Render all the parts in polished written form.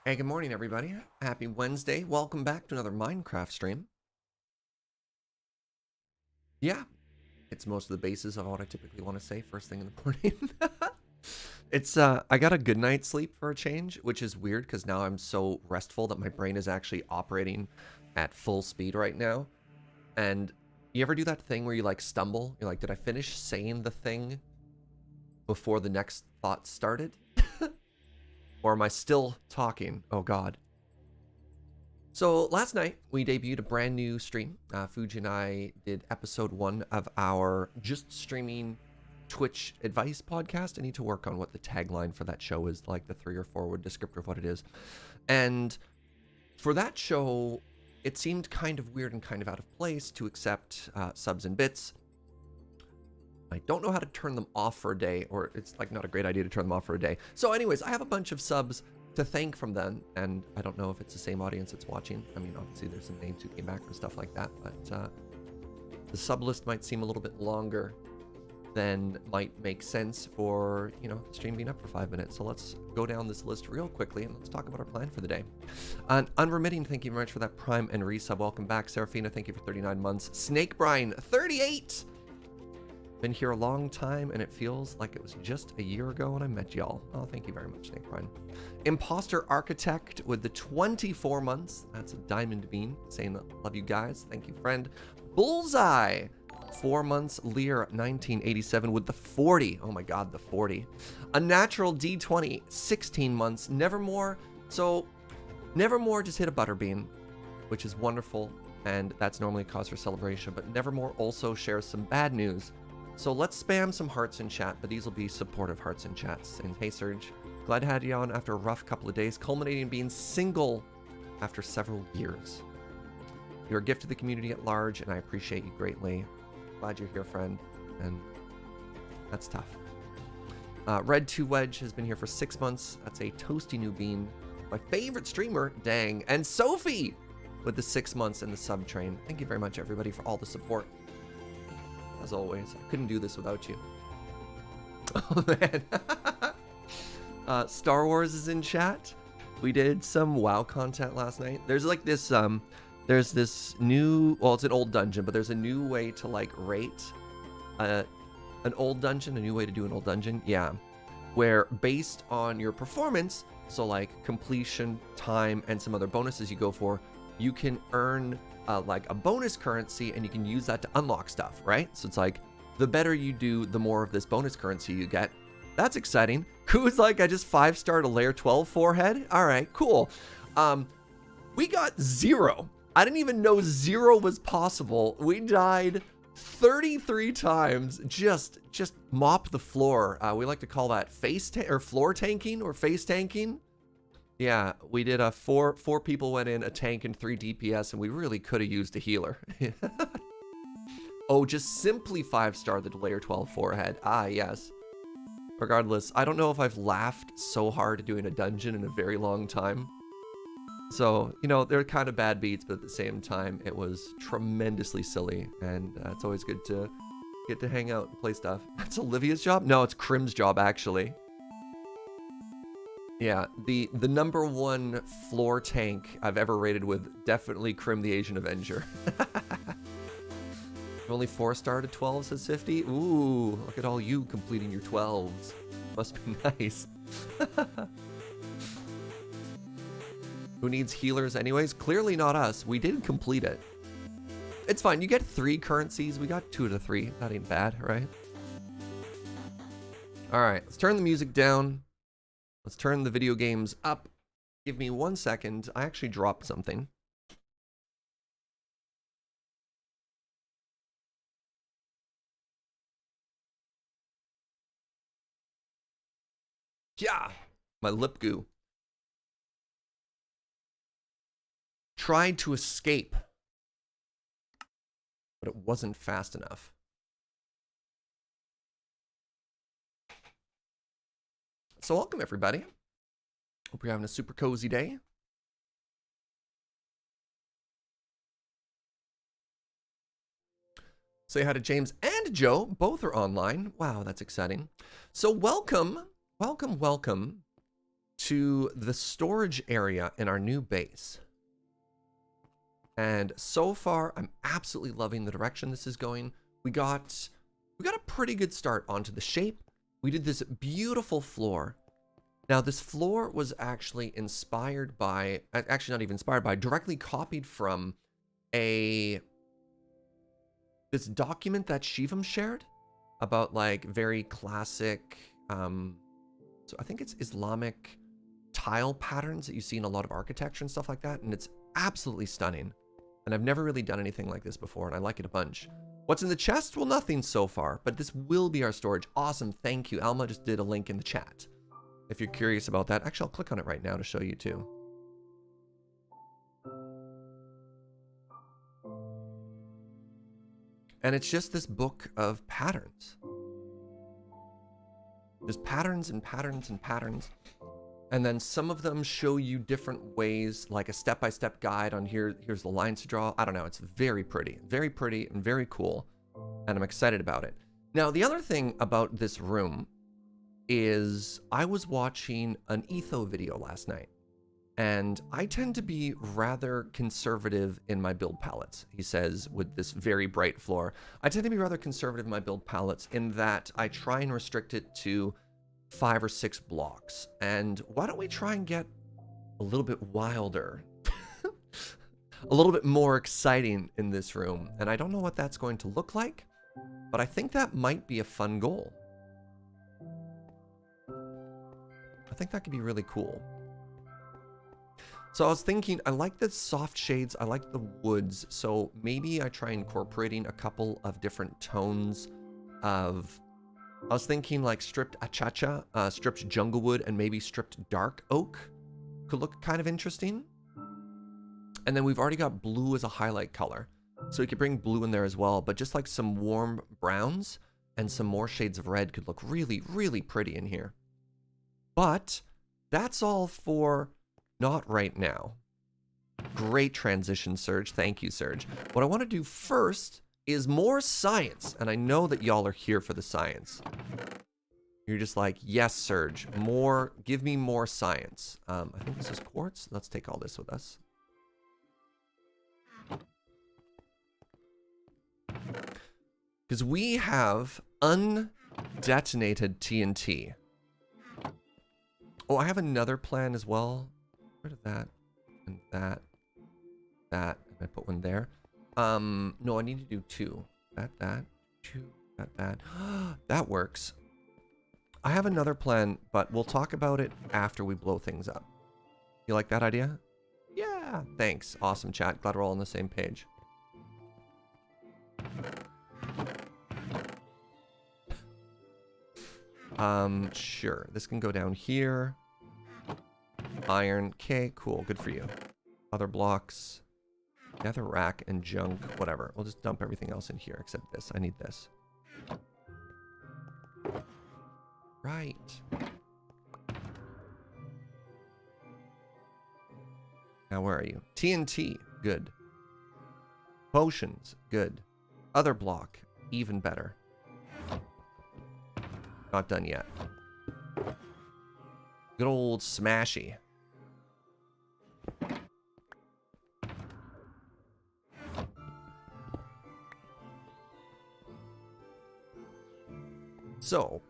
Hey, good morning, everybody. Happy Wednesday. Welcome back to another Minecraft stream. Yeah, it's most of the bases of what I typically want to say first thing in the morning. I got a good night's sleep for a change, which is weird because now I'm so restful that my brain is actually operating at full speed right now. And you ever do that thing where you like stumble? You're like, did I finish saying the thing before the next thought started? Or am I still talking? Oh, God. So last night we debuted a brand new stream. Fuji and I did episode 1 of our just streaming Twitch advice podcast. I need to work on what the tagline for that show is, like the 3 or 4 word descriptor of what it is. And for that show, it seemed kind of weird and kind of out of place to accept subs and bits. I don't know how to turn them off for a day, or it's like not a great idea to turn them off for a day. So anyways, I have a bunch of subs to thank from them, and I don't know if it's the same audience that's watching. I mean, obviously there's some names who came back and stuff like that, but the sub list might seem a little bit longer than might make sense for, the stream being up for 5 minutes. So let's go down this list real quickly and let's talk about our plan for the day. Unremitting, thank you very much for that prime and resub. Welcome back. Serafina, thank you for 39 months. Snake Brine, 38! Been here a long time, and it feels like it was just a year ago when I met y'all. Oh, thank you very much, Snake Brian. Imposter Architect with the 24 months. That's a diamond bean saying that love you guys. Thank you, friend. Bullseye, 4 months. Lear, 1987 with the 40. Oh my God, the 40. A natural D20, 16 months. Nevermore. So, Nevermore just hit a butterbean, which is wonderful, and that's normally a cause for celebration. But Nevermore also shares some bad news. So let's spam some hearts in chat, but these will be supportive hearts in chats. Saying, hey Serge, glad to have you on after a rough couple of days, culminating in being single after several years. You're a gift to the community at large, and I appreciate you greatly. Glad you're here, friend, and that's tough. Red 2 Wedge has been here for 6 months. That's a toasty new bean. My favorite streamer, dang. And Sophie with the 6 months in the sub train. Thank you very much, everybody, for all the support. As always, I couldn't do this without you. Oh man. Star Wars is in chat. We did some WoW content last night. There's like this, there's this new, well, it's an old dungeon, but there's a new way to like rate an old dungeon, a new way to do an old dungeon. Yeah. Where based on your performance, so like completion, time, and some other bonuses you go for, you can earn like a bonus currency, and you can use that to unlock stuff, right? So it's like, the better you do, the more of this bonus currency you get. That's exciting. Ku's like, I just 5-starred a layer 12 forehead. All right, cool. We got 0. I didn't even know 0 was possible. We died 33 times. Just mop the floor. We like to call that floor tanking or face tanking. Yeah, we did a 4 people went in, a tank and 3 DPS, and we really could have used a healer. Oh, just simply 5-star the layer 12 forehead. Ah, yes. Regardless, I don't know if I've laughed so hard doing a dungeon in a very long time. So, they're kind of bad beats, but at the same time, it was tremendously silly, and it's always good to get to hang out and play stuff. That's Olivia's job? No, it's Crim's job, actually. Yeah, the number 1 floor tank I've ever rated with, definitely Crim the Asian Avenger. Only 4-star to 12, says 50. Ooh, look at all you completing your 12s. Must be nice. Who needs healers anyways? Clearly not us. We did complete it. It's fine. You get 3 currencies. We got 2 to 3. That ain't bad, right? All right, let's turn the music down. Let's turn the video games up. Give me 1 second. I actually dropped something. Yeah, my lip goo. Tried to escape, but it wasn't fast enough. So welcome, everybody. Hope you're having a super cozy day. Say hi to James and Joe. Both are online. Wow, that's exciting. So welcome to the storage area in our new base. And so far, I'm absolutely loving the direction this is going. We got a pretty good start onto the shape. We did this beautiful floor. Now, this floor was actually inspired by, actually not even inspired by, directly copied from this document that Shivam shared about like very classic, so I think it's Islamic tile patterns that you see in a lot of architecture and stuff like that. And it's absolutely stunning. And I've never really done anything like this before, and I like it a bunch. What's in the chest? Well, nothing so far, but this will be our storage. Awesome, thank you. Alma just did a link in the chat. If you're curious about that, actually, I'll click on it right now to show you too. And it's just this book of patterns. Just patterns and patterns and patterns. And then some of them show you different ways, like a step-by-step guide on here's the lines to draw. I don't know, it's very pretty and very cool. And I'm excited about it. Now, the other thing about this room is I was watching an Etho video last night. And I tend to be rather conservative in my build palettes, he says, with this very bright floor. I tend to be rather conservative in my build palettes in that I try and restrict it to 5 or 6 blocks. And why don't we try and get a little bit wilder, a little bit more exciting in this room? And I don't know what that's going to look like, but I think that might be a fun goal. I think that could be really cool. So I was thinking, I like the soft shades, I like the woods, so maybe I try incorporating a couple of different tones of, I was thinking like stripped achacha, stripped junglewood, and maybe stripped dark oak could look kind of interesting. And then we've already got blue as a highlight color, so we could bring blue in there as well, but just like some warm browns and some more shades of red could look really, really pretty in here. But that's all for not right now. Great transition, Serge. Thank you, Serge. What I want to do first is more science, and I know that y'all are here for the science. You're just like, yes, Serge, more, give me more science. I think this is quartz. Let's take all this with us. Because we have undetonated TNT. Oh, I have another plan as well. Rid of that and that. And I put one there. No, I need to do 2. That, 2, that. That works. I have another plan, but we'll talk about it after we blow things up. You like that idea? Yeah, thanks. Awesome, chat. Glad we're all on the same page. Sure. This can go down here. Iron. Okay, cool. Good for you. Other blocks. Nether rack and junk. Whatever. We'll just dump everything else in here except this. I need this. Right. Now, where are you? TNT. Good. Potions. Good. Other block. Even better. Not done yet. Good old smashy. So,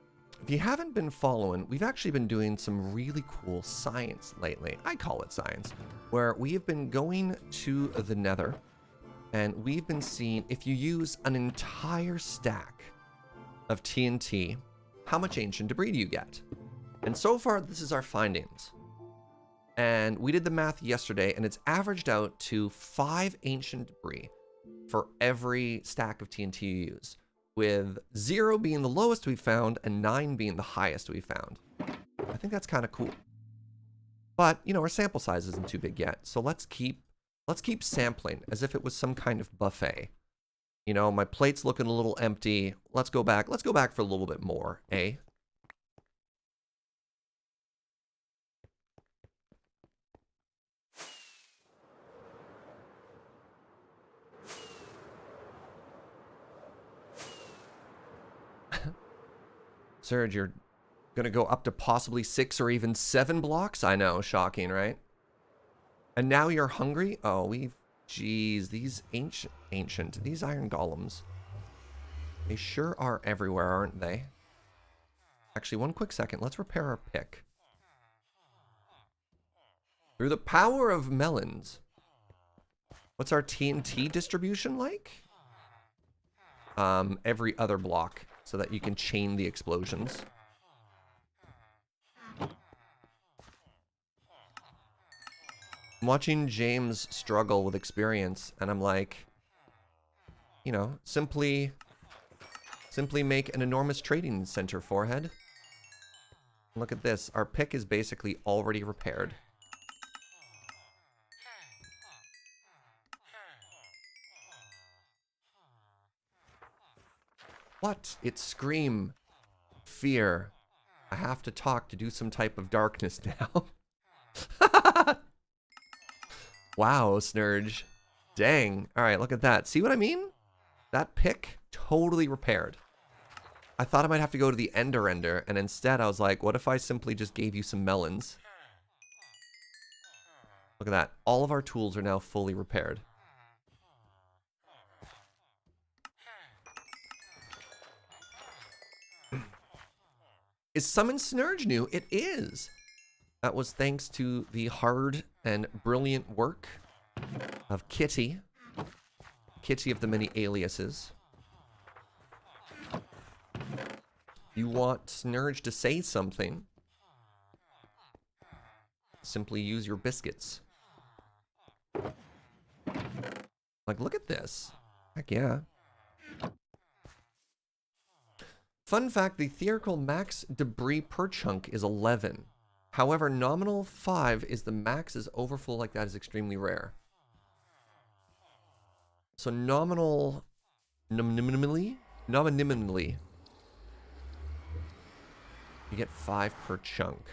if you haven't been following, we've actually been doing some really cool science lately. I call it science, where we have been going to the Nether, and we've been seeing if you use an entire stack of TNT, how much ancient debris do you get? And so far, this is our findings. And we did the math yesterday, and it's averaged out to 5 ancient debris for every stack of TNT you use, with 0 being the lowest we found and 9 being the highest we found. I think that's kind of cool. But, you know, our sample size isn't too big yet, so let's keep sampling as if it was some kind of buffet. You know, my plate's looking a little empty. Let's go back for a little bit more, eh? Serge, you're Gonna go up to possibly 6 or even 7 blocks. I know, shocking, right? And now you're hungry? Oh, we've... Jeez, these ancient, these iron golems. They sure are everywhere, aren't they? Actually, one quick second. Let's repair our pick. Through the power of melons. What's our TNT distribution like? Every other block, so that you can chain the explosions. I'm watching James struggle with experience, and I'm like, you know, simply make an enormous trading center, forehead. Look at this. Our pick is basically already repaired. What? It scream. Fear. I have to talk to do some type of darkness now. Wow, Serge. Dang. Alright, look at that. See what I mean? That pick, totally repaired. I thought I might have to go to the Ender, and instead I was like, what if I simply just gave you some melons? Look at that. All of our tools are now fully repaired. Is Summon Serge new? It is. That was thanks to the hard and brilliant work of Kitty. Kitty of the many aliases. You want Serge to say something? Simply use your biscuits. Like, look at this. Heck yeah. Fun fact, the theoretical max debris per chunk is 11. However, nominal 5 is the max. Is overflow like that is extremely rare. So nominally, you get 5 per chunk.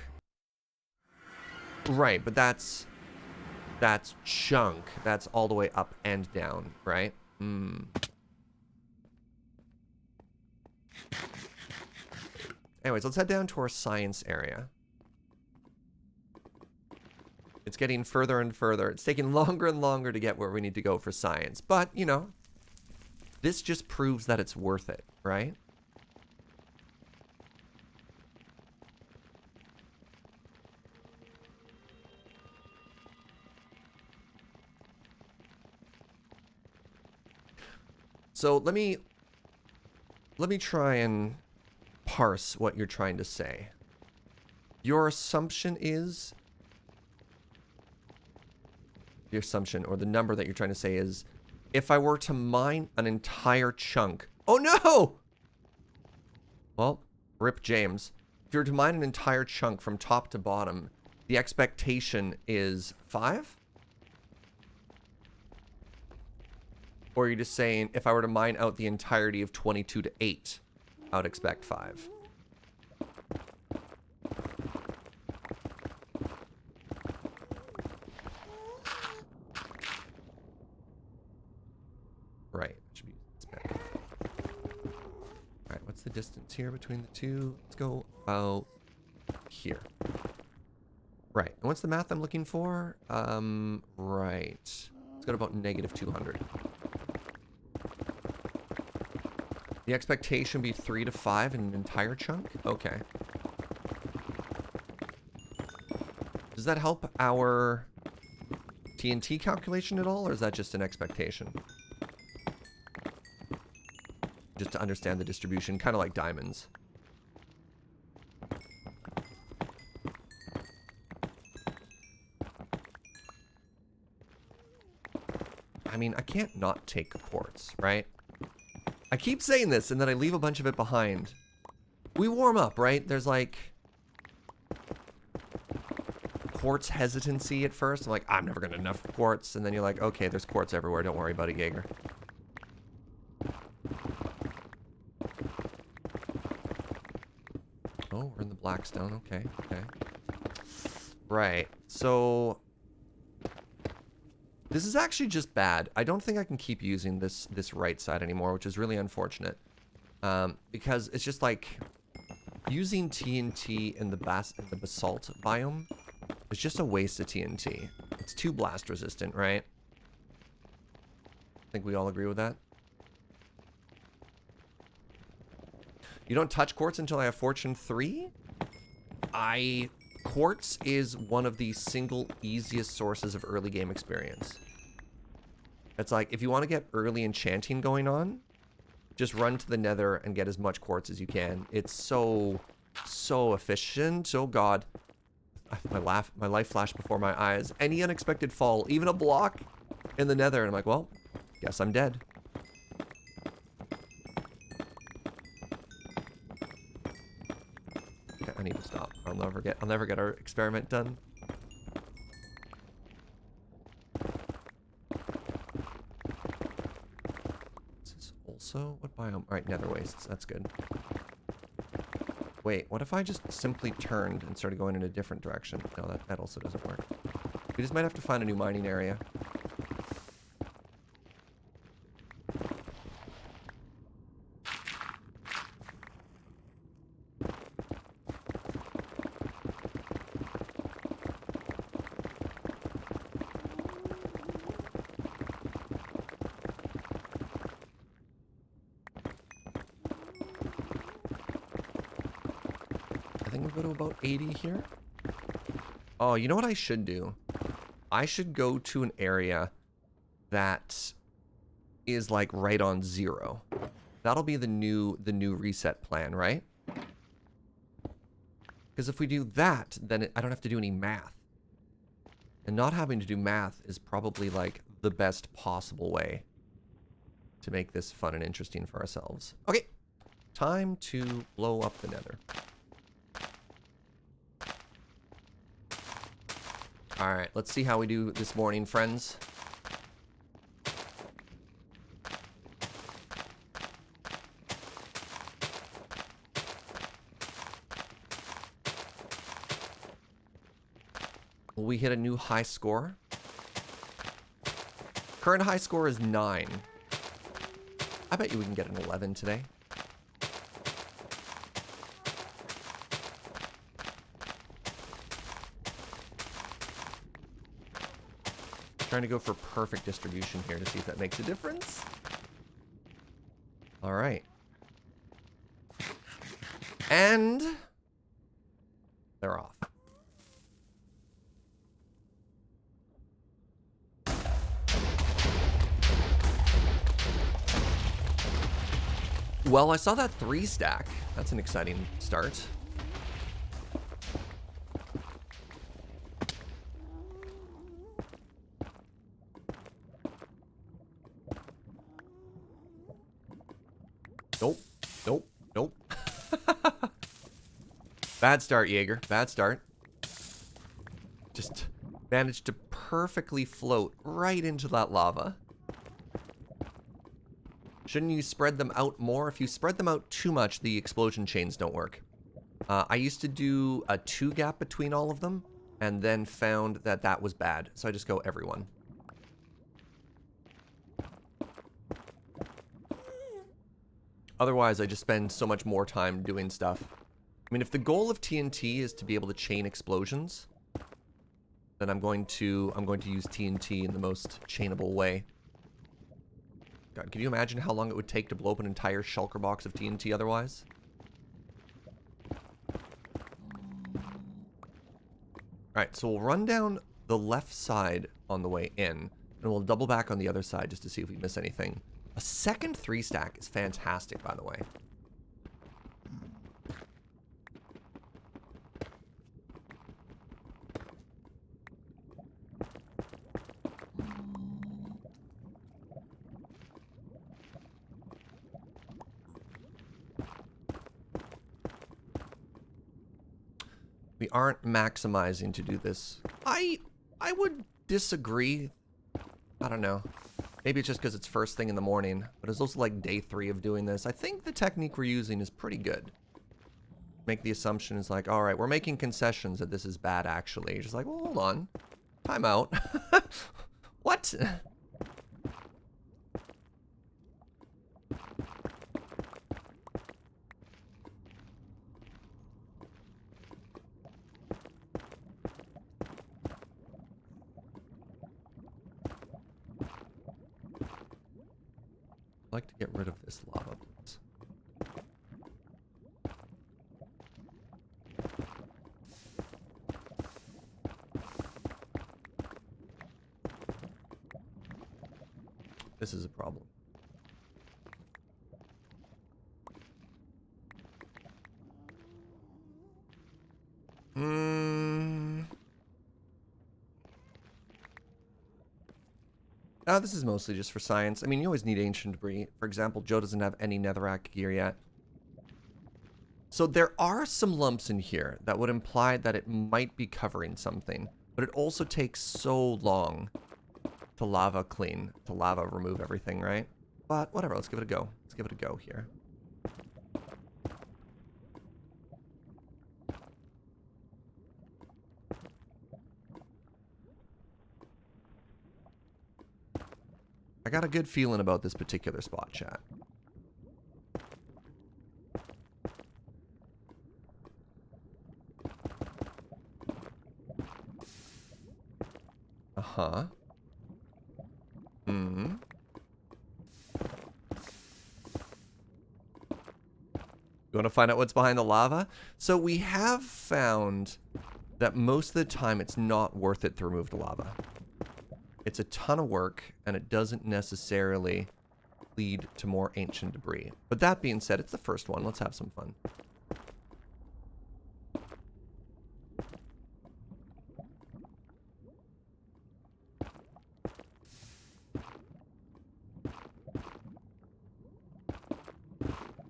Right, but that's chunk. That's all the way up and down, right? Anyways, let's head down to our science area. It's getting further and further. It's taking longer and longer to get where we need to go for science. But, you know, this just proves that it's worth it, right? So let me try and parse what you're trying to say. Your assumption is... Your assumption, or the number that you're trying to say is, if I were to mine an entire chunk... Oh no! Well, rip James. If you were to mine an entire chunk from top to bottom, the expectation is 5? Or are you just saying, if I were to mine out the entirety of 22 to 8, I would expect 5? Right. Should be spec. Alright, what's the distance here between the two? Let's go about here. Right. And what's the math I'm looking for? Right. Let's go to about negative 200. The expectation would be 3 to 5 in an entire chunk? Okay. Does that help our TNT calculation at all, or is that just an expectation? Just to understand the distribution, kind of like diamonds. I mean, I can't not take quartz, right? I keep saying this, and then I leave a bunch of it behind. We warm up, right? There's like... quartz hesitancy at first. I'm like, I'm never gonna have enough quartz. And then you're like, okay, there's quartz everywhere. Don't worry about it, Jaeger. Oh, we're in the Blackstone. Okay, okay. Right. So... this is actually just bad. I don't think I can keep using this right side anymore, which is really unfortunate. Because it's just like... Using TNT in the basalt biome is just a waste of TNT. It's too blast resistant, right? I think we all agree with that. You don't touch quartz until I have Fortune 3? Quartz is one of the single easiest sources of early game experience. It's like, if you want to get early enchanting going on, just run to the Nether and get as much quartz as you can. It's so efficient. Oh god. My life flashed before my eyes. Any unexpected fall, even a block in the Nether, and I'm like, well, guess I'm dead. Okay, I need to stop. I'll never get our experiment done. This is also what biome? All right, Nether wastes. That's good. Wait, what if I just simply turned and started going in a different direction? No, that also doesn't work. We just might have to find a new mining area. I think we'll go to about 80 here. Oh, you know what I should do? I should go to an area that is like right on 0. That'll be the new reset plan, right? Because if we do that, then I don't have to do any math. And not having to do math is probably like the best possible way to make this fun and interesting for ourselves. Okay, time to blow up the Nether. All right, let's see how we do this morning, friends. Will we hit a new high score? Current high score is 9. I bet you we can get an 11 today. Trying to go for perfect distribution here to see if that makes a difference. All right. And they're off. Well, I saw that 3 stack. That's an exciting start. Nope. Nope. Nope. Bad start, Jaeger. Bad start. Just managed to perfectly float right into that lava. Shouldn't you spread them out more? If you spread them out too much, the explosion chains don't work. I used to do a 2 gap between all of them, and then found that that was bad. So I just go everyone. Otherwise, I just spend so much more time doing stuff. I mean, if the goal of TNT is to be able to chain explosions, then I'm going to use TNT in the most chainable way. God, can you imagine how long it would take to blow up an entire shulker box of TNT otherwise? Alright, so we'll run down the left side on the way in, and we'll double back on the other side just to see if we miss anything. A second 3 stack is fantastic, by the way. We aren't maximizing to do this. I would disagree. I don't know. Maybe it's just because it's first thing in the morning, but it's also like day 3 of doing this. I think the technique we're using is pretty good. Make the assumption is like, all right, we're making concessions that this is bad actually. You're just like, well, hold on. Time out. What? like to get rid of this lava, please. This is a problem. This is mostly just for science. I mean, you always need ancient debris. For example, Joe doesn't have any netherrack gear yet. So there are some lumps in here that would imply that it might be covering something. But it also takes so long to lava clean, to lava remove everything, right? But whatever, let's give it a go. Let's give it a go here. I got a good feeling about this particular spot, chat. Uh-huh. Hmm. You want to find out what's behind the lava? So we have found that most of the time it's not worth it to remove the lava. It's a ton of work, and it doesn't necessarily lead to more ancient debris. But that being said, it's the first one. Let's have some fun.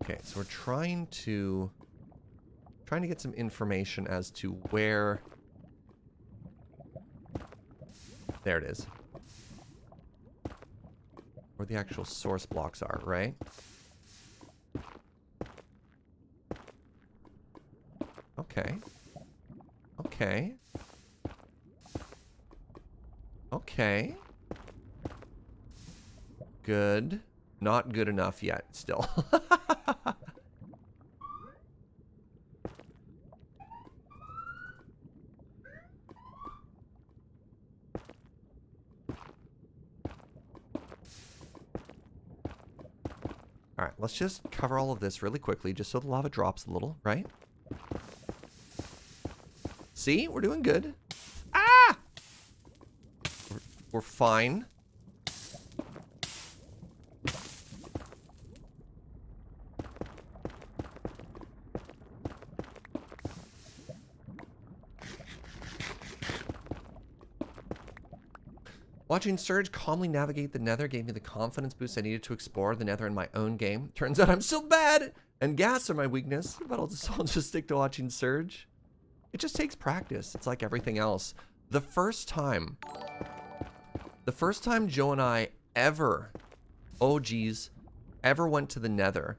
Okay, so we're trying to get some information as to where... There it is. Where the actual source blocks are, right? Okay. Okay. Okay. Good. Not good enough yet, still. Alright, let's just cover all of this really quickly, just so the lava drops a little, right? See? We're doing good. Ah! We're fine. Watching Serge calmly navigate the Nether gave me the confidence boost I needed to explore the Nether in my own game. Turns out I'm still bad, and gas are my weakness, but I'll just stick to watching Serge. It just takes practice. It's like everything else. The first time Joe and I ever, oh geez, ever went to the Nether,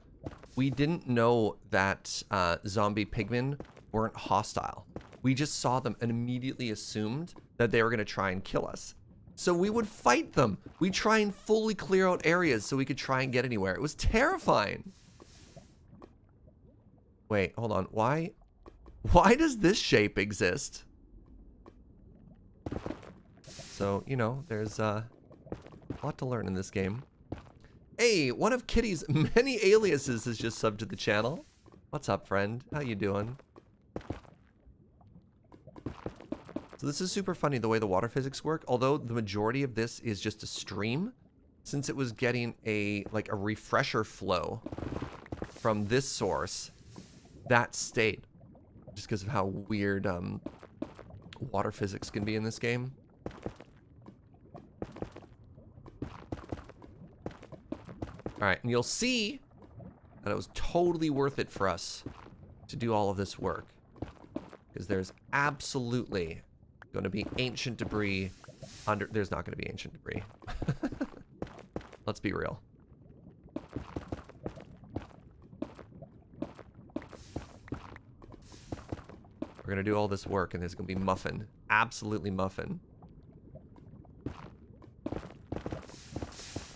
we didn't know that zombie pigmen weren't hostile. We just saw them and immediately assumed that they were going to try and kill us. So we would fight them. We'd try and fully clear out areas so we could try and get anywhere. It was terrifying. Wait, hold on. Why does this shape exist? So, you know, there's a lot to learn in this game. Hey, one of Kitty's many aliases has just subbed to the channel. What's up, friend? How you doing? So this is super funny the way the water physics work. Although the majority of this is just a stream, since it was getting a refresher flow from this source, that stayed. Just because of how weird water physics can be in this game. Alright, and you'll see that it was totally worth it for us to do all of this work. Because there's absolutely going to be ancient debris under... There's not going to be ancient debris. Let's be real. We're going to do all this work and there's going to be muffin. Absolutely muffin.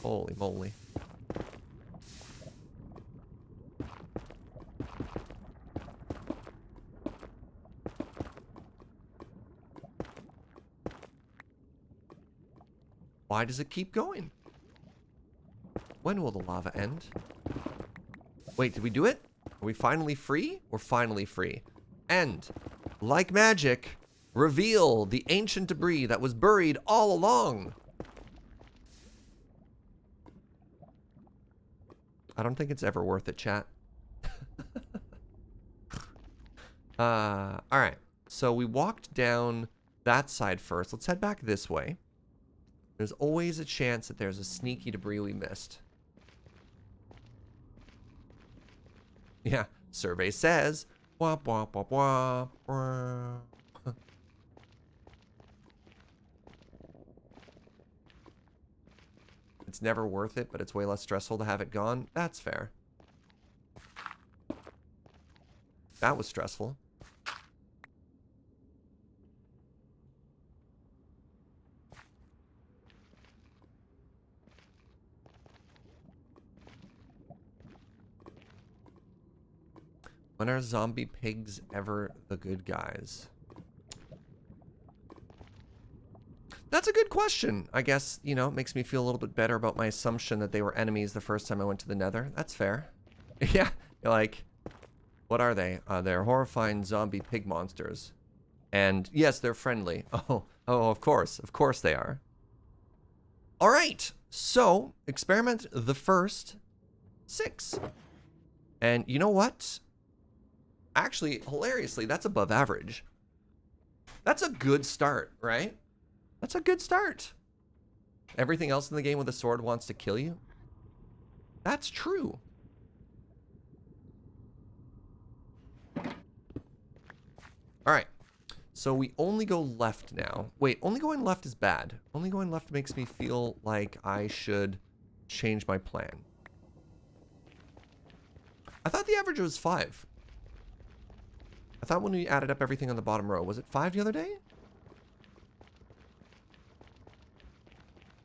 Holy moly. Why does it keep going? When will the lava end? Wait, did we do it? Are we finally free? We're finally free. And, like magic, reveal the ancient debris that was buried all along. I don't think it's ever worth it, chat. Alright. So we walked down that side first. Let's head back this way. There's always a chance that there's a sneaky debris we missed. Yeah, survey says. Wah, wah, wah, wah, wah. It's never worth it, but it's way less stressful to have it gone. That's fair. That was stressful. When are zombie pigs ever the good guys? That's a good question. I guess, you know, it makes me feel a little bit better about my assumption that they were enemies the first time I went to the Nether. That's fair. Yeah, you're like, what are they? They're horrifying zombie pig monsters. And yes, they're friendly. Oh, of course they are. All right, so experiment the first 6. And you know what? Actually, hilariously, that's above average. That's a good start, right? That's a good start. Everything else in the game with a sword wants to kill you. That's true. All right. So we only go left now. Wait, only going left is bad. Only going left makes me feel like I should change my plan. I thought the average was 5. I thought when we added up everything on the bottom row, was it 5 the other day?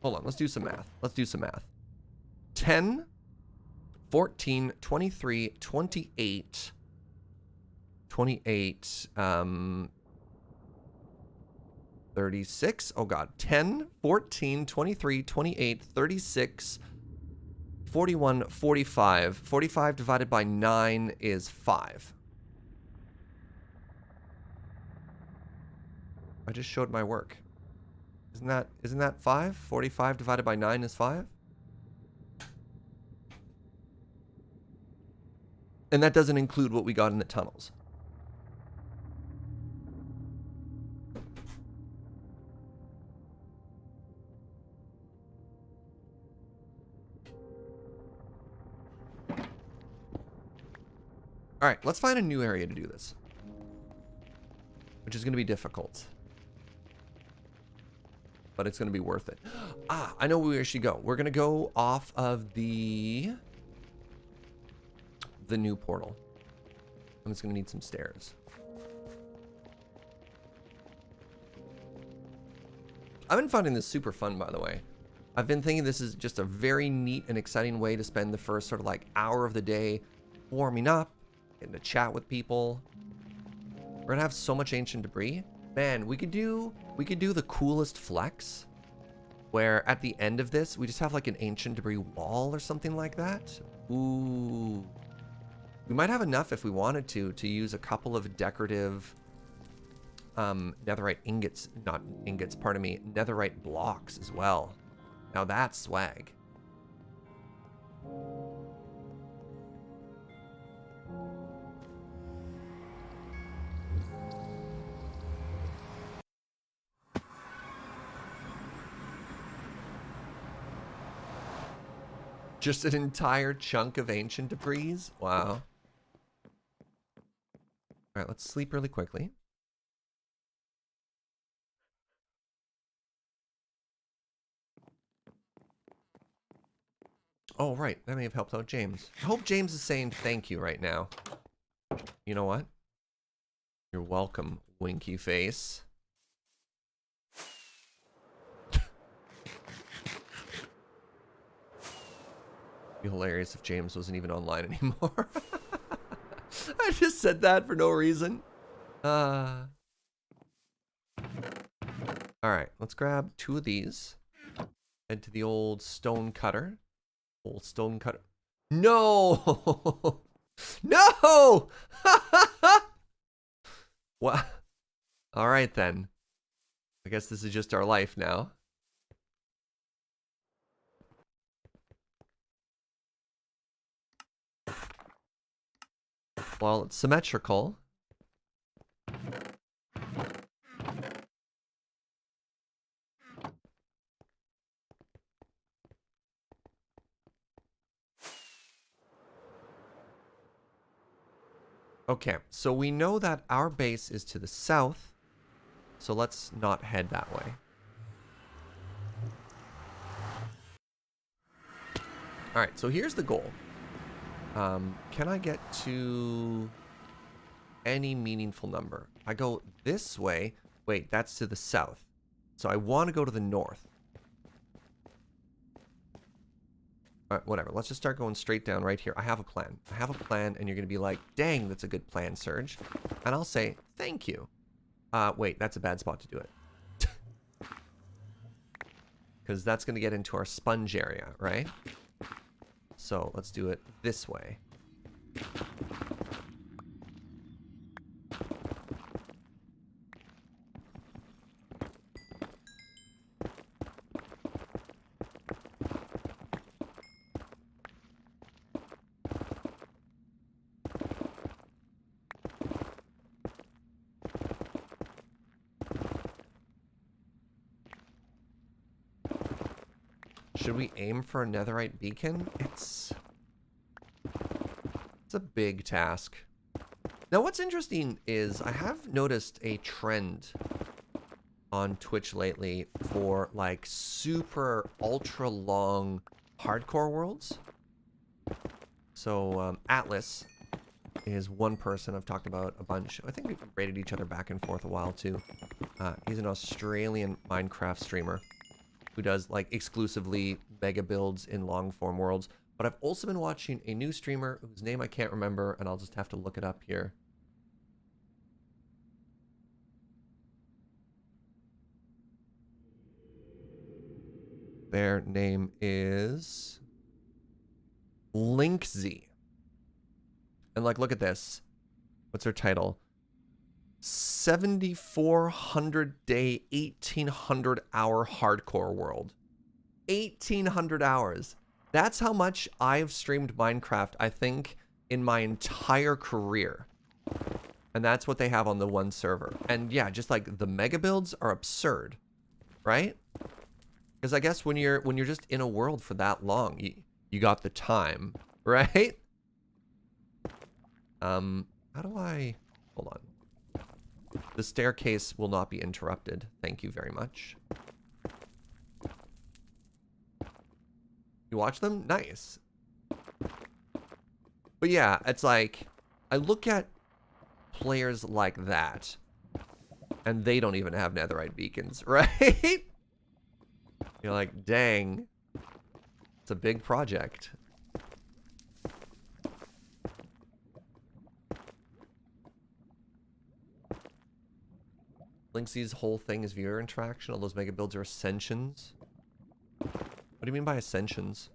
Hold on, let's do some math. 10, 14, 23, 28, 36. Oh God. 10, 14, 23, 28, 36, 41, 45. 45 divided by 9 is 5. I just showed my work. Isn't that 5? 45 divided by 9 is 5? And that doesn't include what we got in the tunnels. All right, let's find a new area to do this, which is going to be difficult, but it's going to be worth it. Ah, I know where we should go. We're going to go off of the new portal. I'm just going to need some stairs. I've been finding this super fun, by the way. I've been thinking this is just a very neat and exciting way to spend the first sort of like hour of the day warming up, getting to chat with people. We're gonna have so much ancient debris. Man, we could do the coolest flex where at the end of this we just have like an ancient debris wall or something like that. Ooh. We might have enough if we wanted to use a couple of decorative netherite ingots, not ingots, pardon me, netherite blocks as well. Now that's swag. Just an entire chunk of ancient debris? Wow. All right, let's sleep really quickly. Oh, right. That may have helped out James. I hope James is saying thank you right now. You know what? You're welcome, winky face. It'd be hilarious if James wasn't even online anymore. I just said that for no reason. All right, let's grab 2 of these. Head to the old stone cutter. Old stone cutter. No! No! What? All right, then. I guess this is just our life now. Well, it's symmetrical. Okay, so we know that our base is to the south, so let's not head that way. All right, so here's the goal. Can I get to any meaningful number? I go this way. Wait, that's to the south. So I want to go to the north. All right, whatever. Let's just start going straight down right here. I have a plan. I have a plan, and you're going to be like, dang, that's a good plan, Serge. And I'll say, thank you. Wait, that's a bad spot to do it. Because that's going to get into our sponge area, right? So let's do it this way. Should we aim for a netherite beacon? It's a big task. Now, what's interesting is I have noticed a trend on Twitch lately for like super ultra long hardcore worlds. So Atlas is one person I've talked about a bunch. I think we've rated each other back and forth a while too. He's an Australian Minecraft streamer who does like exclusively mega builds in long form worlds. But I've also been watching a new streamer whose name I can't remember, and I'll just have to look it up here. Their name is Linkzy. And like, look at this. What's their title? 7,400 day, 1,800 hour hardcore world. 1,800 hours. That's how much I've streamed Minecraft, I think, in my entire career. And that's what they have on the one server. And yeah, just like the mega builds are absurd, right? Because I guess when you're just in a world for that long, you got the time, right? How do I hold on? The staircase will not be interrupted. Thank you very much. You watch them? Nice. But yeah, it's like, I look at players like that, and they don't even have netherite beacons, right? You're like, dang. It's a big project. Linksy's whole thing is viewer interaction. All those mega builds are ascensions. What do you mean by ascensions?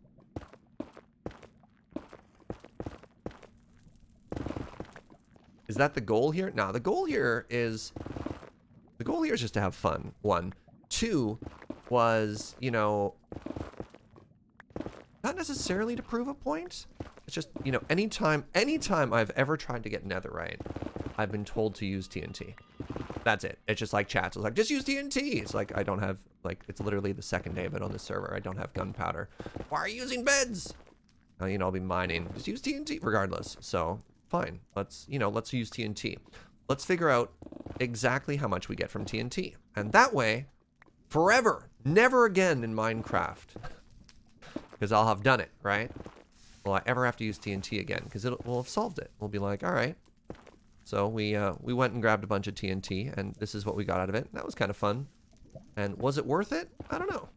Is that the goal here? No, the goal here is just to have fun. 1. 2 was, you know, not necessarily to prove a point. It's just, you know, anytime I've ever tried to get netherite, I've been told to use TNT. That's it. It's just like chats. It's like, just use TNT. It's like, I don't have, like, it's literally the second day of it on the server. I don't have gunpowder. Why are you using beds? You know, I'll be mining. Just use TNT regardless. So, fine. Let's use TNT. Let's figure out exactly how much we get from TNT. And that way, forever, never again in Minecraft. Because I'll have done it, right? Will I ever have to use TNT again? Because we'll have solved it. We'll be like, all right. So we went and grabbed a bunch of TNT, and this is what we got out of it. That was kind of fun. And was it worth it? I don't know.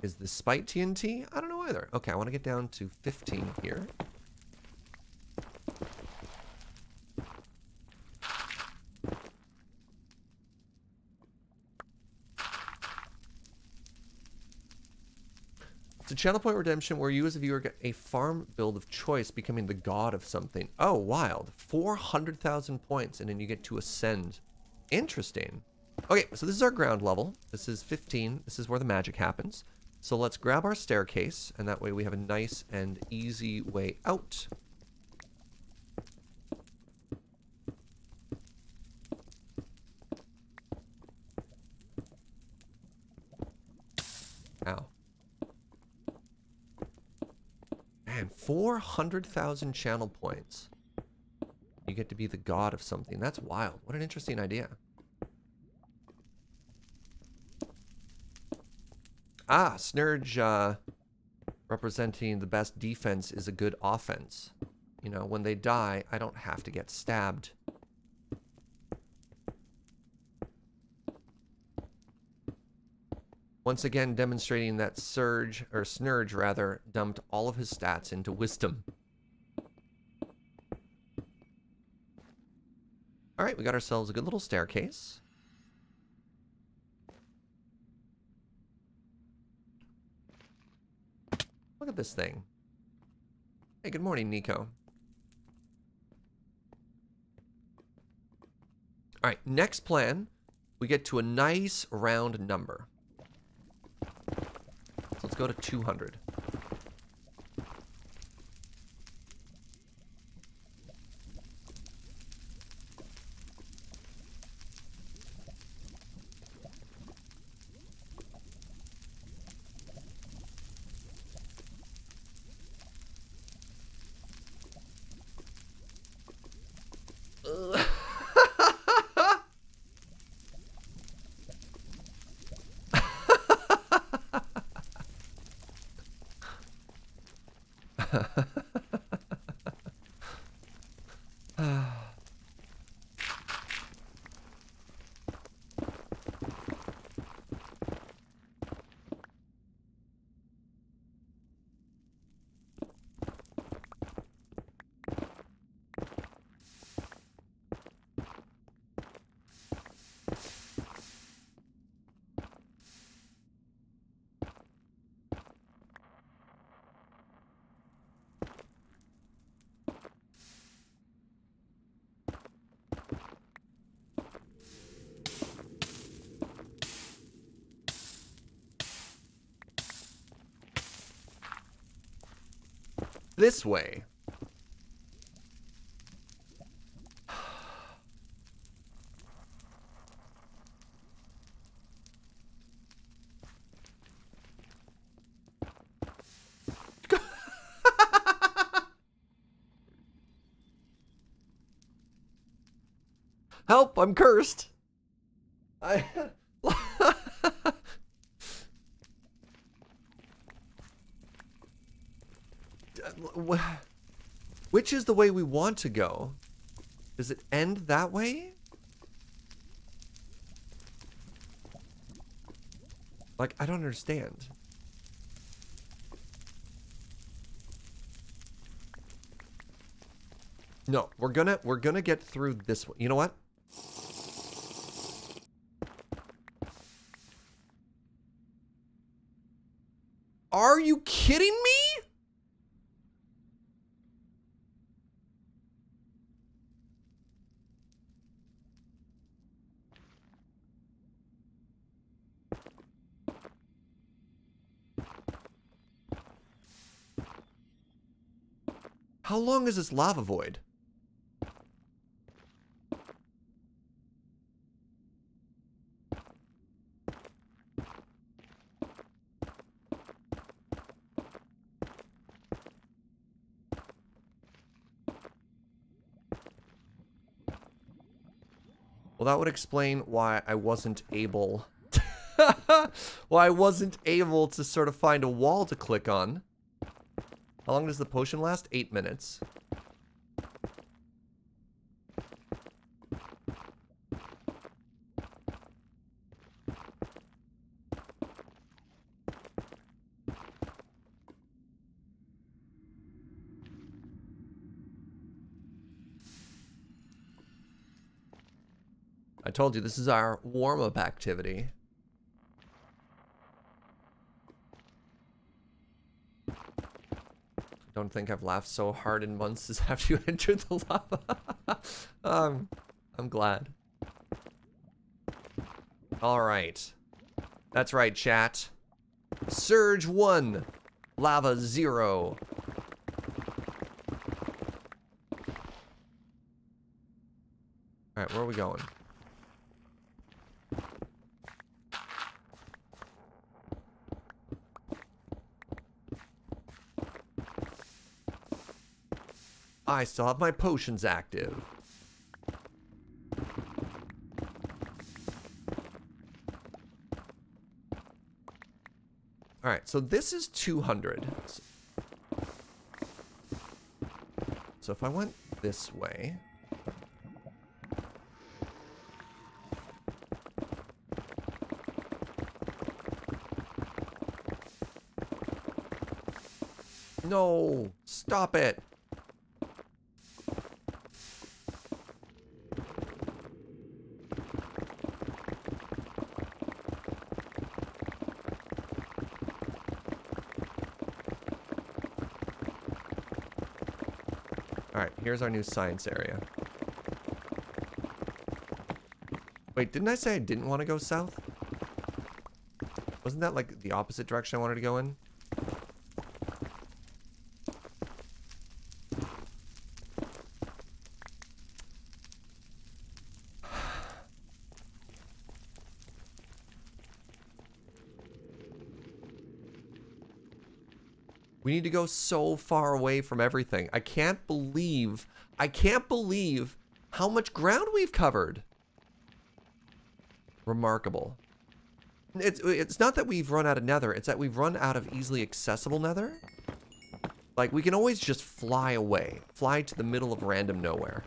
Is this spite TNT? I don't know either. Okay, I want to get down to 15 here. a channel point redemption where you as a viewer get a farm build of choice, becoming the god of something. Oh, wild. 400,000 points, and then you get to ascend. Interesting. Okay, so this is our ground level. This is 15. This is where the magic happens. So let's grab our staircase, and that way we have a nice and easy way out. Ow. Man, 400,000 channel points. You get to be the god of something. That's wild. What an interesting idea. Ah, Serge, representing the best defense is a good offense. You know, when they die, I don't have to get stabbed. Once again, demonstrating that Serge, or Snerge rather, dumped all of his stats into wisdom. Alright, we got ourselves a good little staircase. Look at this thing. Hey, good morning, Nico. Alright, next plan, we get to a nice round number. So let's go to 200. This way. Help, I'm cursed. Which is the way we want to go? Does it end that way? Like, I don't understand. No, we're gonna get through this one. You know what? Are you kidding me? How long is this lava void? Well, that would explain why I wasn't able why I wasn't able to sort of find a wall to click on. How long does the potion last? 8 minutes. I told you, this is our warm-up activity. don't think I've laughed so hard in months as after you entered the lava. I'm glad. All right. That's right, chat. Serge 1, lava 0. All right, where are we going? I still have my potions active. All right, so this is 200. So if I went this way... No! Stop it! Alright, here's our new science area. Wait, didn't I say I didn't want to go south? Wasn't that like the opposite direction I wanted to go in? We need to go so far away from everything. I can't believe how much ground we've covered. Remarkable. It's not that we've run out of Nether, it's that we've run out of easily accessible Nether. Like, we can always just fly away. Fly to the middle of random nowhere.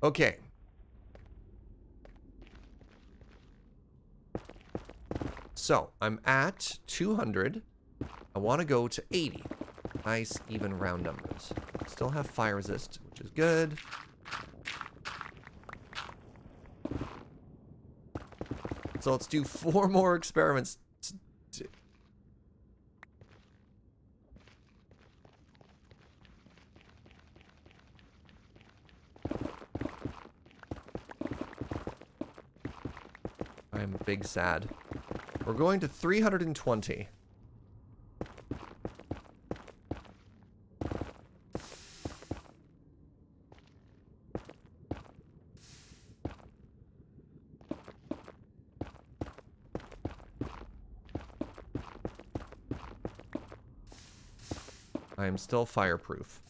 Okay. So, I'm at 200. I want to go to 80. Nice, even round numbers. Still have fire resist, which is good. So let's do 4 more experiments. I'm big sad. We're going to 320. I am still fireproof.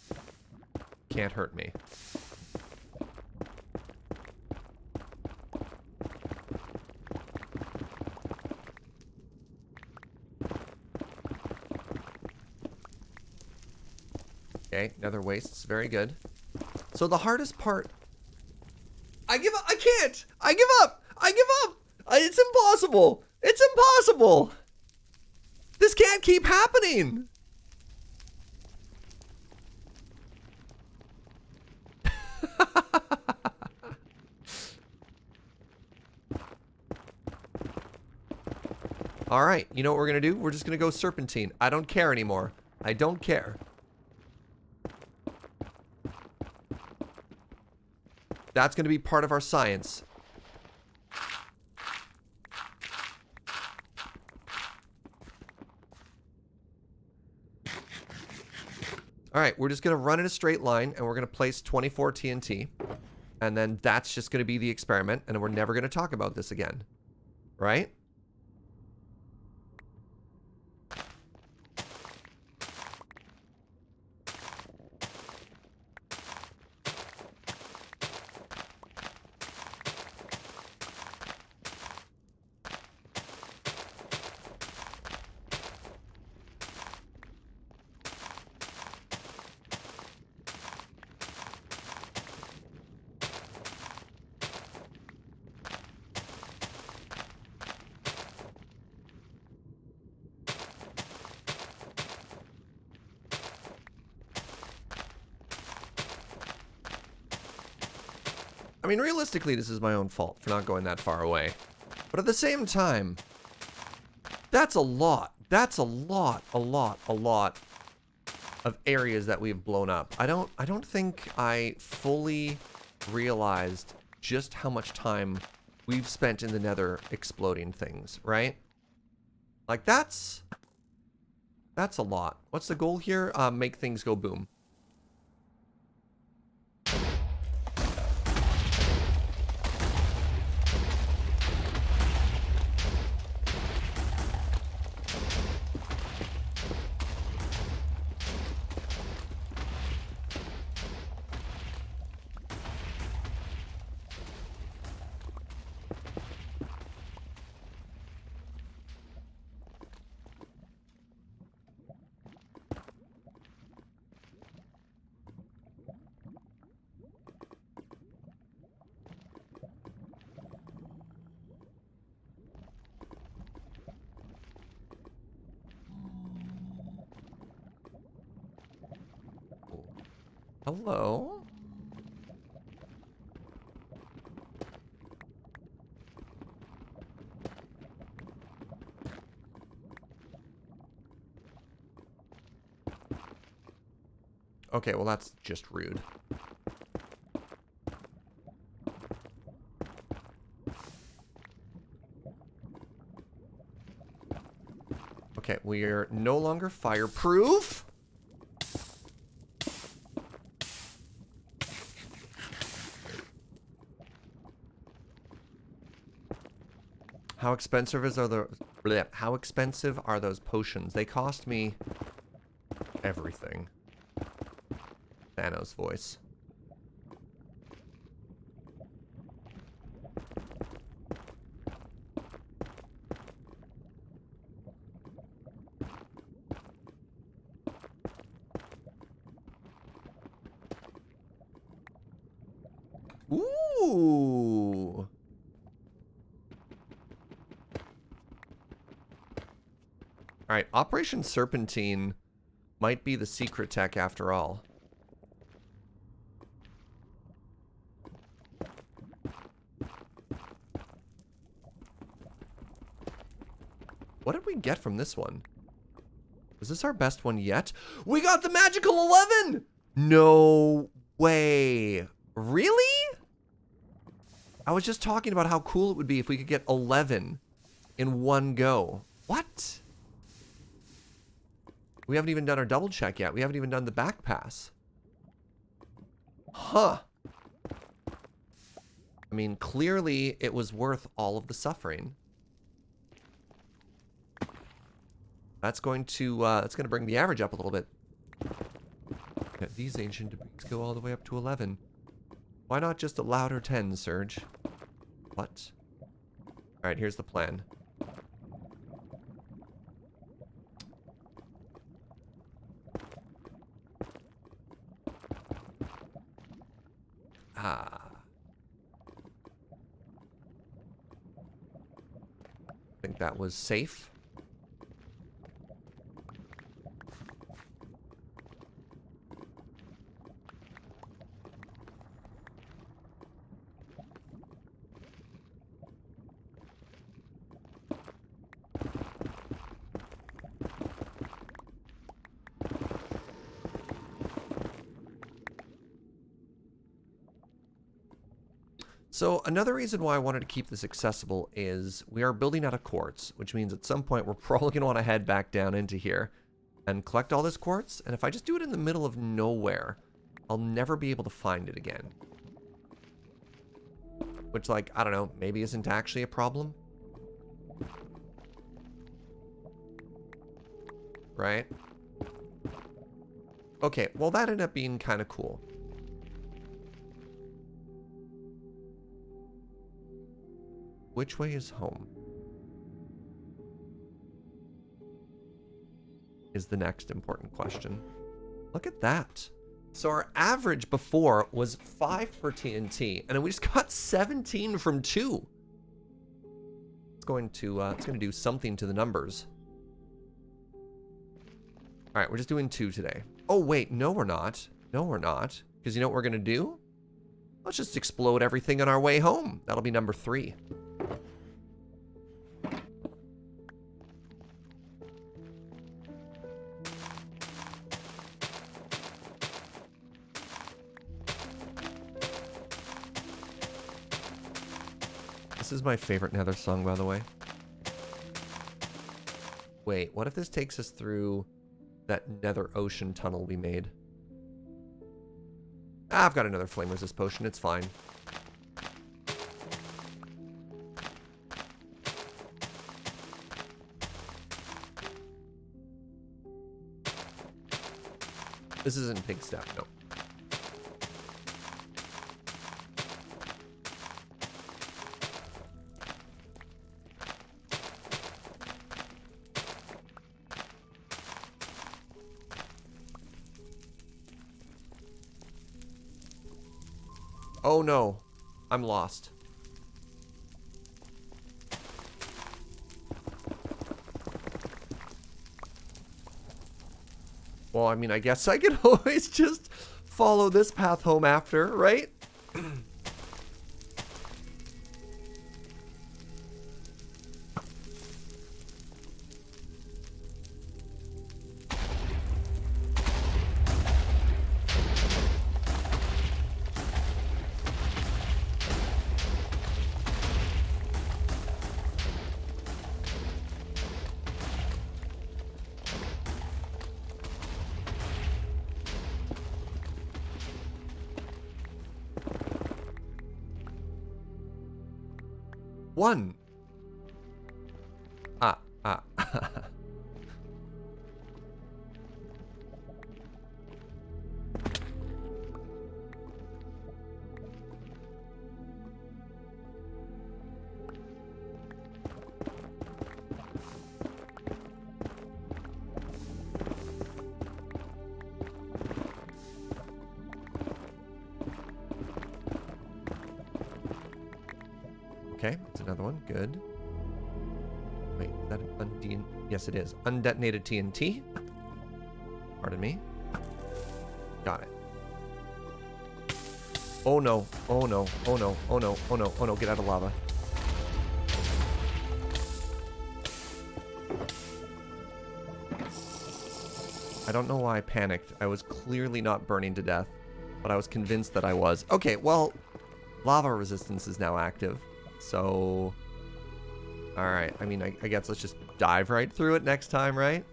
Can't hurt me. Okay, nether wastes, very good. So the hardest part... I give up! I can't! I give up! I give up! It's impossible! It's impossible! This can't keep happening! Alright, you know what we're gonna do? We're just gonna go serpentine. I don't care anymore. I don't care. That's gonna be part of our science. Alright, we're just gonna run in a straight line and we're gonna place 24 TNT. And then that's just gonna be the experiment, and we're never gonna talk about this again. Right? I mean, realistically, this is my own fault for not going that far away. But at the same time, that's a lot. That's a lot of areas that we've blown up. I don't think I fully realized just how much time we've spent in the Nether exploding things, right? Like that's a lot. What's the goal here? Make things go boom. Hello? Okay, well that's just rude. Okay, we're no longer fireproof. How expensive how expensive are those potions? They cost me everything. Thanos voice. Ooh. All right, Operation Serpentine might be the secret tech after all. What did we get from this one? Was this our best one yet? We got the magical 11! No way. Really? I was just talking about how cool it would be if we could get 11 in one go. What? We haven't even done our double check yet. We haven't even done the back pass. Huh. I mean, clearly it was worth all of the suffering. That's going to bring the average up a little bit. Yeah, these ancient debates go all the way up to 11. Why not just a louder 10, Serge? What? Alright, here's the plan. Ah. I think that was safe. So another reason why I wanted to keep this accessible is we are building out of quartz, which means at some point we're probably going to want to head back down into here and collect all this quartz. And if I just do it in the middle of nowhere, I'll never be able to find it again. Which, like, I don't know, maybe isn't actually a problem. Right? Okay, well that ended up being kind of cool. Which way is home? Is the next important question. Look at that. So our average before was 5 for TNT, and we just got 17 from 2. It's going to do something to the numbers. All right, we're just doing 2 today. Oh wait, no we're not. No we're not. Because you know what we're gonna do? Let's just explode everything on our way home. That'll be number 3. This is my favorite Nether song, by the way. Wait, what if this takes us through that Nether ocean tunnel we made? Ah, I've got another flame resist potion. It's fine. This isn't pig step, no. Oh no, I'm lost. Well, I mean, I guess I could always just follow this path home after, right? One. Ah. Okay, that's another one. Good. Wait, is that an yes, it is. Undetonated TNT. Pardon me. Got it. Oh no. Oh no. Oh no. Oh no. Oh no. Oh no. Get out of lava. I don't know why I panicked. I was clearly not burning to death, but I was convinced that I was. Okay, well, lava resistance is now active. So, alright, I mean, I guess let's just dive right through it next time, right?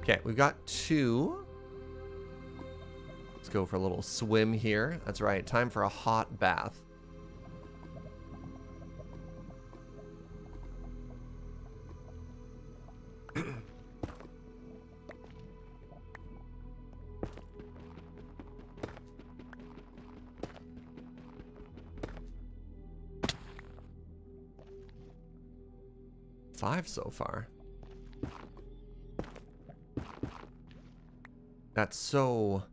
Okay, we've got 2. Let's go for a little swim here. That's right, time for a hot bath. Five so far. That's so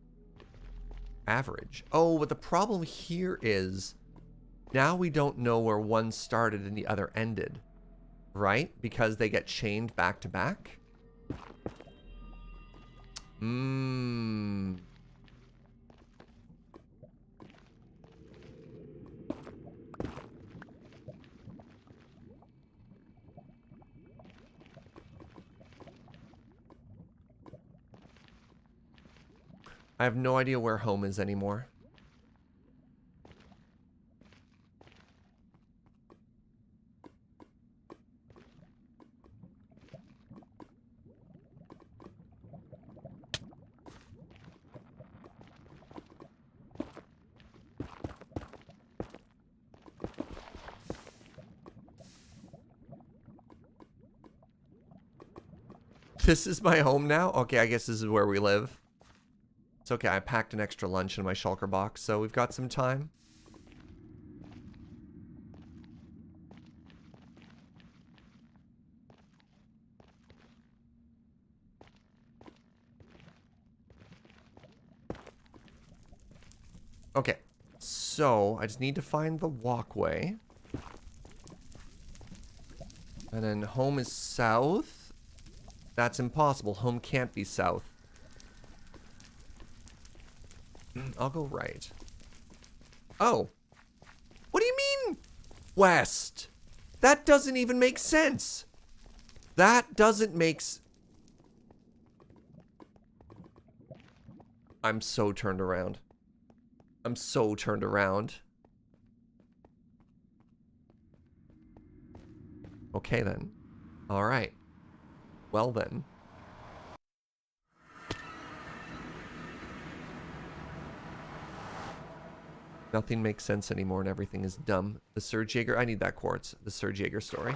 average. Oh, but the problem here is now we don't know where one started and the other ended, right? Because they get chained back to back. I have no idea where home is anymore. This is my home now? Okay, I guess this is where we live. It's okay, I packed an extra lunch in my shulker box, so we've got some time. Okay, so I just need to find the walkway. And then home is south. That's impossible. Home can't be south. I'll go right. Oh. What do you mean, west? That doesn't even make sense. That doesn't make I'm so turned around. I'm so turned around. Okay, then. All right. Well, then. Nothing makes sense anymore and everything is dumb. The Serge Jaeger, I need that quartz. The Serge Jaeger story.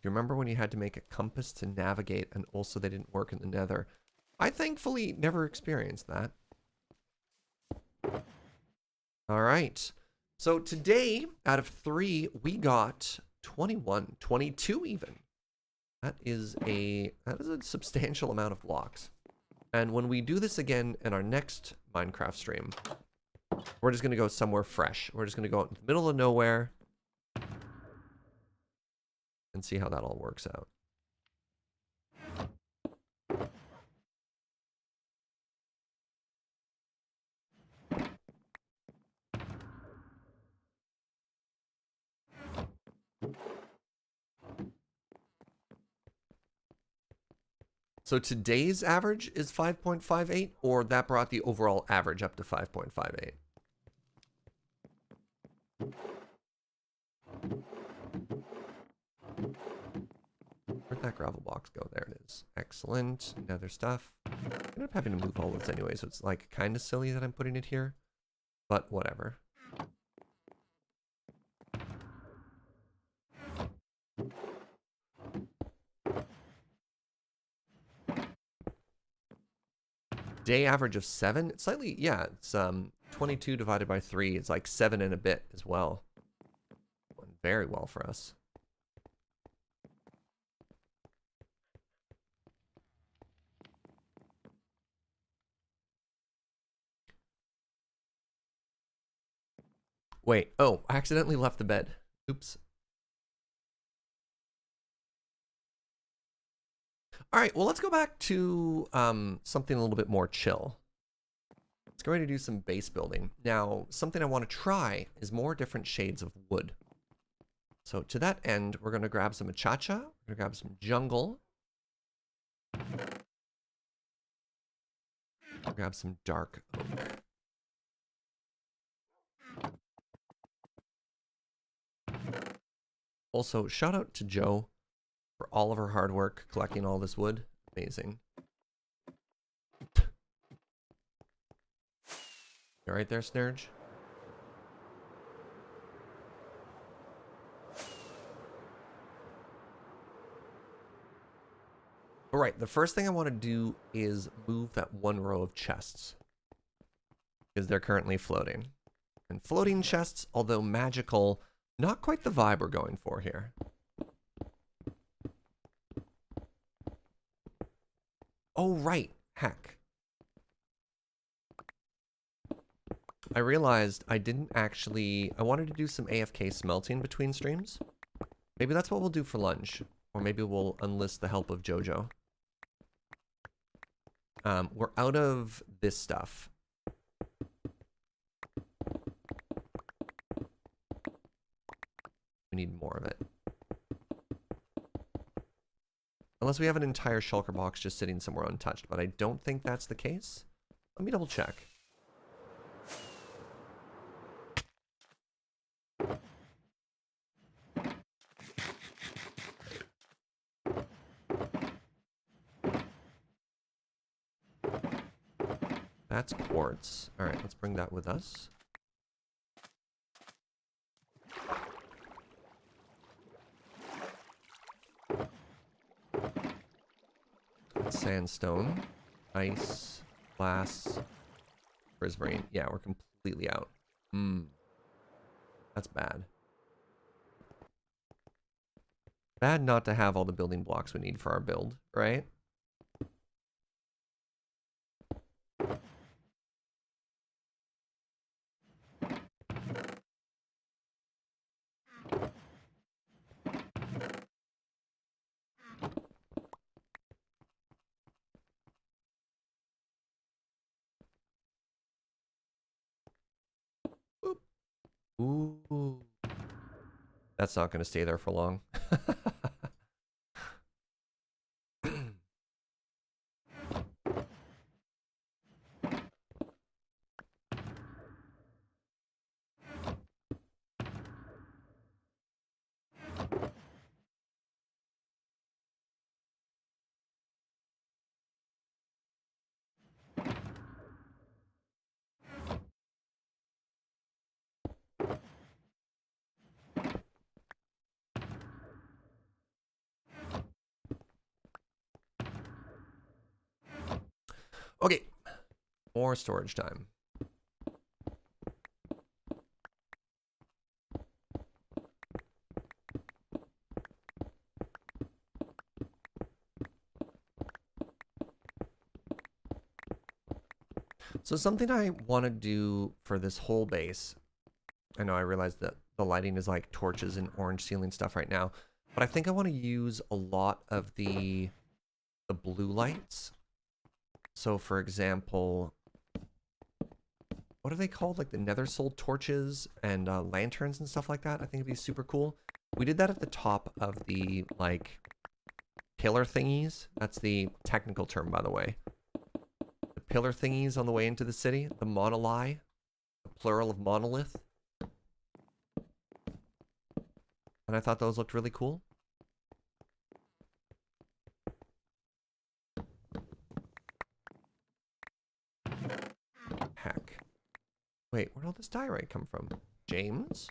Do you remember when you had to make a compass to navigate and also they didn't work in the Nether? I thankfully never experienced that. All right. So today, out of 3, we got 21, 22 even. That is a substantial amount of blocks. And when we do this again in our next Minecraft stream, we're just going to go somewhere fresh. We're just going to go out in the middle of nowhere and see how that all works out. So today's average is 5.58, or that brought the overall average up to 5.58? Where'd that gravel box go? There it is. Excellent. Nether stuff. I end up having to move all this anyway, so it's like kind of silly that I'm putting it here. But whatever. Day average of 7? It's slightly, yeah, it's 22 divided by 3. It's like 7 and a bit as well. Went very well for us. Wait, oh, I accidentally left the bed. Oops. All right, well, let's go back to something a little bit more chill. Let's go ready to do some base building. Now, something I want to try is more different shades of wood. So to that end, we're going to grab some achacha. We're going to grab some jungle. Grab some dark oak. Also, shout out to Joe for all of her hard work collecting all this wood. Amazing. You right there, Serge? All right, the first thing I want to do is move that one row of chests, because they're currently floating. And floating chests, although magical, not quite the vibe we're going for here. Oh, right. Heck. I realized I didn't actually... I wanted to do some AFK smelting between streams. Maybe that's what we'll do for lunch. Or maybe we'll enlist the help of Jojo. We're out of this stuff. We need more of it. Unless we have an entire shulker box just sitting somewhere untouched, but I don't think that's the case. Let me double check. That's quartz. All right, let's bring that with us. Sandstone, ice, glass, prismarine. Yeah, we're completely out. That's bad. Bad not to have all the building blocks we need for our build, right? Ooh. That's not going to stay there for long. Okay, more storage time. So something I want to do for this whole base, I know I realize that the lighting is like torches and orange ceiling stuff right now, but I think I want to use a lot of the blue lights. So for example, what are they called? Like the Nether soul torches and lanterns and stuff like that. I think it'd be super cool. We did that at the top of the like pillar thingies. That's the technical term, by the way. The pillar thingies on the way into the city. The monoli, the plural of monolith. And I thought those looked really cool. Heck. Wait, where'd all this diorite come from? James?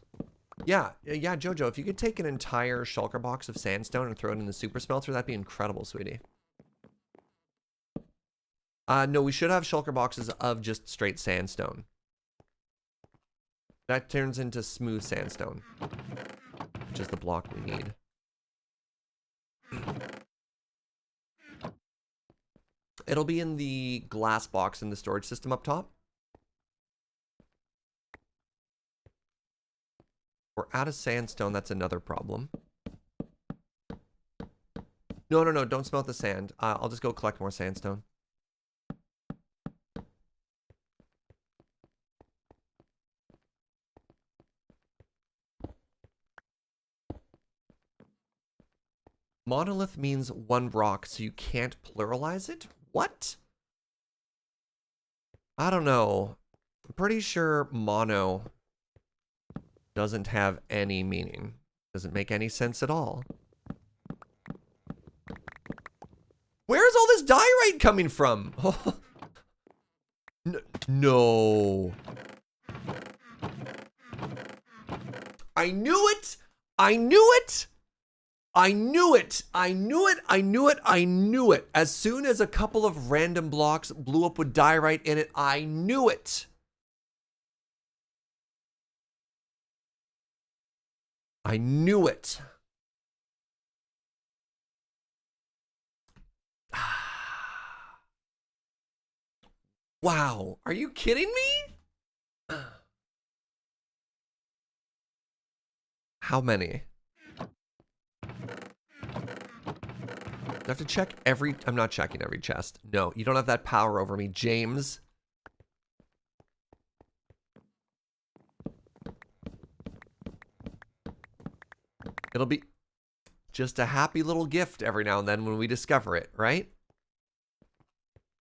Yeah, Jojo, if you could take an entire shulker box of sandstone and throw it in the super smelter, that'd be incredible, sweetie. No, we should have shulker boxes of just straight sandstone. That turns into smooth sandstone, which is the block we need. It'll be in the glass box in the storage system up top. We're out of sandstone, that's another problem. No, don't smelt the sand. I'll just go collect more sandstone. Monolith means one rock, so you can't pluralize it? What? I don't know. I'm pretty sure mono doesn't have any meaning. Doesn't make any sense at all. Where's all this diorite coming from? No. I knew it! I knew it! I knew it! I knew it! I knew it! I knew it! As soon as a couple of random blocks blew up with diorite in it, I knew it! I knew it. Wow, are you kidding me? How many? I have to check every... I'm not checking every chest. No, you don't have that power over me, James. It'll be just a happy little gift every now and then when we discover it, right?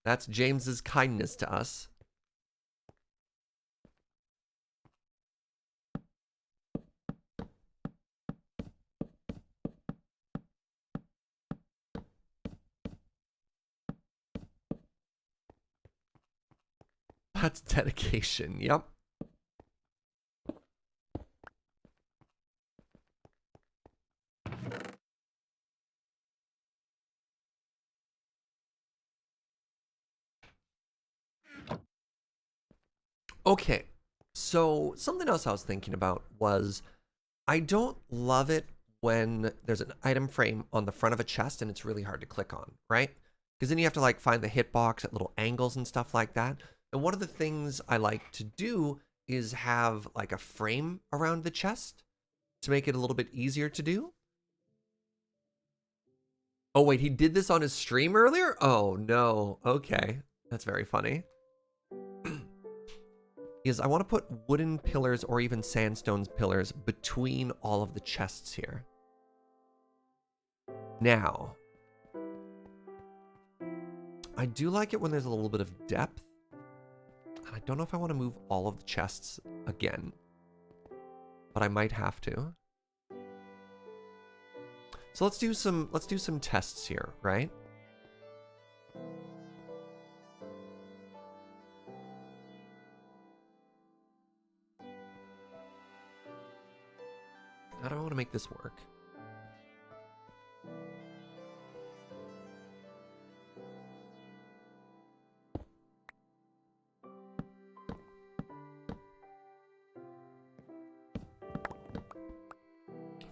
That's James's kindness to us. That's dedication, yep. Okay, so something else I was thinking about was I don't love it when there's an item frame on the front of a chest and it's really hard to click on, right? Because then you have to like find the hitbox at little angles and stuff like that. And one of the things I like to do is have like a frame around the chest to make it a little bit easier to do. Oh wait, he did this on his stream earlier? Oh no, okay. That's very funny. is I want to put wooden pillars or even sandstone pillars between all of the chests here. Now, I do like it when there's a little bit of depth. I don't know if I want to move all of the chests again, but I might have to. So let's do some tests here, right? How do I want to make this work?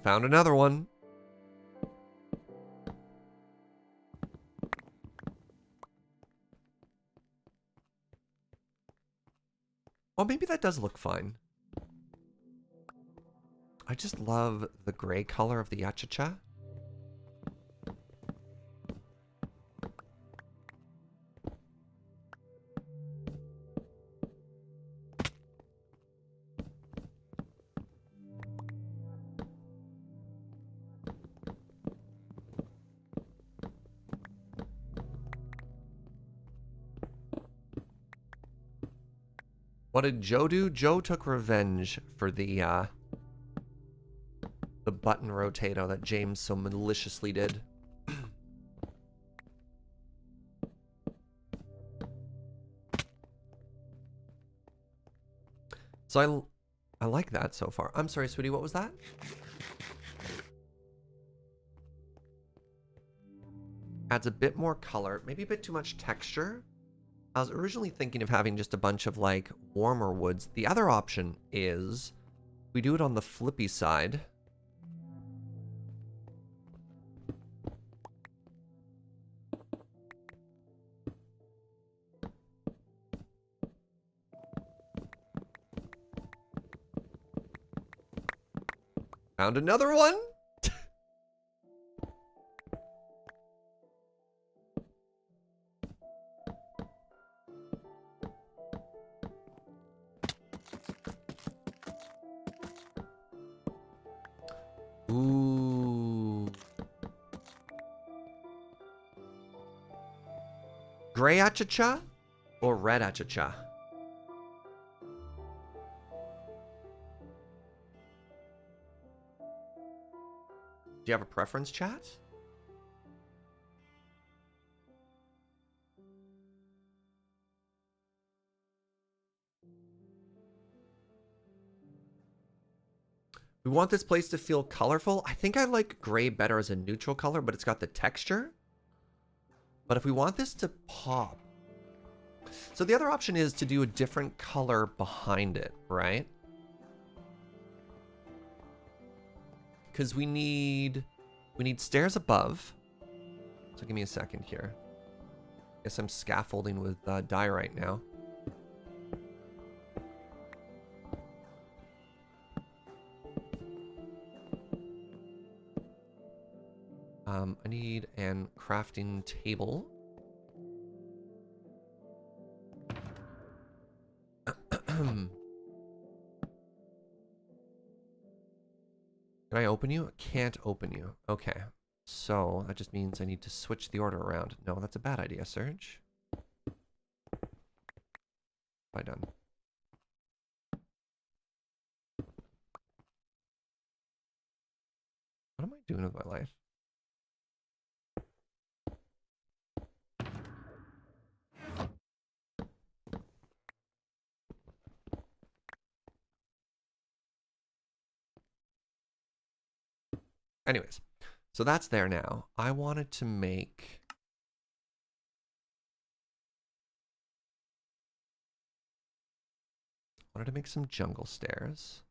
Found another one. Oh, maybe that does look fine. I just love the gray color of the yachicha. What did Joe do? Joe took revenge for the button rotato that James so maliciously did. So I like that so far. I'm sorry, sweetie, what was that? Adds a bit more color, maybe a bit too much texture. I was originally thinking of having just a bunch of like warmer woods. The other option is we do it on the flippy side. Found another one. Ooh. Gray achacha or red achacha? Do you have a preference, chat? We want this place to feel colorful. I think I like gray better as a neutral color, but it's got the texture. But if we want this to pop... So the other option is to do a different color behind it, right? Because we need stairs above. So give me a second here. Guess I'm scaffolding with dye right now. I need an crafting table. Can I open you? I can't open you. Okay. So that just means I need to switch the order around. No, that's a bad idea, Serge. Have I done? What am I doing with my life? Anyways, so that's there now. I wanted to make... some jungle stairs.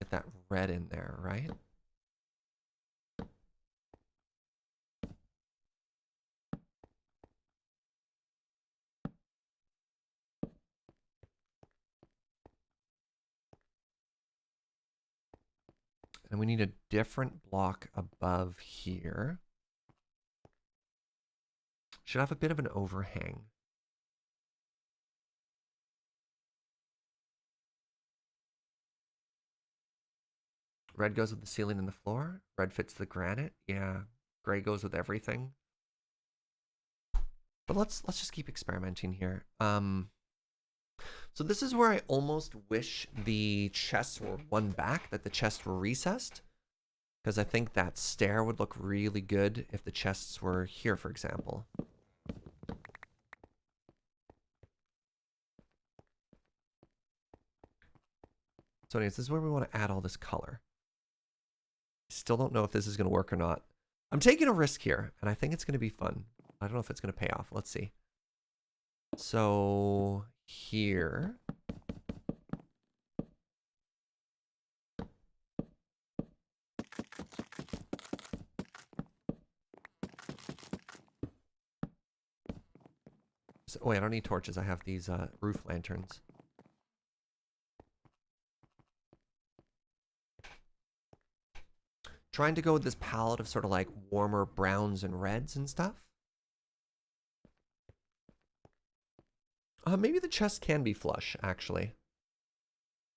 Get that red in there, right? And we need a different block above here. Should have a bit of an overhang. Red goes with the ceiling and the floor. Red fits the granite. Yeah. Gray goes with everything. But let's just keep experimenting here. So this is where I almost wish the chests were one back, that the chests were recessed. Because I think that stair would look really good if the chests were here, for example. So anyways, this is where we want to add all this color. Still don't know if this is going to work or not. I'm taking a risk here, and I think it's going to be fun. I don't know if it's going to pay off. Let's see. So here. So, wait, I don't need torches. I have these roof lanterns. Trying to go with this palette of sort of like warmer browns and reds and stuff. Maybe the chest can be flush, actually.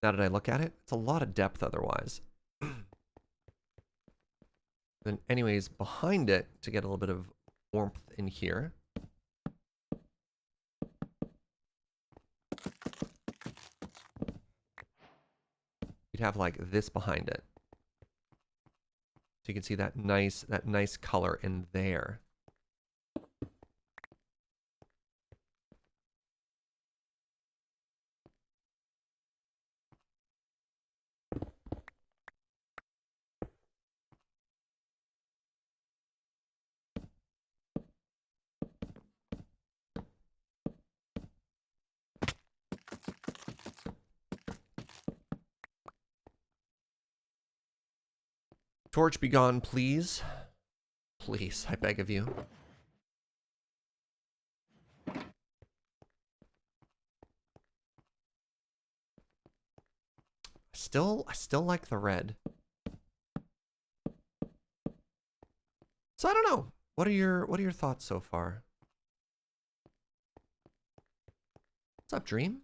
Now that I look at it, it's a lot of depth otherwise. Then anyways, behind it, to get a little bit of warmth in here. You'd have like this behind it. So you can see that nice color in there. Torch be gone, please. Please, I beg of you. I still like the red. So I don't know. What are your thoughts so far? What's up, Dream?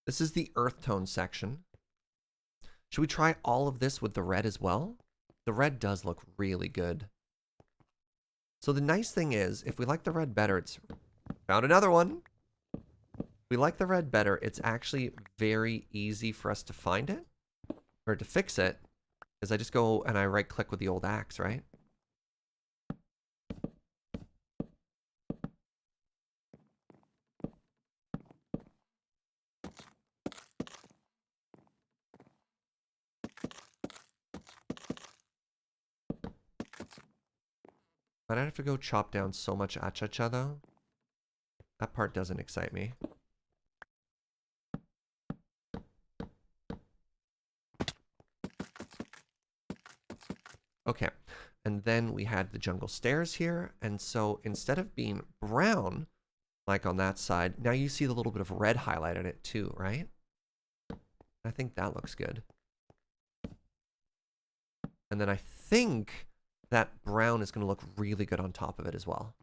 This is the earth tone section. Should we try all of this with the red as well? The red does look really good. So the nice thing is, if we like the red better, it's... Found another one! If we like the red better, it's actually very easy for us to find it. Or to fix it. Because I just go and I right click with the old axe, right? I'd have to go chop down so much achacha though. That part doesn't excite me. Okay, and then we had the jungle stairs here, and so instead of being brown, like on that side, now you see the little bit of red highlight in it too, right? I think that looks good. And then I think that brown is going to look really good on top of it as well.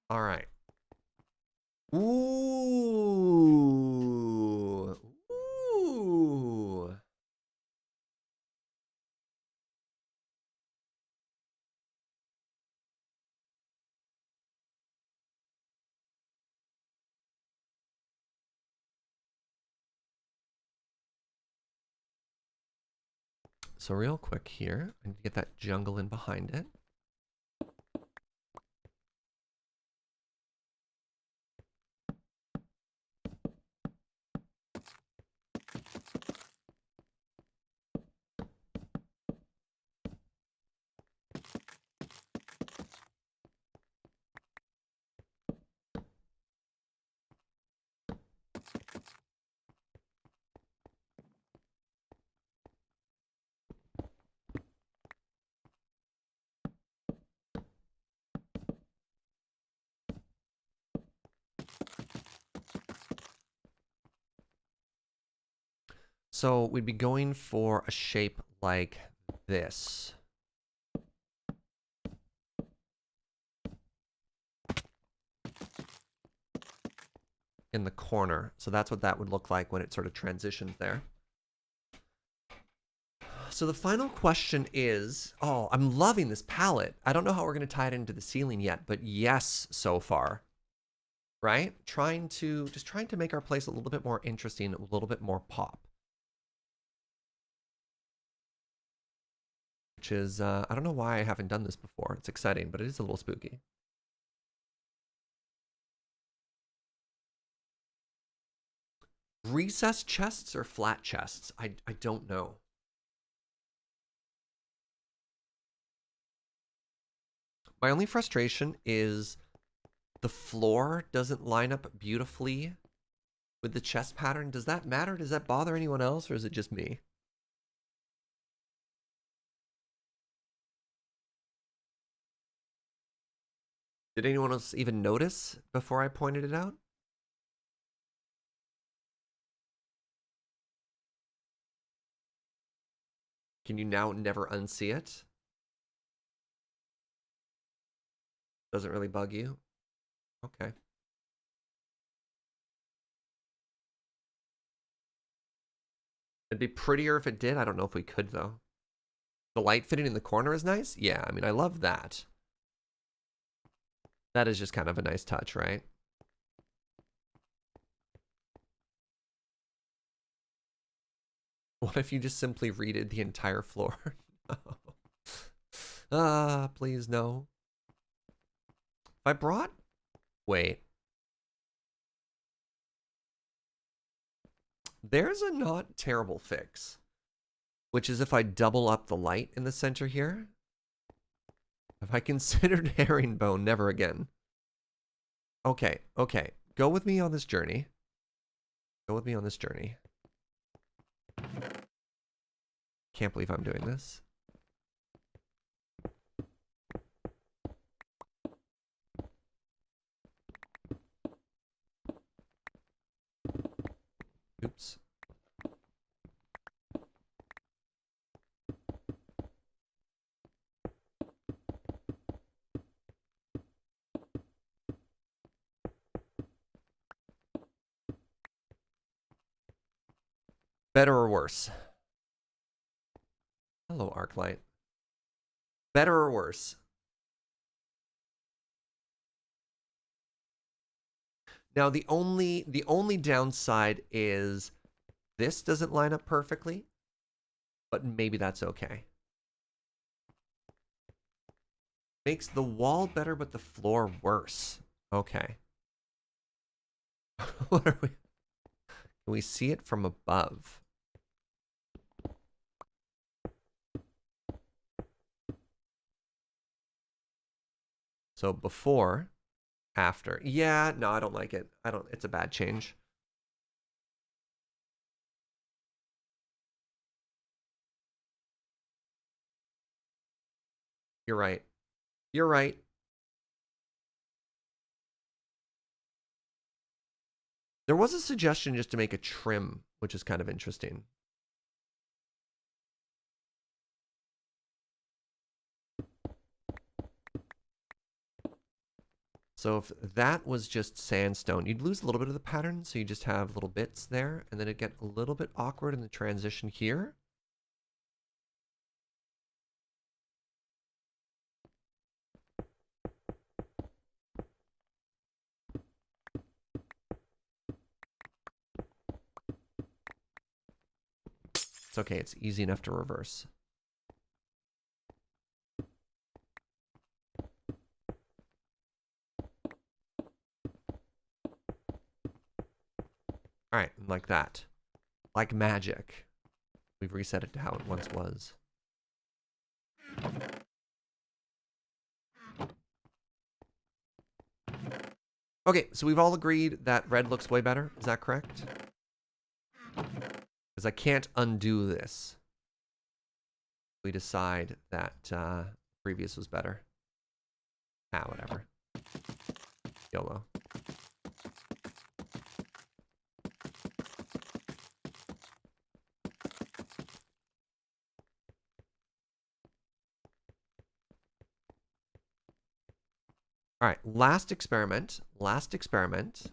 All right. Ooh. Ooh. So real quick here, I need to get that jungle in behind it. So we'd be going for a shape like this. In the corner. So that's what that would look like when it sort of transitions there. So the final question is, oh, I'm loving this palette. I don't know how we're going to tie it into the ceiling yet, but yes, so far. Right? Just trying to make our place a little bit more interesting, a little bit more pop. Which is, I don't know why I haven't done this before. It's exciting, but it is a little spooky. Recessed chests or flat chests? I don't know. My only frustration is the floor doesn't line up beautifully with the chest pattern. Does that matter? Does that bother anyone else, or is it just me? Did anyone else even notice before I pointed it out? Can you now never unsee it? Doesn't really bug you? Okay. It'd be prettier if it did. I don't know if we could, though. The light fitting in the corner is nice? Yeah, I mean, I love that. That is just kind of a nice touch, right? What if you just simply redid the entire floor? Ah, please no. If I brought... Wait. There's a not terrible fix. Which is if I double up the light in the center here. Have I considered herringbone? Never again. Okay, okay. Go with me on this journey. Go with me on this journey. Can't believe I'm doing this. Oops. Better or worse? Hello, Arclight. Better or worse? Now the only downside is this doesn't line up perfectly, but maybe that's okay. Makes the wall better, but the floor worse. Okay. What are we? Can we see it from above? So before, after. Yeah, no, I don't like it. It's a bad change. You're right. You're right. There was a suggestion just to make a trim, which is kind of interesting. So if that was just sandstone, you'd lose a little bit of the pattern, so you just have little bits there, and then it'd get a little bit awkward in the transition here. It's okay, it's easy enough to reverse. All right, like that. Like magic. We've reset it to how it once was. Okay, so we've all agreed that red looks way better. Is that correct? Because I can't undo this. We decide that previous was better. Ah, whatever. YOLO. All right, last experiment. Last experiment.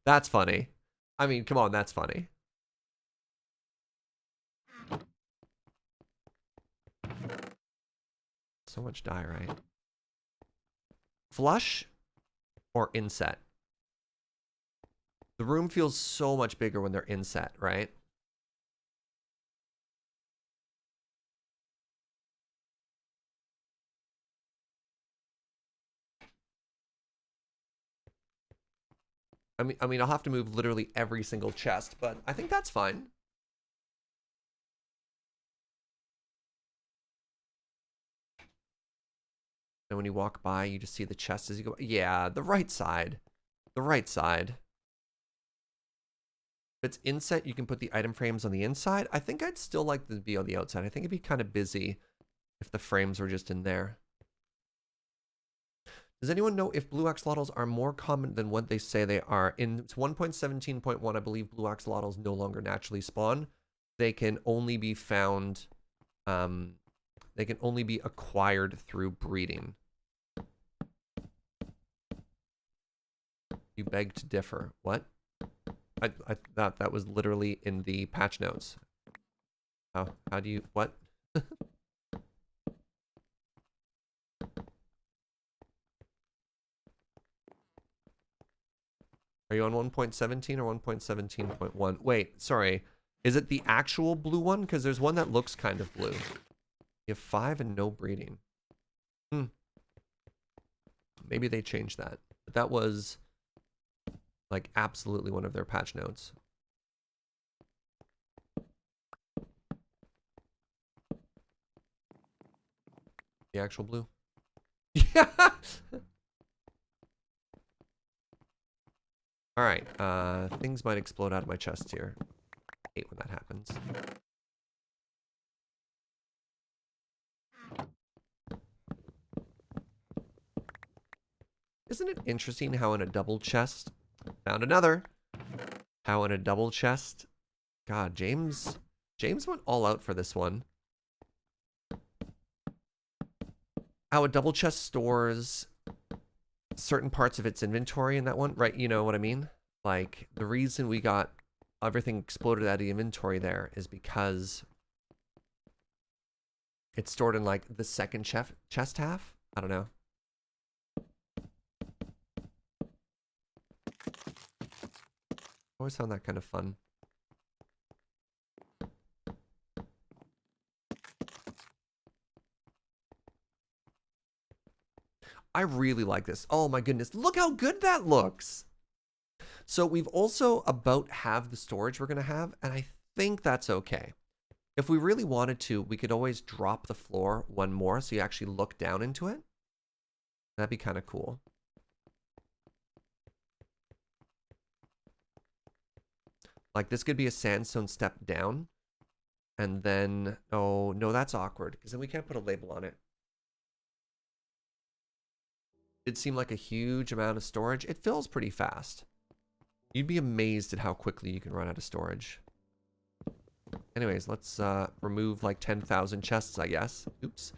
That's funny. I mean, come on, that's funny. So much dye, right? Flush or inset? The room feels so much bigger when they're inset, right? I mean, I'll have to move literally every single chest, but I think that's fine. And when you walk by, you just see the chest as you go. Yeah, the right side. The right side. If it's inset, you can put the item frames on the inside. I think I'd still like them to be on the outside. I think it'd be kind of busy if the frames were just in there. Does anyone know if blue axolotls are more common than what they say they are? In 1.17.1, I believe blue axolotls no longer naturally spawn. They can only be found, they can only be acquired through breeding. You beg to differ. What? I thought that was literally in the patch notes. How do you, what? Are you on 1.17 or 1.17.1? Wait, sorry. Is it the actual blue one? Because there's one that looks kind of blue. You have 5 and no breeding. Maybe they changed that. But that was like absolutely one of their patch notes. The actual blue. Yeah. All right. Things might explode out of my chest here. I hate when that happens. Isn't it interesting how in a double chest, found another, how in a double chest, God, James went all out for this one. How a double chest stores certain parts of its inventory in that one, right? You know what I mean? Like, the reason we got everything exploded out of the inventory there is because it's stored in, like, the second chest half? I don't know. Always found that kind of fun. I really like this. Oh my goodness, look how good that looks. So we've also about halved the storage we're gonna have, and I think that's okay. If we really wanted to, we could always drop the floor one more so you actually look down into it. That'd be kind of cool. Like this could be a sandstone step down. And then, oh no, that's awkward because then we can't put a label on it. It seemed like a huge amount of storage. It fills pretty fast. You'd be amazed at how quickly you can run out of storage. Anyways, let's remove like 10,000 chests, I guess. Oops.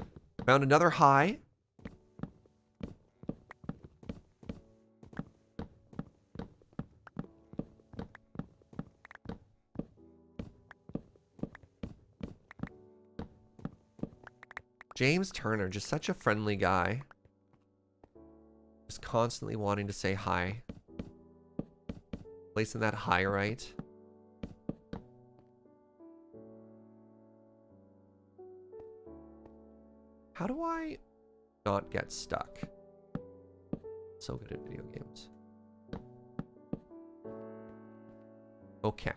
Found another high. James Turner, just such a friendly guy. Just constantly wanting to say hi. Placing that higherite. How do I not get stuck? So good at video games. Okay.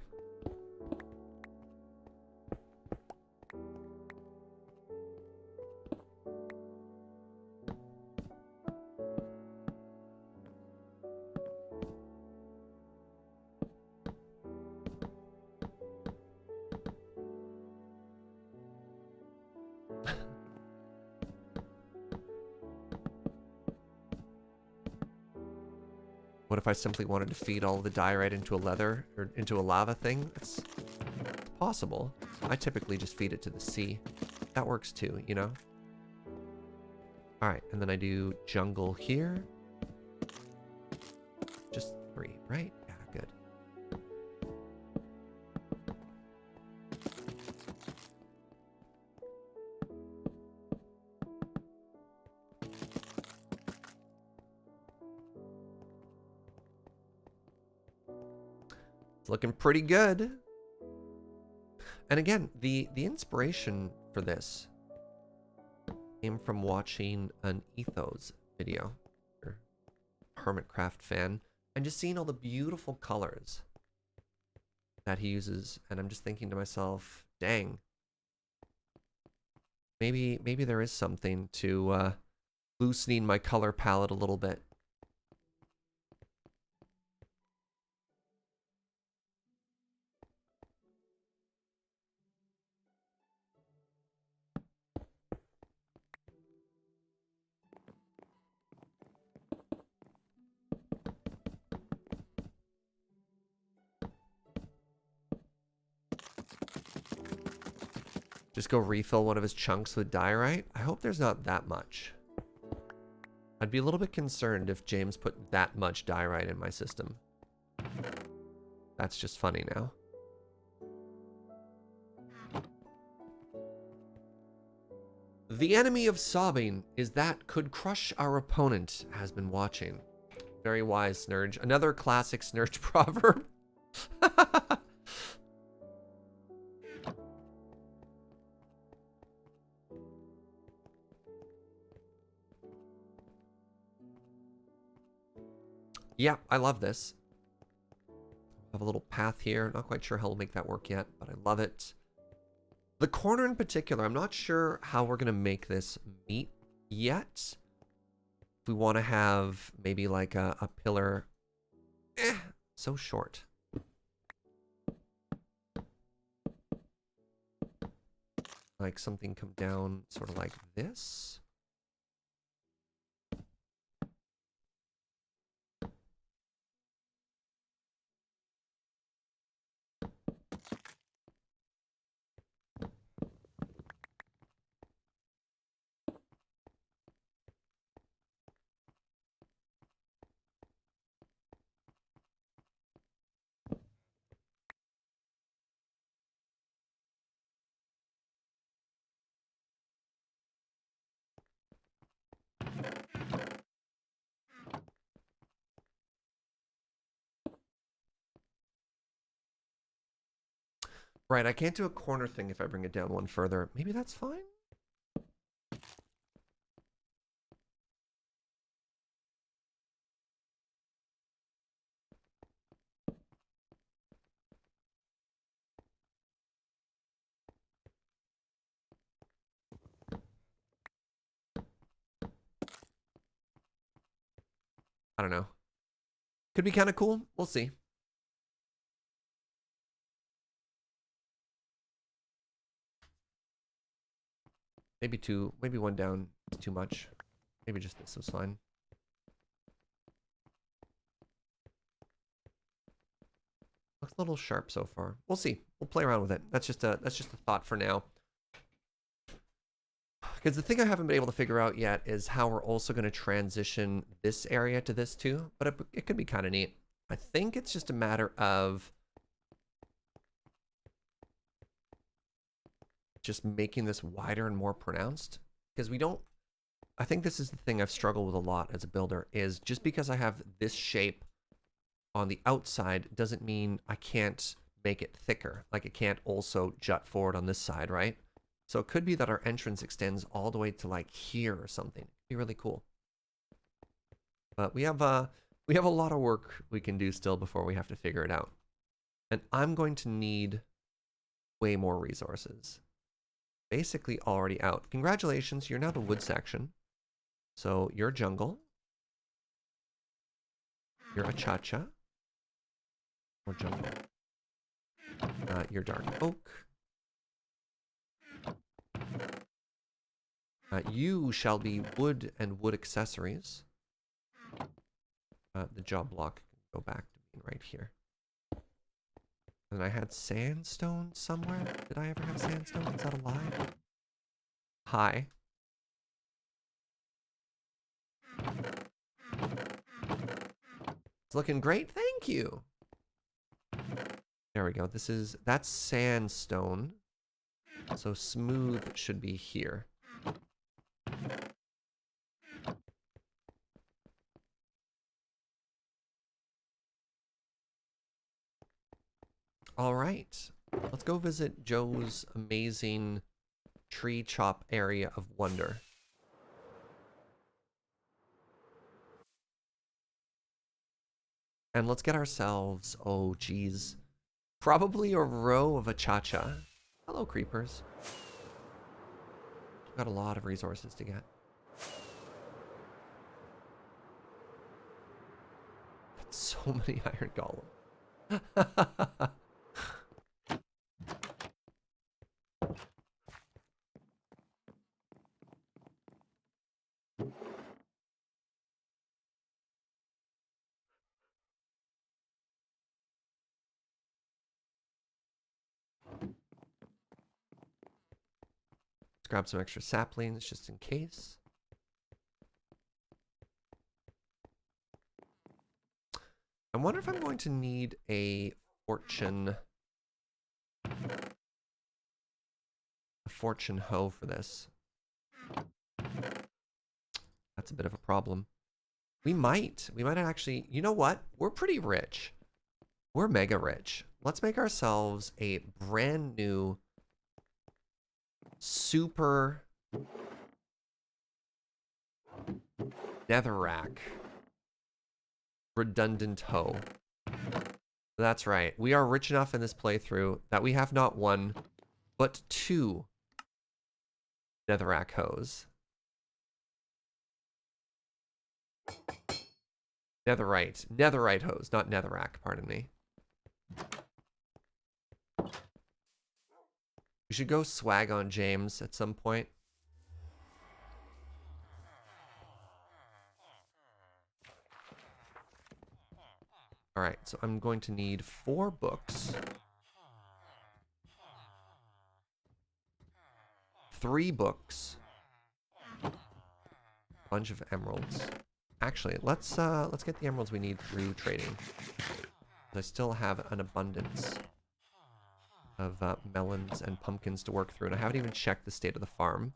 What if I simply wanted to feed all the diorite into a leather, or into a lava thing? It's possible. I typically just feed it to the sea. That works too, you know? Alright, and then I do jungle here. Just 3, right? Yeah, good. It's looking pretty good. And again, the inspiration for this came from watching an Ethos video, or Hermitcraft fan, and just seeing all the beautiful colors that he uses, and I'm just thinking to myself, dang, maybe there is something to loosening my color palette a little bit. Just go refill one of his chunks with diorite. I hope there's not that much. I'd be a little bit concerned if James put that much diorite in my system. That's just funny now. The enemy of sobbing is that could crush our opponent has been watching. Very wise, Serge. Another classic Serge proverb. Yeah, I love this. I have a little path here. Not quite sure how we'll make that work yet, but I love it. The corner in particular, I'm not sure how we're going to make this meet yet. If we want to have maybe like a pillar. So short. Like something come down sort of like this. Right, I can't do a corner thing if I bring it down one further. Maybe that's fine? I don't know. Could be kind of cool. We'll see. Maybe one down is too much. Maybe just this was fine. Looks a little sharp so far. We'll see. We'll play around with it. That's just a thought for now. Because the thing I haven't been able to figure out yet is how we're also going to transition this area to this too. But it could be kind of neat. I think it's just a matter of just making this wider and more pronounced. Because we don't... I think this is the thing I've struggled with a lot as a builder, is just because I have this shape on the outside doesn't mean I can't make it thicker. Like it can't also jut forward on this side, right? So it could be that our entrance extends all the way to like here or something. It'd be really cool. But we have a lot of work we can do still before we have to figure it out. And I'm going to need way more resources. Basically already out. Congratulations, you're now the wood section. So you're jungle. You're a cha-cha. Or jungle. You're dark oak. You shall be wood and wood accessories. The job block can go back to being right here. And I had sandstone somewhere. Did I ever have sandstone? Is that a lie? Hi. It's looking great. Thank you. There we go. That's sandstone. So smooth should be here. All right. Let's go visit Joe's amazing tree chop area of wonder. And let's get ourselves, oh geez, probably a row of achacha. Hello, creepers. We've got a lot of resources to get. That's so many iron golem. Let's grab some extra saplings just in case. I wonder if I'm going to need a fortune hoe for this. That's a bit of a problem. We might actually, you know what? We're pretty rich. We're mega rich. Let's make ourselves a brand new super netherrack redundant hoe. That's right. We are rich enough in this playthrough that we have not one, but two netherrack hoes. Netherite hose, not netherrack, pardon me. We should go swag on James at some point. Alright, so I'm going to need 4 books. 3 books. A bunch of emeralds. Actually, let's get the emeralds we need through trading. I still have an abundance of melons and pumpkins to work through, and I haven't even checked the state of the farm.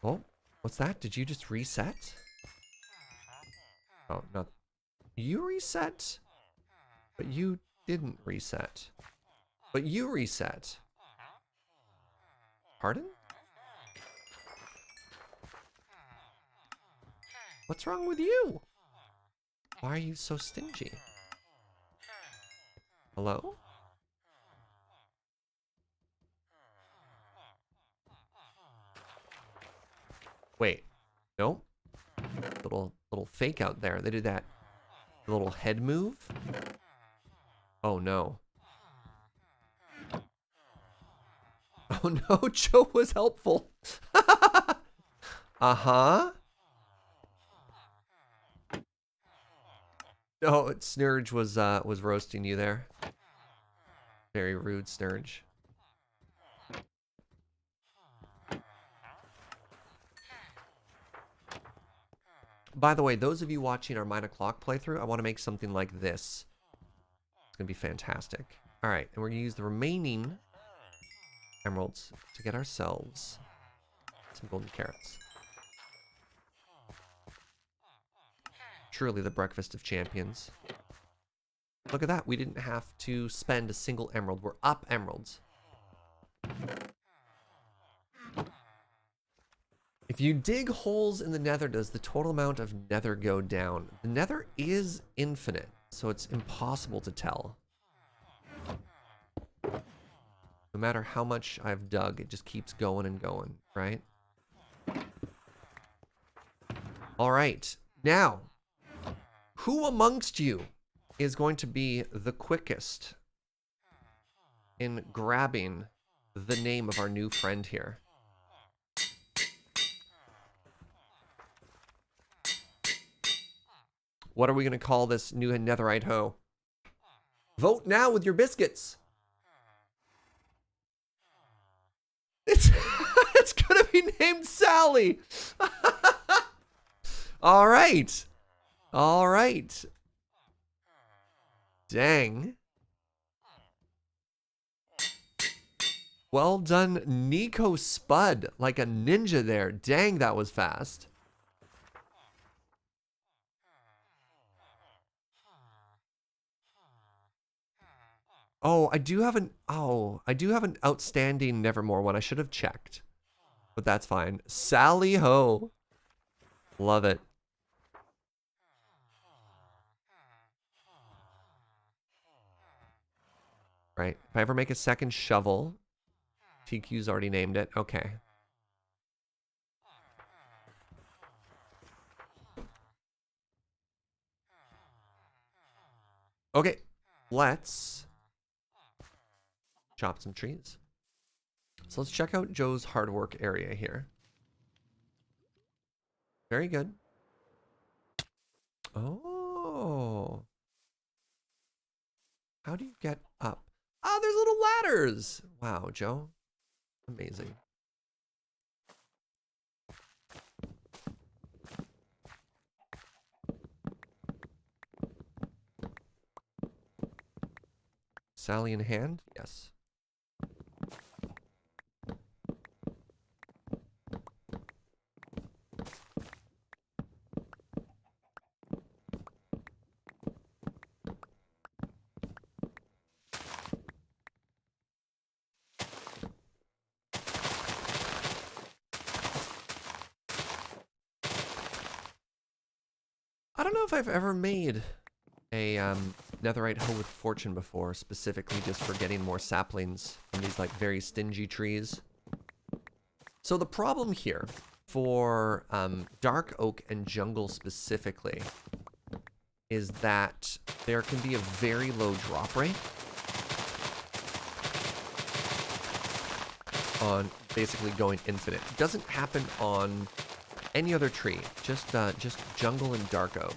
Oh, what's that? Did you just reset? Oh, no. You reset? But you didn't reset. But you reset. Pardon? What's wrong with you? Why are you so stingy? Hello? Wait. Nope. Little fake out there. They did that little head move. Oh no. Oh no, Joe was helpful. Uh-huh. No, Snurge was roasting you there. Very rude, Snurge. By the way, those of you watching our 9 o'clock playthrough, I want to make something like this. It's going to be fantastic. All right, and we're going to use the remaining emeralds to get ourselves some golden carrots. Truly the breakfast of champions. Look at that. We didn't have to spend a single emerald. We're up emeralds. If you dig holes in the nether, does the total amount of nether go down? The nether is infinite, so it's impossible to tell. No matter how much I've dug, it just keeps going and going, right? All right. Now, who amongst you is going to be the quickest in grabbing the name of our new friend here? What are we going to call this new netherite hoe? Vote now with your biscuits. It's it's going to be named Sally. All right. All right. Dang. Well done, Nico Spud. Like a ninja there. Dang, that was fast. Oh, I do have an outstanding Nevermore one. I should have checked. But that's fine. Sally Ho. Love it. Right. If I ever make a second shovel, TQ's already named it. Okay. Okay. Let's chop some trees. So let's check out Joe's hard work area here. Very good. Oh. How do you get up? Oh, there's little ladders. Wow, Joe. Amazing. Sally in hand? Yes. I don't know if I've ever made a netherite hoe with fortune before, specifically just for getting more saplings from these like very stingy trees. So the problem here for dark oak and jungle specifically is that there can be a very low drop rate on basically going infinite. It doesn't happen on any other tree, just jungle and dark oak.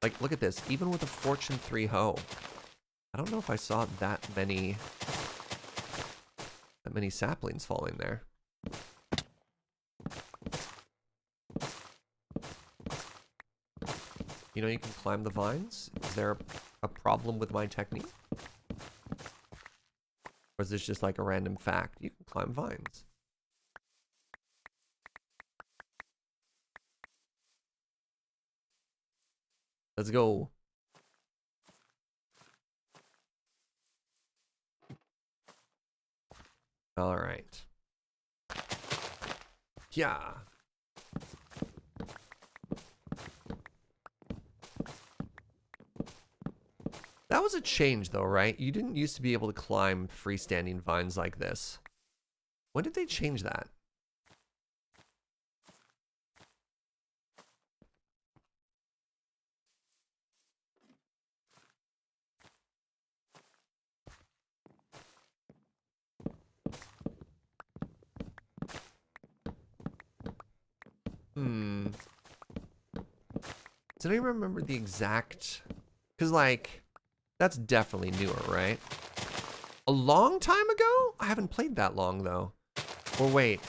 Like, look at this. Even with a Fortune 3 hoe, I don't know if I saw that many saplings falling there. You know, you can climb the vines. Is there a problem with my technique? Or is this just like a random fact? You can climb vines. Let's go. All right. Yeah. That was a change though, right? You didn't used to be able to climb freestanding vines like this. When did they change that? Did I remember the exact... Because, like, that's definitely newer, right? A long time ago? I haven't played that long, though. Or wait.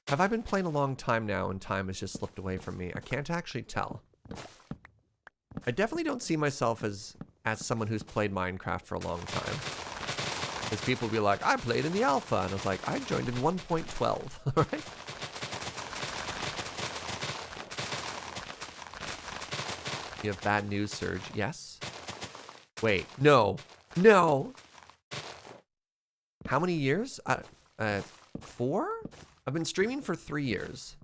Have I been playing a long time now and time has just slipped away from me? I can't actually tell. I definitely don't see myself as someone who's played Minecraft for a long time. Because people will be like, I played in the alpha. And I was like, I joined in 1.12, right? You have bad news, Serge. Yes? Wait, no. No! How many years? 4? I've been streaming for 3 years.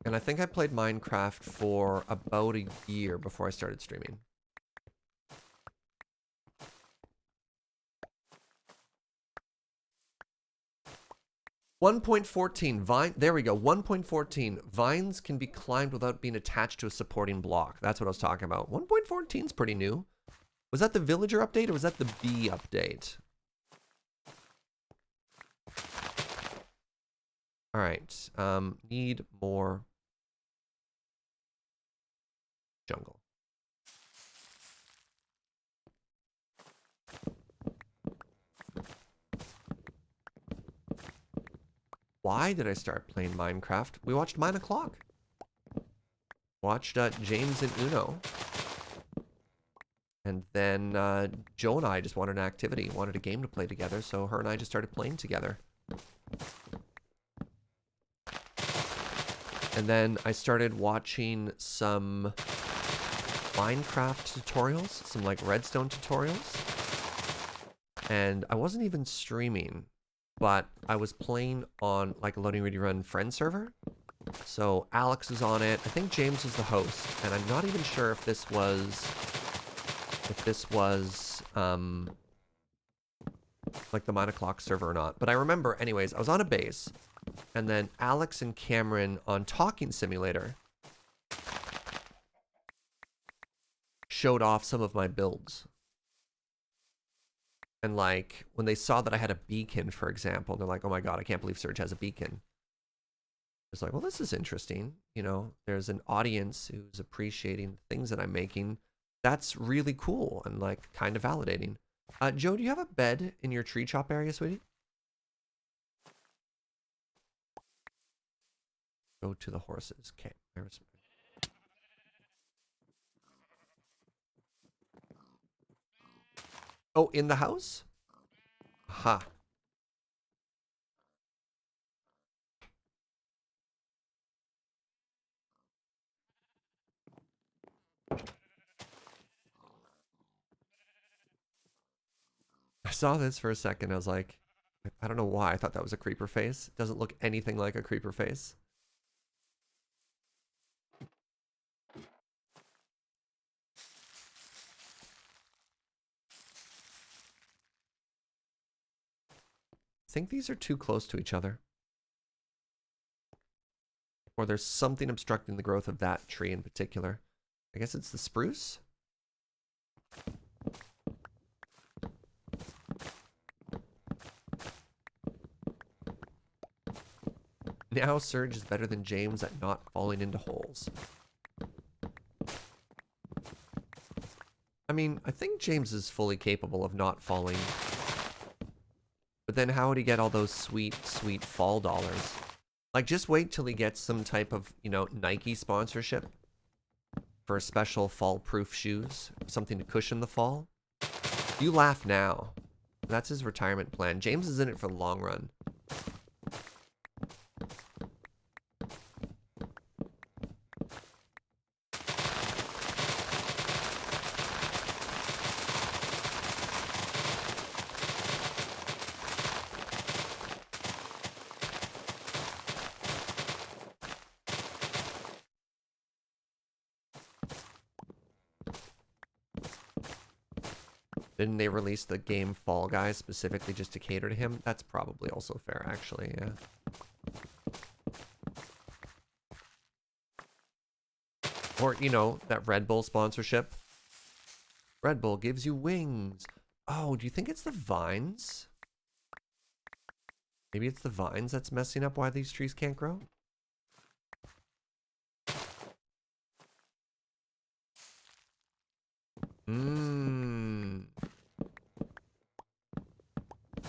And I think I played Minecraft for about a year before I started streaming. 1.14 vine. There we go. 1.14 vines can be climbed without being attached to a supporting block. That's what I was talking about. 1.14 is pretty new. Was that the villager update or was that the bee update? All right. Need more jungle. Why did I start playing Minecraft? We watched Mine O'Clock. Watched James and Uno. And then Joe and I just wanted an activity, wanted a game to play together, so her and I just started playing together. And then I started watching some Minecraft tutorials, some like redstone tutorials. And I wasn't even streaming, but I was playing on like a Loading Ready Run friend server. So Alex was on it. I think James was the host, and I'm not even sure if this was like the Mine O'Clock server or not. But I remember, anyways, I was on a base, and then Alex and Cameron on Talking Simulator showed off some of my builds. And like, when they saw that I had a beacon, for example, they're like, oh my god, I can't believe Serge has a beacon. It's like, well, this is interesting. You know, there's an audience who's appreciating the things that I'm making. That's really cool and like kind of validating. Joe, do you have a bed in your tree chop area, sweetie? Go to the horses. Okay. Oh, in the house? Ha. I saw this for a second. I was like, I don't know why. I thought that was a creeper face. It doesn't look anything like a creeper face. I think these are too close to each other. Or there's something obstructing the growth of that tree in particular. I guess it's the spruce? Now Serge is better than James at not falling into holes. I mean, I think James is fully capable of not falling. But then how would he get all those sweet, sweet fall dollars? Like, just wait till he gets some type of, you know, Nike sponsorship for special fall-proof shoes. Something to cushion the fall. You laugh now. That's his retirement plan. James is in it for the long run. Didn't they release the game Fall Guys specifically just to cater to him? That's probably also fair, actually, yeah. Or, you know, that Red Bull sponsorship. Red Bull gives you wings. Oh, do you think it's the vines? Maybe it's the vines that's messing up why these trees can't grow?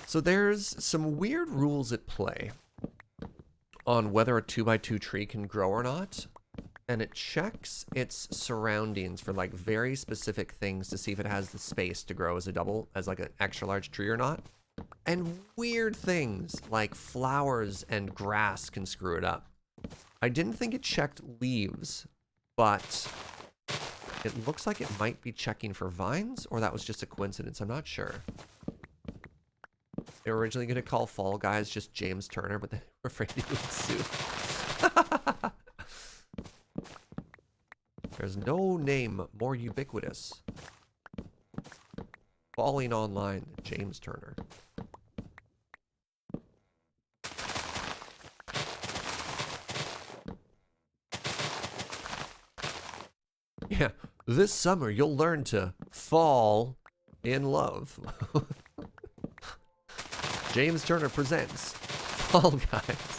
So there's some weird rules at play on whether a 2x2 tree can grow or not. And it checks its surroundings for like very specific things to see if it has the space to grow as a double, as like an extra large tree or not. And weird things like flowers and grass can screw it up. I didn't think it checked leaves, but it looks like it might be checking for vines, or that was just a coincidence. I'm not sure. They were originally going to call Fall Guys just James Turner, but they were afraid he would sue. There's no name more ubiquitous. Falling online than James Turner. Yeah, this summer you'll learn to fall in love. James Turner presents Fall Guys.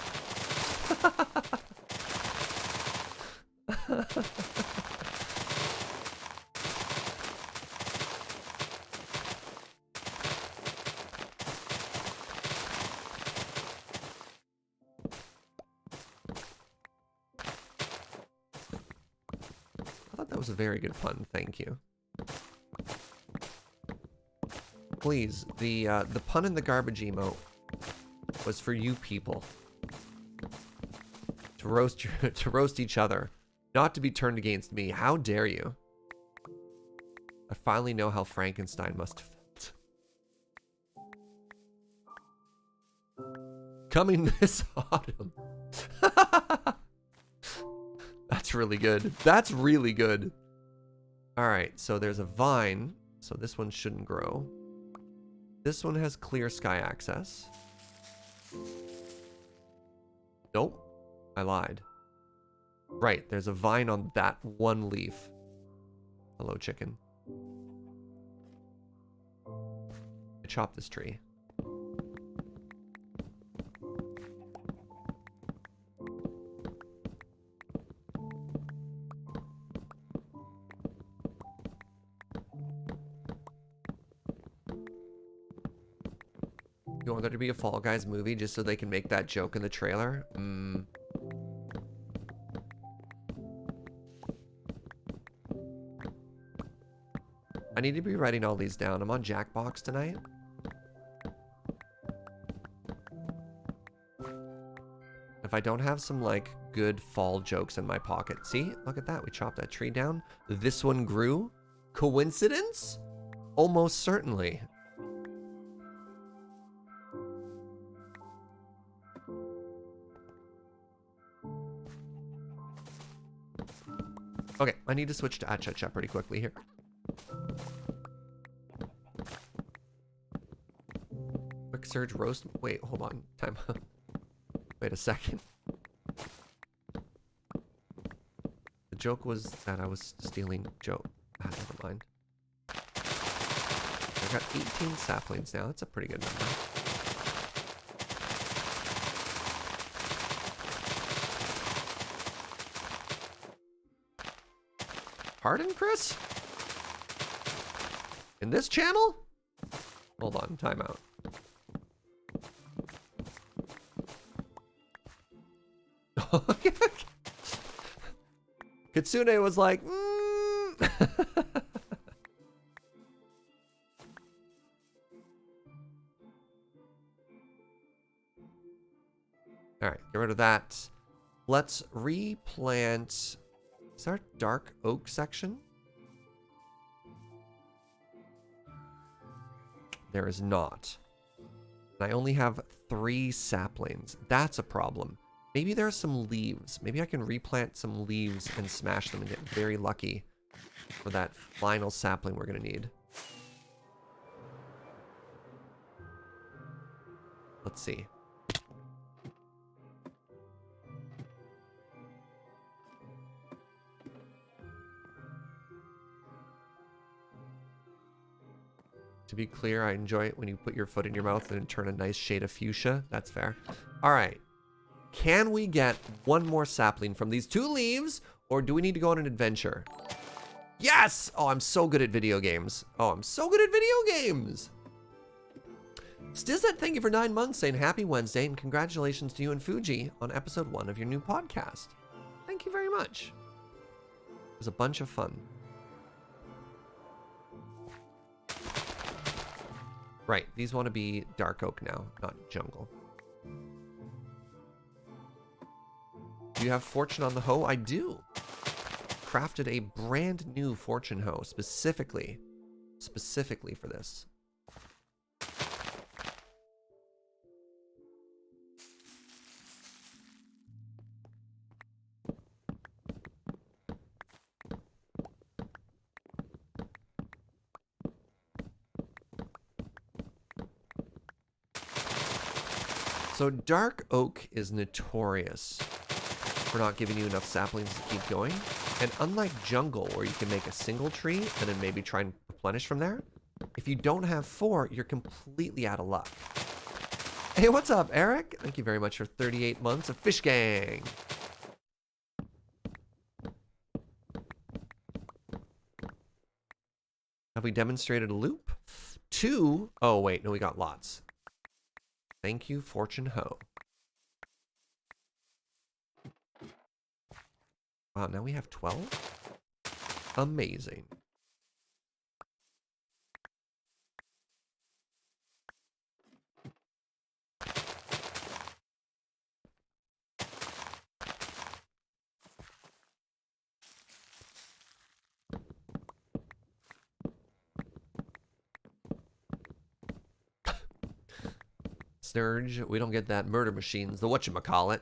I thought that was a very good pun, thank you. Please, the pun in the garbage emote was for you people. To roast each other. Not to be turned against me. How dare you? I finally know how Frankenstein must have felt. Coming this autumn. That's really good. That's really good. Alright, so there's a vine. So this one shouldn't grow. This one has clear sky access. Nope. I lied. Right, there's a vine on that one leaf. Hello, chicken. I chopped this tree. You want there to be a Fall Guys movie just so they can make that joke in the trailer? I need to be writing all these down. I'm on Jackbox tonight. If I don't have some, like, good fall jokes in my pocket. See? Look at that. We chopped that tree down. This one grew. Coincidence? Almost certainly. Okay, I need to switch to Acha-Cha pretty quickly here. Quick Serge roast. Wait, hold on. Time. Wait a second. The joke was that I was stealing Joe. Ah, never mind. I got 18 saplings now. That's a pretty good number. Pardon, Chris? In this channel? Hold on, timeout. Kitsune was like, Alright, get rid of that. Let's replant. Is there a dark oak section? There is not. And I only have 3 saplings. That's a problem. Maybe there are some leaves. Maybe I can replant some leaves and smash them and get very lucky for that final sapling we're going to need. Let's see. To be clear, I enjoy it when you put your foot in your mouth and turn a nice shade of fuchsia. That's fair. All right. Can we get one more sapling from these 2 leaves, or do we need to go on an adventure? Yes! Oh, I'm so good at video games. Oh, I'm so good at video games. Stizzet, thank you for 9 months, saying happy Wednesday, and congratulations to you and Fuji on episode 1 of your new podcast. Thank you very much. It was a bunch of fun. Right, these want to be dark oak now, not jungle. Do you have fortune on the hoe? I do. Crafted a brand new fortune hoe specifically for this. So dark oak is notorious for not giving you enough saplings to keep going. And unlike jungle, where you can make a single tree and then maybe try and replenish from there, if you don't have 4, you're completely out of luck. Hey, what's up, Eric? Thank you very much for 38 months of Fish Gang. Have we demonstrated a loop? 2? Oh, wait. No, we got lots. Thank you, Fortune Ho. Wow, now we have 12? Amazing. Serge, we don't get that murder machines. The whatchamacallit.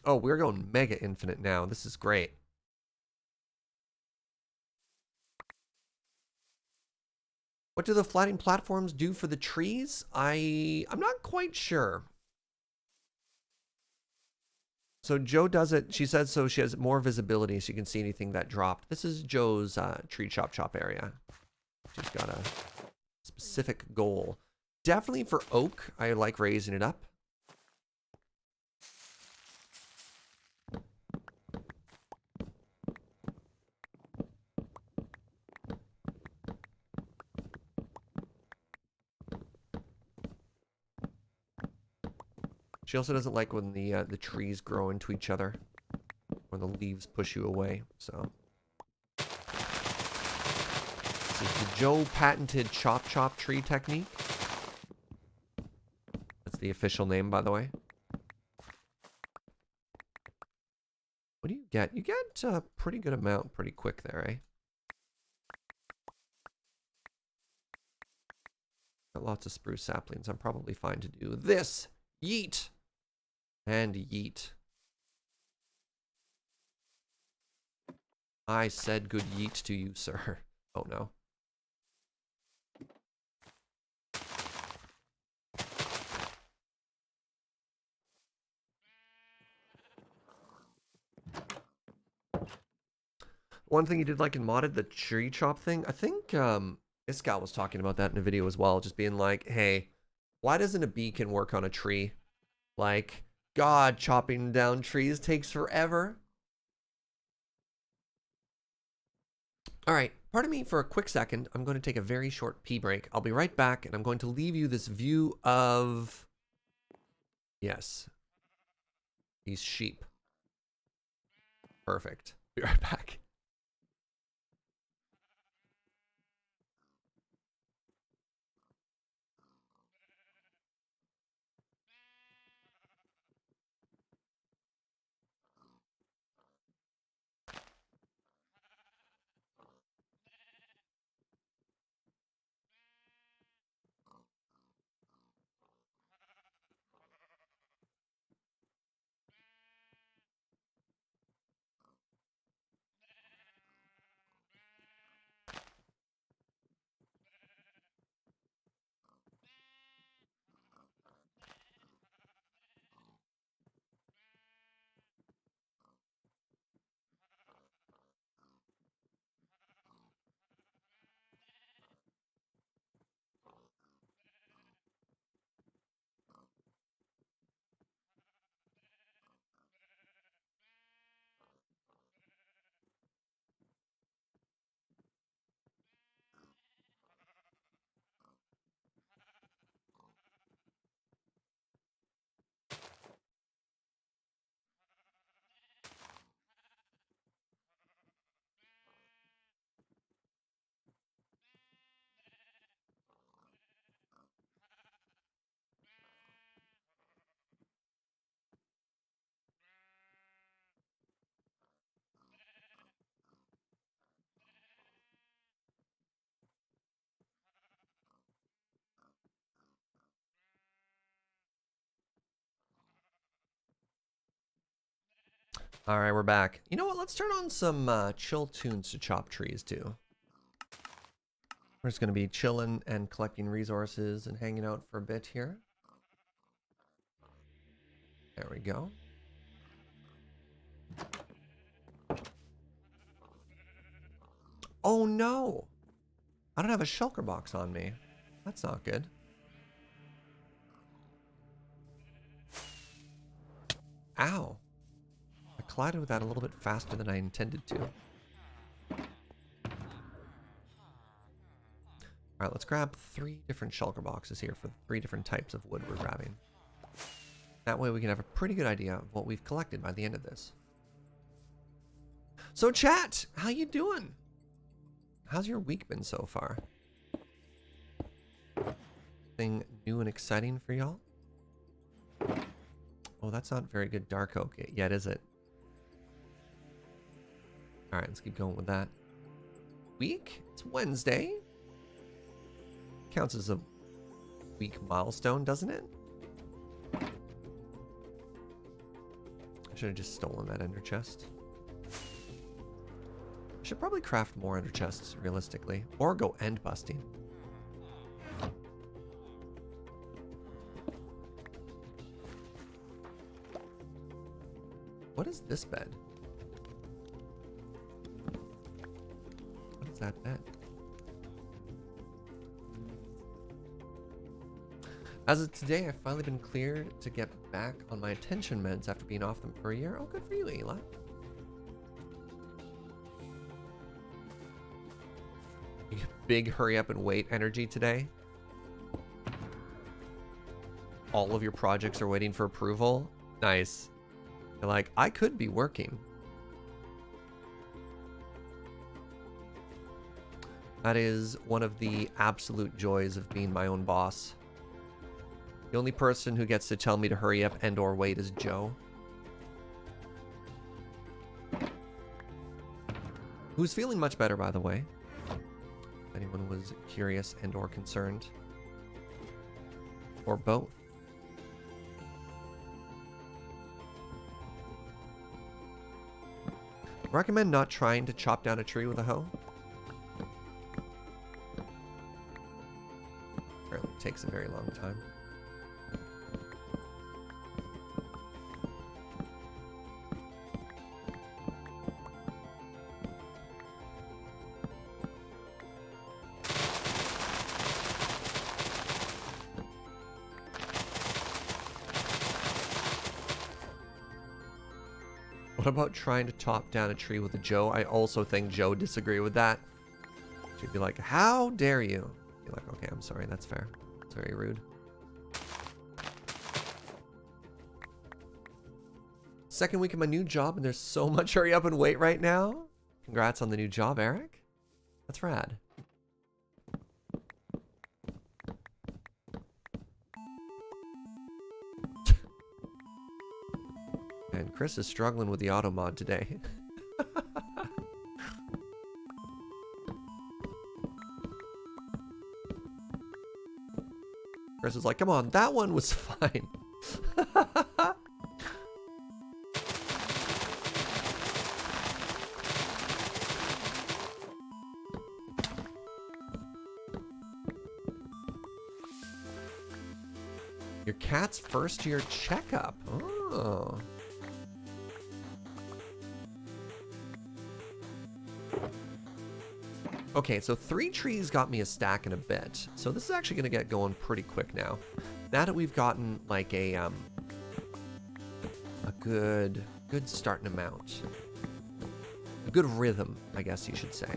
Oh, we're going mega infinite now. This is great. What do the flattening platforms do for the trees? I'm not quite sure. So Joe does it. She says so she has more visibility so you can see anything that dropped. This is Joe's tree chop area. She's got a specific goal. Definitely for oak, I like raising it up. She also doesn't like when the trees grow into each other, when the leaves push you away. So this is the Joe patented chop tree technique. That's the official name, by the way. What do you get? You get a pretty good amount pretty quick there, eh? Got lots of spruce saplings. I'm probably fine to do this. Yeet. And yeet. I said good yeet to you, sir. Oh no. One thing you did like in modded, the tree chop thing. I think this guy was talking about that in a video as well, just being like, hey, why doesn't a beacon work on a tree? Like, God, chopping down trees takes forever. All right, pardon me for a quick second. I'm going to take a very short pee break. I'll be right back, and I'm going to leave you this view of... Yes. These sheep. Perfect. Be right back. All right, we're back. You know what? Let's turn on some chill tunes to chop trees too. We're just going to be chilling and collecting resources and hanging out for a bit here. There we go. Oh no! I don't have a shulker box on me. That's not good. Ow. I collided with that a little bit faster than I intended to. Alright, let's grab 3 different shulker boxes here for 3 different types of wood we're grabbing. That way we can have a pretty good idea of what we've collected by the end of this. So chat, how you doing? How's your week been so far? Anything new and exciting for y'all? Oh, that's not very good dark oak yet, is it? Alright, let's keep going with that. Week? It's Wednesday. Counts as a week milestone, doesn't it? I should have just stolen that ender chest. I should probably craft more ender chests, realistically. Or go end busting. What is this bed? What is that bed? As of today, I've finally been cleared to get back on my attention meds after being off them for a year. Oh, good for you, Eli. You get big hurry up and wait energy today. All of your projects are waiting for approval. Nice. You're like, I could be working. That is one of the absolute joys of being my own boss. The only person who gets to tell me to hurry up and or wait is Joe. Who's feeling much better, by the way. If anyone was curious and or concerned. Or both. Recommend not trying to chop down a tree with a hoe. Apparently it takes a very long time. What about trying to chop down a tree with a Joe? I also think Joe would disagree with that. She'd be like, how dare you? Be like, okay, I'm sorry, that's fair. It's very rude. Second week of my new job and there's so much hurry up and wait right now. Congrats on the new job, Eric. That's rad. And Chris is struggling with the auto mod today. Chris is like, come on, that one was fine. Your cat's first year checkup. Oh. Okay, so 3 trees got me a stack in a bit. So this is actually going to get going pretty quick now. Now that we've gotten like a good starting amount. A good rhythm, I guess you should say.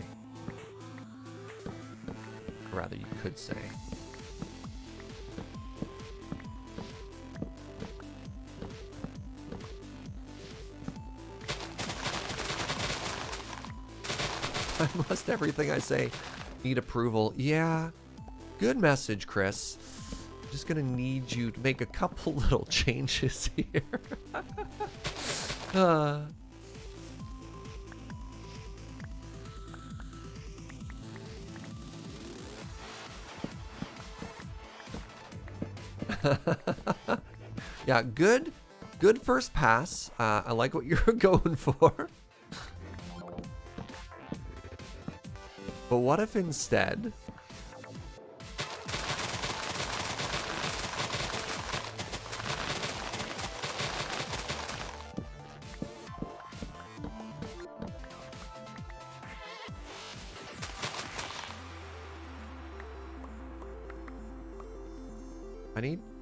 Or rather, you could say. I must everything I say need approval. Yeah, good message, Chris. I'm just gonna need you to make a couple little changes here. Yeah, good Good first pass. I like what you're going for. But what if instead...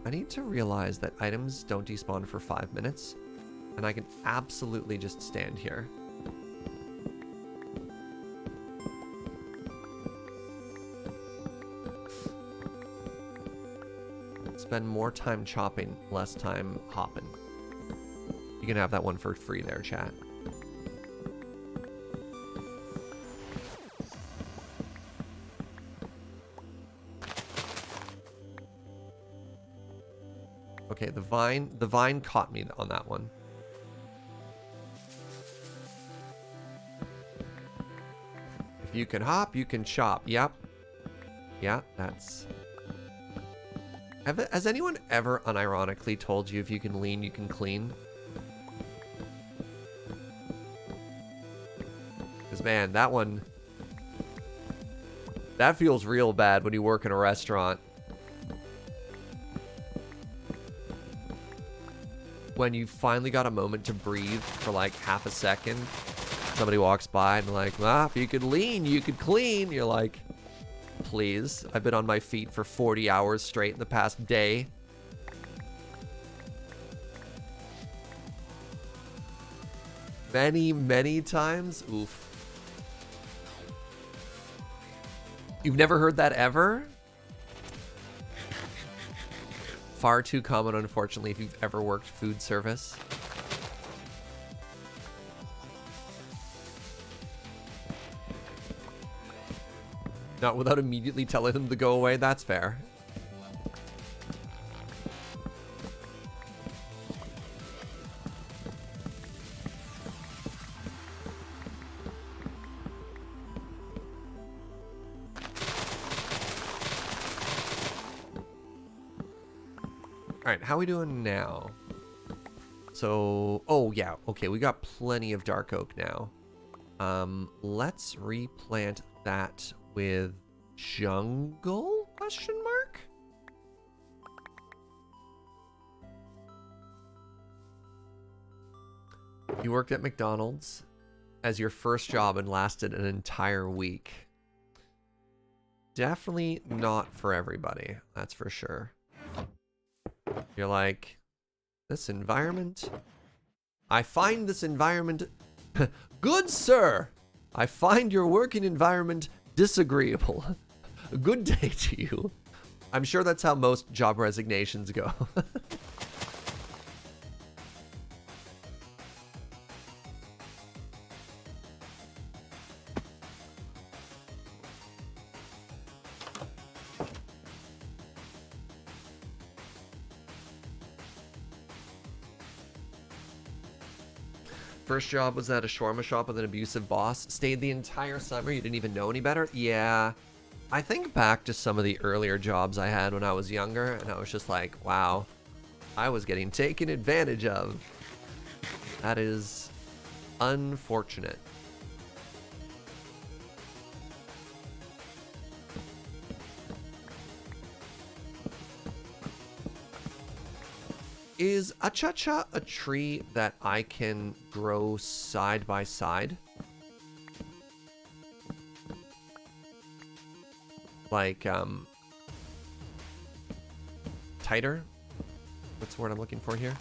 I need to realize that items don't despawn for 5 minutes, and I can absolutely just stand here. Spend more time chopping, less time hopping. You can have that one for free there, chat. Okay, the vine caught me on that one. If you can hop, you can chop. Yep. Yeah, that's... Has anyone ever unironically told you if you can lean, you can clean? Because, man, that one... That feels real bad when you work in a restaurant. When you finally got a moment to breathe for like half a second, somebody walks by and like, if you could lean, you could clean. You're like, please. I've been on my feet for 40 hours straight in the past day. Many, many times. Oof. You've never heard that ever? Far too common, unfortunately, if you've ever worked food service. Not without immediately telling them to go away, that's fair. Alright, how are we doing now? So, oh yeah, okay, we got plenty of dark oak now. Let's replant that with jungle, question mark? You worked at McDonald's as your first job and lasted an entire week. Definitely not for everybody, that's for sure. You're like, this environment? I find this environment... Good sir! I find your working environment disagreeable. Good day to you. I'm sure that's how most job resignations go. First job was at a shawarma shop with an abusive boss. Stayed the entire summer. You didn't even know any better? Yeah. I think back to some of the earlier jobs I had when I was younger, and I was just like, wow, I was getting taken advantage of. That is unfortunate. Is achacha a tree that I can grow side by side? Like, tighter? What's the word I'm looking for here?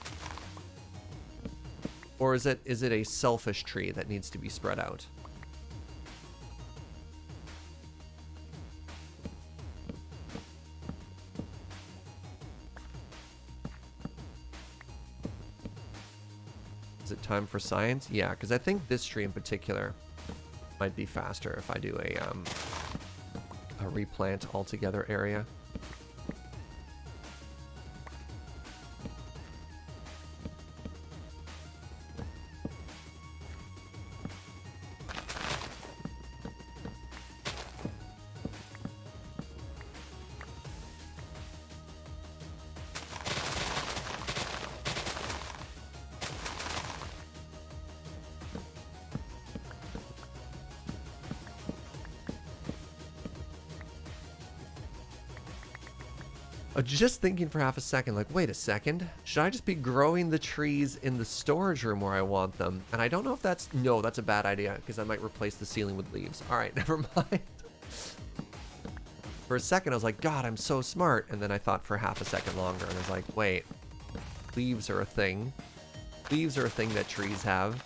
Or is it a selfish tree that needs to be spread out? Is it time for science? Yeah, because I think this tree in particular might be faster if I do a replant altogether area. just thinking for half a second, like, wait a second, should I just be growing the trees in the storage room where I want them? And I don't know if that's, no, that's a bad idea, because I might replace the ceiling with leaves. All right, never mind. For a second, I was like, God, I'm so smart. And then I thought for half a second longer, and I was like, wait, leaves are a thing. Leaves are a thing that trees have.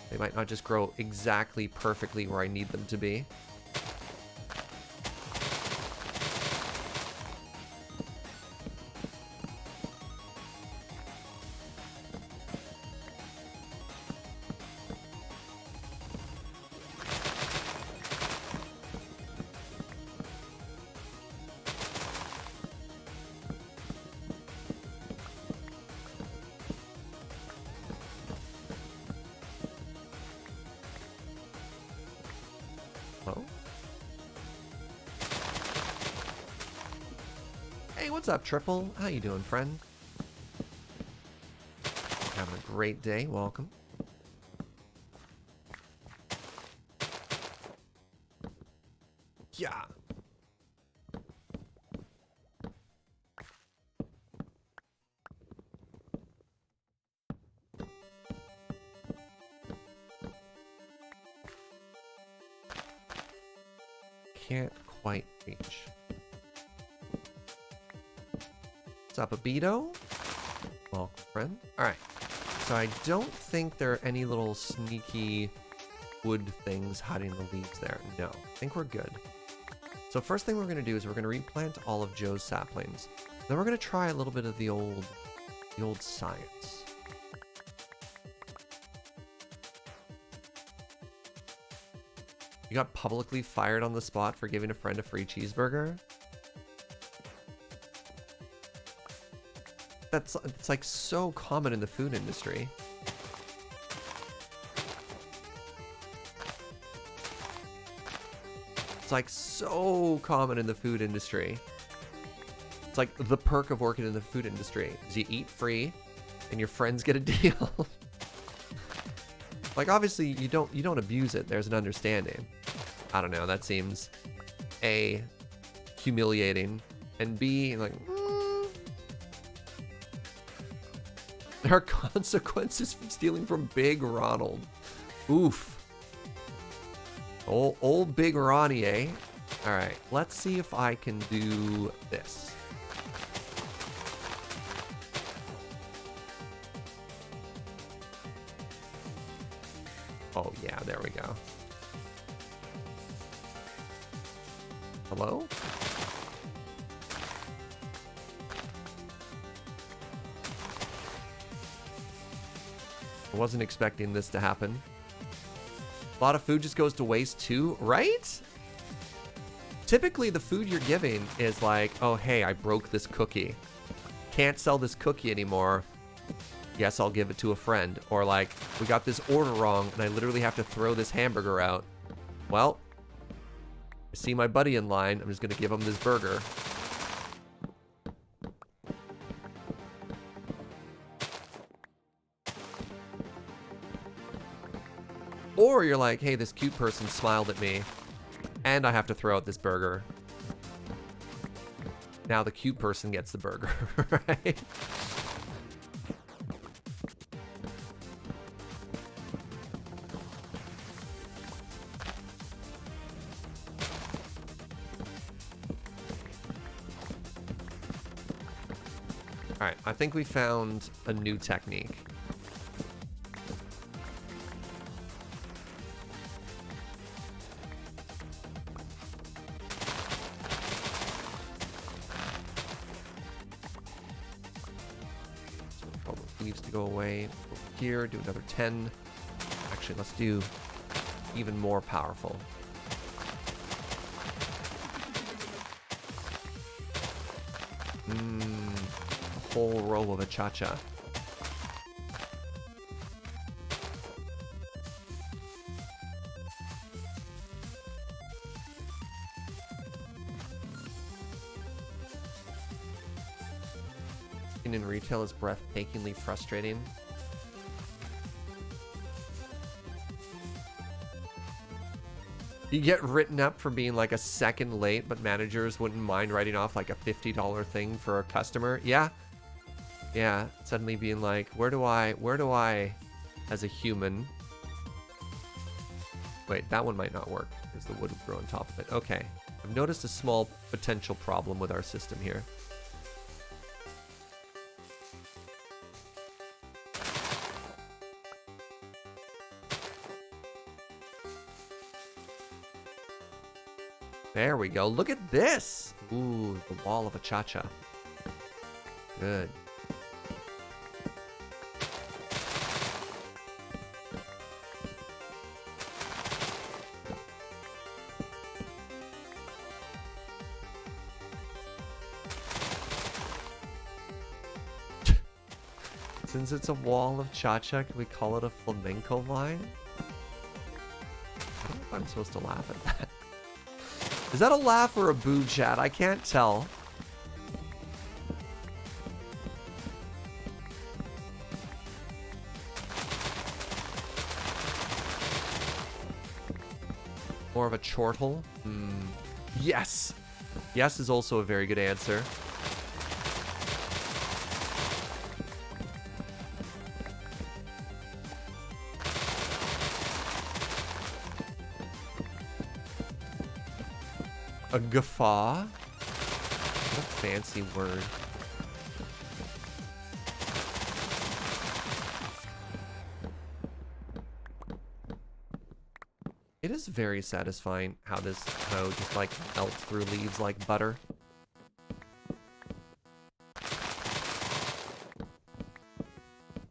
They might not just grow exactly perfectly where I need them to be. Hey, what's up, Triple? How you doing, friend? Having a great day. Welcome. Yeah. Can't quite reach. What's up, Abito? Welcome, friend. Alright. So I don't think there are any little sneaky wood things hiding in the leaves there. No. I think we're good. So first thing we're going to do is we're going to replant all of Joe's saplings. Then we're going to try a little bit of the old science. You got publicly fired on the spot for giving a friend a free cheeseburger? It's like so common in the food industry. It's like so common in the food industry. It's like the perk of working in the food industry is you eat free and your friends get a deal. Like obviously you don't abuse it. There's an understanding. I don't know, that seems A, humiliating, and B, like there are consequences for stealing from Big Ronald. Oof. Old Big Ronnie, eh? Alright, let's see if I can do this. Oh yeah, there we go. Hello? I wasn't expecting this to happen. A lot of food just goes to waste too, right? Typically the food you're giving is like, oh hey, I broke this cookie. Can't sell this cookie anymore. Yes, I'll give it to a friend. Or like, we got this order wrong and I literally have to throw this hamburger out. Well, I see my buddy in line. I'm just gonna give him this burger. Or you're like, hey, this cute person smiled at me and I have to throw out this burger. Now the cute person gets the burger, right? All right, I think we found a new technique. Leaves to go away. Over here, do another 10. Actually, let's do even more powerful. A whole row of a cha-cha. In retail is breathtakingly frustrating. You get written up for being like a second late, but managers wouldn't mind writing off like a $50 thing for a customer. Yeah. Yeah. Suddenly being like, where do I, as a human... Wait, that one might not work because the wood would grow on top of it. Okay. I've noticed a small potential problem with our system here. There we go. Look at this. Ooh, the wall of a cha-cha. Good. Since it's a wall of cha-cha, can we call it a flamenco line? I don't know if I'm supposed to laugh at that. Is that a laugh or a boo, chat? I can't tell. More of a chortle? Yes! Yes is also a very good answer. A guffaw? What a fancy word. It is very satisfying how just like melts through leaves like butter.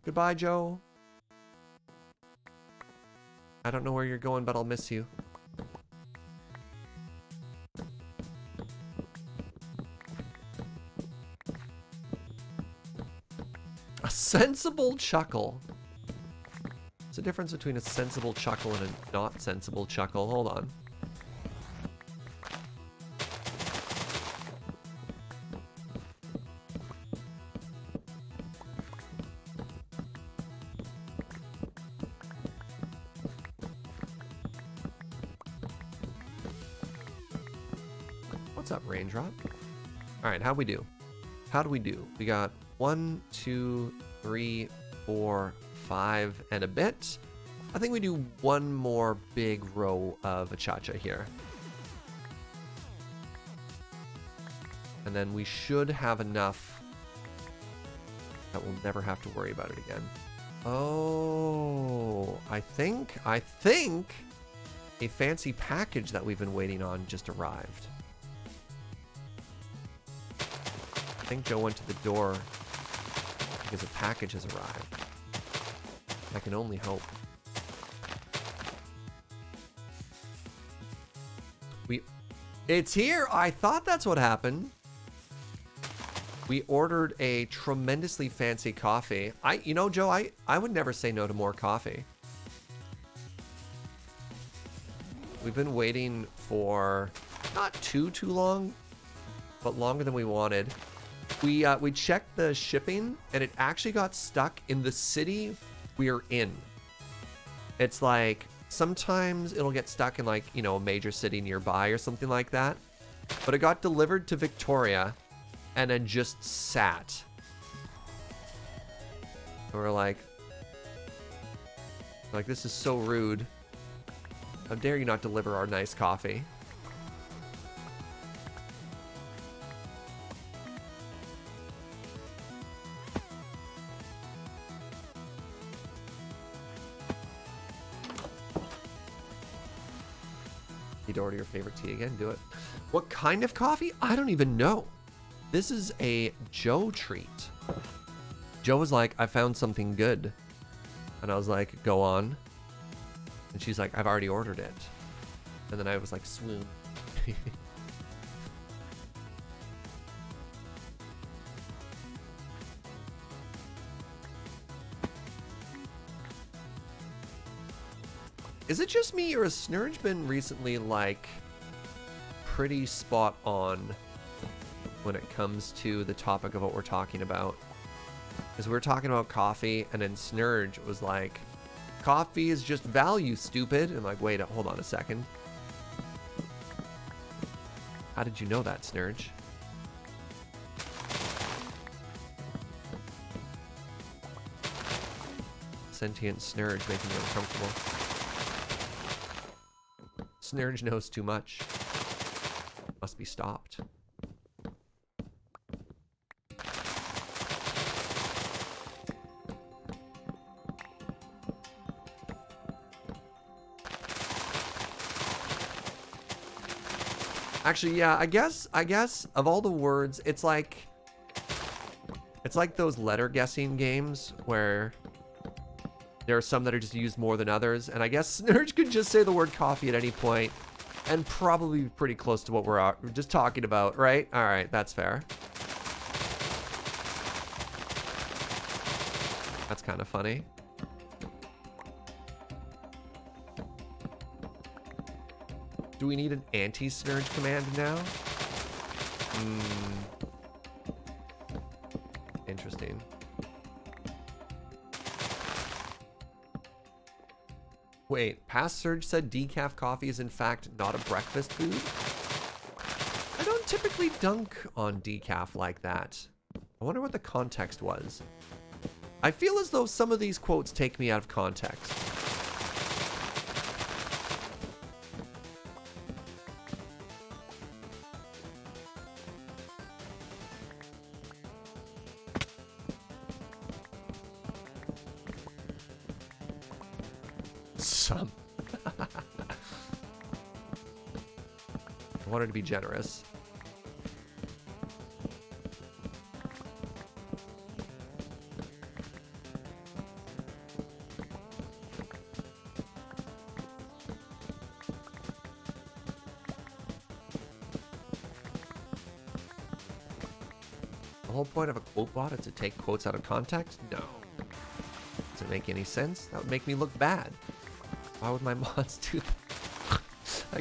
Goodbye, Joe. I don't know where you're going, but I'll miss you. A sensible chuckle. What's the difference between a sensible chuckle and a not sensible chuckle? Hold on. What's up, Raindrop? All right, how'd we do? How do we do? We got 1, 2, 3, 4, 5, and a bit. I think we do one more big row of a cha-cha here. And then we should have enough that we'll never have to worry about it again. Oh, I think a fancy package that we've been waiting on just arrived. I think Joe went to the door because a package has arrived. I can only hope. It's here! I thought that's what happened. We ordered a tremendously fancy coffee. You know, Joe, I would never say no to more coffee. We've been waiting for not too long, but longer than we wanted. We checked the shipping, and it actually got stuck in the city we're in. It's like sometimes it'll get stuck in, like, you know, a major city nearby or something like that. But it got delivered to Victoria and then just sat. And we're like, this is so rude. How dare you not deliver our nice coffee? You'd order your favorite tea again, do it. What kind of coffee? I don't even know. This is a Joe treat. Joe was like, I found something good. And I was like, go on. And she's like, I've already ordered it. And then I was like, swoon. Is it just me, or has Serge been recently, like, pretty spot on when it comes to the topic of what we're talking about? Because we're talking about coffee, and then Serge was like, coffee is just value, stupid. And I'm like, wait, hold on a second. How did you know that, Serge? Sentient Serge making me uncomfortable. Serge knows too much. Must be stopped. Actually, yeah, I guess of all the words, it's like those letter guessing games where there are some that are just used more than others, and I guess Serge could just say the word coffee at any point and probably be pretty close to what we're just talking about, right? All right, that's fair. That's kind of funny. Do we need an anti-Serge command now? Interesting. Wait, past Serge said decaf coffee is in fact not a breakfast food? I don't typically dunk on decaf like that. I wonder what the context was. I feel as though some of these quotes take me out of context. Some. I wanted to be generous. The whole point of a quote bot is to take quotes out of context? No. Does it make any sense? That would make me look bad. Why would my mods do that? I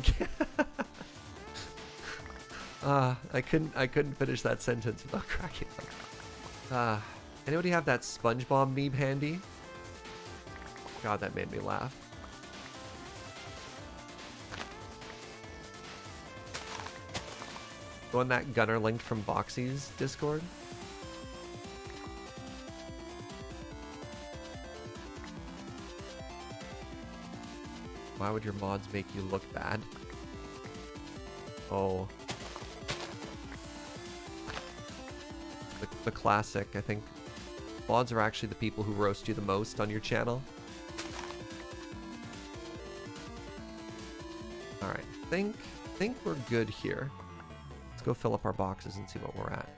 can't. I couldn't finish that sentence without cracking up. Anybody have that SpongeBob meme handy? God, that made me laugh. The one that Gunner linked from Boxy's Discord? Why would your mods make you look bad? Oh. The classic, I think. Mods are actually the people who roast you the most on your channel. Alright, think we're good here. Let's go fill up our boxes and see what we're at.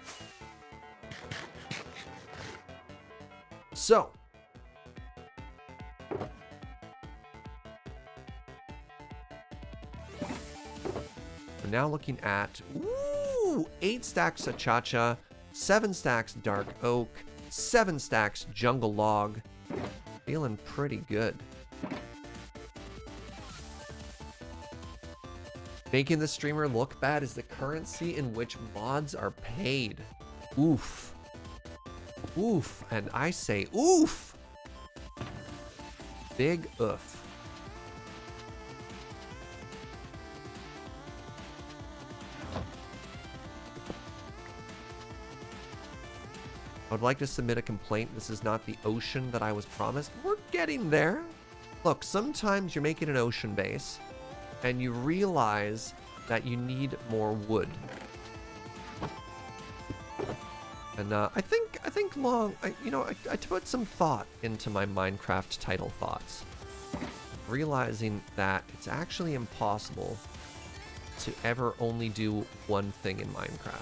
So. We're now looking at, 8 stacks Achacha, 7 stacks Dark Oak, 7 stacks Jungle Log. Feeling pretty good. Making the streamer look bad is the currency in which mods are paid. Oof. Oof. And I say oof. Big oof. I would like to submit a complaint. This is not the ocean that I was promised. We're getting there. Look, sometimes you're making an ocean base and you realize that you need more wood. And I think I put some thought into my Minecraft title thoughts, realizing that it's actually impossible to ever only do one thing in Minecraft.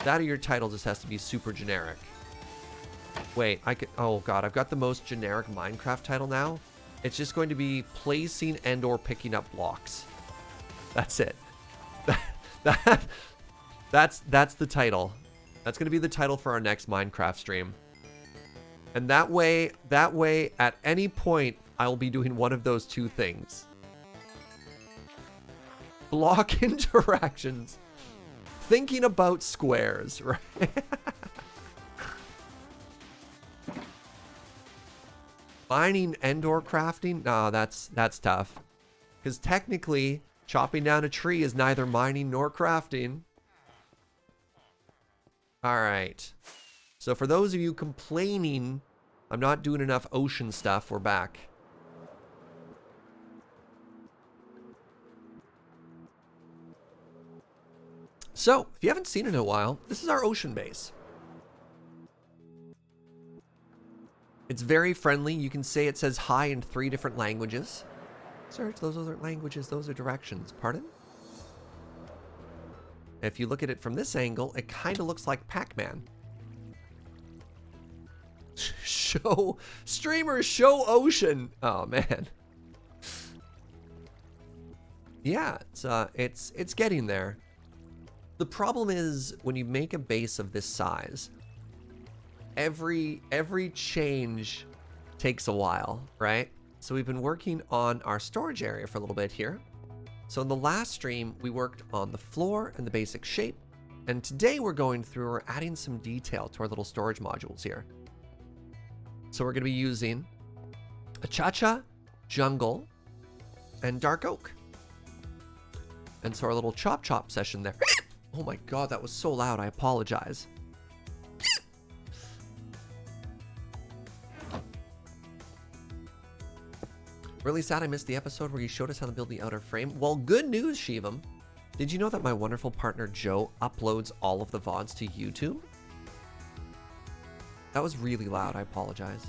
That or your title just has to be super generic. Wait, oh god, I've got the most generic Minecraft title now. It's just going to be placing and or picking up blocks. That's it. That's the title. That's going to be the title for our next Minecraft stream. And that way, at any point, I'll be doing one of those two things. Block interactions. Thinking about squares, right? Mining and or crafting? No, that's tough. Because technically, Chopping down a tree is neither mining nor crafting. All right. So for those of you complaining, I'm not doing enough ocean stuff, we're back. So, if you haven't seen it in a while, this is our ocean base. It's very friendly. You can say it says hi in 3 different languages. Serge, those aren't languages, those are directions. Pardon? If you look at it from this angle, it kind of looks like Pac-Man. Streamers show ocean. Oh man. Yeah, it's getting there. The problem is when you make a base of this size, every change takes a while, right? So we've been working on our storage area for a little bit here. So in the last stream, we worked on the floor and the basic shape. And today we're going through, we're adding some detail to our little storage modules here. So we're gonna be using a cha-cha, jungle, and dark oak. And so our little chop session there. Oh my God, that was so loud, I apologize. Really sad I missed the episode where you showed us how to build the outer frame. Well, good news, Shivam. Did you know that my wonderful partner Joe uploads all of the VODs to YouTube? That was really loud, I apologize.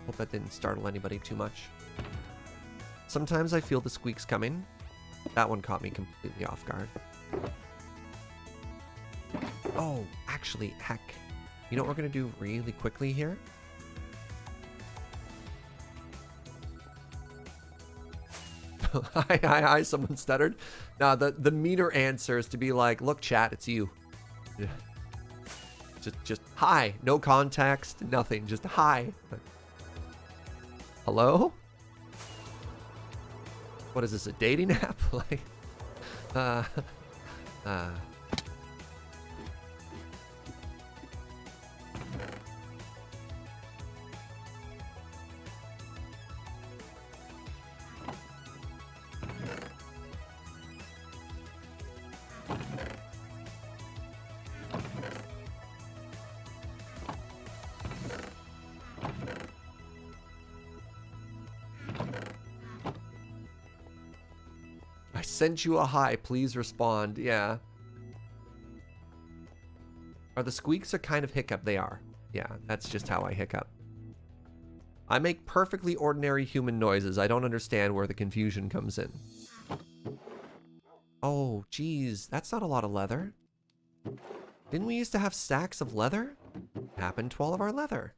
Hope that didn't startle anybody too much. Sometimes I feel the squeaks coming. That one caught me completely off guard. Oh, actually, heck. You know what we're gonna do really quickly here? Hi, someone stuttered. Now, the meter answer is to be like, look, chat, it's you. Yeah. Just hi, no context, nothing, just hi. Hello? What is this, a dating app? Like, I sent you a hi, please respond. Yeah. Are the squeaks a kind of hiccup? They are. Yeah, that's just how I hiccup. I make perfectly ordinary human noises. I don't understand where the confusion comes in. Oh, geez, that's not a lot of leather. Didn't we used to have stacks of leather? Happened to all of our leather.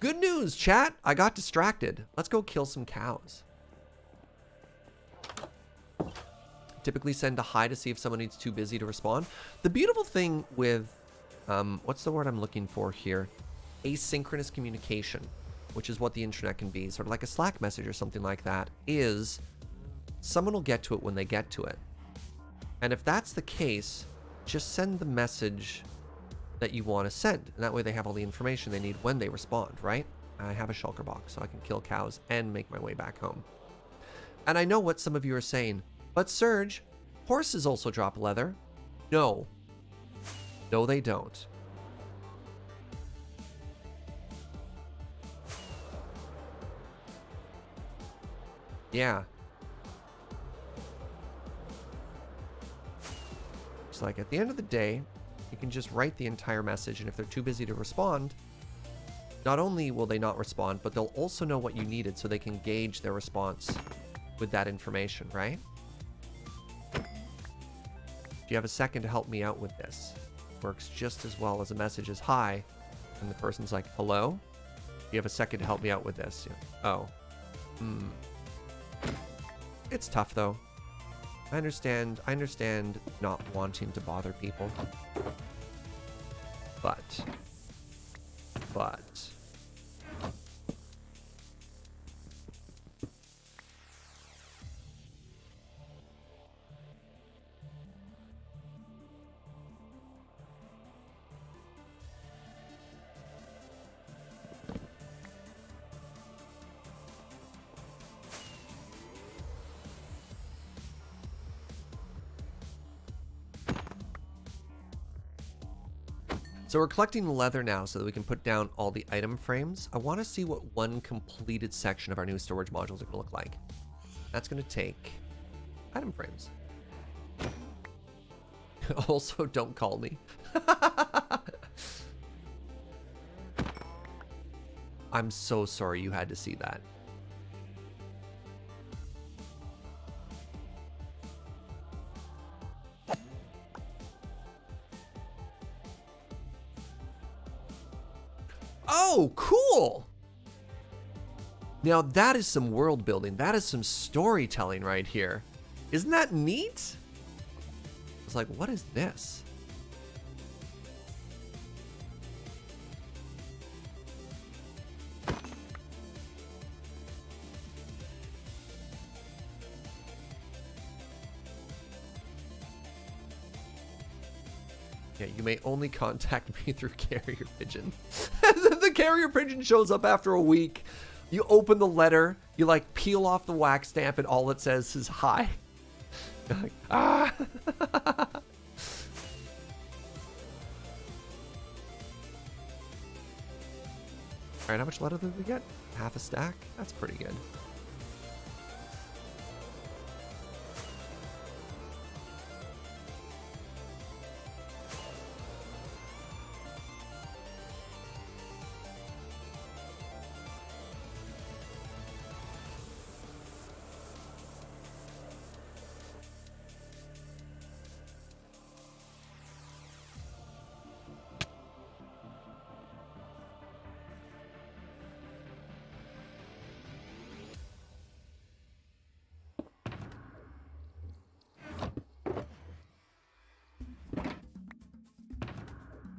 Good news, chat. I got distracted. Let's go kill some cows. Typically send a hi to see if someone is too busy to respond. The beautiful thing with, what's the word I'm looking for here? Asynchronous communication, which is what the internet can be, sort of like a Slack message or something like that, is someone will get to it when they get to it. And if that's the case, just send the message that you want to send. And that way they have all the information they need when they respond, right? I have a shulker box, so I can kill cows and make my way back home. And I know what some of you are saying, but Serge, horses also drop leather. No. No, they don't. Yeah. It's like at the end of the day, you can just write the entire message, and if they're too busy to respond, not only will they not respond, but they'll also know what you needed so they can gauge their response with that information, right? Do you have a second to help me out with this? Works just as well as a message is hi, and the person's like, hello? Do you have a second to help me out with this? Yeah. Oh. It's tough though. I understand not wanting to bother people. But. So we're collecting leather now so that we can put down all the item frames. I want to see what one completed section of our new storage modules are going to look like. That's going to take item frames. Also, don't call me. I'm so sorry you had to see that. Oh, cool. Now that is some world building. That is some storytelling right here. Isn't that neat? I was like, what is this? Yeah, you may only contact me through carrier pigeon. The carrier pigeon shows up after a week. You open the letter, you like peel off the wax stamp, and all it says is hi. You're like, ah. All right, how much letter did we get? Half a stack? That's pretty good.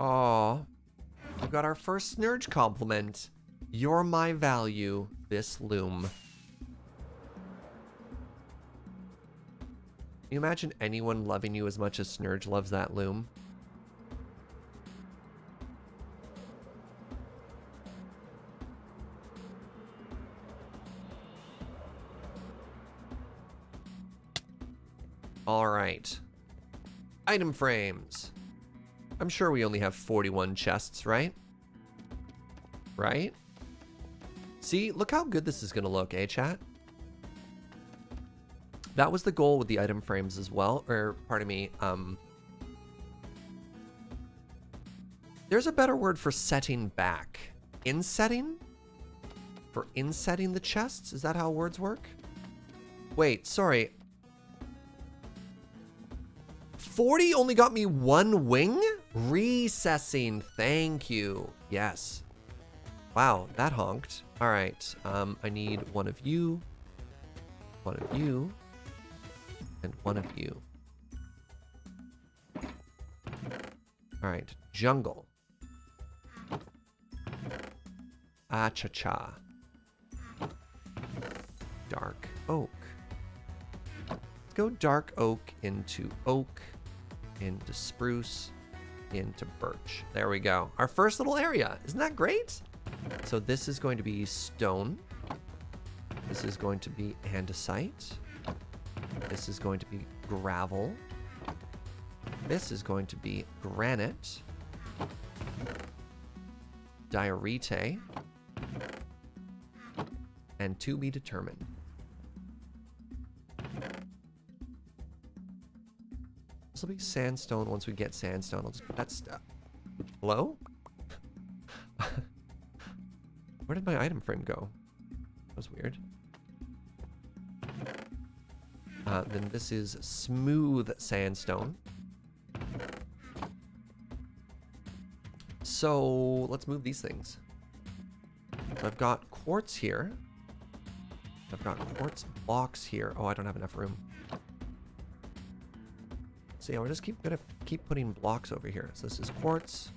Aw, we got our first Serge compliment. You're my value, this loom. Can you imagine anyone loving you as much as Serge loves that loom? All right. Item frames. I'm sure we only have 41 chests, right? Right? See, look how good this is gonna look, eh, chat? That was the goal with the item frames as well, or pardon me, there's a better word for setting back. Insetting? For insetting the chests? Is that how words work? Wait, sorry. 40 only got me one wing? Recessing, thank you. Yes. Wow, that honked. All right, I need one of you, and one of you. All right, jungle. Ah-cha-cha. Dark oak. Let's go dark oak into oak, into spruce, into birch. There we go. Our first little area. Isn't that great? So this is going to be stone. This is going to be andesite. This is going to be gravel. This is going to be granite. Diorite. And to be determined. This will be sandstone. Once we get sandstone, I'll just put that stuff. Hello? Where did my item frame go? That was weird. Then this is smooth sandstone. So let's move these things. So I've got quartz here. I've got quartz blocks here. Oh, I don't have enough room. So yeah, we're just gonna keep putting blocks over here. So this is quartz,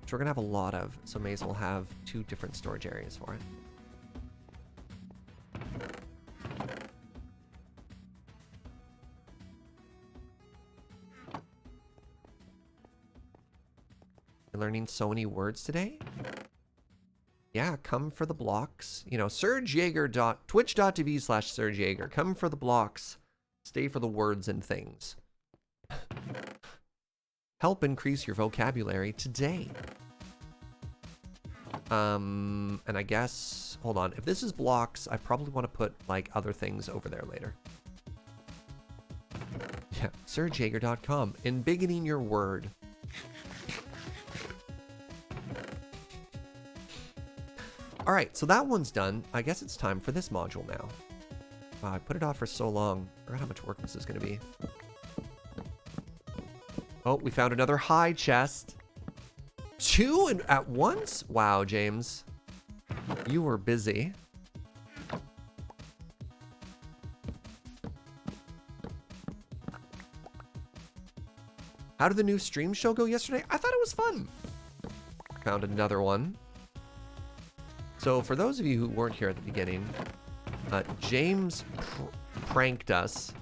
which we're gonna have a lot of. So may as well have 2 different storage areas for it. You're learning so many words today? Yeah, come for the blocks. You know, twitch.tv/SergeJager. Come for the blocks. Stay for the words and things. help increase your vocabulary today. And I guess, hold on. If this is blocks, I probably want to put like other things over there later. Yeah, SergeJager.com. Embiggening your word. All right, so that one's done. I guess it's time for this module now. Wow, I put it off for so long. I forgot how much work this is going to be. Oh, we found another high chest. 2 at once? Wow, James. You were busy. How did the new stream show go yesterday? I thought it was fun. Found another one. So for those of you who weren't here at the beginning, James pranked us.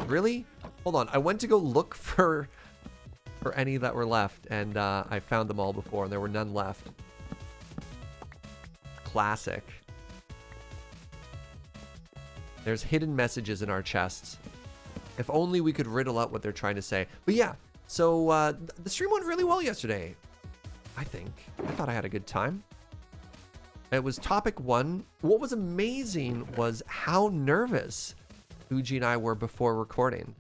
Really? Hold on. I went to go look for any that were left, and I found them all before, and there were none left. Classic. There's hidden messages in our chests. If only we could riddle out what they're trying to say. But yeah, so the stream went really well yesterday, I think. I thought I had a good time. It was topic 1. What was amazing was how nervous Uji and I were before recording,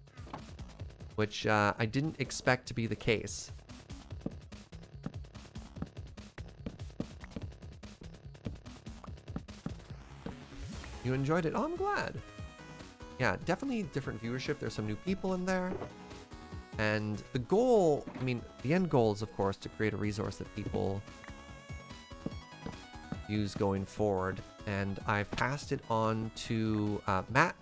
which I didn't expect to be the case. You enjoyed it? Oh, I'm glad. Yeah, definitely different viewership. There's some new people in there. And the goal, I mean, the end goal is, of course, to create a resource that people use going forward. And I've passed it on to Matt,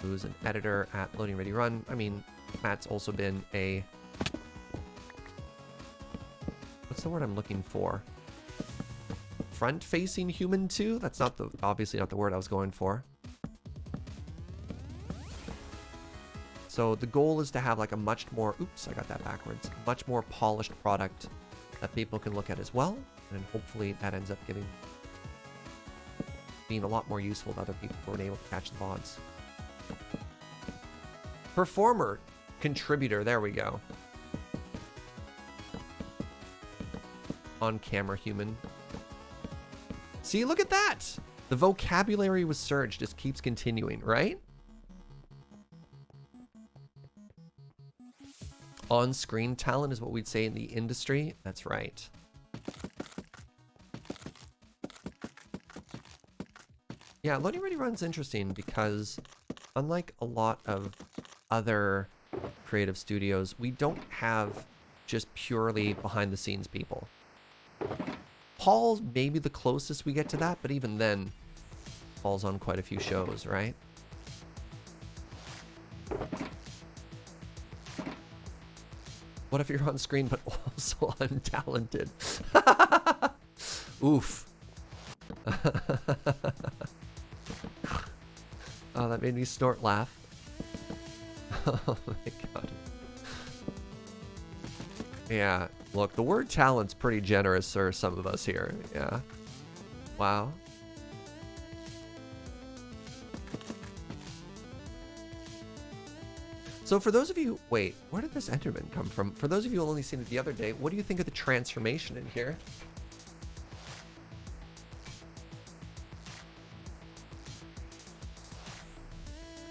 who's an editor at Loading Ready Run. I mean, Matt's also been a... What's the word I'm looking for? Front-facing human too? That's not the, obviously not the word I was going for. So the goal is to have like a much more, oops, I got that backwards, much more polished product that people can look at as well. And hopefully that ends up being a lot more useful to other people who aren't able to catch the VODs. Performer, contributor, there we go. On camera human. See, look at that! The vocabulary with Serge just keeps continuing, right? On-screen talent is what we'd say in the industry. That's right. Yeah, Loading Ready Run's interesting because unlike a lot of other creative studios, we don't have just purely behind-the-scenes people. Paul's maybe the closest we get to that, but even then, Paul's on quite a few shows, right? What if you're on screen but also untalented? Oof. Oh, that made me snort laugh. Oh my god. Yeah, look, the word talent's pretty generous for some of us here. Yeah. Wow. So for those of you, wait, where did this Enderman come from? For those of you who only seen it the other day, what do you think of the transformation in here?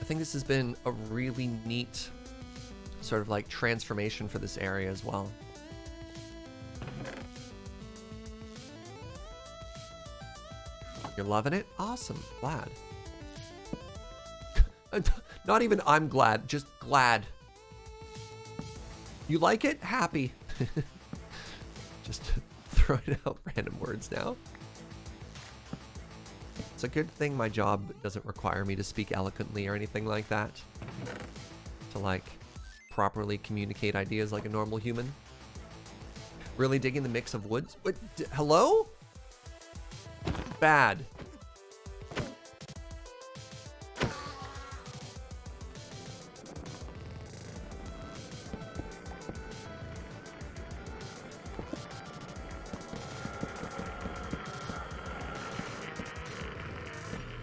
I think this has been a really neat sort of like transformation for this area as well. You're loving it? Awesome, glad. Not even I'm glad, just glad. You like it? Happy. Just throwing out random words now. It's a good thing my job doesn't require me to speak eloquently or anything like that. To like properly communicate ideas like a normal human. Really digging the mix of woods. What? Hello? Bad.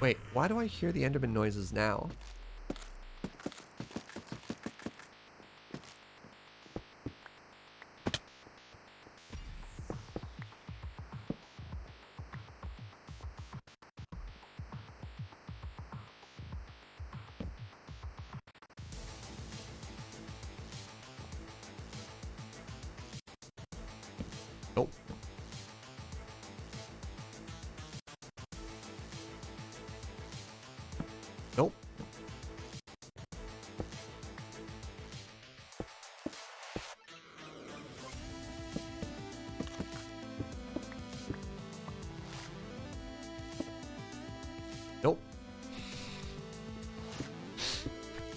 Wait, why do I hear the Enderman noises now?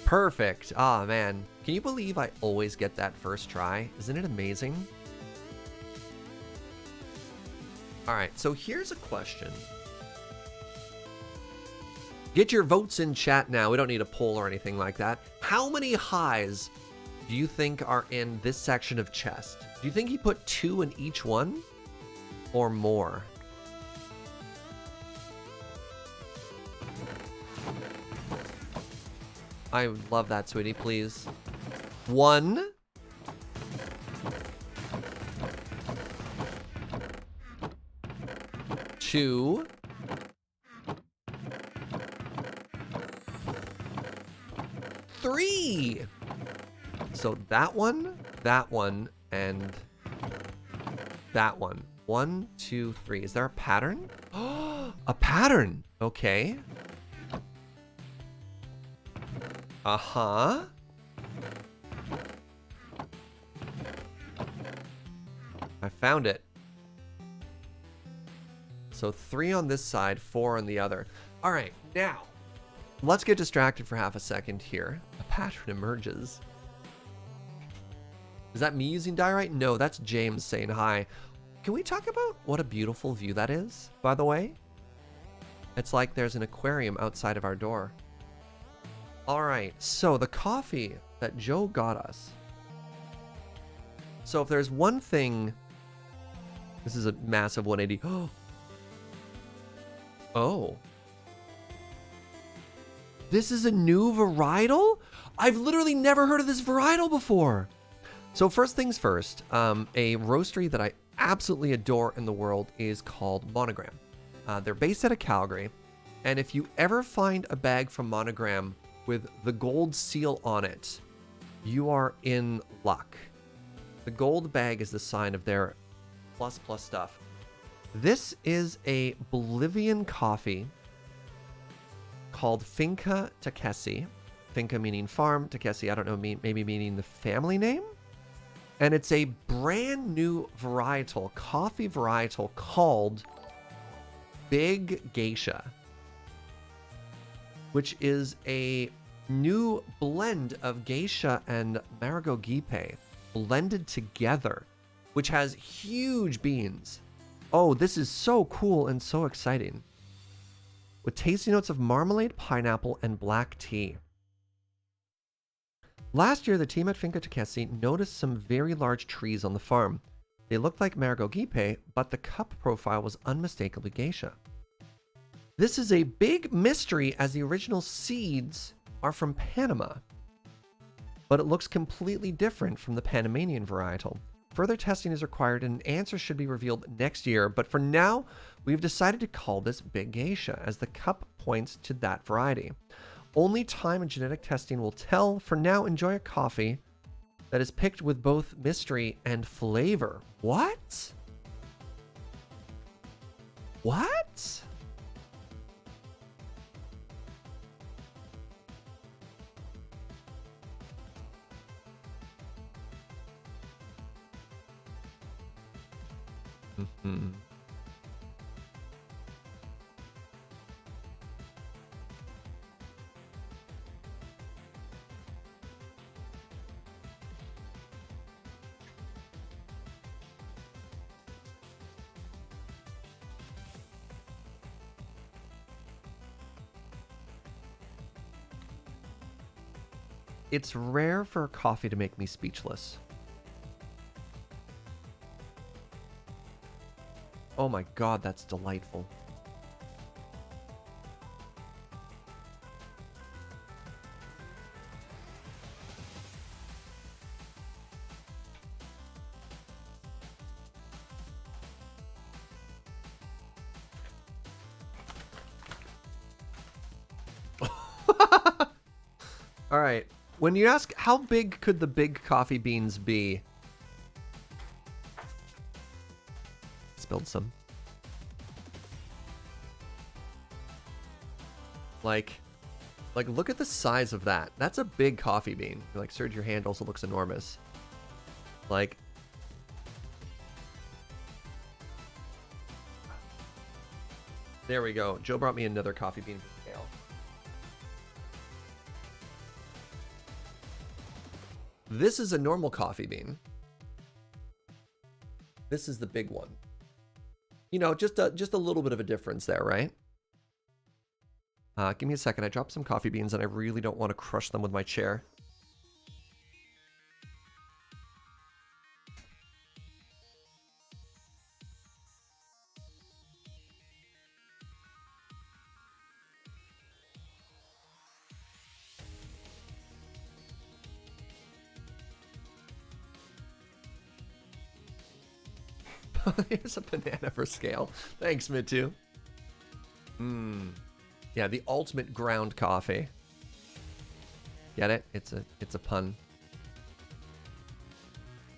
Perfect. Ah, man. Can you believe I always get that first try? Isn't it amazing? All right, so here's a question. Get your votes in chat now. We don't need a poll or anything like that. How many highs do you think are in this section of chest? Do you think he put 2 in each one or more? I love that, sweetie, please. 1. 2. 3. So that one, and that one. 1, 2, 3. Is there a pattern? Oh, a pattern. Okay. Uh-huh. I found it. So 3 on this side, 4 on the other. All right, now, let's get distracted for half a second here. A pattern emerges. Is that me using diorite? No, that's James saying hi. Can we talk about what a beautiful view that is, by the way? It's like there's an aquarium outside of our door. All right, so the coffee that Joe got us. So if there's one thing, this is a massive 180. Oh. This is a new varietal? I've literally never heard of this varietal before. So first things first, a roastery that I absolutely adore in the world is called Monogram. They're based out of Calgary. And if you ever find a bag from Monogram with the gold seal on it, you are in luck. The gold bag is the sign of their plus stuff. This is a Bolivian coffee called Finca Taquesi. Finca meaning farm, Taquesi, I don't know, maybe meaning the family name. And it's a brand new varietal, coffee varietal called Big Geisha, which is a new blend of geisha and Marigogipe blended together, which has huge beans. Oh, this is so cool and so exciting. With tasty notes of marmalade, pineapple, and black tea. Last year, the team at Finca Taquesi noticed some very large trees on the farm. They looked like Marigogipe, but the cup profile was unmistakably geisha. This is a big mystery as the original seeds are from Panama, but it looks completely different from the Panamanian varietal. Further testing is required and an answer should be revealed next year, but for now, we've decided to call this Big Geisha as the cup points to that variety. Only time and genetic testing will tell. For now, enjoy a coffee that is picked with both mystery and flavor. What? What? Mm-hmm. It's rare for a coffee to make me speechless. Oh my god, that's delightful. All right. When you ask how big could the big coffee beans be? Spilled some. Like look at the size of that. That's a big coffee bean. You're like, Serge, your hand also looks enormous. Like, there we go. Joe brought me another coffee bean to scale. This is a normal coffee bean. This is the big one. You know, just a little bit of a difference there, right? Give me a second. I dropped some coffee beans and I really don't want to crush them with my chair. Here's a banana for scale. Thanks, Mitu. Yeah, the ultimate ground coffee. Get it? It's a pun.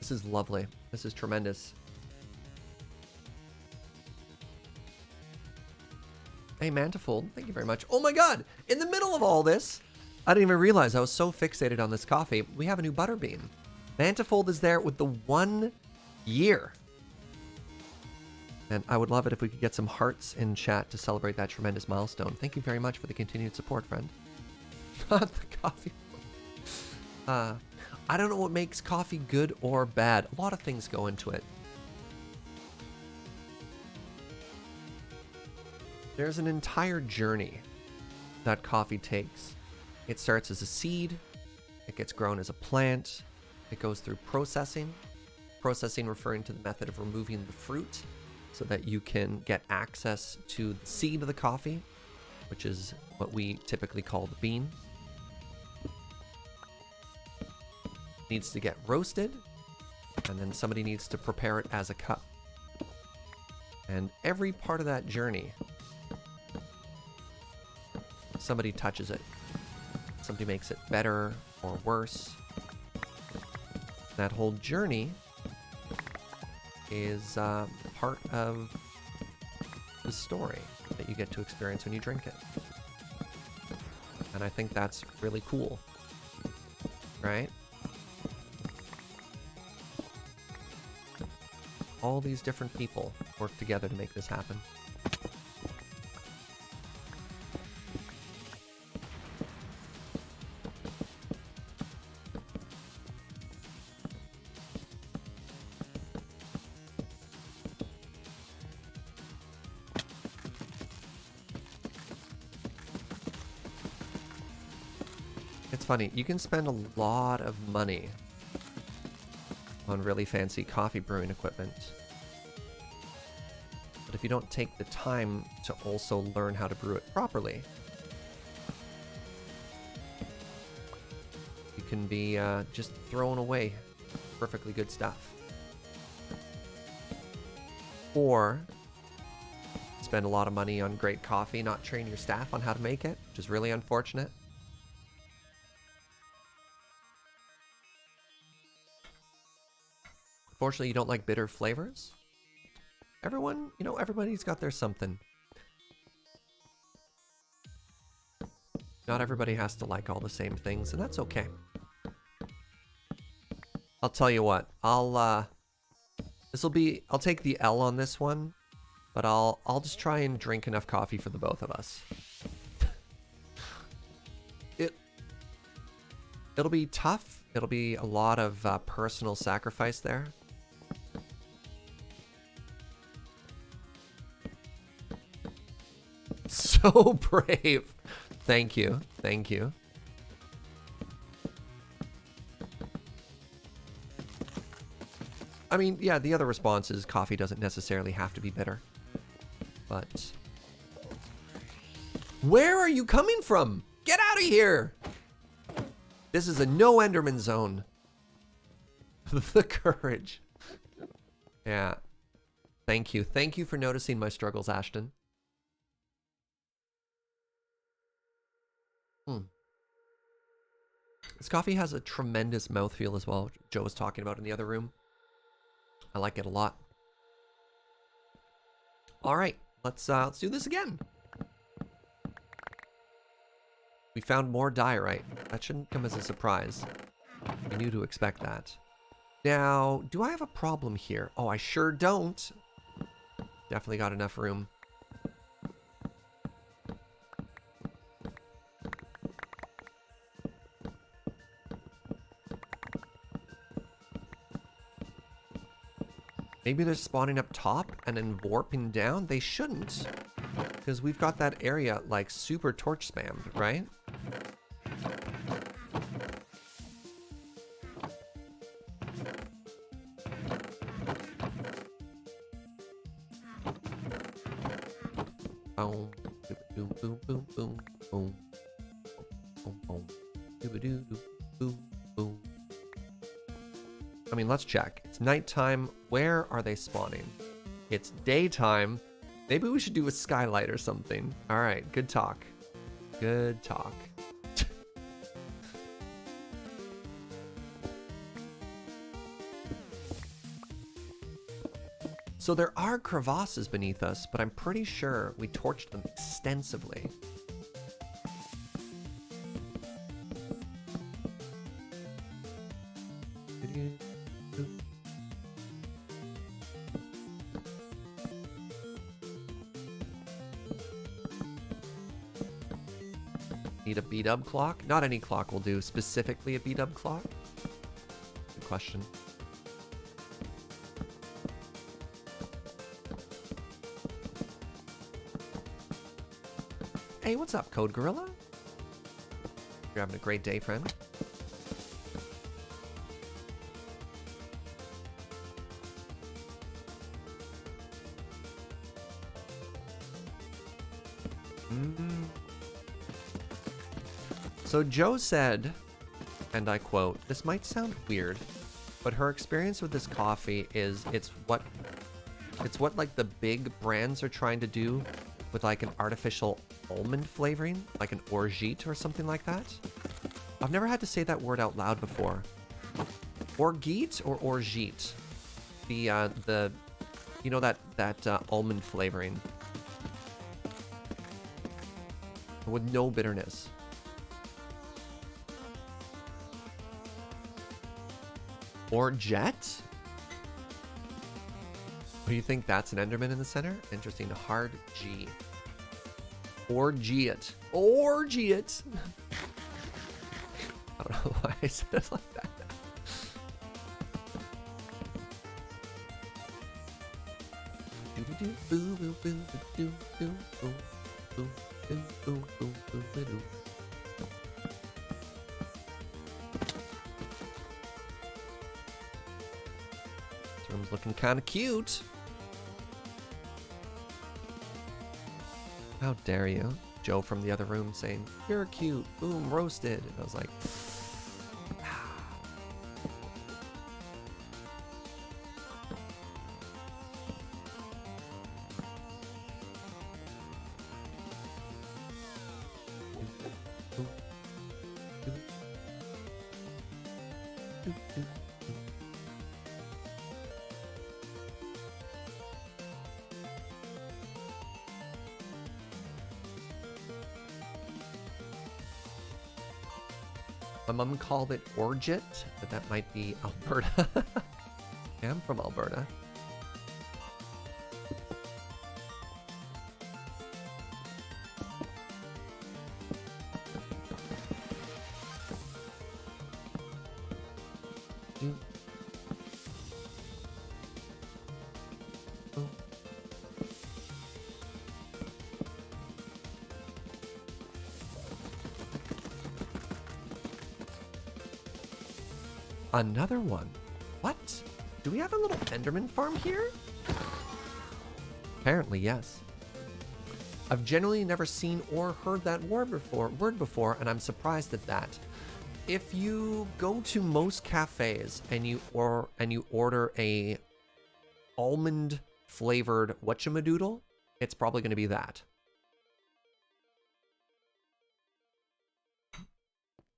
This is lovely. This is tremendous. Hey, Mantifold, thank you very much. Oh my god! In the middle of all this, I didn't even realize I was so fixated on this coffee. We have a new butterbean. Mantifold is there with the 1 year. And I would love it if we could get some hearts in chat to celebrate that tremendous milestone. Thank you very much for the continued support, friend. Not the coffee. I don't know what makes coffee good or bad. A lot of things go into it. There's an entire journey that coffee takes. It starts as a seed. It gets grown as a plant. It goes through processing. Processing referring to the method of removing the fruit, so that you can get access to the seed of the coffee, which is what we typically call the bean. It needs to get roasted, and then somebody needs to prepare it as a cup. And every part of that journey, somebody touches it. Somebody makes it better or worse. That whole journey is part of the story that you get to experience when you drink it. And I think that's really cool, right? All these different people work together to make this happen. Funny, you can spend a lot of money on really fancy coffee brewing equipment, but if you don't take the time to also learn how to brew it properly, you can be just throwing away perfectly good stuff, or spend a lot of money on great coffee, not train your staff on how to make it, which is really unfortunate. Fortunately, you don't like bitter flavors. Everyone, you know, everybody's got their something. Not everybody has to like all the same things, and that's okay. I'll tell you what, I'll take the L on this one, but I'll just try and drink enough coffee for the both of us. It'll be tough. It'll be a lot of personal sacrifice there. So brave. Thank you. Thank you. I mean, yeah, the other response is coffee doesn't necessarily have to be bitter. But where are you coming from? Get out of here. This is a no Enderman zone. The courage. Yeah. Thank you. Thank you for noticing my struggles, Ashton. This coffee has a tremendous mouthfeel as well. Joe was talking about in the other room. I like it a lot. All right, let's do this again. We found more diorite. That shouldn't come as a surprise. I knew to expect that. Now, do I have a problem here? Oh, I sure don't. Definitely got enough room. Maybe they're spawning up top and then warping down. They shouldn't, because we've got that area like super torch spammed, right? Boom, boom, boom, boom, boom, boom, boom, boom, boom, boom, boom. I mean, let's check. It's nighttime. Where are they spawning? It's daytime. Maybe we should do a skylight or something. All right, good talk. Good talk. So there are crevasses beneath us, but I'm pretty sure we torched them extensively. Need a B-dub clock? Not any clock will do. Specifically a B-dub clock? Good question. Hey, what's up, Code Gorilla? You're having a great day, friend. So Joe said, and I quote, "This might sound weird, but her experience with this coffee is it's what like the big brands are trying to do with like an artificial almond flavoring, like an orgeat or something like that." I've never had to say that word out loud before. Orgeat or orgeat? The you know that almond flavoring with no bitterness. Or jet? Do you think that's an Enderman in the center? Interesting. Hard G. Orgeat. Orgeat. I don't know why I said it like that. This room's looking kind of cute. How dare you? Joe from the other room saying, "You're cute." Boom, roasted. And I was like, my mom called it orgeat, but that might be Alberta. Yeah, I'm from Alberta. Another one. What? Do we have a little Enderman farm here? Apparently, yes. I've generally never seen or heard that word before, and I'm surprised at that. If you go to most cafes and you order a almond flavored whatchamadoodle, it's probably going to be that.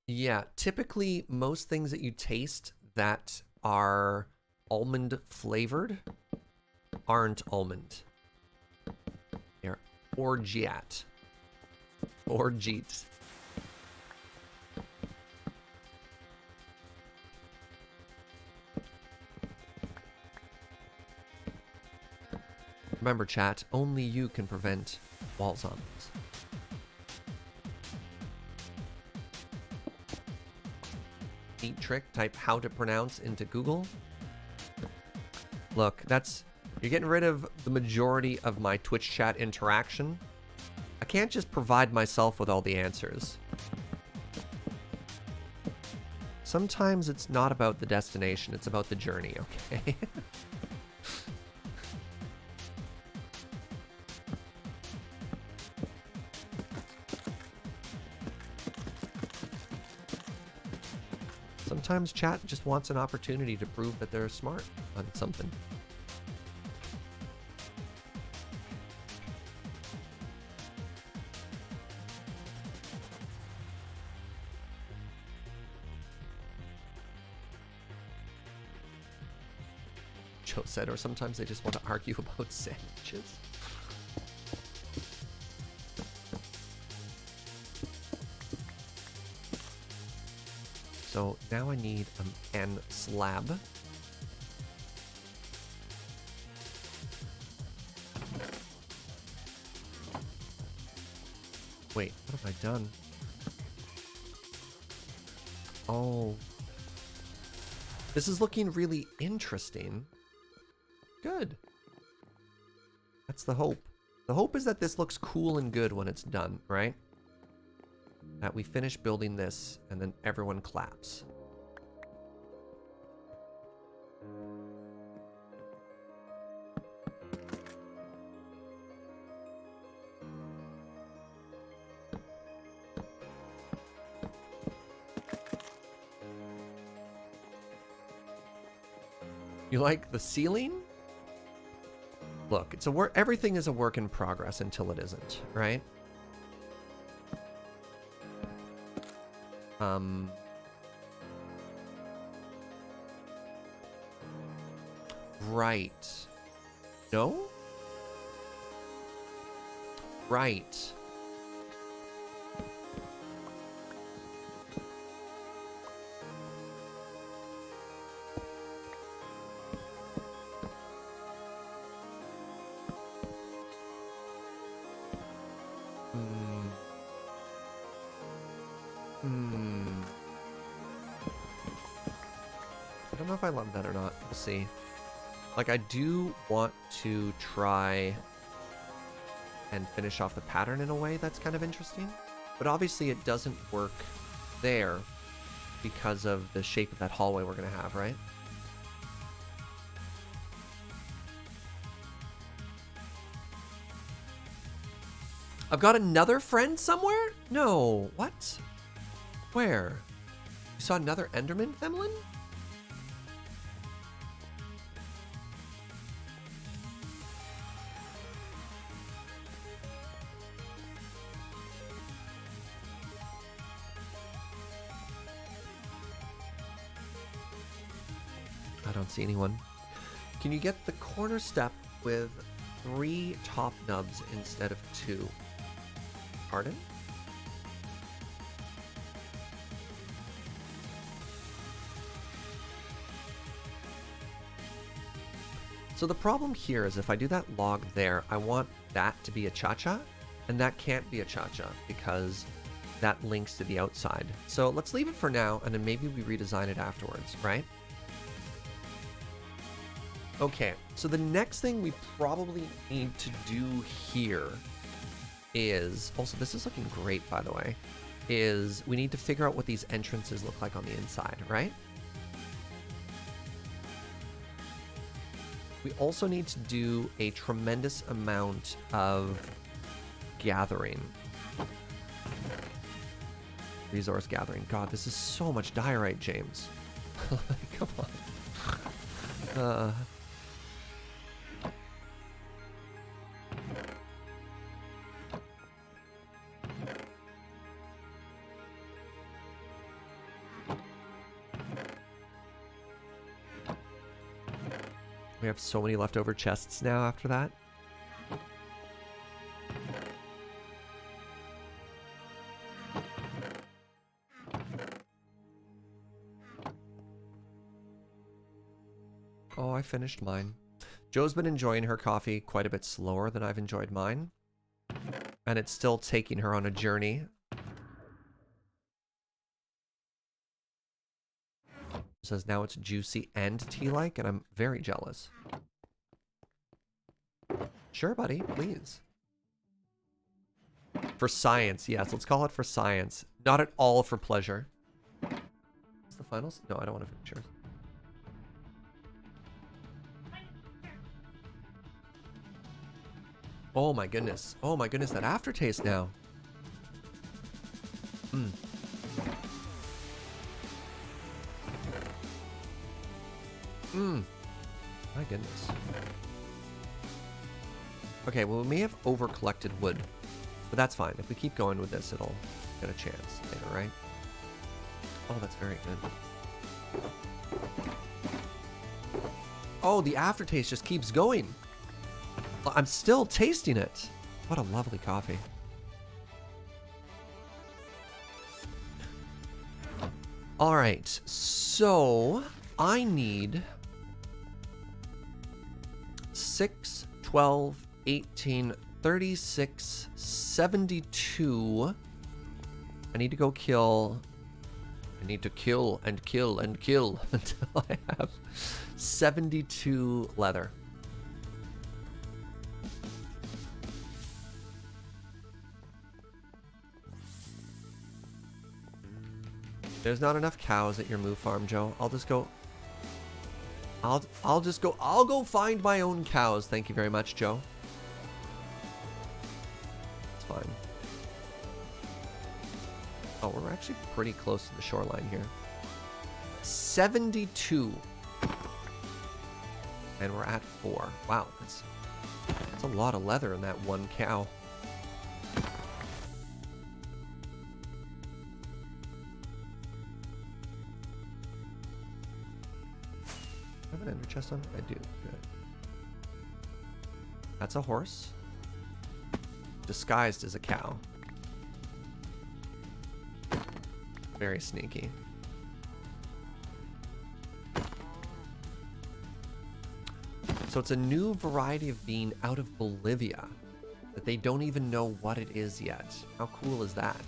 Yeah, typically most things that you taste that are almond flavored aren't almond. They're orgeat. Orgeat. Remember, chat, only you can prevent wall zombies. Neat trick, type how to pronounce into Google. Look, you're getting rid of the majority of my Twitch chat interaction. I can't just provide myself with all the answers. Sometimes it's not about the destination, it's about the journey, okay? Sometimes chat just wants an opportunity to prove that they're smart on something. Joe said, or sometimes they just want to argue about sandwiches. So now I need an slab. Wait, what have I done? Oh. This is looking really interesting. Good. That's the hope. The hope is that this looks cool and good when it's done, right? That we finish building this and then everyone claps. You like the ceiling? Look, it's everything is a work in progress until it isn't, right? Right. No? Right. I don't know if I love that or not. We'll see. Like, I do want to try and finish off the pattern in a way that's kind of interesting. But obviously it doesn't work there because of the shape of that hallway we're going to have, right? I've got another friend somewhere? No. What? Where? You saw another Enderman, Themlin? I don't see anyone. Can you get the corner step with 3 top nubs instead of 2? Pardon? So the problem here is if I do that log there, I want that to be a cha-cha, and that can't be a cha-cha because that links to the outside. So let's leave it for now, and then maybe we redesign it afterwards, right? Okay, so the next thing we probably need to do here is, also this is looking great by the way, is we need to figure out what these entrances look like on the inside, right? We also need to do a tremendous amount of gathering. Resource gathering. God, this is so much diorite, James. Come on. We have so many leftover chests now after that. Oh, I finished mine. Joe's been enjoying her coffee quite a bit slower than I've enjoyed mine. And it's still taking her on a journey. It says now it's juicy and tea-like, and I'm very jealous. Sure, buddy, please. For science, yes, let's call it for science. Not at all for pleasure. What's the finals? No, I don't want to finish yours. Oh my goodness. Oh my goodness, that aftertaste now. Mmm. Mmm. My goodness. Okay, well, we may have over-collected wood, but that's fine. If we keep going with this, it'll get a chance later, right? Oh, that's very good. Oh, the aftertaste just keeps going. I'm still tasting it. What a lovely coffee. All right, so I need 6, 12, 18, 36, 72. I need to go kill. I need to kill and kill and kill until I have 72 leather. There's not enough cows at your moo farm, Joe. I'll just go. I'll go find my own cows. Thank you very much, Joe. It's fine. Oh, we're actually pretty close to the shoreline here. 72. And we're at 4. Wow, that's a lot of leather in that one cow. I have an ender chest on? I do. Good. That's a horse. Disguised as a cow. Very sneaky. So it's a new variety of bean out of Bolivia that they don't even know what it is yet. How cool is that?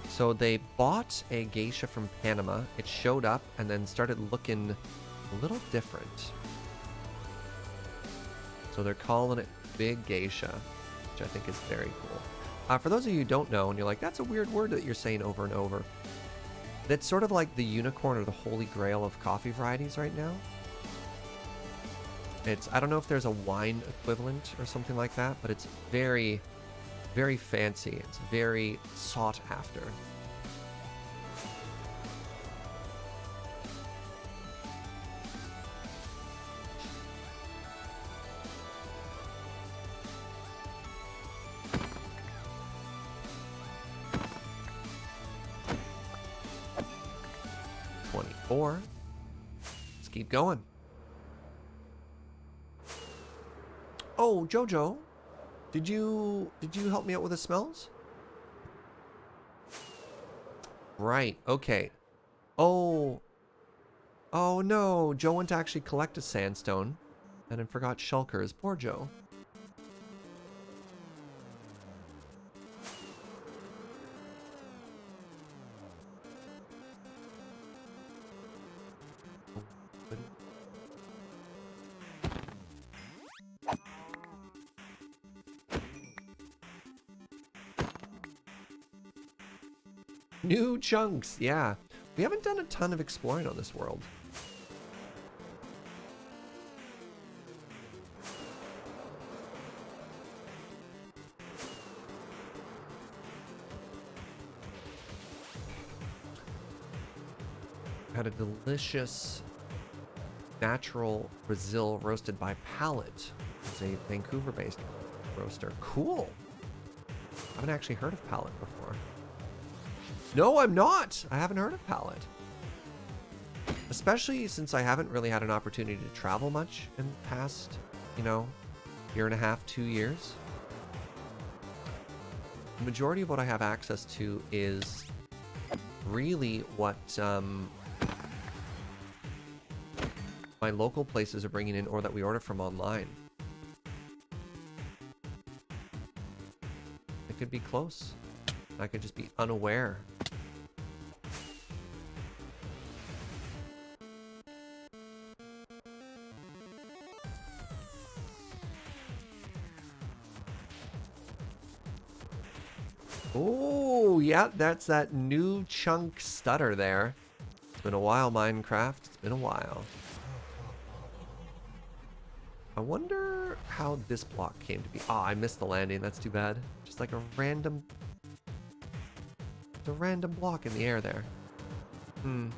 So they bought a geisha from Panama. It showed up and then started looking a little different. So they're calling it Big Geisha, which I think is very cool. For those of you who don't know, and you're like, that's a weird word that you're saying over and over. That's sort of like the unicorn or the holy grail of coffee varieties right now. I don't know if there's a wine equivalent or something like that, but it's very, very fancy. It's very sought after. Let's keep going. Oh, Jojo, did you help me out with the smells? Right. Okay. Oh no, Joe went to actually collect a sandstone and then forgot shulkers. Poor Joe. New chunks, yeah. We haven't done a ton of exploring on this world. Had a delicious natural Brazil roasted by Palate. It's a Vancouver-based roaster. Cool. I haven't actually heard of Palate before. No, I'm not. I haven't heard of Palate. Especially since I haven't really had an opportunity to travel much in the past, year and a half, 2 years. The majority of what I have access to is really what my local places are bringing in or that we order from online. It could be close. I could just be unaware. Oh, yeah, that's that new chunk stutter there. It's been a while, Minecraft. It's been a while. I wonder how this block came to be. Ah, I missed the landing. That's too bad. Just like a random... It's a random block in the air there. Hmm.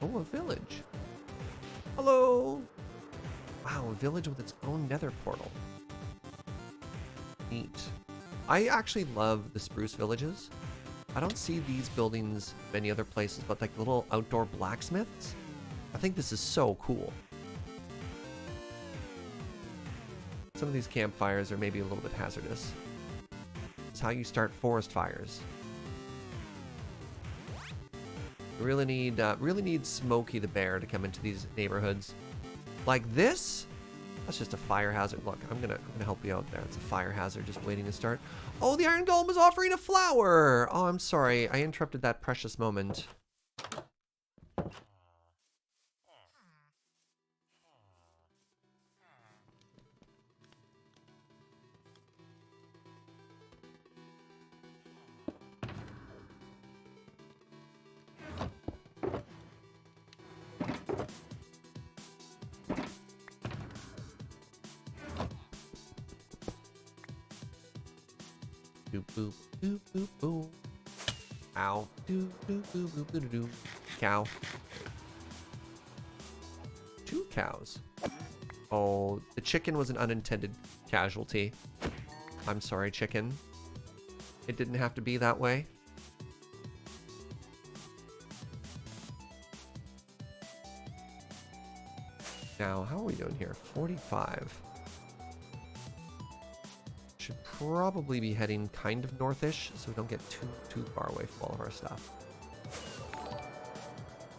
Oh, a village. Hello. Wow, a village with its own nether portal. Neat. I actually love the spruce villages. I don't see these buildings many other places, but like little outdoor blacksmiths. I think this is so cool. Some of these campfires are maybe a little bit hazardous. It's how you start forest fires. Really need Smokey the Bear to come into these neighborhoods. Like this? That's just a fire hazard. Look, I'm gonna help you out there. It's a fire hazard just waiting to start. Oh, the Iron Golem is offering a flower! Oh, I'm sorry. I interrupted that precious moment. Boop, boop, boop, boop, boop. Ow. Doop, doop, boop, boop, boop, doop. Cow. 2 cows. Oh, the chicken was an unintended casualty. I'm sorry, chicken. It didn't have to be that way. Now, how are we doing here? 45. Should probably be heading kind of northish so we don't get too far away from all of our stuff.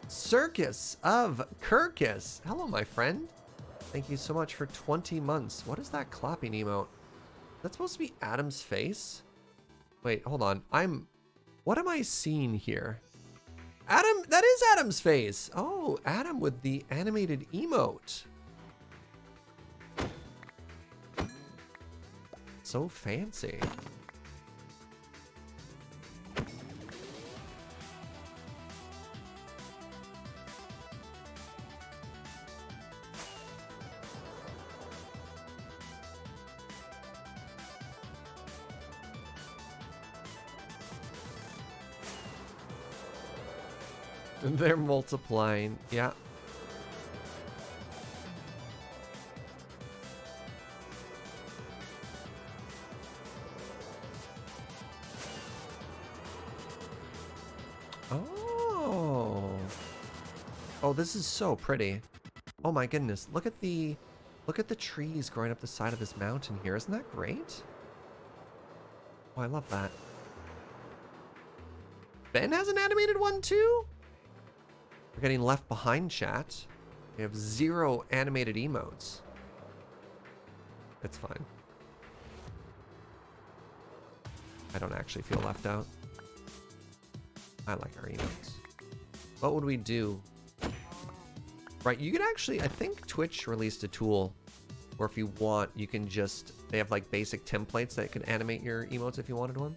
Circus of Kirkus. Hello, my friend. Thank you so much for 20 months. What is that clapping emote? That's supposed to be Adam's face? Wait, hold on. What am I seeing here? Adam, that is Adam's face. Oh, Adam with the animated emote. So fancy. They're multiplying, yeah. Oh, this is so pretty. Oh my goodness, look at the trees growing up the side of this mountain here. Isn't that great? Oh, I love that. Ben has an animated one too? We're getting left behind, chat. We have 0 animated emotes. It's fine. I don't actually feel left out. I like our emotes. What would we do? Right, you could actually, I think Twitch released a tool where if you want, you can just, they have like basic templates that can animate your emotes if you wanted one.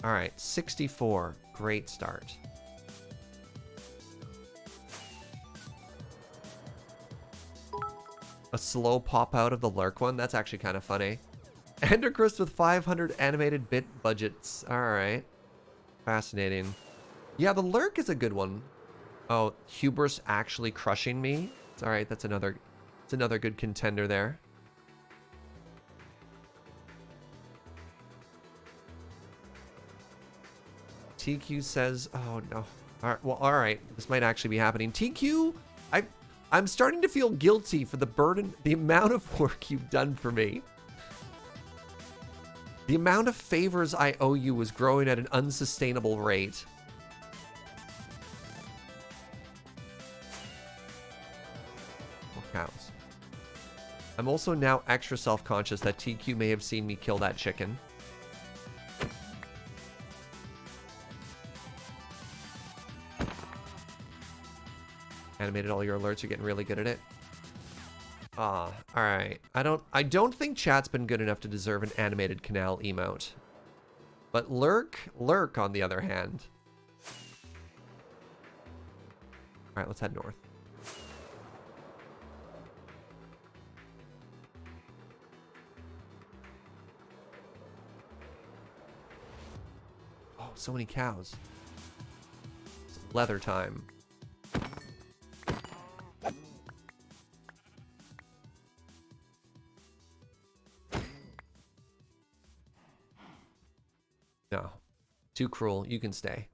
All right, 64, great start. A slow pop out of the lurk one, that's actually kind of funny. Endercrest with 500 animated bit budgets. All right. Fascinating. Yeah, the lurk is a good one. Oh, Hubris actually crushing me. It's all right. It's another good contender there. TQ says, oh no. All right, well, all right. This might actually be happening. TQ, I'm starting to feel guilty for the burden, the amount of work you've done for me. The amount of favors I owe you was growing at an unsustainable rate. More cows. I'm also now extra self-conscious that TQ may have seen me kill that chicken. Animated all your alerts. You're getting really good at it. Ah, alright. I don't think chat's been good enough to deserve an animated canal emote. But lurk on the other hand. Alright, let's head north. Oh, so many cows. It's leather time. No. Too cruel. You can stay.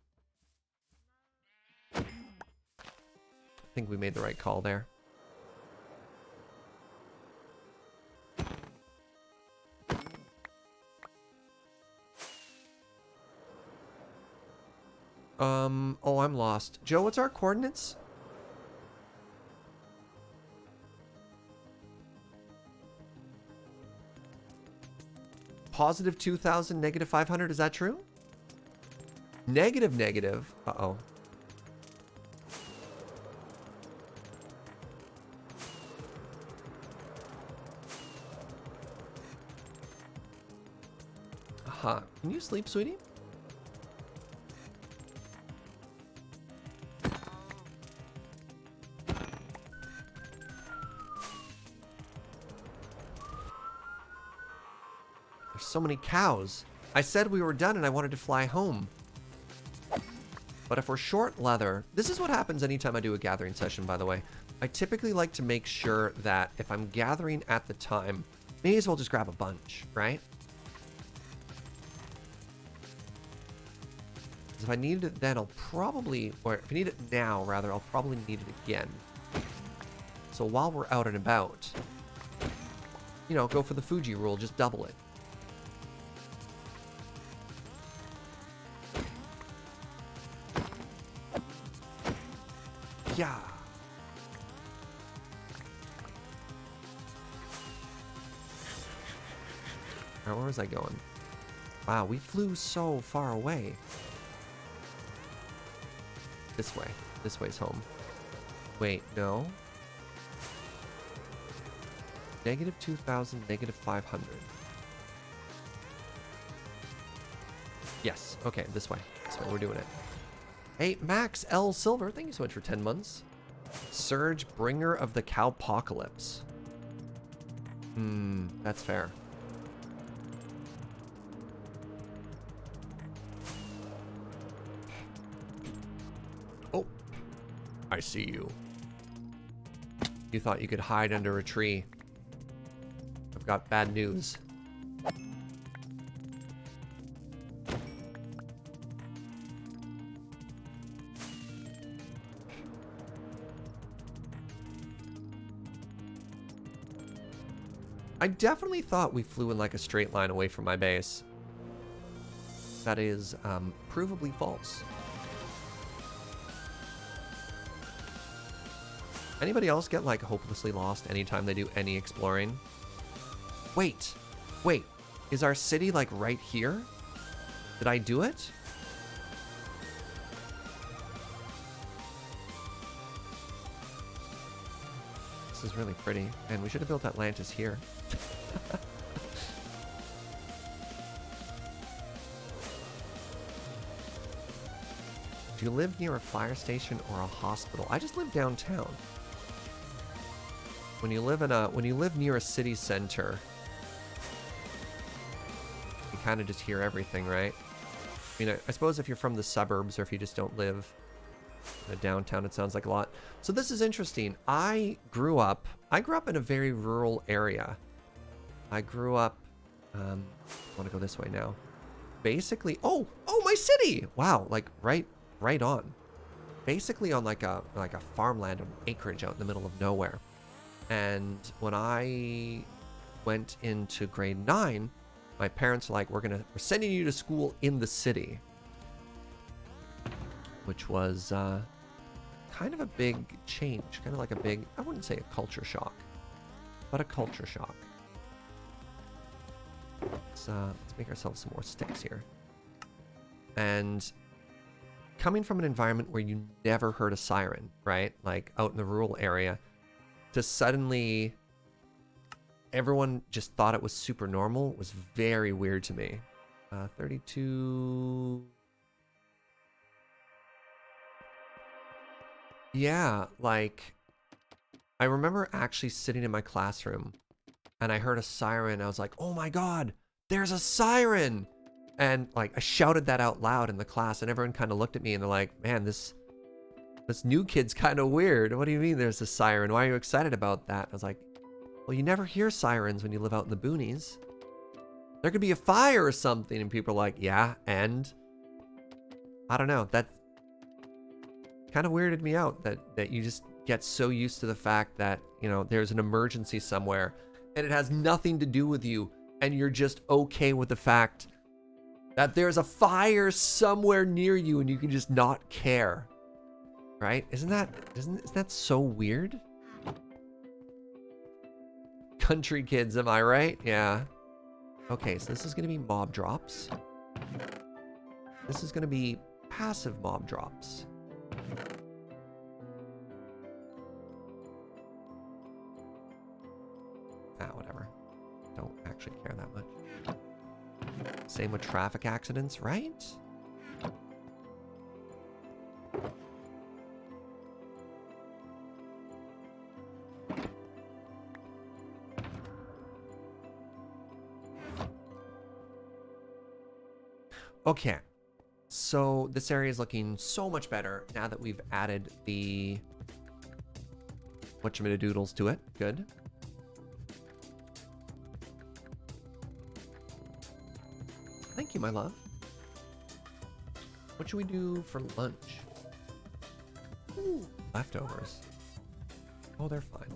I think we made the right call there. Oh, I'm lost. Joe, what's our coordinates? Positive 2,000, negative 500, is that true? Negative. Uh-oh. Aha. Can you sleep, sweetie? There's so many cows. I said we were done and I wanted to fly home. But if we're short leather, this is what happens anytime I do a gathering session, by the way. I typically like to make sure that if I'm gathering at the time, may as well just grab a bunch, right? Because if I need it then, I'll probably, or if I need it now, rather, I'll probably need it again. So while we're out and about, you know, go for the Fuji rule, just double it. Yeah. Alright, where was I going? Wow, we flew so far away. This way. This way's home. Wait, no. Negative 2,000, negative 500. Yes, okay, this way. This way, we're doing it. Hey, Max L. Silver, thank you so much for 10 months. Serge, bringer of the cowpocalypse. That's fair. Oh, I see you. You thought you could hide under a tree. I've got bad news. I definitely thought we flew in like a straight line away from my base. That is provably false. Anybody else get like hopelessly lost anytime they do any exploring? Wait, is our city like right here? Did I do it? This is really pretty, and we should have built Atlantis here. Do you live near a fire station or a hospital? I just live downtown. When you live near a city center, you kind of just hear everything, right? I mean, I suppose if you're from the suburbs or if you just don't live in a downtown, it sounds like a lot. So this is interesting. I grew up in a very rural area. I grew up, I want to go this way now. Basically, oh, my city! Wow, like right on. Basically on like a farmland, an acreage out in the middle of nowhere. And when I went into grade 9, my parents were like, we're sending you to school in the city. Which was kind of a big change, kind of like a big, I wouldn't say a culture shock, but a culture shock. Let's make ourselves some more sticks here. And coming from an environment where you never heard a siren, right? Like out in the rural area, to suddenly everyone just thought it was super normal was very weird to me. 32. Yeah, like I remember actually sitting in my classroom and I heard a siren. I was like, oh my God, there's a siren. And like I shouted that out loud in the class and everyone kind of looked at me and they're like, man, this new kid's kind of weird. What do you mean there's a siren? Why are you excited about that? I was like, well, you never hear sirens when you live out in the boonies. There could be a fire or something. And people are like, yeah, and I don't know. That kind of weirded me out that you just get so used to the fact that, you know, there's an emergency somewhere and it has nothing to do with you. And you're just okay with the fact that there's a fire somewhere near you and you can just not care. Right? Isn't that so weird? Country kids, am I right? Yeah. Okay, so this is going to be mob drops. This is going to be passive mob drops. Whatever. Don't actually care that much. Same with traffic accidents, right? Okay, so this area is looking so much better now that we've added the whatchamadoodles to it. Good. Thank you, my love. What should we do for lunch? Ooh, leftovers. Oh, they're fine.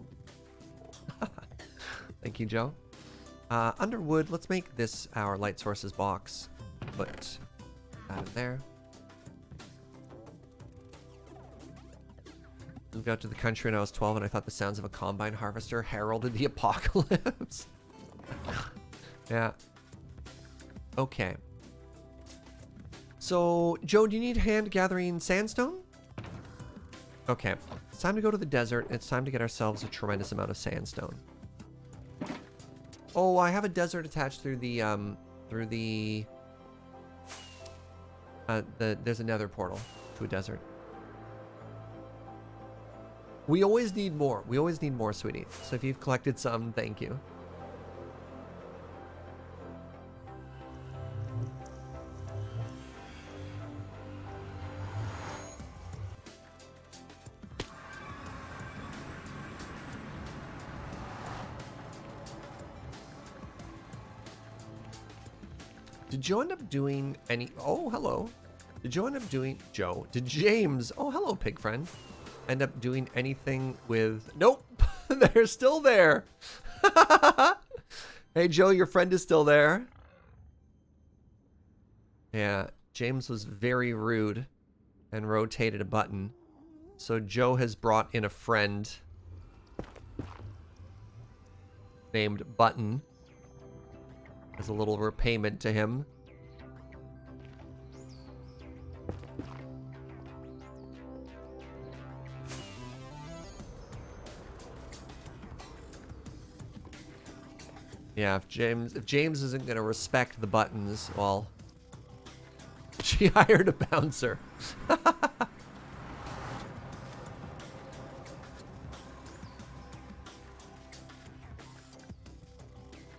Thank you, Joe. Underwood, let's make this our light sources box. Put that in there. Moved out to the country when I was 12 and I thought the sounds of a combine harvester heralded the apocalypse. Yeah. Okay. So, Joe, do you need hand gathering sandstone? Okay. It's time to go to the desert. It's time to get ourselves a tremendous amount of sandstone. Oh, I have a desert attached through the there's a nether portal to a desert. We always need more. We always need more, sweetie. So if you've collected some, thank you. Did Joe end up doing any... Oh, hello. Did Joe end up doing... Joe. Did James... Oh, hello, pig friend. End up doing anything with... Nope. They're still there. Hey, Joe, your friend is still there. Yeah, James was very rude and rotated a button. So Joe has brought in a friend named Button as a little repayment to him. Yeah, if James isn't gonna respect the buttons, well, she hired a bouncer.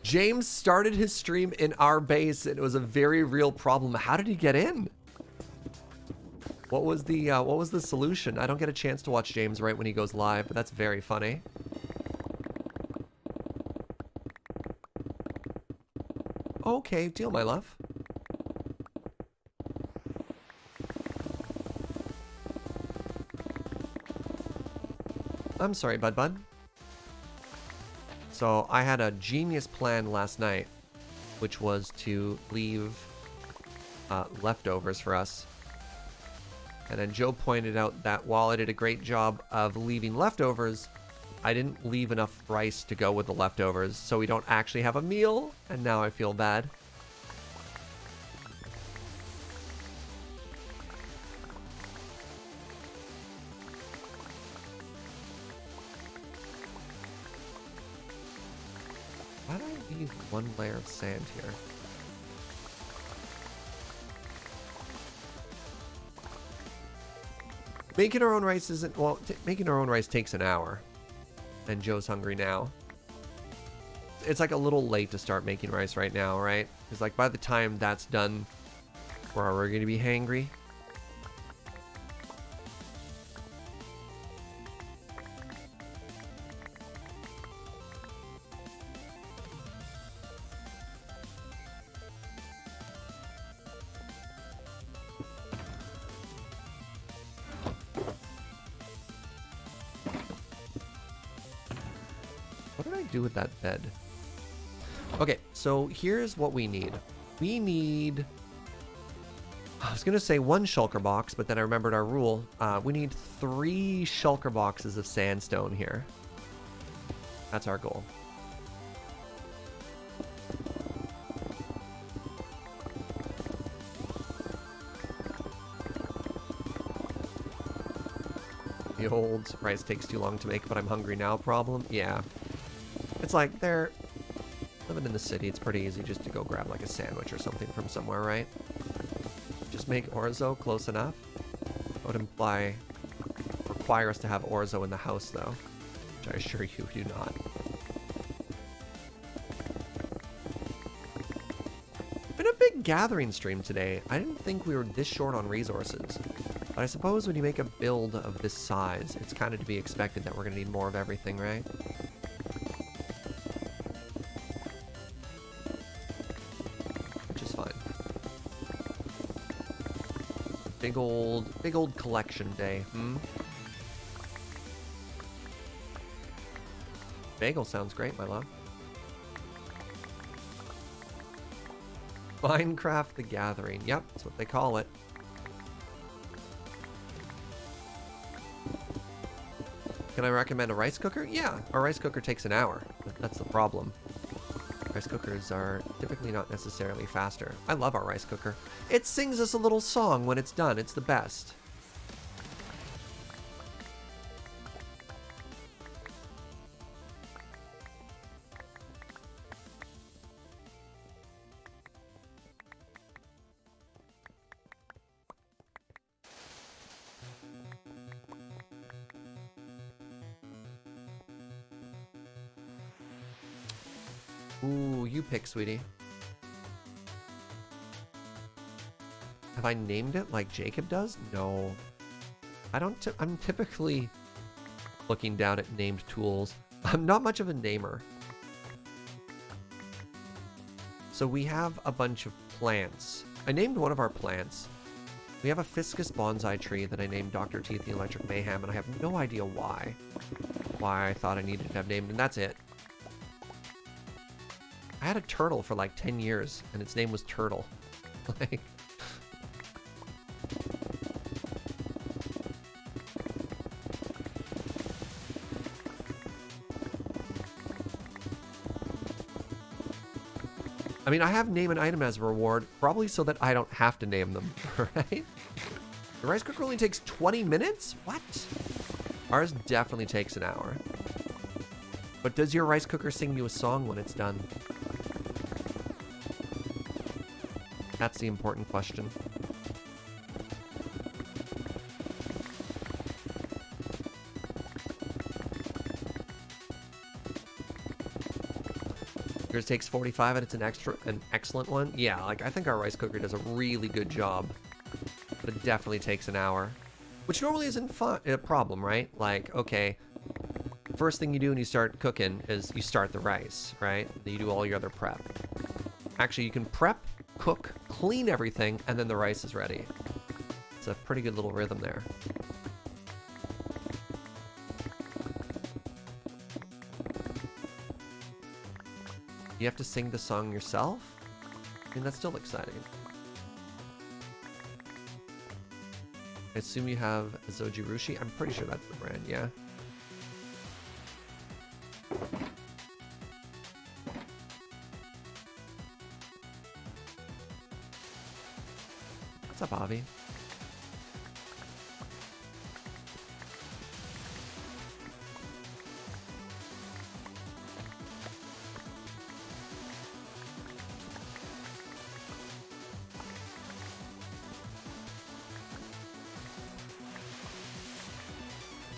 James started his stream in our base, and it was a very real problem. How did he get in? What was the solution? I don't get a chance to watch James right when he goes live, but that's very funny. Okay, deal, my love. I'm sorry, bud. So I had a genius plan last night, which was to leave leftovers for us. And then Joe pointed out that while I did a great job of leaving leftovers, I didn't leave enough rice to go with the leftovers, so we don't actually have a meal, and now I feel bad. Why do I need one layer of sand here? Making our own rice isn't... Well, making our own rice takes an hour. And Joe's hungry now. It's like a little late to start making rice right now, right? Because like by the time that's done, we're already going to be hangry. What did I do with that bed? Okay, so here's what we need. We need... I was going to say 1 shulker box, but then I remembered our rule. We need 3 shulker boxes of sandstone here. That's our goal. The old rice takes too long to make, but I'm hungry now problem. Yeah. It's like they're living in the city. It's pretty easy just to go grab like a sandwich or something from somewhere, right? Just make orzo close enough. That would require us to have orzo in the house though, which I assure you do not. Been a big gathering stream today. I didn't think we were this short on resources. But I suppose when you make a build of this size, it's kind of to be expected that we're going to need more of everything, right? Which is fine. Big old collection day, hmm? Bagel sounds great, my love. Minecraft the Gathering. Yep, that's what they call it. Can I recommend a rice cooker? Yeah, a rice cooker takes an hour. That's the problem. Rice cookers are typically not necessarily faster. I love our rice cooker. It sings us a little song when it's done. It's the best. Ooh, you pick, sweetie. Have I named it like Jacob does? No. I'm typically looking down at named tools. I'm not much of a namer. So we have a bunch of plants. I named one of our plants. We have a Fiscus bonsai tree that I named Dr. Teeth the Electric Mayhem, and I have no idea why. Why I thought I needed to have named, and that's it. I had a turtle for like 10 years, and its name was Turtle. Like... I mean, I have name an item as a reward, probably so that I don't have to name them, right? The rice cooker only takes 20 minutes? What? Ours definitely takes an hour. But does your rice cooker sing you a song when it's done? That's the important question. Yours takes 45 and it's an excellent one? Yeah, like I think our rice cooker does a really good job. But it definitely takes an hour. Which normally isn't a problem, right? Like, okay, first thing you do when you start cooking is you start the rice, right? Then you do all your other prep. Actually, you can prep, cook, clean everything, and then the rice is ready. It's a pretty good little rhythm there. You have to sing the song yourself? I mean, that's still exciting. I assume you have a Zojirushi? I'm pretty sure that's the brand, yeah. What's up, Avi?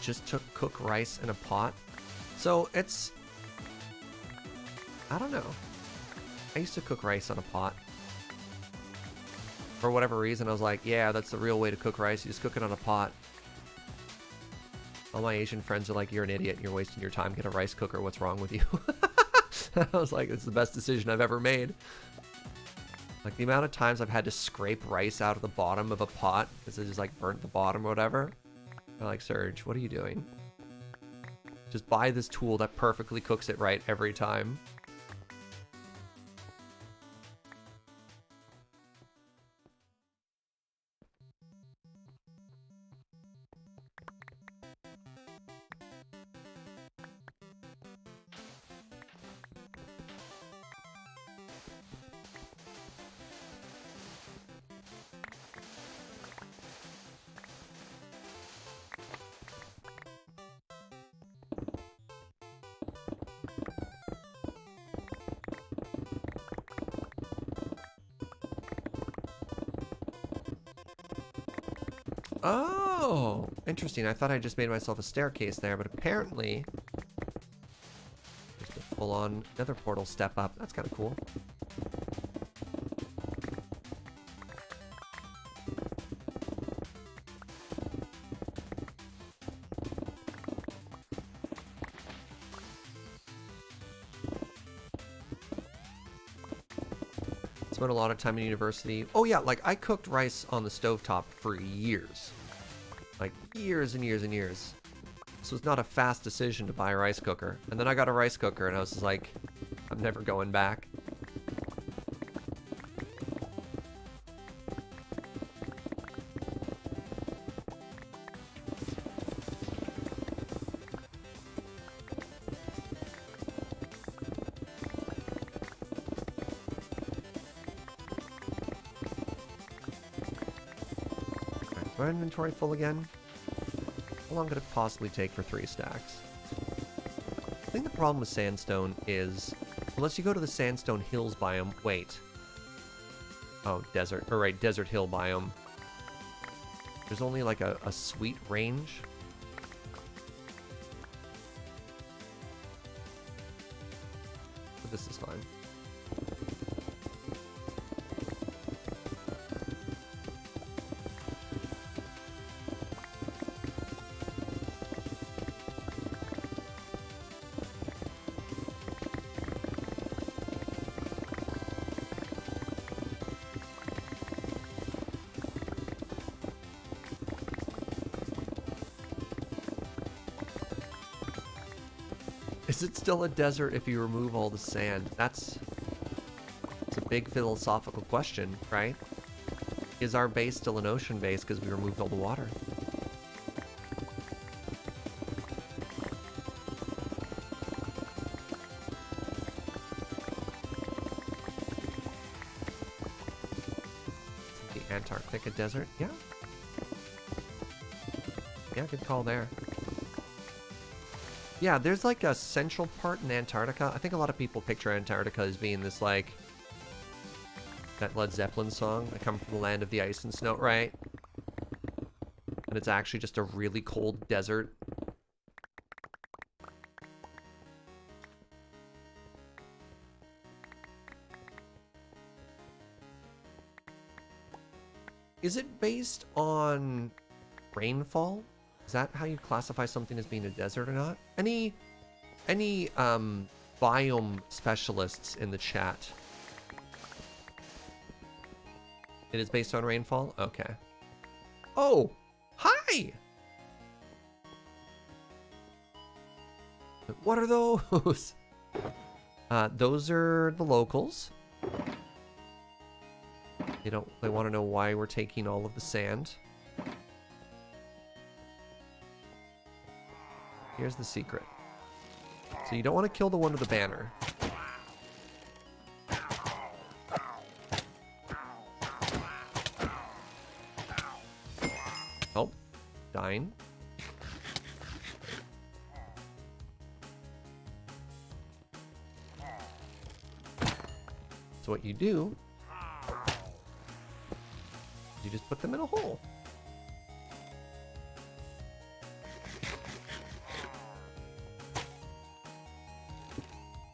just to cook rice in a pot. So it's, I don't know. I used to cook rice on a pot. For whatever reason, I was like, yeah, that's the real way to cook rice. You just cook it on a pot. All my Asian friends are like, you're an idiot. You're wasting your time. Get a rice cooker. What's wrong with you? I was like, it's the best decision I've ever made. Like, the amount of times I've had to scrape rice out of the bottom of a pot because it just, like, burnt the bottom or whatever. They're like, Serge, what are you doing? Just buy this tool that perfectly cooks it right every time. Oh, interesting. I thought I just made myself a staircase there, but apparently just a full-on nether portal step up. That's kind of cool. Spent a lot of time in university. Oh yeah, like I cooked rice on the stovetop for years. Like years and years and years. This was not a fast decision to buy a rice cooker. And then I got a rice cooker and I was just like, I'm never going back. My inventory full again? How long could it possibly take for 3 stacks? I think the problem with Sandstone is, unless you go to the Sandstone Hills biome, wait. Oh, desert, or right, Desert Hill biome. There's only like a sweet range. But this is fine. Is it still a desert if you remove all the sand? It's a big philosophical question, right? Is our base still an ocean base because we removed all the water? Is the Antarctica desert? Yeah. Yeah, good call there. Yeah, there's like a central part in Antarctica. I think a lot of people picture Antarctica as being this like that Led Zeppelin song, I come from the land of the ice and snow, right? And it's actually just a really cold desert. Is it based on rainfall? Is that how you classify something as being a desert or not? Any biome specialists in the chat? It is based on rainfall? Okay. Oh, hi! What are those? Those are the locals. They want to know why we're taking all of the sand. Here's the secret. So you don't want to kill the one with the banner. Oh, dying. So what you do, you just put them in a hole.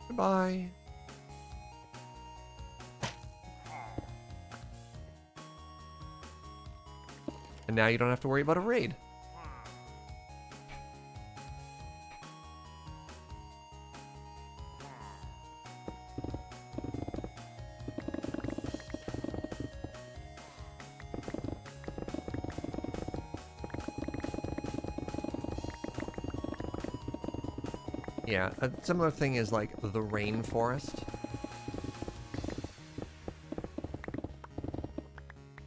Goodbye. And now you don't have to worry about a raid. Yeah, a similar thing is like the rainforest.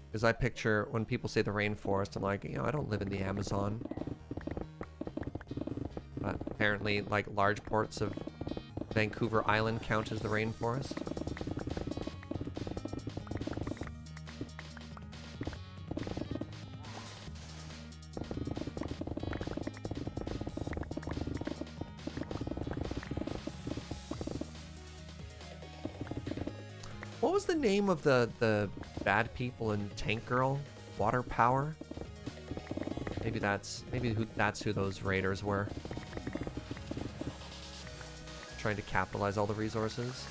Because I picture when people say the rainforest, I'm like, you know, I don't live in the Amazon. But apparently, like, large parts of Vancouver Island count as the rainforest. What was the name of the bad people in Tank Girl? Water Power? Maybe that's who those raiders were. Trying to capitalize all the resources.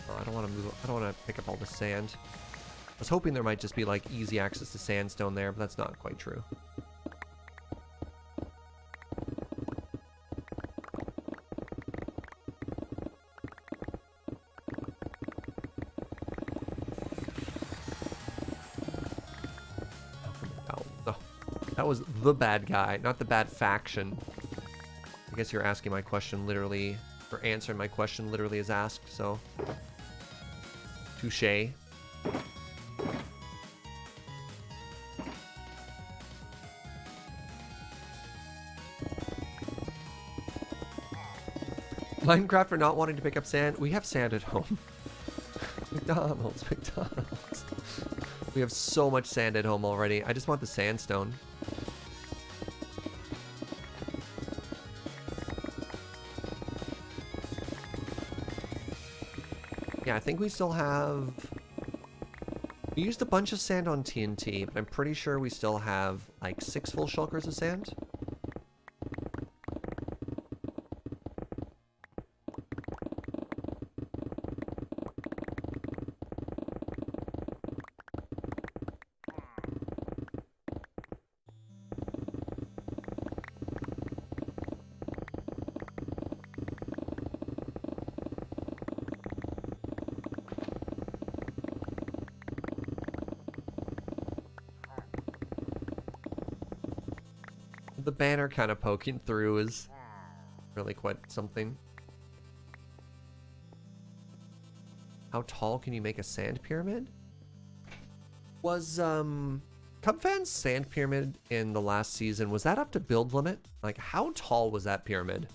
Oh, I don't want to move. I don't want to pick up all the sand. I was hoping there might just be like easy access to sandstone there, but that's not quite true. That was the bad guy, not the bad faction. I guess you're asking my question literally, or answering my question literally as asked, so. Touché. Minecraft for not wanting to pick up sand. We have sand at home. McDonald's. We have so much sand at home already. I just want the sandstone. Yeah, I think we still have... We used a bunch of sand on TNT, but I'm pretty sure we still have like 6 full shulkers of sand. The banner kind of poking through is really quite something. How tall can you make a sand pyramid? Was Cubfan's sand pyramid in the last season, was that up to build limit? Like, how tall was that pyramid?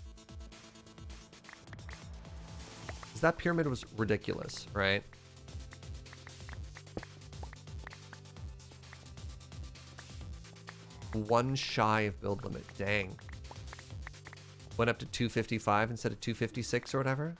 Because that pyramid was ridiculous, right? One shy of build limit. Dang. Went up to 255 instead of 256 or whatever.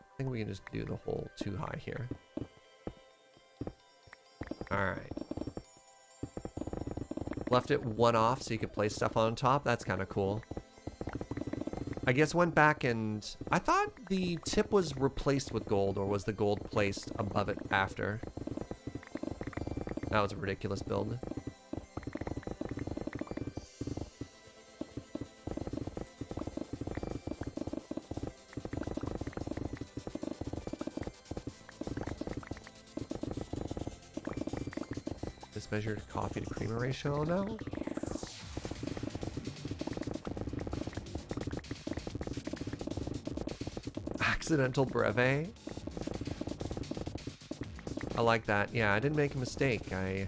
I think we can just do the whole too high here. Alright. Left it one off so you could place stuff on top. That's kind of cool. I guess went back and... I thought the tip was replaced with gold, or was the gold placed above it after? That was a ridiculous build. Measured coffee to creamer ratio now. Accidental brevet. I like that. Yeah, I didn't make a mistake. I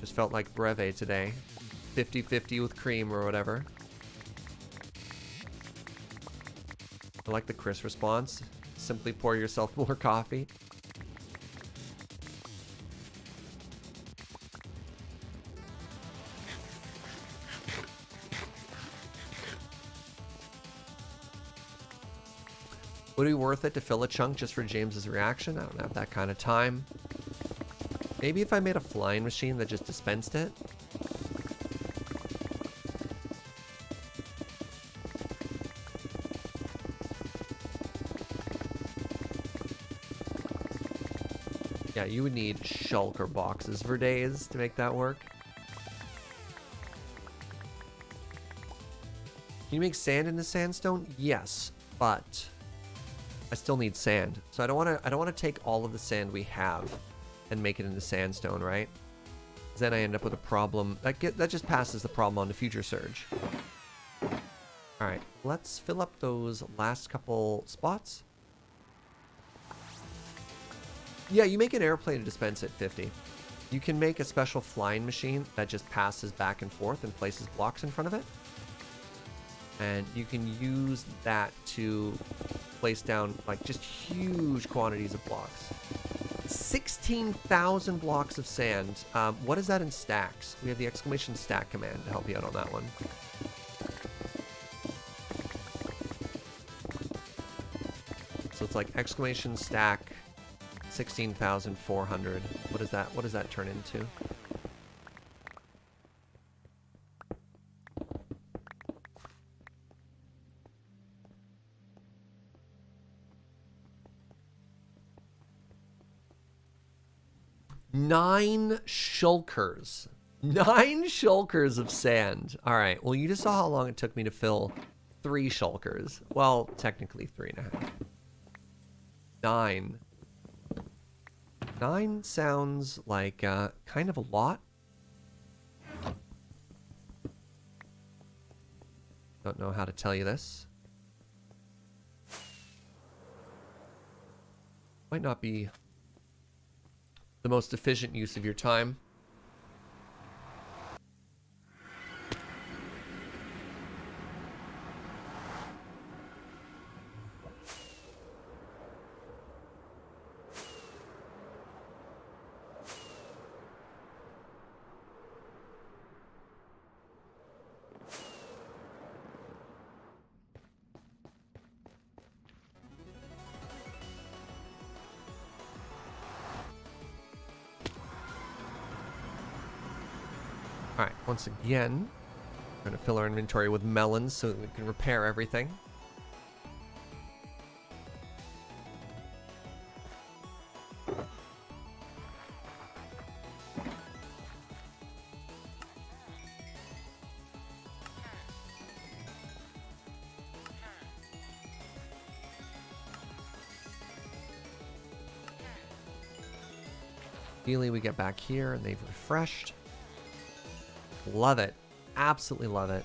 just felt like brevet today. 50-50 with cream or whatever. I like the Chris response. Simply pour yourself more coffee. Would it be worth it to fill a chunk just for James's reaction? I don't have that kind of time. Maybe if I made a flying machine that just dispensed it. Yeah, you would need shulker boxes for days to make that work. Can you make sand into sandstone? Yes, but I still need sand. So I don't want to take all of the sand we have and make it into sandstone, right? 'Cause then I end up with a problem. That just passes the problem on to future Serge. All right, let's fill up those last couple spots. Yeah, you make an airplane to dispense at 50. You can make a special flying machine that just passes back and forth and places blocks in front of it. And you can use that to place down like just huge quantities of blocks. 16,000 blocks of sand. What is that in stacks? We have the exclamation stack command to help you out on that one. So it's like exclamation stack 16,400. What is that? What does that turn into? Nine shulkers. 9 shulkers of sand. All right. Well, you just saw how long it took me to fill 3 shulkers. Well, technically 3.5. 9. 9 sounds like kind of a lot. Don't know how to tell you this. Might not be the most efficient use of your time. All right, once again, we're going to fill our inventory with melons so that we can repair everything. Ideally, we get back here and they've refreshed. Love it. Absolutely love it.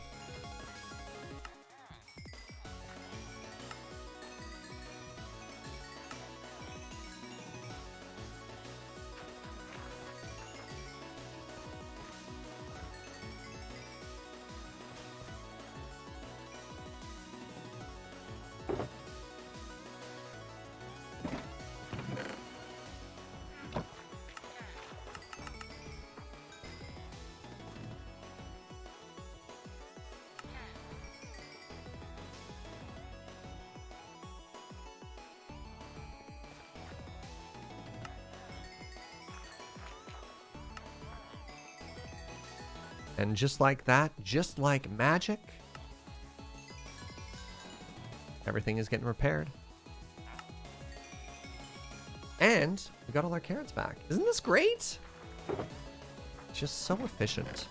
And just like that, just like magic, everything is getting repaired. And we got all our carrots back. Isn't this great? Just so efficient.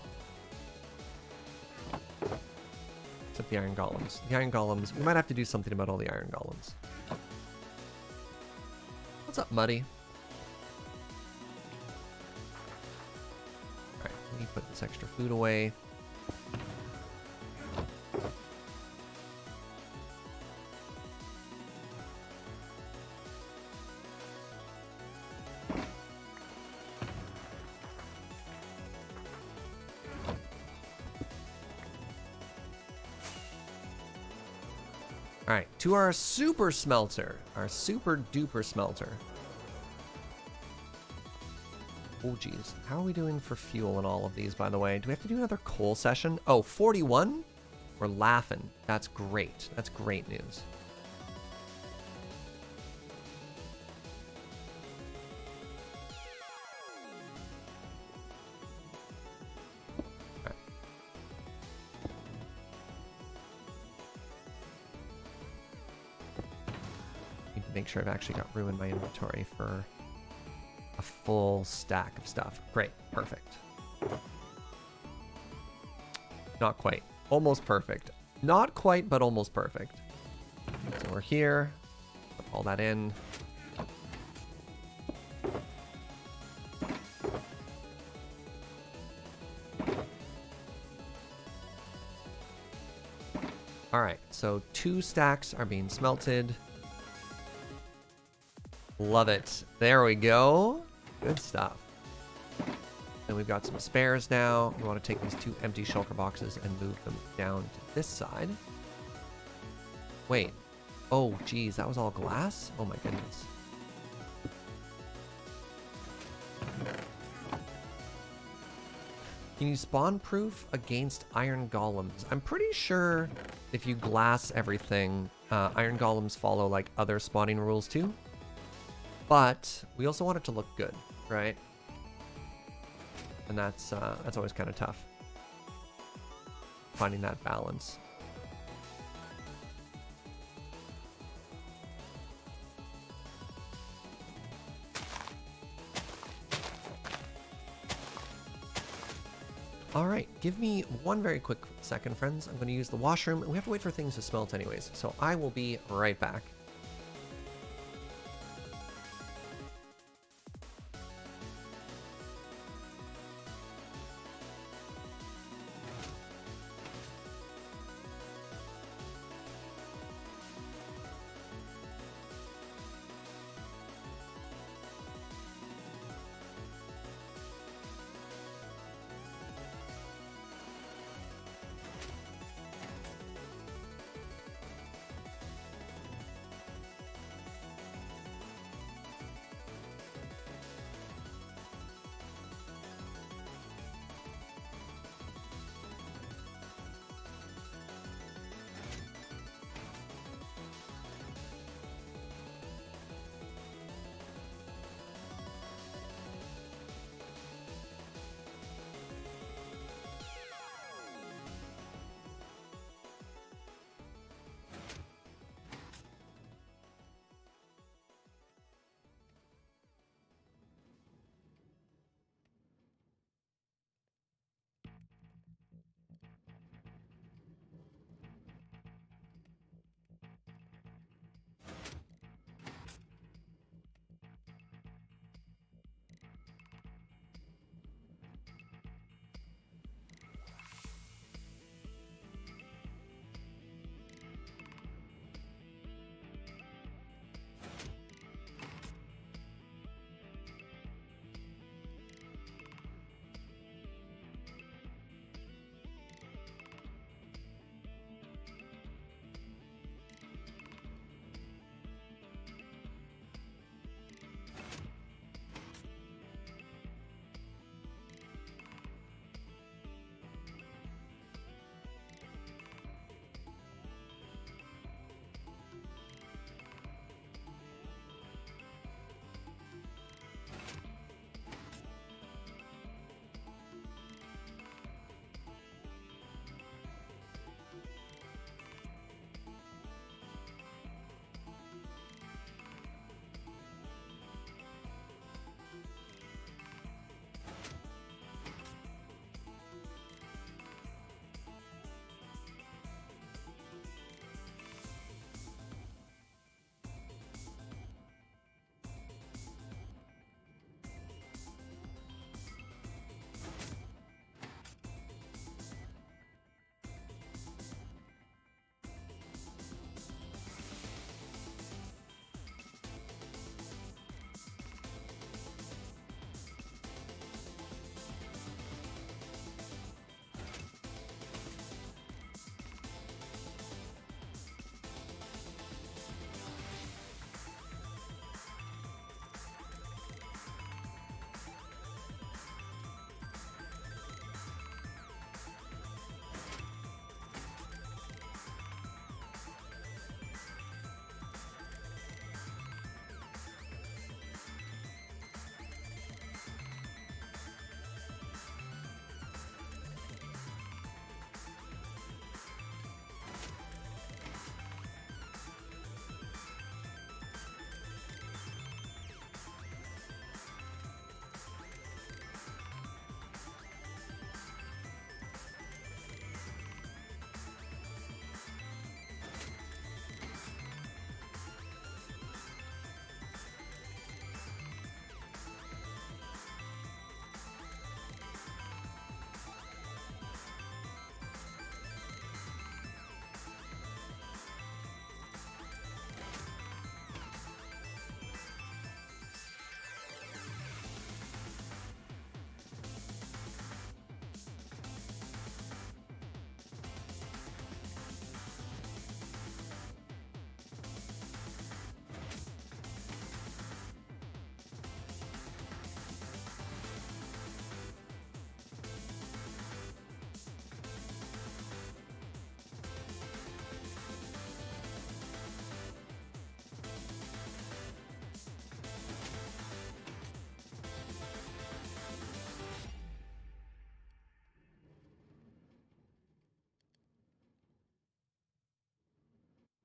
Except the iron golems. The iron golems, we might have to do something about all the iron golems. What's up, Muddy? Let me put this extra food away. All right, to our super smelter, our super duper smelter. Oh, geez. How are we doing for fuel in all of these, by the way? Do we have to do another coal session? Oh, 41? We're laughing. That's great. That's great news. make sure I've actually got room in my inventory for a full stack of stuff. Great, perfect. Not quite. Almost perfect. Not quite, but almost perfect. So we're here. Put all that in. All right, so 2 stacks are being smelted. Love it. There we go. Good stuff. And we've got some spares now. We want to take these 2 empty shulker boxes and move them down to this side. Wait. Oh, geez, that was all glass? Oh my goodness. Can you spawn proof against iron golems? I'm pretty sure if you glass everything, iron golems follow like other spawning rules too. But we also want it to look good, right? And that's always kind of tough, finding that balance. All right, give me one very quick second, friends. I'm going to use the washroom. We have to wait for things to smelt anyways, so I will be right back.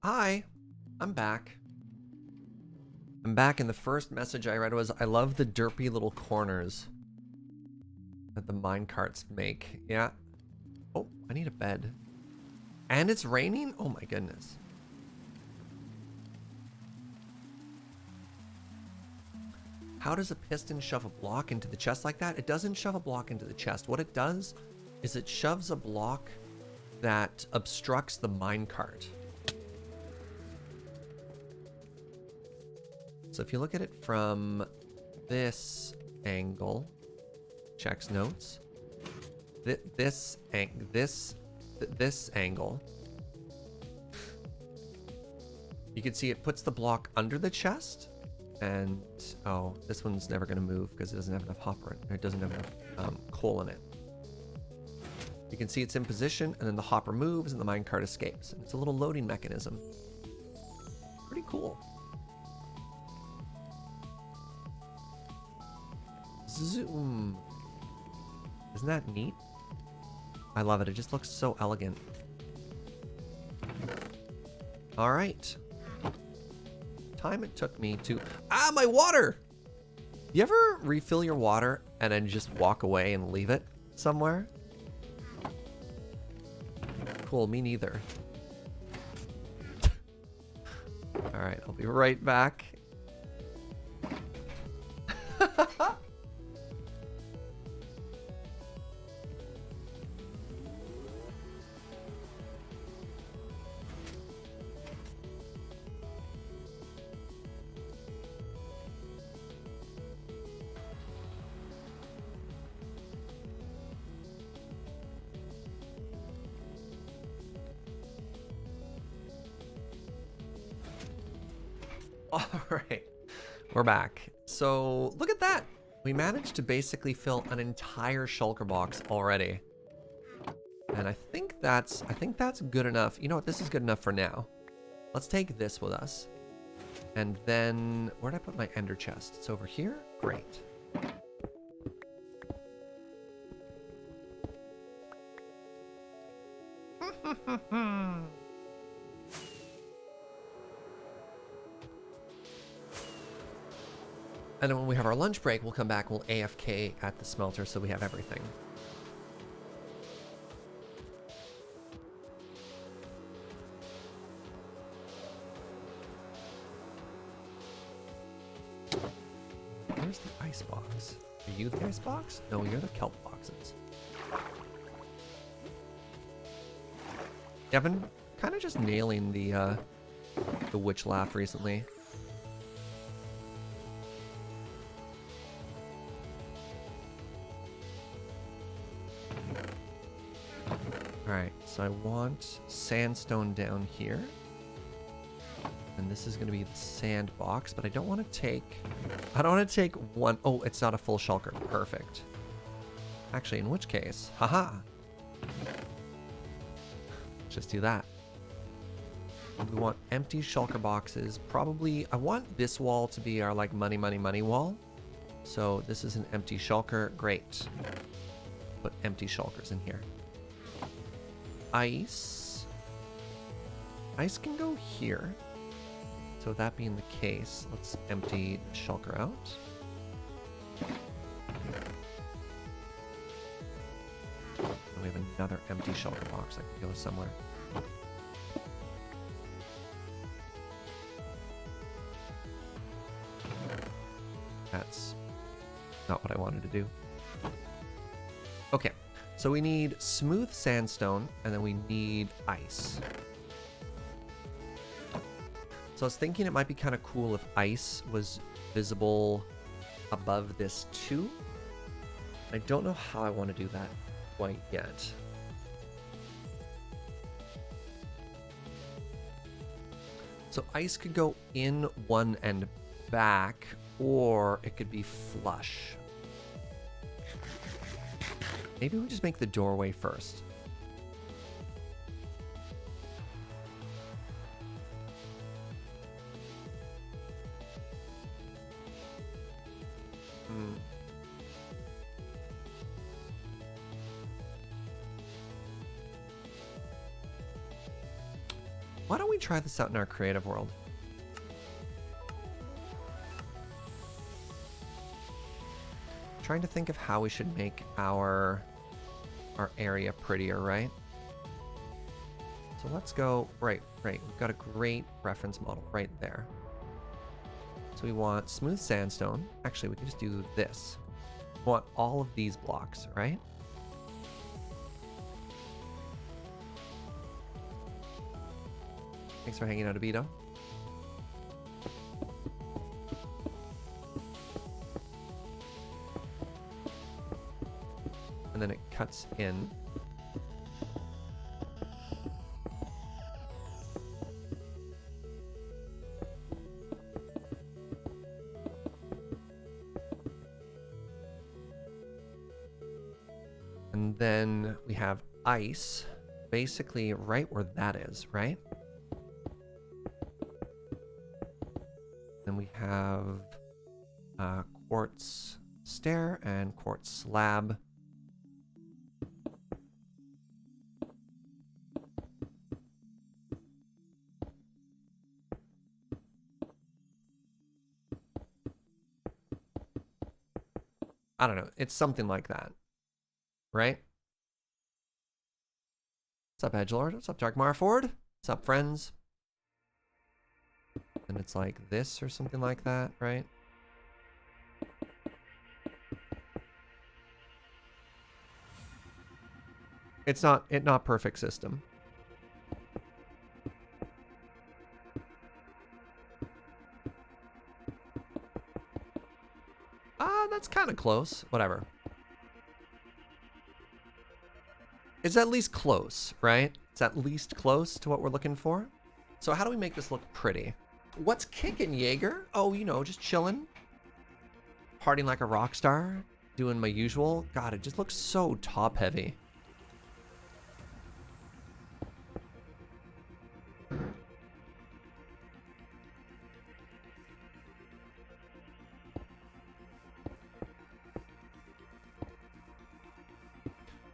Hi, I'm back. I'm back, and the first message I read was, I love the derpy little corners that the minecarts make. Yeah. Oh, I need a bed. And it's raining? Oh my goodness. How does a piston shove a block into the chest like that? It doesn't shove a block into the chest. What it does is it shoves a block that obstructs the minecart. So if you look at it from this angle, checks notes, this angle, you can see it puts the block under the chest, and oh, this one's never going to move because it doesn't have enough hopper, it doesn't have enough coal in it. You can see it's in position, and then the hopper moves and the minecart escapes. And it's a little loading mechanism. Pretty cool. Zoom. Isn't that neat? I love it. It just looks so elegant. All right. Time it took me to... Ah, my water! You ever refill your water and then just walk away and leave it somewhere? Cool, me neither. All right, I'll be right back. All right, we're back. So look at that. We managed to basically fill an entire shulker box already. And I think that's good enough. You know what? This is good enough for now. Let's take this with us. And then where'd I put my ender chest? It's over here. Great. And then when we have our lunch break, we'll come back, we'll AFK at the smelter so we have everything. Where's the ice box? Are you the ice box? No, you're the kelp boxes. Yeah, I've been kind of just nailing the witch laugh recently. Alright, so I want sandstone down here. And this is going to be the sand box, but I don't want to take one. Oh, it's not a full shulker. Perfect. Actually, in which case, haha. Just do that. We want empty shulker boxes. Probably, I want this wall to be our like money wall. So this is an empty shulker. Great. Put empty shulkers in here. Ice. Ice can go here. So that being the case, let's empty the shulker out. And we have another empty shulker box that can go somewhere. That's not what I wanted to do. Okay. So we need smooth sandstone, and then we need ice. So I was thinking it might be kind of cool if ice was visible above this too. I don't know how I want to do that quite yet. So ice could go in one and back, or it could be flush. Maybe we just make the doorway first. Why don't we try this out in our creative world? Trying to think of how we should make our area prettier, right? So let's go, right. We've got a great reference model right there. So we want smooth sandstone. Actually, we can just do this. We want all of these blocks, right? Thanks for hanging out, Abito. And then it cuts in. And then we have ice, basically right where that is, right? Then we have quartz stair and quartz slab. I don't know. It's something like that, right? What's up, Edgelord? What's up, Dark Marford? What's up, friends? And it's like this or something like that, right? It's not perfect system. That's kind of close. Whatever. It's at least close, right? It's at least close to what we're looking for. So how do we make this look pretty? What's kicking, Jaeger? Oh, you know, just chilling. Partying like a rock star. Doing my usual. God, it just looks so top heavy.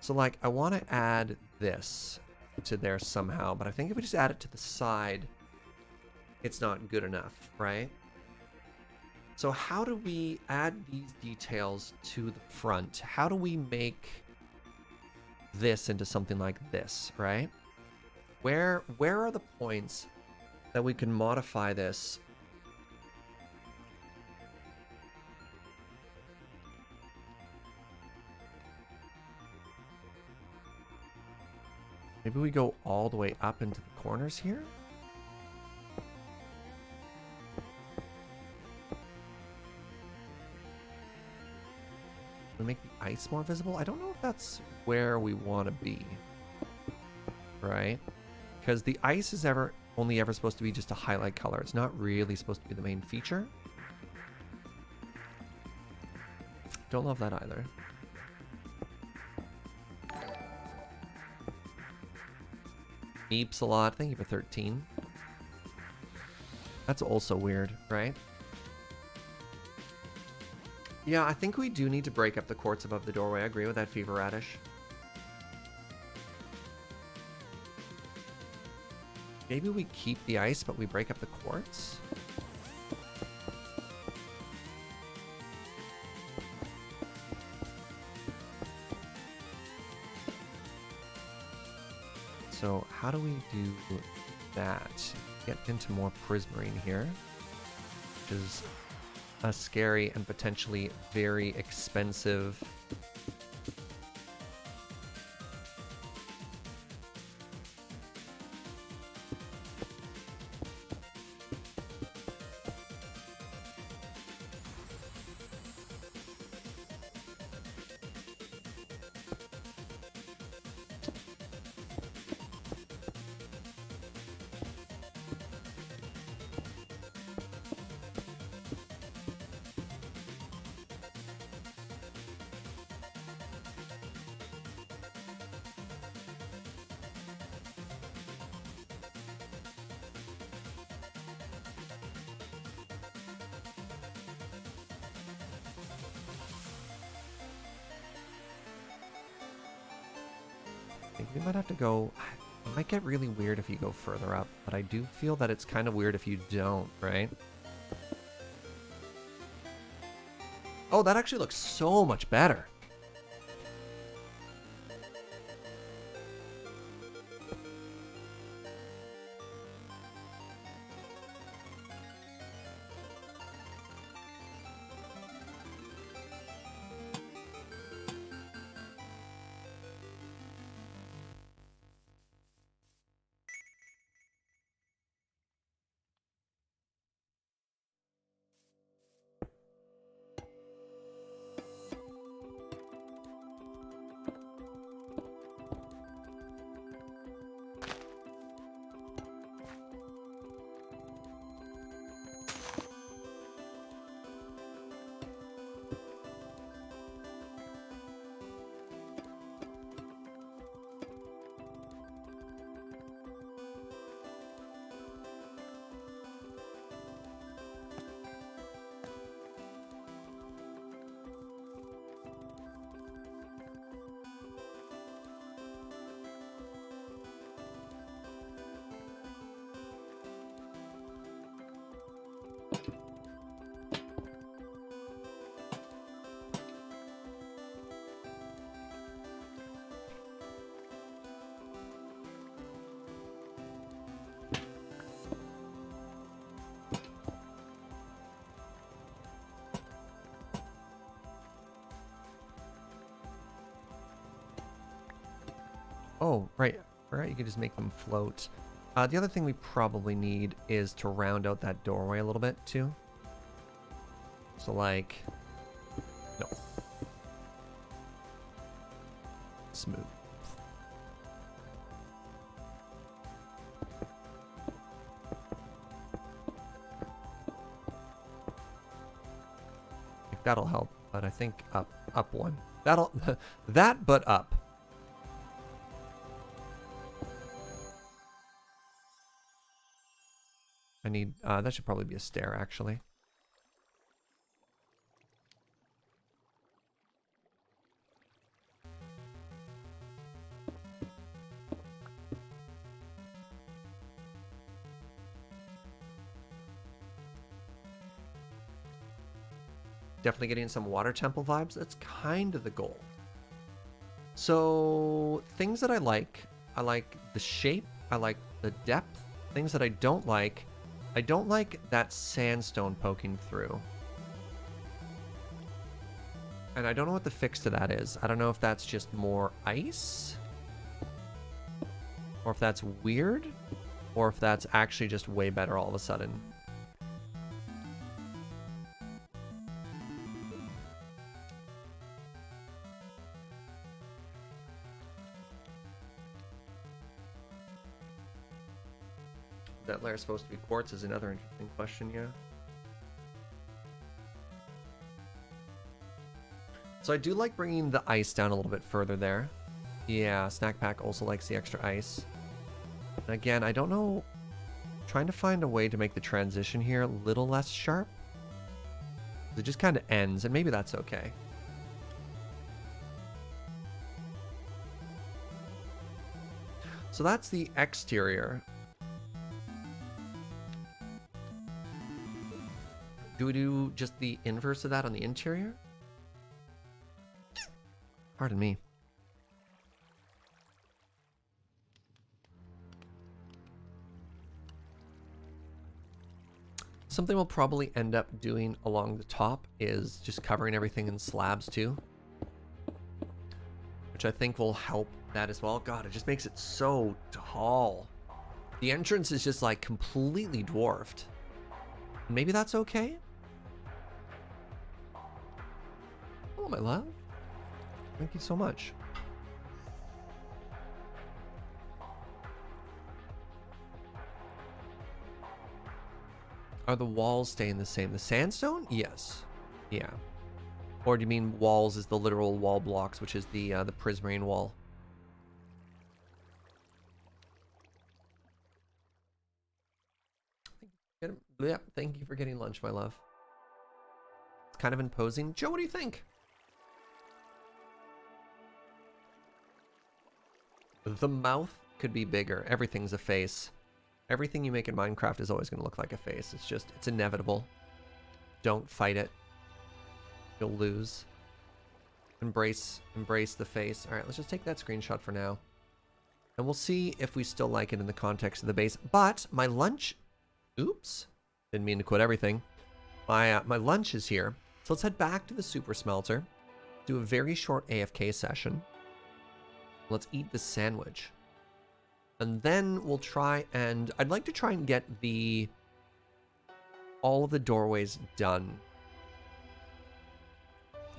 So like, I want to add this to there somehow, but I think if we just add it to the side, it's not good enough, right? So how do we add these details to the front? How do we make this into something like this, right? Where are the points that we can modify this? Maybe we go all the way up into the corners here? We make the ice more visible? I don't know if that's where we want to be. Right? Because the ice is only ever supposed to be just a highlight color. It's not really supposed to be the main feature. Don't love that either. Meeps a lot. Thank you for 13. That's also weird, right? Yeah, I think we do need to break up the quartz above the doorway. I agree with that, Fever Radish. Maybe we keep the ice, but we break up the quartz? So how do we do that? Get into more prismarine here, which is a scary and potentially very expensive we might have to go. Might get really weird if you go further up, but I do feel that it's kind of weird if you don't, right? Oh, that actually looks so much better. Oh, right. Right, you can just make them float. The other thing we probably need is to round out that doorway a little bit, too. So, like... No. Smooth. That'll help, but I think up one. That'll... that, but up. I need, that should probably be a stair, actually. Definitely getting some water temple vibes. That's kind of the goal. So, things that I like the shape, I like the depth. Things that I don't like that sandstone poking through. And I don't know what the fix to that is. I don't know if that's just more ice, or if that's weird, or if that's actually just way better all of a sudden. That layer is supposed to be quartz is another interesting question, yeah. So I do like bringing the ice down a little bit further there. Yeah, Snack Pack also likes the extra ice. And again, I don't know, trying to find a way to make the transition here a little less sharp. It just kind of ends, and maybe that's okay. So that's the exterior. Do we do just the inverse of that on the interior? Pardon me. Something we'll probably end up doing along the top is just covering everything in slabs too, which I think will help that as well. God, it just makes it so tall. The entrance is just like completely dwarfed. Maybe that's okay? Oh, my love. Thank you so much. Are the walls staying the same? The sandstone? Yes. Yeah. Or do you mean walls is the literal wall blocks, which is the prismarine wall? Yeah, thank you for getting lunch, my love. It's kind of imposing. Joe, what do you think? The mouth could be bigger. Everything's a face. Everything you make in Minecraft is always going to look like a face. It's inevitable. Don't fight it. You'll lose. Embrace the face. All right, let's just take that screenshot for now. And we'll see if we still like it in the context of the base. But my lunch, oops, didn't mean to quit everything. My lunch is here. So let's head back to the super smelter. Do a very short AFK session. Let's eat the sandwich. And then we'll try and, I'd like to try and get all of the doorways done.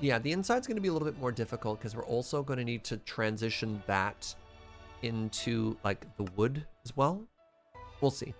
Yeah, the inside's going to be a little bit more difficult because we're also going to need to transition that into like the wood as well. We'll see.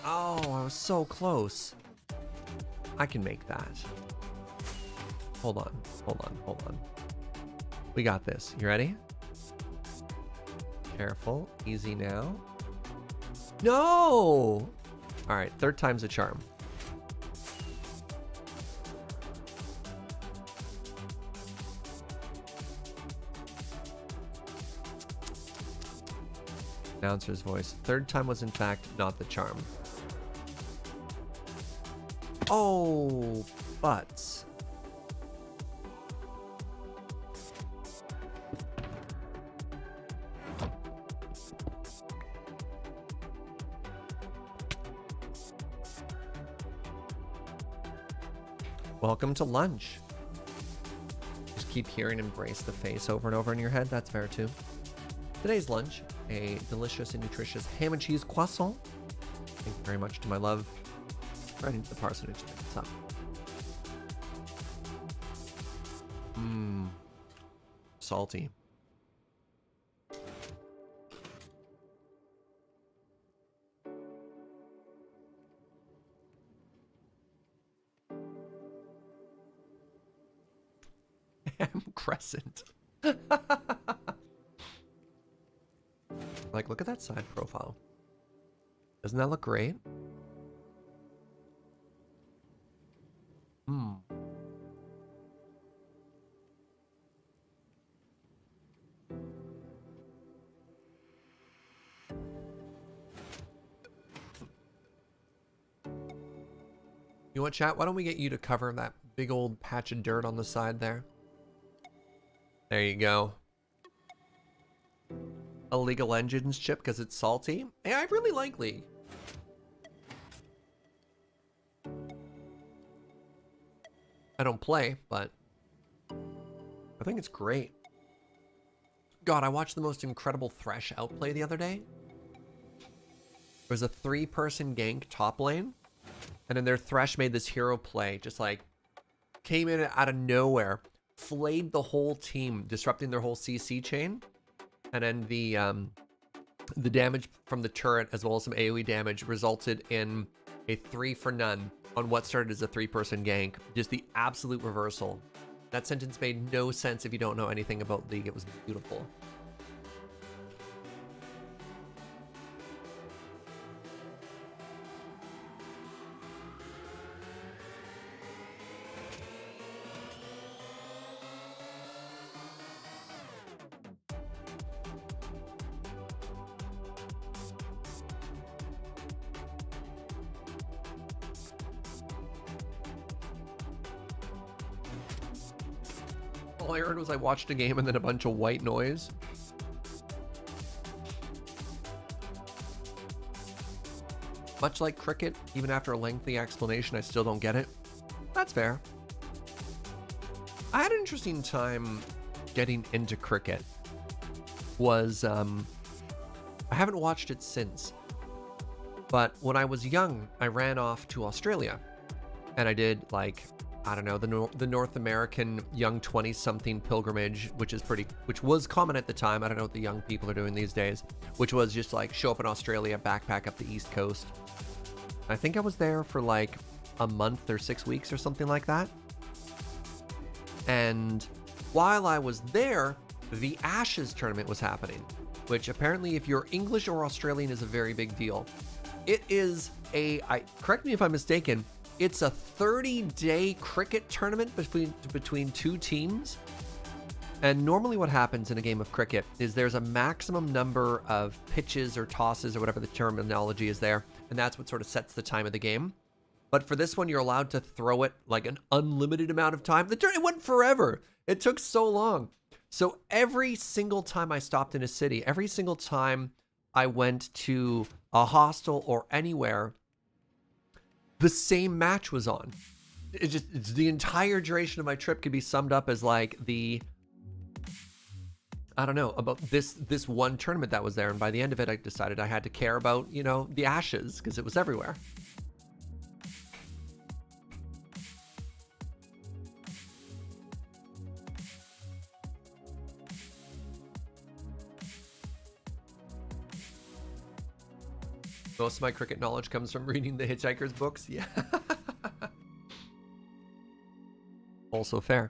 Oh, I was so close. I can make that. Hold on. We got this. You ready? Careful. Easy now. No! All right, third time's a charm. Announcer's voice. Third time was in fact not the charm. Oh, butts. Welcome to lunch. Just keep hearing embrace the face over and over in your head. That's fair too. Today's lunch, a delicious and nutritious ham and cheese croissant. Thank you very much to my love. Right into the parsonage. What's up? Mmm. Salty. Ham crescent. Like, look at that side profile. Doesn't that look great? Hmm. You know what, chat? Why don't we get you to cover that big old patch of dirt on the side there? There you go. A League of Legends chip because it's salty. Hey, I really like League. I don't play, but I think it's great. God, I watched the most incredible Thresh outplay the other day. It was a 3-person gank top lane, and then their Thresh made this hero play, just like came in out of nowhere, flayed the whole team, disrupting their whole CC chain, and then the damage from the turret as well as some AoE damage resulted in a 3-for-none on what started as a 3-person gank. Just the absolute reversal. That sentence made no sense if you don't know anything about League. It was beautiful. All I heard was I watched a game and then a bunch of white noise. Much like cricket, even after a lengthy explanation, I still don't get it. That's fair. I had an interesting time getting into cricket. Was I haven't watched it since. But when I was young, I ran off to Australia. And I did, like, I don't know, the North American young 20-something pilgrimage, which was common at the time. I don't know what the young people are doing these days, which was just like show up in Australia, backpack up the East Coast. I think I was there for like a month or 6 weeks or something like that. And while I was there, the Ashes tournament was happening, which apparently if you're English or Australian is a very big deal. It is correct me if I'm mistaken, it's a 30-day cricket tournament between two teams. And normally what happens in a game of cricket is there's a maximum number of pitches or tosses or whatever the terminology is there, and that's what sort of sets the time of the game. But for this one, you're allowed to throw it like an unlimited amount of time. The tournament went forever. It took so long. So every single time I stopped in a city, every single time I went to a hostel or anywhere, the same match was on. It's the entire duration of my trip could be summed up as like I don't know, about this one tournament that was there. And by the end of it, I decided I had to care about, you know, the Ashes because it was everywhere. Most of my cricket knowledge comes from reading the Hitchhiker's books. Yeah. Also fair.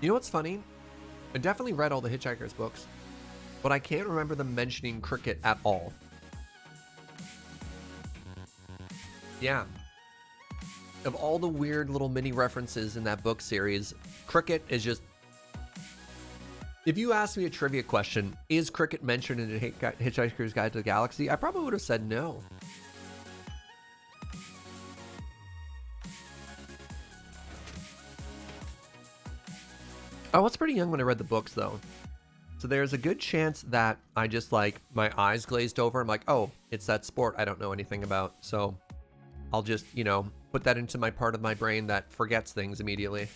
You know what's funny? I definitely read all the Hitchhiker's books, but I can't remember them mentioning cricket at all. Yeah. Of all the weird little mini references in that book series, cricket is just... If you asked me a trivia question, is cricket mentioned in Hitchhiker's Guide to the Galaxy? I probably would have said no. I was pretty young when I read the books, though. So there's a good chance that I just, like, my eyes glazed over. I'm like, oh, it's that sport I don't know anything about. So I'll just, you know, put that into my part of my brain that forgets things immediately.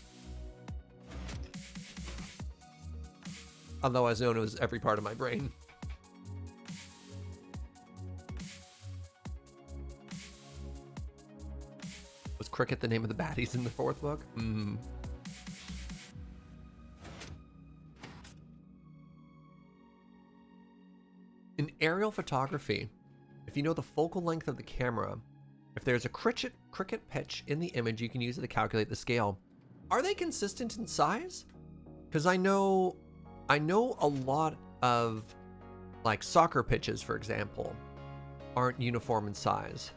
Otherwise known as every part of my brain. Was cricket the name of the baddies in the fourth book? In aerial photography, if you know the focal length of the camera, if there's a cricket pitch in the image, you can use it to calculate the scale. Are they consistent in size? Because I know a lot of, like, soccer pitches, for example, aren't uniform in size.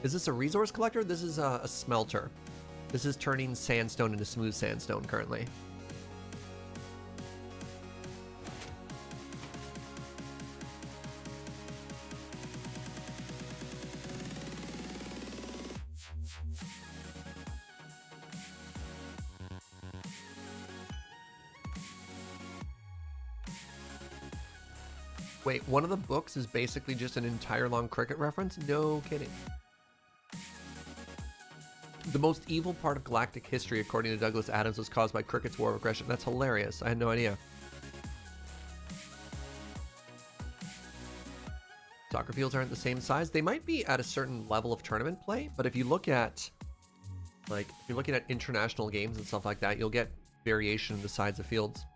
Is this a resource collector? This is a smelter. This is turning sandstone into smooth sandstone currently. Wait, one of the books is basically just an entire long cricket reference? No kidding. The most evil part of galactic history, according to Douglas Adams, was caused by cricket's war of aggression. That's hilarious. I had no idea. Soccer fields aren't the same size. They might be at a certain level of tournament play, but if you look at, like, if you're looking at international games and stuff like that, you'll get variation in the size of fields.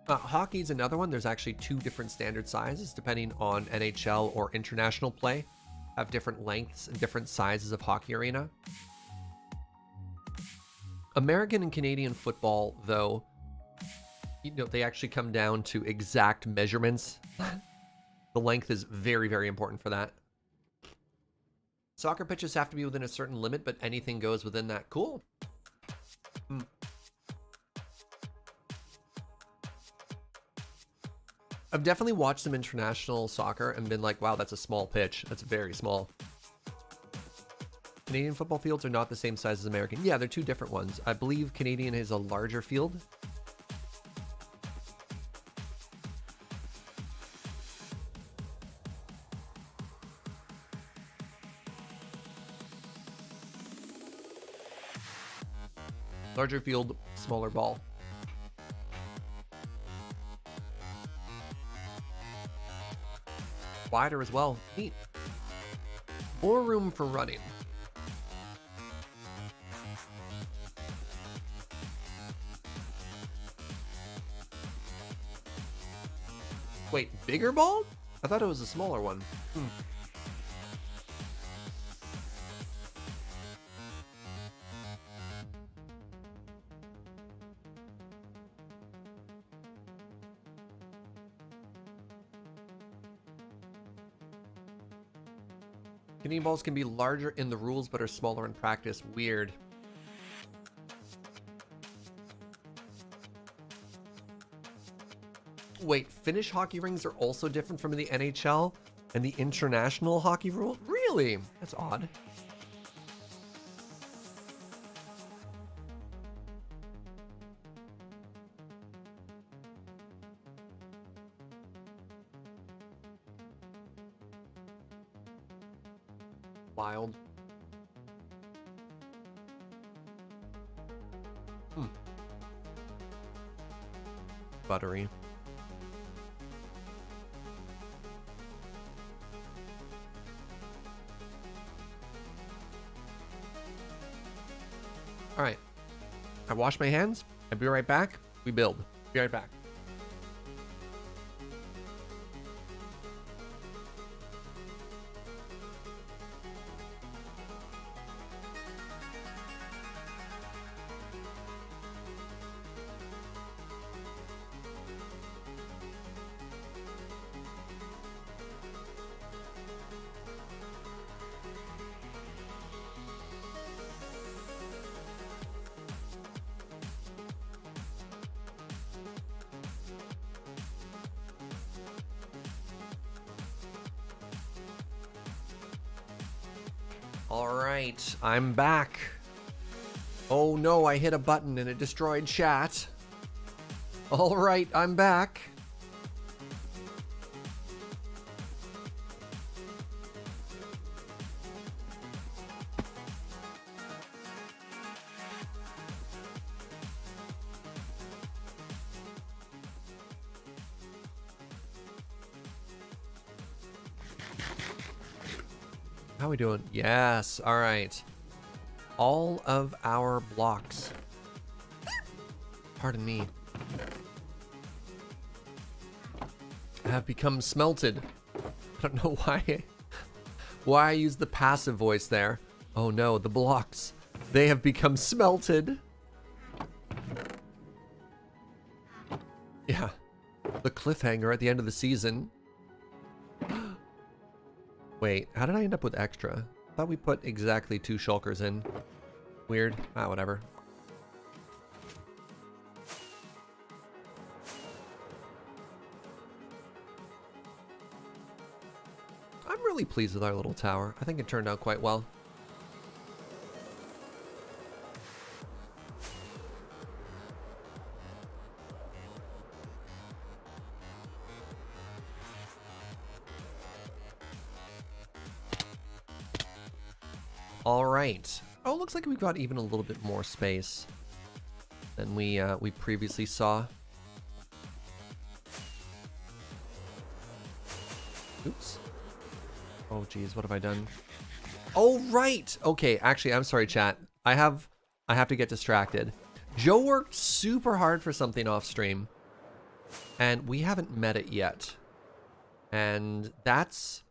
Hockey's another one. There's actually two different standard sizes depending on NHL or international play. Have different lengths and different sizes of hockey arena. American and Canadian football, though, you know, they actually come down to exact measurements. The length is very, very important for that. Soccer pitches have to be within a certain limit, but anything goes within that. Cool. I've definitely watched some international soccer and been like, wow, that's a small pitch. That's very small. Canadian football fields are not the same size as American. Yeah, they're two different ones. I believe Canadian is a larger field. Larger field, smaller ball. Wider as well. Neat. More room for running. Wait, bigger ball? I thought it was a smaller one. Guinea balls can be larger in the rules but are smaller in practice. Weird. Wait, Finnish hockey rings are also different from the NHL and the international hockey rule? Really? That's odd. Wild. Buttery. All right. I wash my hands. I'll be right back. We build. Be right back. All right, I'm back. Oh no, I hit a button and it destroyed chat. All right, I'm back. How are we doing? Yes, all right. All of our blocks. Pardon me. Have become smelted. I don't know why I used the passive voice there. Oh no, the blocks. They have become smelted. Yeah. The cliffhanger at the end of the season. Wait, how did I end up with extra? I thought we put exactly 2 shulkers in. Weird. Ah, whatever. I'm really pleased with our little tower. I think it turned out quite well. All right. Oh, it looks like we've got even a little bit more space than we previously saw. Oops. Oh, geez, what have I done? Oh, right. Okay, actually, I'm sorry, chat. I have to get distracted. Joe worked super hard for something off stream, and we haven't met it yet. And that's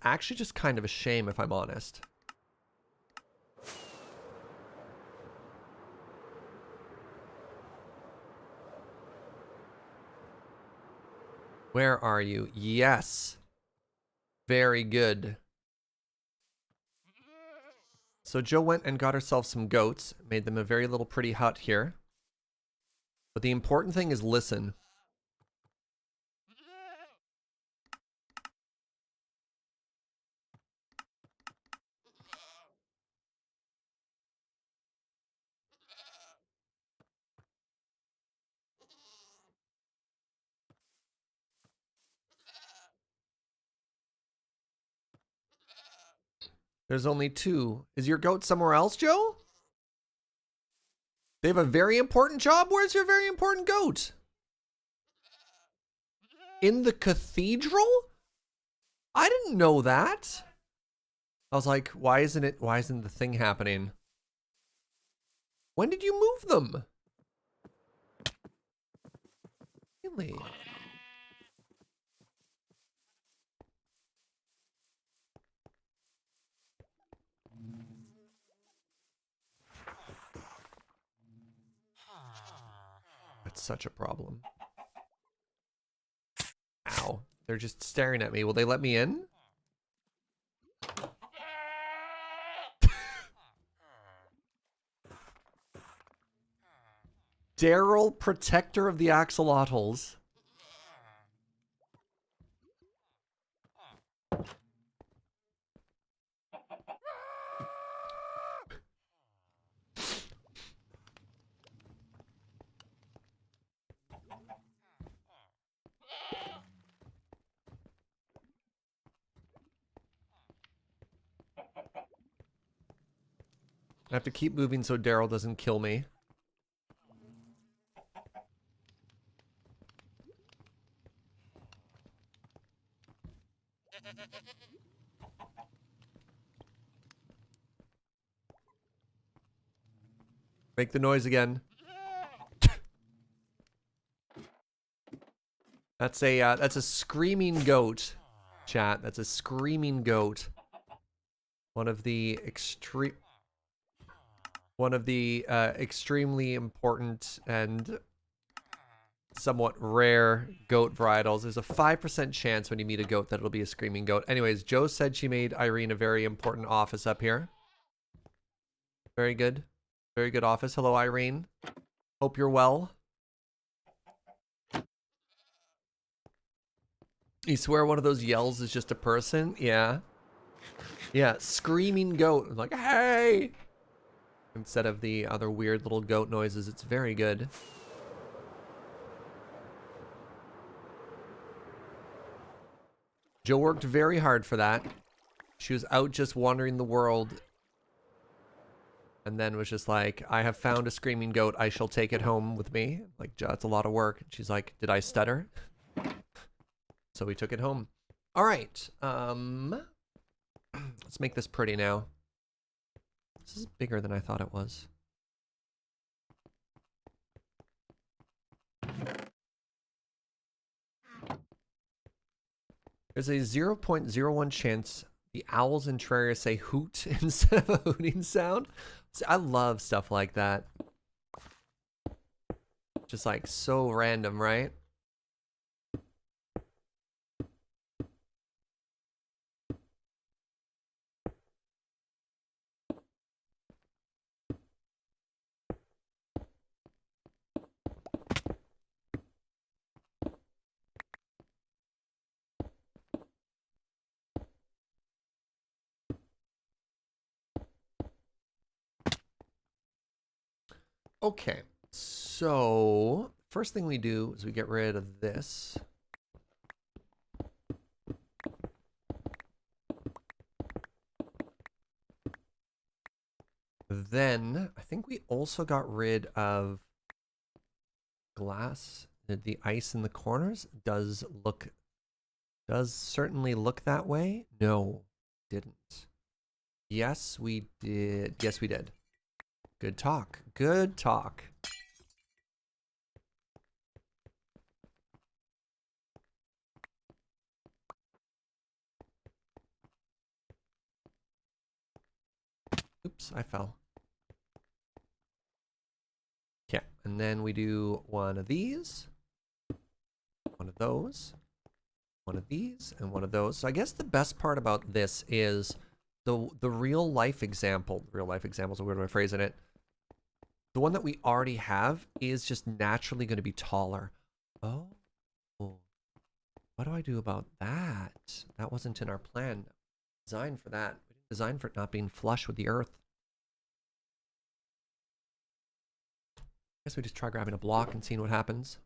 actually just kind of a shame, if I'm honest. Where are you? Yes. Very good. So Joe went and got herself some goats, made them a very little pretty hut here. But the important thing is listen. There's only 2. Is your goat somewhere else, Joe? They have a very important job? Where's your very important goat? In the cathedral? I didn't know that. I was like, why isn't the thing happening? When did you move them? Really? That's such a problem. Ow. They're just staring at me. Will they let me in? Daryl, protector of the axolotls. I have to keep moving so Daryl doesn't kill me. Make the noise again. That's a screaming goat, chat. That's a screaming goat. One of the extremely important and somewhat rare goat varietals. There's a 5% chance when you meet a goat that it'll be a screaming goat. Anyways, Joe said she made Irene a very important office up here. Very good. Very good office. Hello, Irene. Hope you're well. You swear one of those yells is just a person? Yeah. Yeah, screaming goat. Like, hey! Instead of the other weird little goat noises. It's very good. Joe worked very hard for that. She was out just wandering the world. And then was just like, I have found a screaming goat. I shall take it home with me. Like, that's a lot of work. She's like, did I stutter? So we took it home. All right. Let's make this pretty now. This is bigger than I thought it was. There's a 0.01 chance the owls in Terraria say hoot instead of a hooting sound. See, I love stuff like that. Just like so random, right? Okay, so first thing we do is we get rid of this. Then I think we also got rid of glass. The ice in the corners does certainly look that way. No, didn't. Yes, we did. Yes, we did. Good talk. Good talk. Oops, I fell. Yeah, and then we do one of these, one of those, one of these, and one of those. So I guess the best part about this is the real life example. Real life example is a weird way of phrasing it. The one that we already have is just naturally going to be taller. Oh, what do I do about that? That wasn't in our plan. Design for that. We didn't design for it not being flush with the earth. I guess we just try grabbing a block and seeing what happens.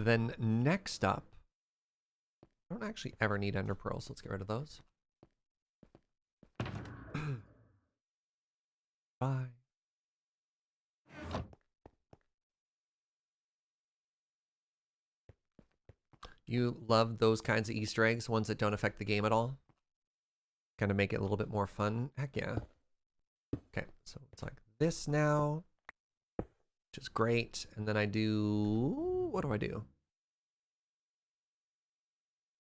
Then next up, I don't actually ever need ender pearls. Let's get rid of those. Bye. You love those kinds of Easter eggs, ones that don't affect the game at all? Kind of make it a little bit more fun? Heck yeah. Okay, so it's like this now, which is great. And then I do, what do?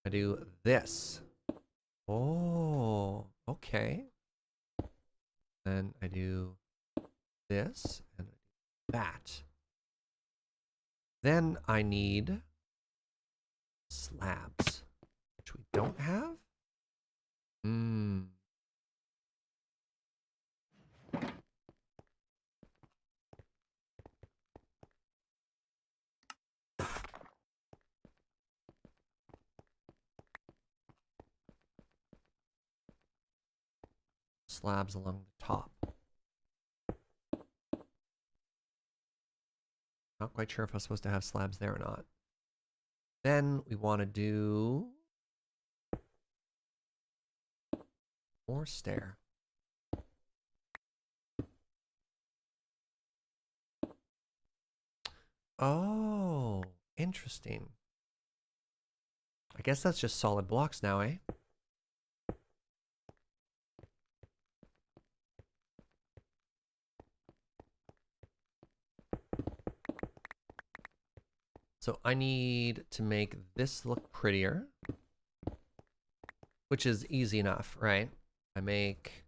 I do this. Oh, okay. Then I do this and that. Then I need slabs, which we don't have. Slabs along the top. Not quite sure if I was supposed to have slabs there or not. Then we want to do more stair. Oh, interesting. I guess that's just solid blocks now, eh? So I need to make this look prettier, which is easy enough, right? I make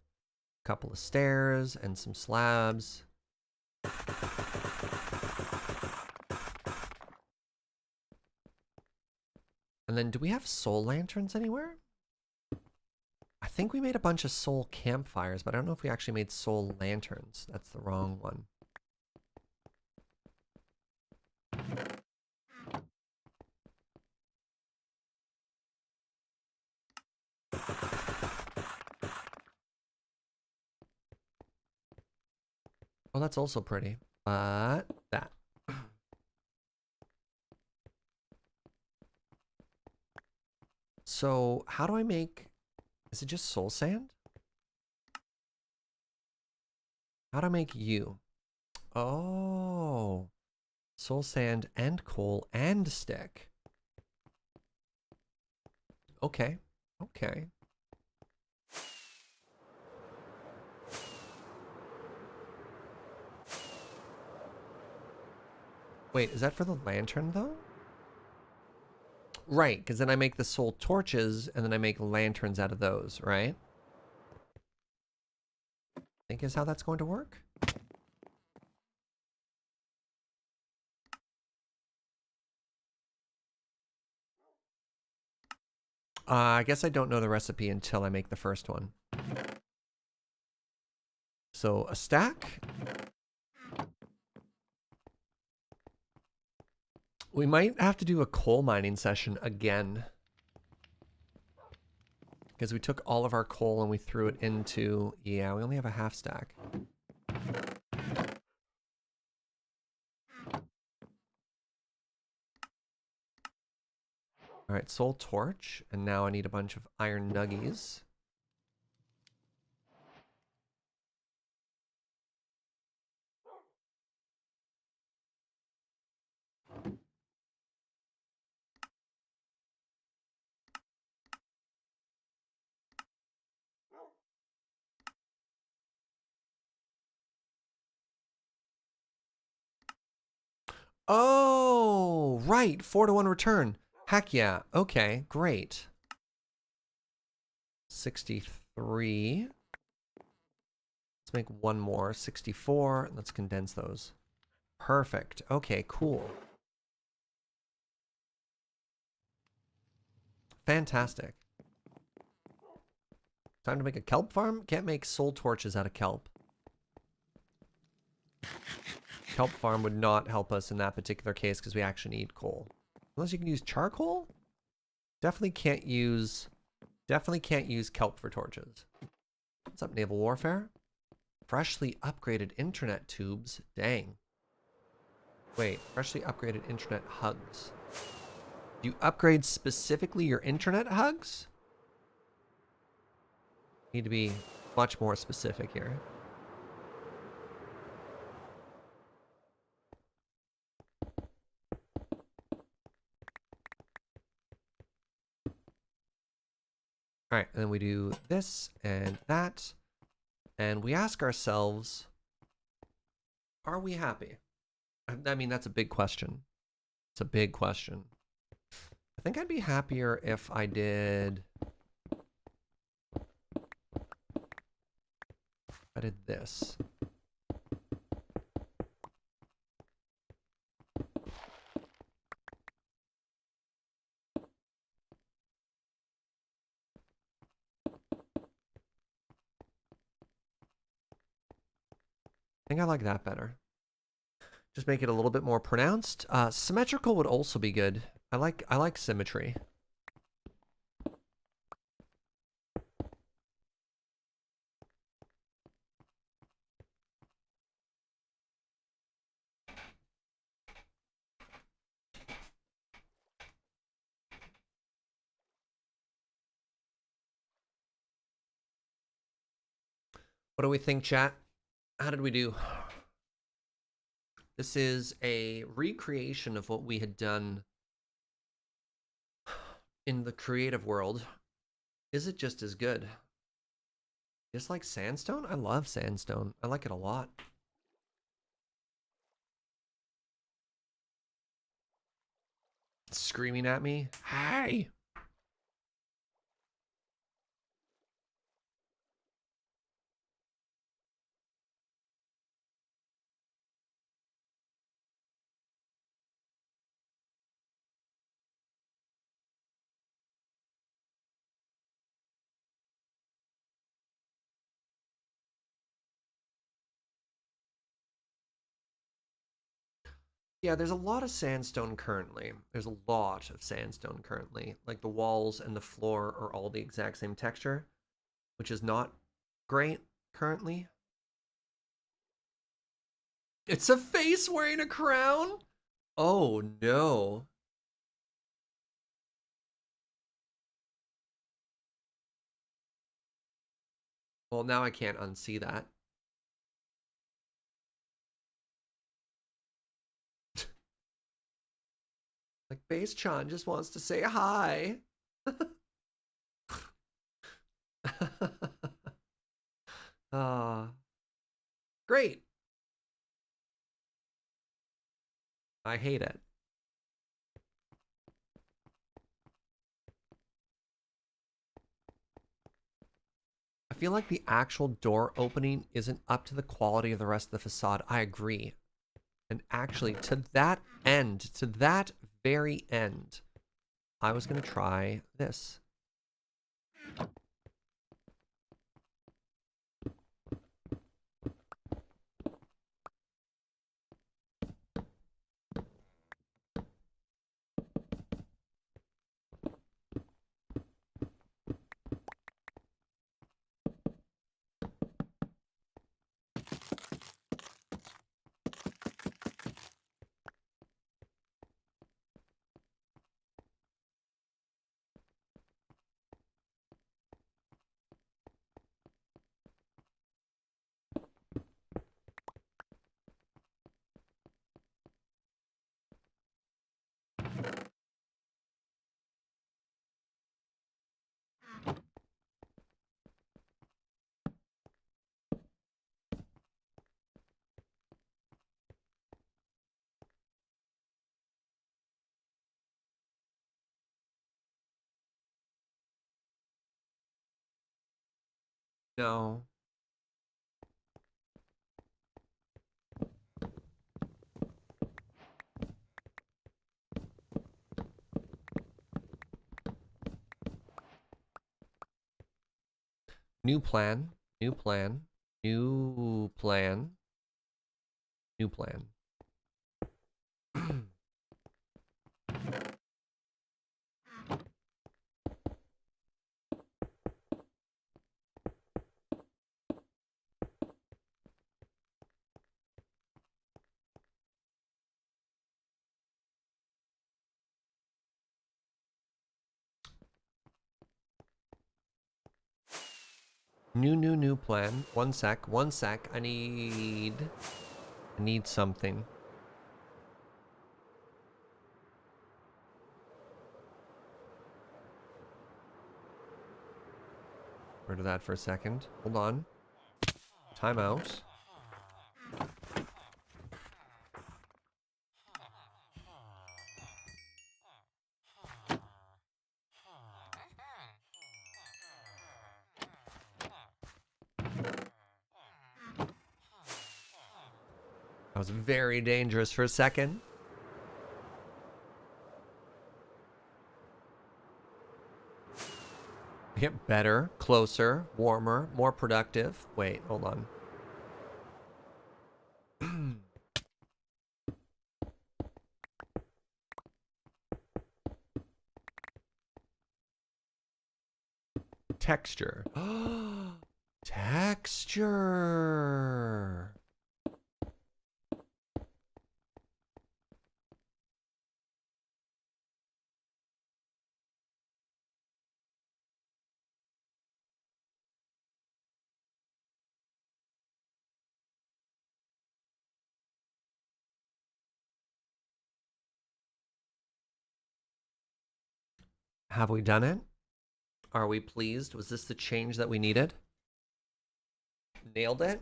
a couple of stairs and some slabs. And then do we have soul lanterns anywhere? I think we made a bunch of soul campfires, but I don't know if we actually made soul lanterns. That's the wrong one. Oh, that's also pretty, but that. So how do I make, is it just soul sand? How do I make you? Oh, soul sand and coal and stick. Okay, okay. Wait, is that for the lantern though? Right, because then I make the soul torches and then I make lanterns out of those, right? I think is how that's going to work. I guess I don't know the recipe until I make the first one. So a stack. We might have to do a coal mining session again. Because we took all of our coal and we threw it into... Yeah, we only have a half stack. Alright, soul torch. And now I need a bunch of iron nuggies. Oh, right. 4-to-1 return. Heck yeah. Okay, great. 63. Let's make one more. 64. Let's condense those. Perfect. Okay, cool. Fantastic. Time to make a kelp farm? Can't make soul torches out of kelp. Kelp farm would not help us in that particular case because we actually need coal. Unless you can use charcoal? Definitely can't use kelp for torches. What's up, naval warfare? Freshly upgraded internet tubes. Dang. Wait, freshly upgraded internet hugs. Do you upgrade specifically your internet hugs? Need to be much more specific here. All right, and then we do this and that, and we ask ourselves, are we happy? I mean, that's a big question. It's a big question. I think I'd be happier if I did this. I think I like that better. Just make it a little bit more pronounced. Symmetrical would also be good. I like symmetry. What do we think, chat? How did we do? This is a recreation of what we had done in the creative world. Is it just as good? Just like Sandstone? I love Sandstone. I like it a lot. It's screaming at me. Hey! Yeah, there's a lot of sandstone currently. There's a lot of sandstone currently. Like the walls and the floor are all the exact same texture, which is not great currently. It's a face wearing a crown? Oh no. Well, now I can't unsee that. Like, Base Chan just wants to say hi. Ah, great. I hate it. I feel like the actual door opening isn't up to the quality of the rest of the facade. I agree. And actually, to that end, to that very end, I was going to try this. No. New plan. New plan. New plan. New plan. New plan. One sec. I need something. Rid of that for a second. Hold on. Time out. That was very dangerous for a second. Get better, closer, warmer, more productive. Wait, hold on. Texture. Texture. Have we done it? Are we pleased? Was this the change that we needed? Nailed it?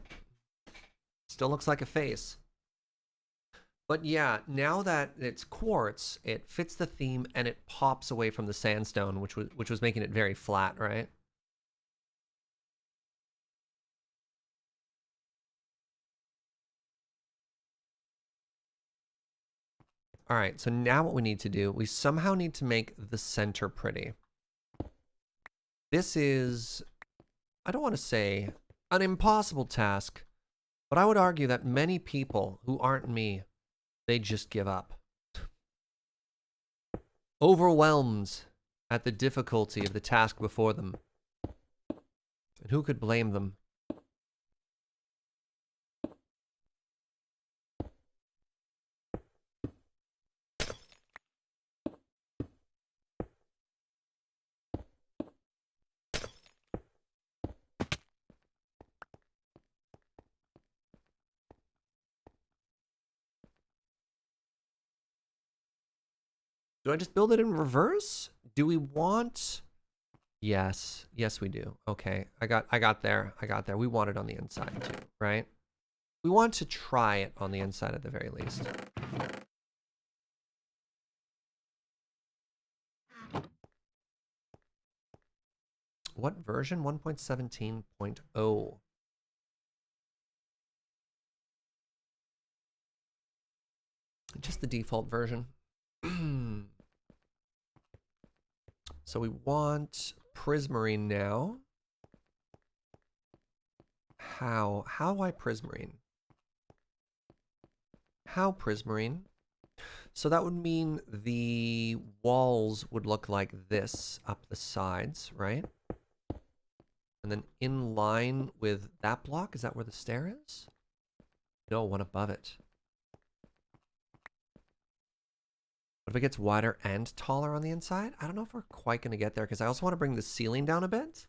Still looks like a face. But yeah, now that it's quartz, it fits the theme and it pops away from the sandstone, which was making it very flat, right? All right, so now what we need to do, we somehow need to make the center pretty. This is, I don't want to say an impossible task, but I would argue that many people who aren't me, they just give up. Overwhelmed at the difficulty of the task before them. And who could blame them? Do I just build it in reverse? Do we want... Yes. Yes, we do. Okay. I got there. We want it on the inside too, right? We want to try it on the inside at the very least. What version? 1.17.0. Just the default version. So we want prismarine now. How I prismarine? How prismarine? So that would mean the walls would look like this up the sides, right? And then in line with that block, is that where the stair is? No, one above it. What if it gets wider and taller on the inside? I don't know if we're quite going to get there because I also want to bring the ceiling down a bit.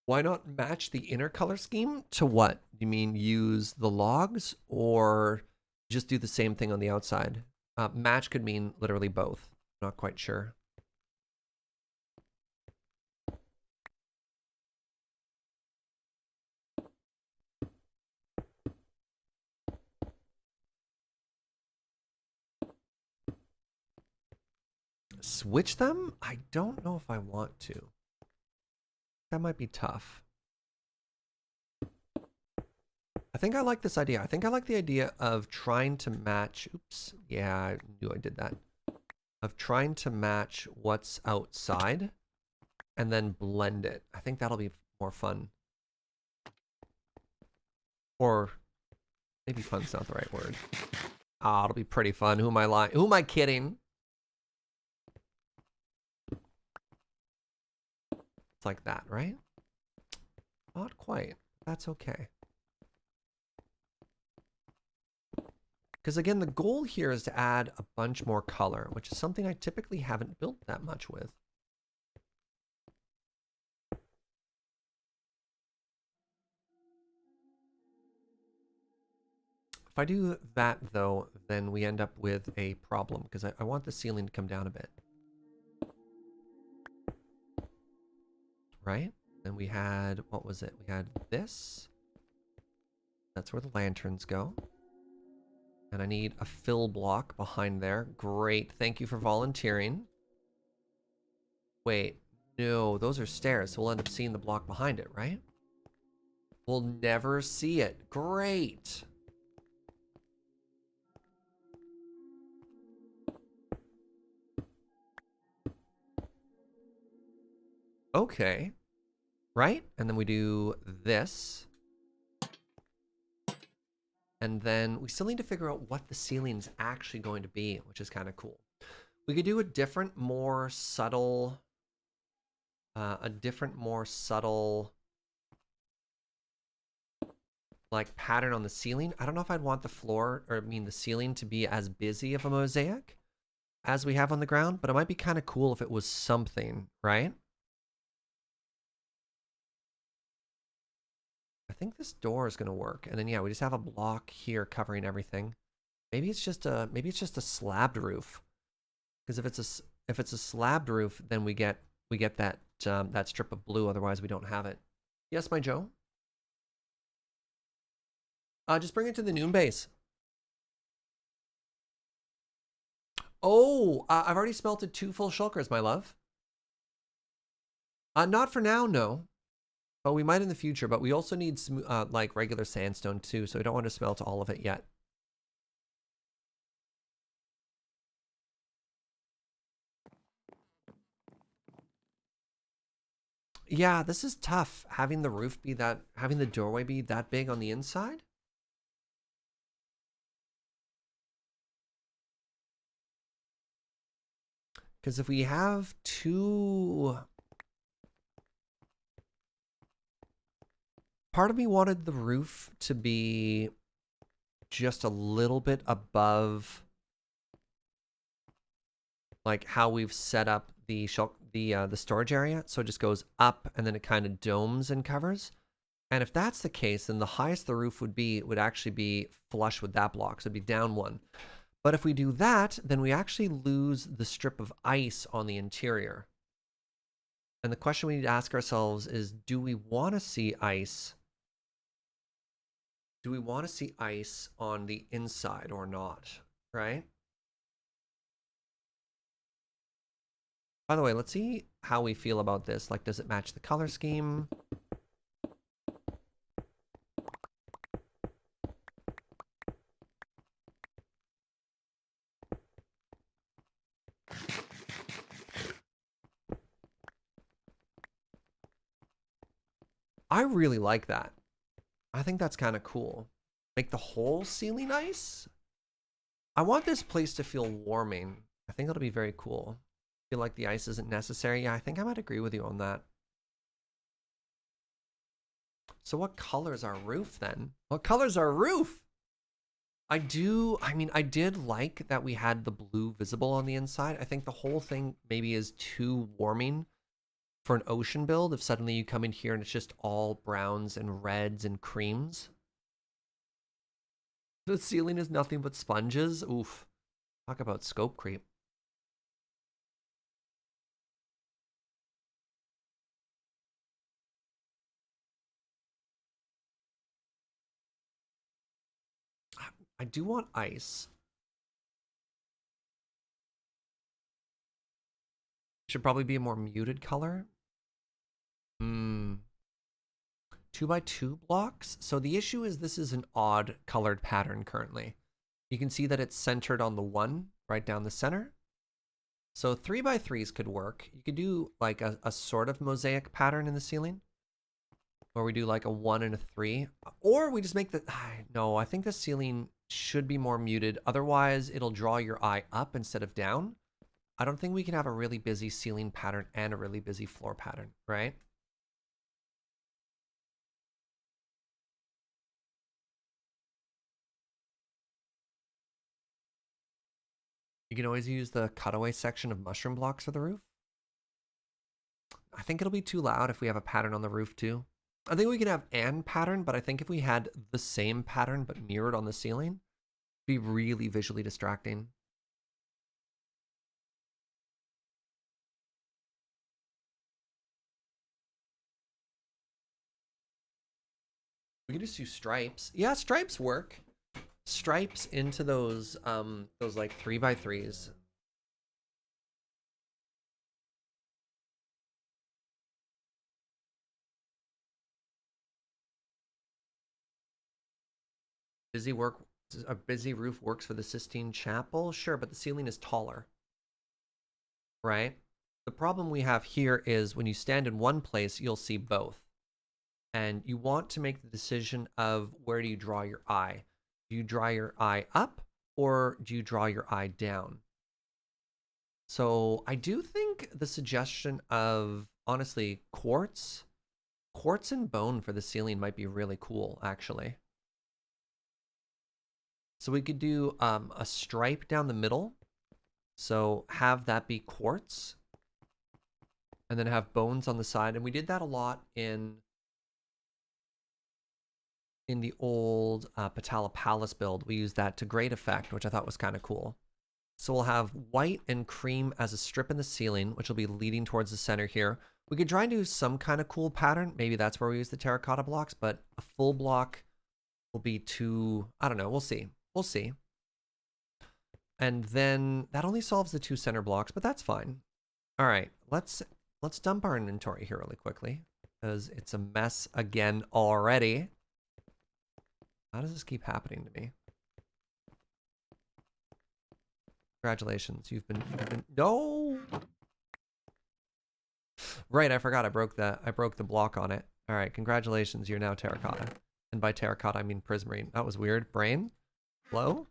Why not match the inner color scheme to what? You mean use the logs or just do the same thing on the outside? Match could mean literally both. Not quite sure. Switch them? I don't know if I want to. That might be tough. I think I like this idea. I think I like the idea of trying to match... Oops. Yeah, I knew I did that. Of trying to match what's outside and then blend it. I think that'll be more fun. Or maybe fun's not the right word. Ah, it'll be pretty fun. Who am I lying? Who am I kidding? It's like that, right? Not quite. That's okay. Because again, the goal here is to add a bunch more color, which is something I typically haven't built that much with. If I do that though, then we end up with a problem because I want the ceiling to come down a bit. Right? And we had, what was it? We had this. That's where the lanterns go. And I need a fill block behind there. Great. Thank you for volunteering. Wait. No, those are stairs, so we'll end up seeing the block behind it, right? We'll never see it. Great. Okay. Right? And then we do this. And then we still need to figure out what the ceiling's actually going to be, which is kind of cool. We could do a different, more subtle, like pattern on the ceiling. I don't know if I'd want the floor, or I mean the ceiling, to be as busy of a mosaic as we have on the ground, but it might be kind of cool if it was something, right? I think this door is going to work. And then yeah, we just have a block here covering everything. Maybe it's just a slabbed roof. Because if it's a slabbed roof, then we get that that strip of blue. Otherwise, we don't have it. Yes, my Joe. Just bring it to the noon base. Oh, I've already smelted 2 full shulkers, my love. Not for now, no. But we might in the future. But we also need like regular sandstone too, so we don't want to smelt all of it yet. Yeah, this is tough. Having the doorway be that big on the inside. Because if we have 2... Part of me wanted the roof to be just a little bit above, like how we've set up the storage area, so it just goes up and then it kind of domes and covers. And if that's the case, then the highest the roof would actually be flush with that block, so it'd be down 1. But if we do that, then we actually lose the strip of ice on the interior. And the question we need to ask ourselves is, do we want to see ice? Do we want to see ice on the inside or not, right? By the way, let's see how we feel about this. Like, does it match the color scheme? I really like that. I think that's kind of cool. Make the whole ceiling ice? I want this place to feel warming. I think that'll be very cool. Feel like the ice isn't necessary. Yeah, I think I might agree with you on that. So what color is our roof then? What color's our roof? I did like that we had the blue visible on the inside. I think the whole thing maybe is too warming for an ocean build if suddenly you come in here and it's just all browns and reds and creams. The ceiling is nothing but sponges. Oof. Talk about scope creep. I do want ice. Should probably be a more muted color. 2x2 blocks. So the issue is this is an odd colored pattern currently. You can see that it's centered on the 1 right down the center. So 3x3s could work. You could do like a sort of mosaic pattern in the ceiling, where we do like a 1 and a 3. Or we just make the... No, I think the ceiling should be more muted. Otherwise, it'll draw your eye up instead of down. I don't think we can have a really busy ceiling pattern and a really busy floor pattern, right? You can always use the cutaway section of mushroom blocks for the roof. I think it'll be too loud if we have a pattern on the roof too. I think we can have an pattern, but I think if we had the same pattern but mirrored on the ceiling, it'd be really visually distracting. We could just do stripes. Yeah, stripes work. Stripes into those like 3x3s. A busy roof works for the Sistine Chapel, sure, but the ceiling is taller, right? The problem we have here is when you stand in one place, you'll see both. And you want to make the decision of where do you draw your eye? Do you draw your eye up or do you draw your eye down? So I do think the suggestion of, honestly, quartz and bone for the ceiling might be really cool, actually. So we could do a stripe down the middle. So have that be quartz. And then have bones on the side. And we did that a lot in the old Patala Palace build. We used that to great effect, which I thought was kind of cool. So we'll have white and cream as a strip in the ceiling, which will be leading towards the center here. We could try and do some kind of cool pattern. Maybe that's where we use the terracotta blocks, but a full block will be too, I don't know, we'll see. We'll see. And then that only solves the 2 center blocks, but that's fine. All right, let's dump our inventory here really quickly because it's a mess again already. How does this keep happening to me? Congratulations, you've been no. Right, I forgot I broke the block on it. All right, congratulations, you're now terracotta. And by terracotta, I mean prismarine. That was weird. Brain? Hello?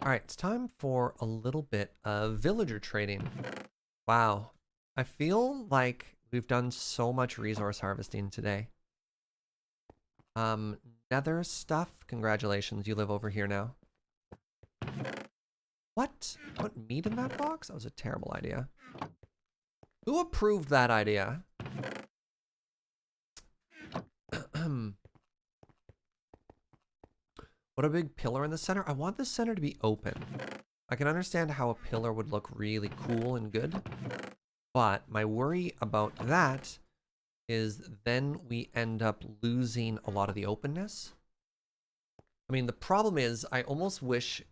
All right, it's time for a little bit of villager trading. Wow, I feel like we've done so much resource harvesting today. Nether stuff, congratulations, you live over here now. What? Put meat in that box? That was a terrible idea. Who approved that idea? What a big pillar in the center. I want the center to be open. I can understand how a pillar would look really cool and good, but my worry about that is then we end up losing a lot of the openness. I mean, the problem is I almost wish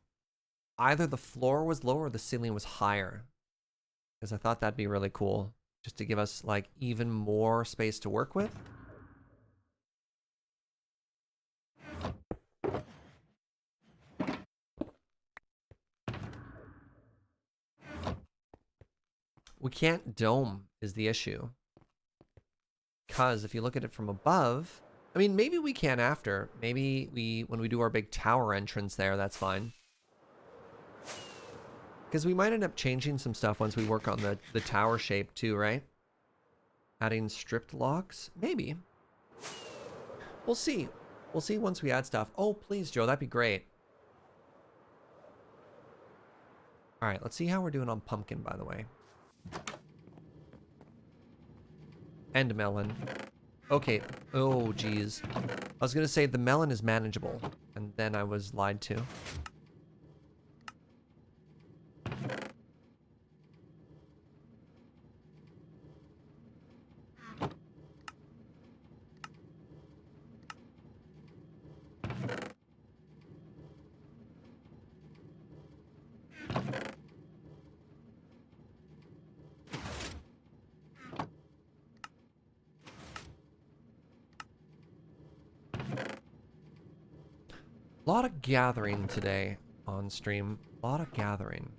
either the floor was lower or the ceiling was higher, because I thought that'd be really cool, just to give us like even more space to work with. We can't dome is the issue. Because if you look at it from above, I mean, maybe we can after. Maybe when we do our big tower entrance there, that's fine. Because we might end up changing some stuff once we work on the tower shape too, right? Adding stripped logs? Maybe. We'll see. We'll see once we add stuff. Oh, please, Joe, that'd be great. All right, let's see how we're doing on pumpkin, by the way. And melon. Okay. Oh, geez. I was going to say the melon is manageable, and then I was lied to. A lot of gathering today on stream. A lot of gathering.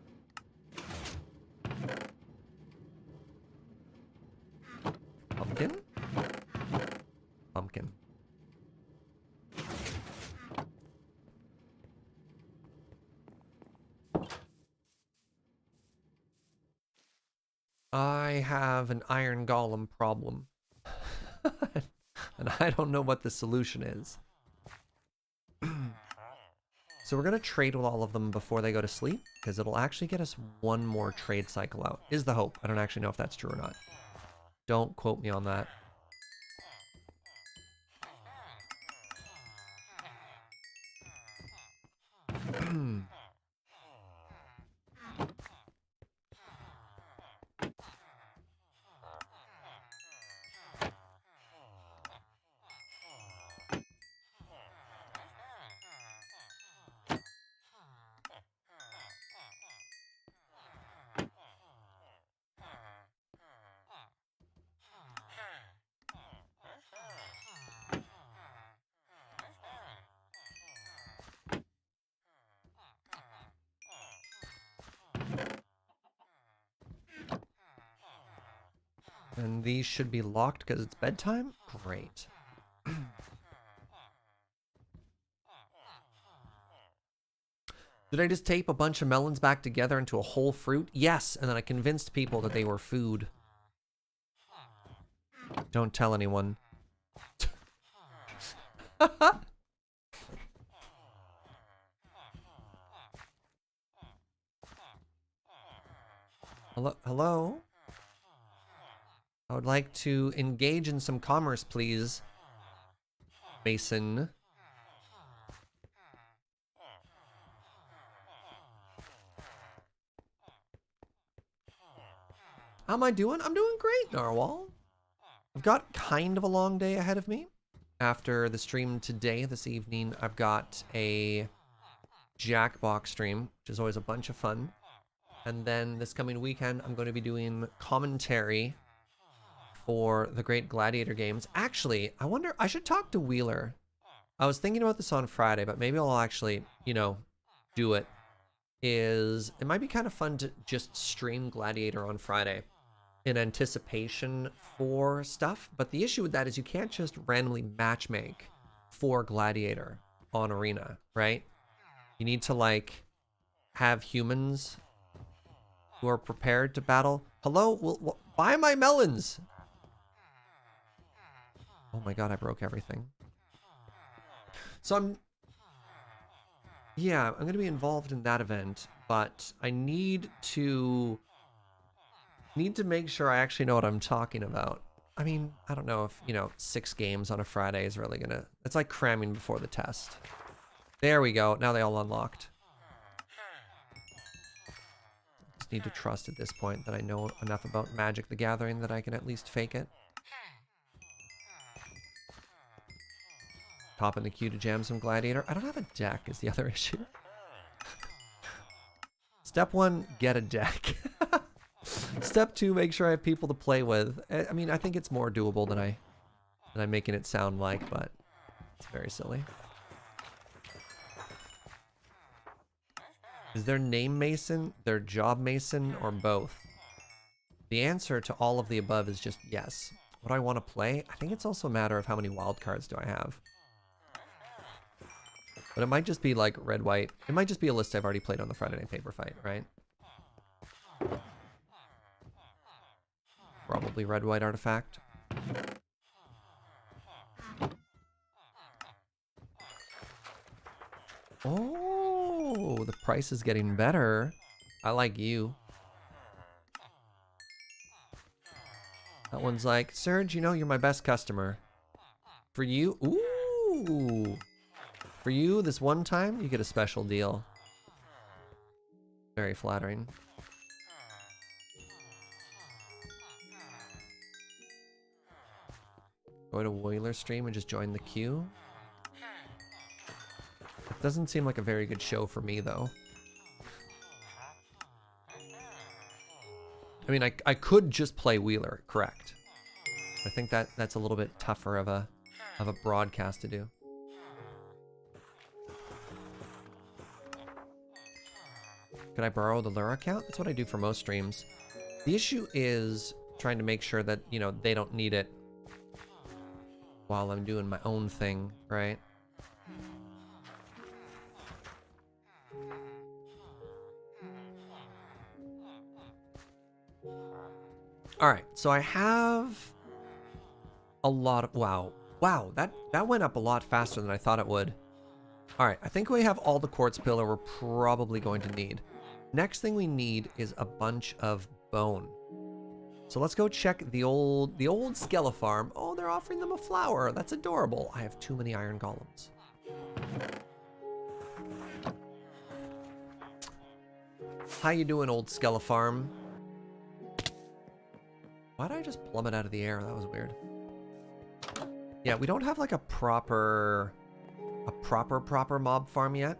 I have an iron golem problem. And I don't know what the solution is. So we're going to trade with all of them before they go to sleep, because it'll actually get us one more trade cycle out, is the hope. I don't actually know if that's true or not. Don't quote me on that. And these should be locked because it's bedtime? Great. Did I just tape a bunch of melons back together into a whole fruit? Yes, and then I convinced people that they were food. Don't tell anyone. Hello? Hello? I would like to engage in some commerce, please. Mason. How am I doing? I'm doing great, Narwhal. I've got kind of a long day ahead of me. After the stream today, this evening, I've got a Jackbox stream, which is always a bunch of fun. And then this coming weekend, I'm going to be doing commentary for the Great Gladiator games. Actually, I wonder, I should talk to Wheeler. I was thinking about this on Friday, but maybe I'll actually, you know, do it. It might be kind of fun to just stream Gladiator on Friday in anticipation for stuff. But the issue with that is you can't just randomly matchmake for Gladiator on Arena, right? You need to, like, have humans who are prepared to battle. Hello? Well, buy my melons! Oh my god, I broke everything. So yeah, I'm going to be involved in that event, but I need to make sure I actually know what I'm talking about. I mean, I don't know if, 6 games on a Friday is really gonna... It's like cramming before the test. There we go. Now they all unlocked. Just need to trust at this point that I know enough about Magic the Gathering that I can at least fake it. Pop in the queue to jam some Gladiator. I don't have a deck is the other issue. Step 1, get a deck. Step 2, make sure I have people to play with. I mean, I think it's more doable than I'm making it sound like, but it's very silly. Is their name Mason, their job Mason, or both? The answer to all of the above is just yes. What do I want to play? I think it's also a matter of how many wildcards do I have. But it might just be like red, white. It might just be a list I've already played on the Friday Night Paper Fight, right? Probably red, white artifact. Oh, the price is getting better. I like you. That one's like, Serge, you're my best customer. For you, ooh. For you, this one time, you get a special deal. Very flattering. Go to Wheeler stream and just join the queue. It doesn't seem like a very good show for me, though. I mean, I could just play Wheeler, correct. I think that's a little bit tougher of a broadcast to do. Could I borrow the Lure account? That's what I do for most streams. The issue is trying to make sure that, they don't need it while I'm doing my own thing, right? All right, so I have a lot of, wow, that went up a lot faster than I thought it would. All right, I think we have all the quartz pillar we're probably going to need. Next thing we need is a bunch of bone. So let's go check the old Skella farm. Oh, they're offering them a flower. That's adorable. I have too many iron golems. How you doing, old Skella farm? Why did I just plummet out of the air? That was weird. Yeah, we don't have like a proper mob farm yet.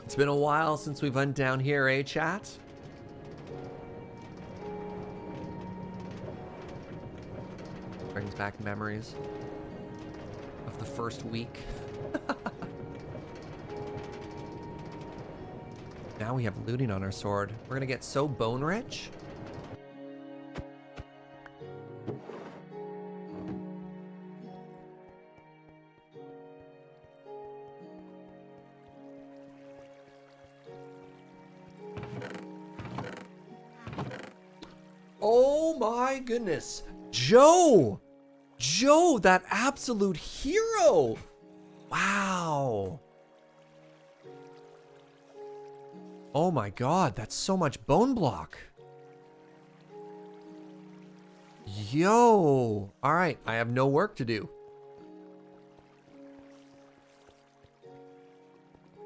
It's been a while since we've went down here, eh, chat? Brings back memories of the first week. Now we have looting on our sword. We're gonna get so bone rich. Oh my goodness. Joe! Joe, that absolute hero! Wow. Oh my god, that's so much bone block. Yo. Alright, I have no work to do.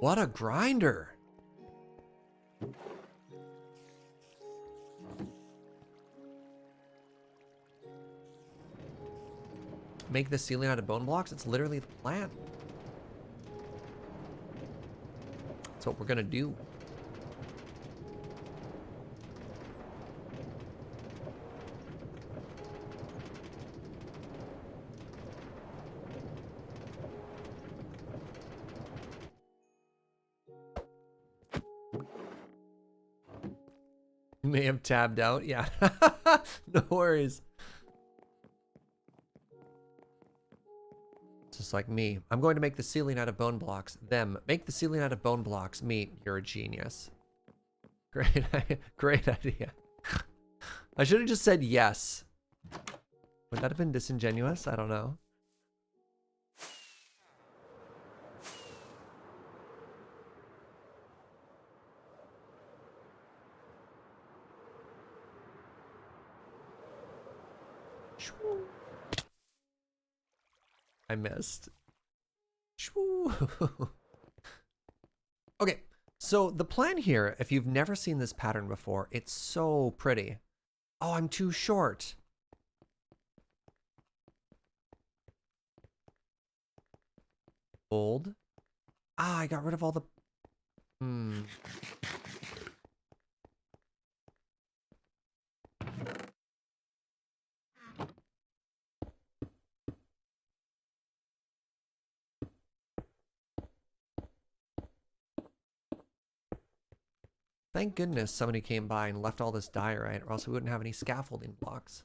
What a grinder. Make the ceiling out of bone blocks? It's literally the plan. That's what we're gonna do. You may have tabbed out. Yeah. No worries. Just like me. I'm going to make the ceiling out of bone blocks. Them. Make the ceiling out of bone blocks. Me. You're a genius. Great, great idea. I should have just said yes. Would that have been disingenuous? I don't know. I missed. Okay, so the plan here, if you've never seen this pattern before, it's so pretty. Oh, I'm too short. Old. Ah, I got rid of all the... Thank goodness somebody came by and left all this diorite, or else we wouldn't have any scaffolding blocks.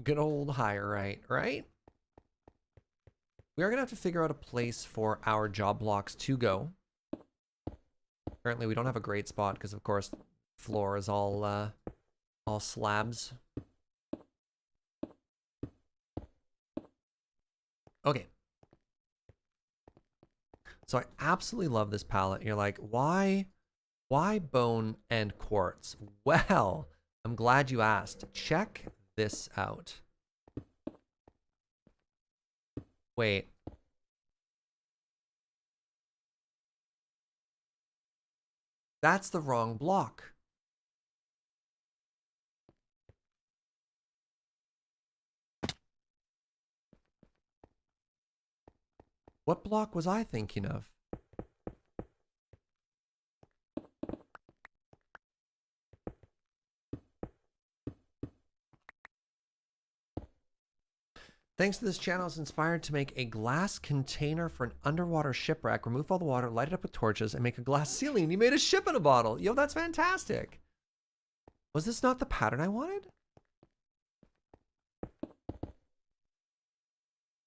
Good old diorite, right? We are going to have to figure out a place for our job blocks to go. Apparently we don't have a great spot because, of course, floor is all slabs. Okay. So I absolutely love this palette. You're like, why bone and quartz? Well, I'm glad you asked. Check this out. Wait. That's the wrong block. What block was I thinking of? Thanks to this channel, I was inspired to make a glass container for an underwater shipwreck. Remove all the water, light it up with torches, and make a glass ceiling. You made a ship in a bottle. Yo, that's fantastic. Was this not the pattern I wanted?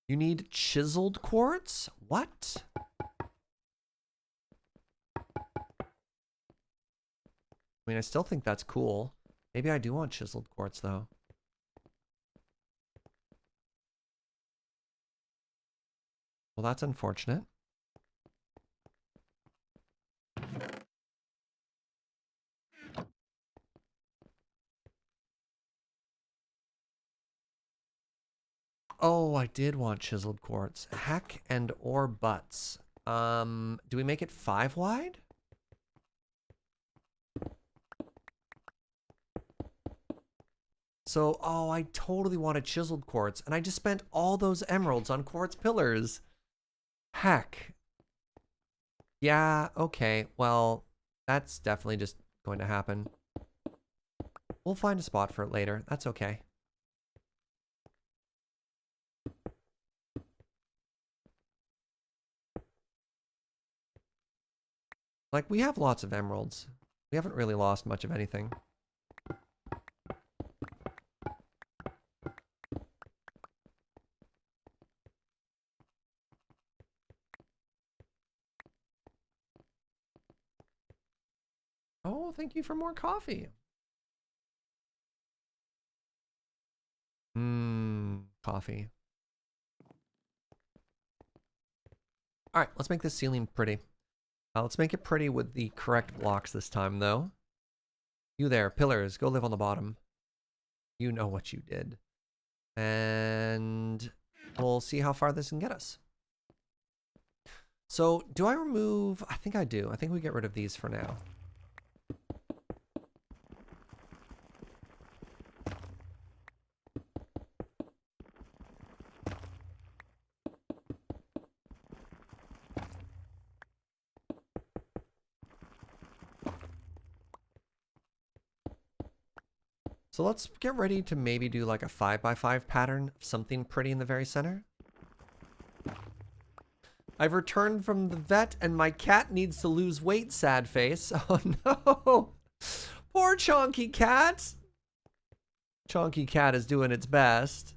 You need chiseled quartz? What? I mean, I still think that's cool. Maybe I do want chiseled quartz, though. Well, that's unfortunate. Oh, I did want chiseled quartz. Heck and or butts. Do we make it 5 wide? So, oh, I totally wanted chiseled quartz, and I just spent all those emeralds on quartz pillars. Heck. Yeah, okay. Well, that's definitely just going to happen. We'll find a spot for it later. That's okay. Like, we have lots of emeralds. We haven't really lost much of anything. Oh, thank you for more coffee. Coffee. All right, let's make this ceiling pretty. Let's make it pretty with the correct blocks this time, though. You there, pillars, go live on the bottom. You know what you did. And we'll see how far this can get us. So, do I remove... I think I do. I think we get rid of these for now. So let's get ready to maybe do like a 5x5 pattern, something pretty in the very center. I've returned from the vet and my cat needs to lose weight, sad face. Oh no! Poor Chonky Cat! Chonky Cat is doing its best.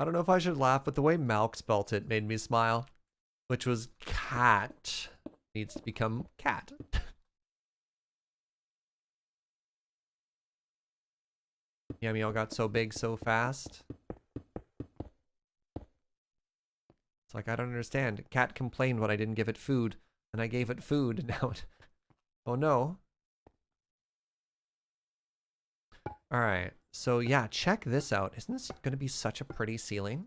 I don't know if I should laugh, but the way Malk spelt it made me smile. Which was cat. Needs to become cat. Yummy all got so big so fast. It's like, I don't understand. Cat complained when I didn't give it food. And I gave it food. Now it... Oh no. Alright. So yeah, check this out. Isn't this going to be such a pretty ceiling?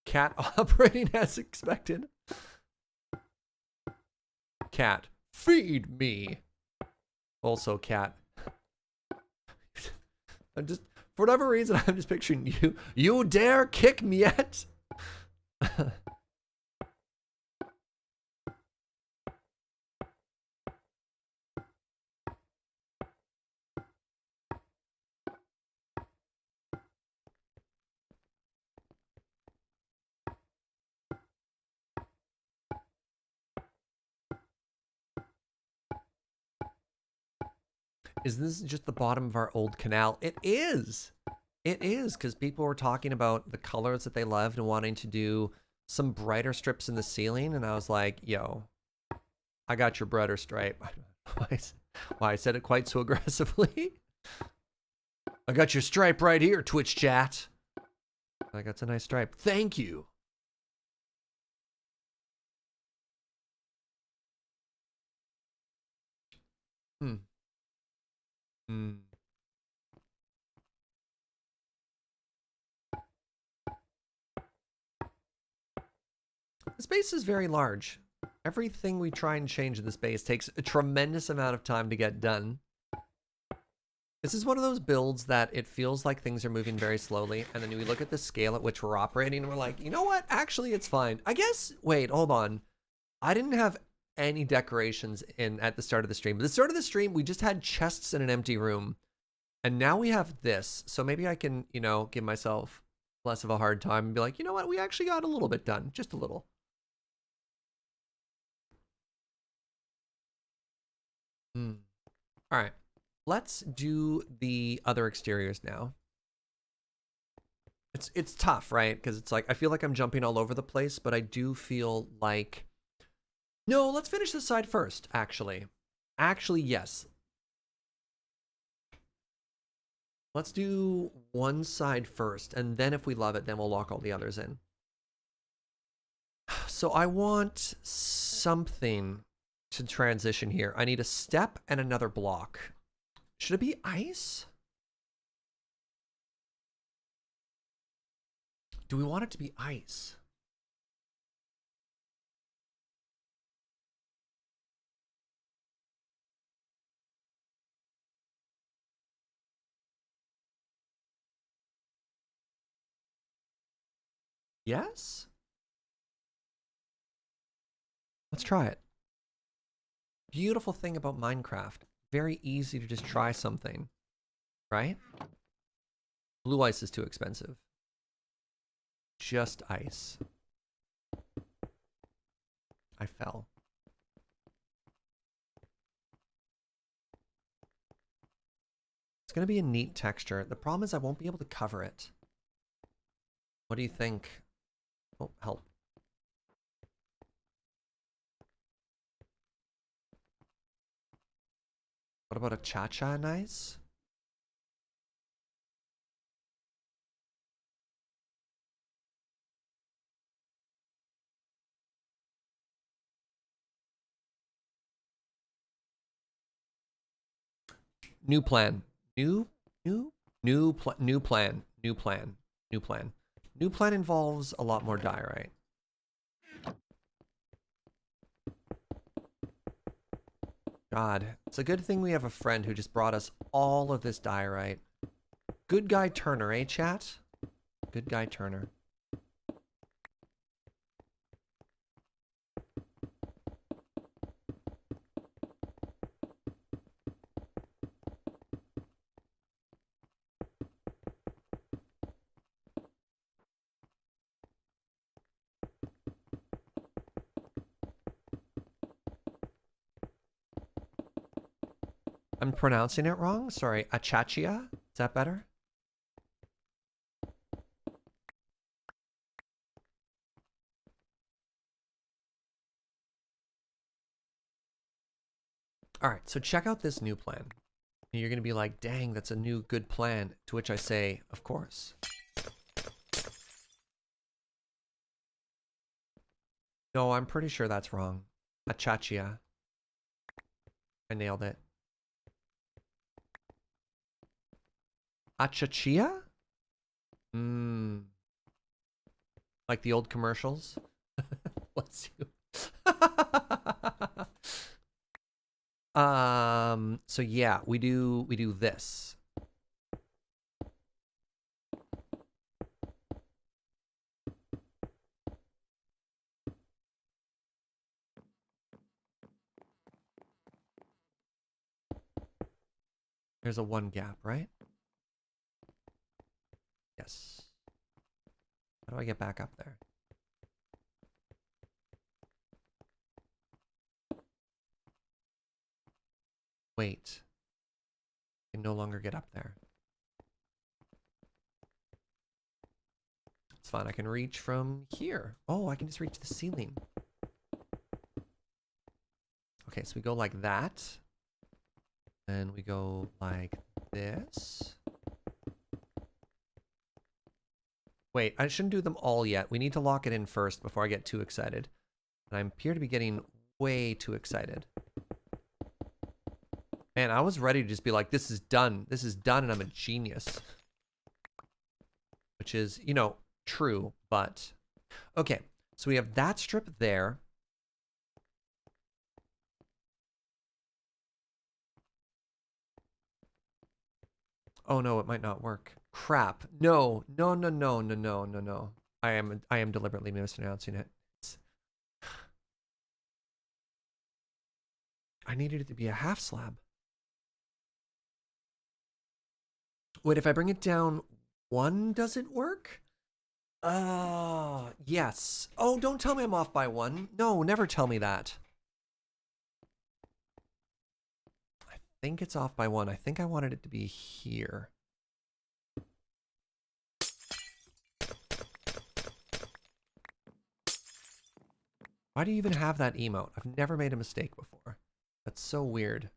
Cat operating as expected. Cat, feed me. Also cat. I'm just, for whatever reason, I'm just picturing you. You dare kick me yet? Is this just the bottom of our old canal? It is. It is, because people were talking about the colors that they loved and wanting to do some brighter strips in the ceiling. And I was like, yo, I got your brighter stripe. Why I said it quite so aggressively. I got your stripe right here, Twitch chat. Like, that's a nice stripe. Thank you. Hmm. Hmm. The space is very large. Everything we try and change in the space takes a tremendous amount of time to get done. This is one of those builds that it feels like things are moving very slowly, and then we look at the scale at which we're operating, and we're like, you know what? Actually, it's fine. I guess, wait, hold on. I didn't have any decorations in at the start of the stream. At the start of the stream, we just had chests in an empty room, and now we have this. So maybe I can, you know, give myself less of a hard time and be like, you know what? We actually got a little bit done. Just a little. Hmm. All right. Let's do the other exteriors now. It's tough, right? Because it's like I feel like I'm jumping all over the place, but I do feel like no, let's finish this side first, actually. Actually, yes. Let's do one side first, and then if we love it, then we'll lock all the others in. So I want something to transition here. I need a step and another block. Should it be ice? Do we want it to be ice? Yes? Let's try it. Beautiful thing about Minecraft. Very easy to just try something, right? Blue ice is too expensive. Just ice. I fell. It's going to be a neat texture. The problem is I won't be able to cover it. What do you think? Oh, help. What about a cha-cha nice? New plan. New plan. New plan. New plan. New plan. New plan involves a lot more diorite. God, it's a good thing we have a friend who just brought us all of this diorite. Good guy Turner, eh, chat? Good guy Turner. I'm pronouncing it wrong? Sorry, Achachia? Is that better? All right, so check out this new plan. You're going to be like, dang, that's a new good plan. To which I say, of course. No, I'm pretty sure that's wrong. Achachia. I nailed it. Achachia? Mmm. Like the old commercials? Bless you. So yeah, we do this. There's a one gap, right? Yes. How do I get back up there? Wait. I can no longer get up there. It's fine. I can reach from here. Oh, I can just reach the ceiling. Okay, so we go like that. Then we go like this. Wait, I shouldn't do them all yet. We need to lock it in first before I get too excited. And I appear to be getting way too excited. Man, I was ready to just be like, this is done. This is done and I'm a genius. Which is, you know, true, but... Okay, so we have that strip there. Oh no, it might not work. Crap. No, no, no, no, no, no, no, no. I am deliberately mispronouncing it. I needed it to be a half slab. Wait, if I bring it down one, does it work? Yes. Oh, don't tell me I'm off by one. No, never tell me that. I think it's off by one. I think I wanted it to be here. Why do you even have that emote? I've never made a mistake before. That's so weird.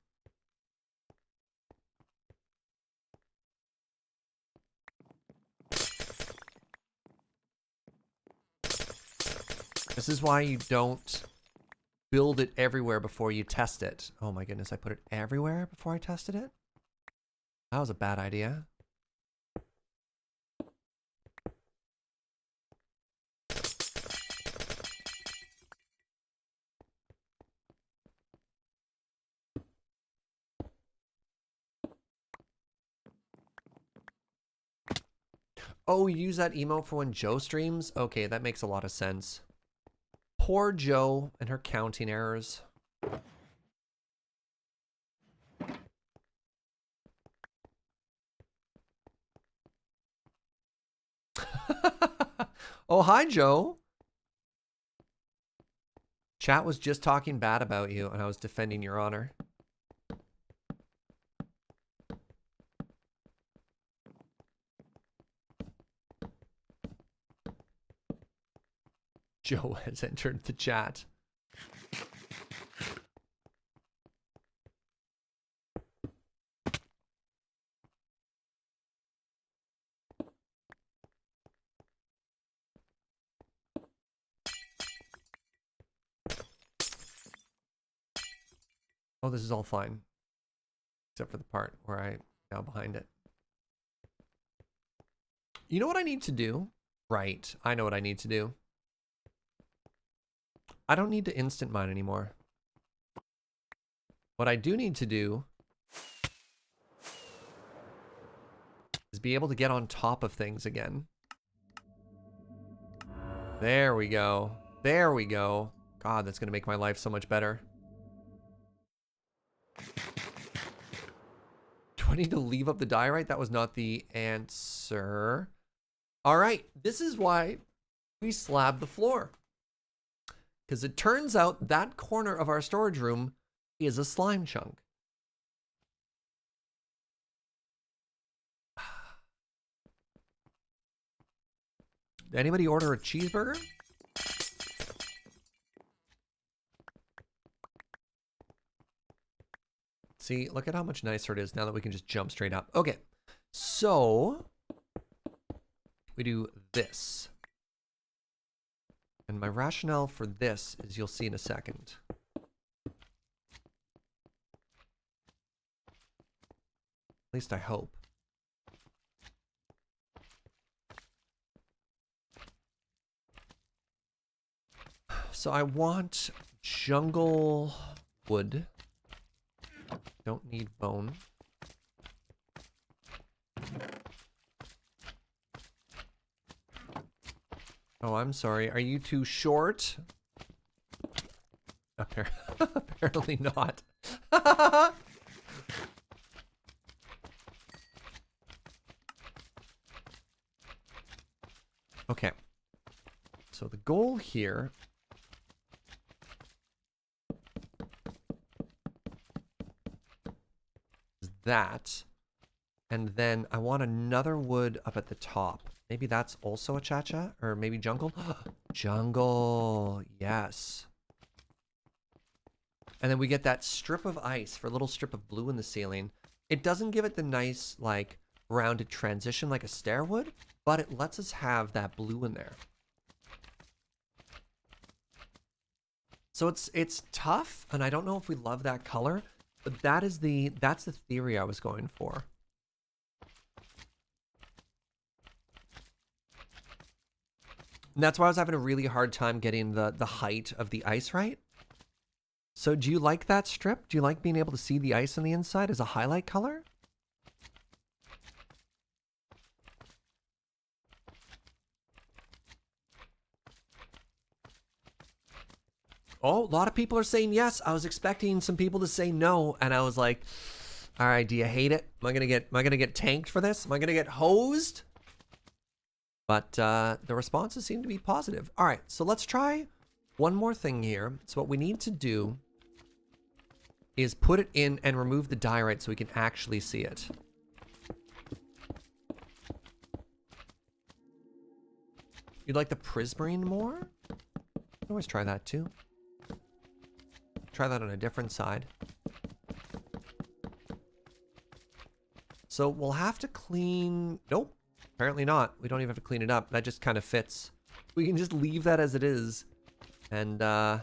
This is why you don't build it everywhere before you test it. Oh my goodness, I put it everywhere before I tested it? That was a bad idea. Oh, you use that emote for when Joe streams? Okay, that makes a lot of sense. Poor Joe and her counting errors. Oh, hi, Joe. Chat was just talking bad about you, and I was defending your honor. Joe has entered the chat. Oh, this is all fine. Except for the part where I'm now behind it. You know what I need to do? Right, I know what I need to do. I don't need to instant mine anymore. What I do need to do is be able to get on top of things again. There we go. There we go. God, that's going to make my life so much better. Do I need to leave up the diorite? That was not the answer. All right, this is why we slab the floor. Because it turns out that corner of our storage room is a slime chunk. Did anybody order a cheeseburger? See, look at how much nicer it is now that we can just jump straight up. Okay, so we do this. And my rationale for this is you'll see in a second. At least I hope. So I want jungle wood. Don't need bone. Oh, I'm sorry. Are you too short? Apparently not. Okay. So the goal here is that. And then I want another wood up at the top. Maybe that's also a cha-cha? Or maybe jungle? Jungle. Yes. And then we get that strip of ice for a little strip of blue in the ceiling. It doesn't give it the nice, like, rounded transition like a stair would, but it lets us have that blue in there. So it's tough, and I don't know if we love that color, but that's the theory I was going for. And that's why I was having a really hard time getting the height of the ice right. So do you like that strip? Do you like being able to see the ice on the inside as a highlight color? Oh, a lot of people are saying yes. I was expecting some people to say no, and I was like, all right, do you hate it? Am I gonna get tanked for this? Am I gonna get hosed? But the responses seem to be positive. All right, so let's try one more thing here. So what we need to do is put it in and remove the diorite so we can actually see it. You'd like the prismarine more? You can always try that too. Try that on a different side. So we'll have to clean... Nope, apparently not. We don't even have to clean it up. That just kind of fits. We can just leave that as it is. And, oh,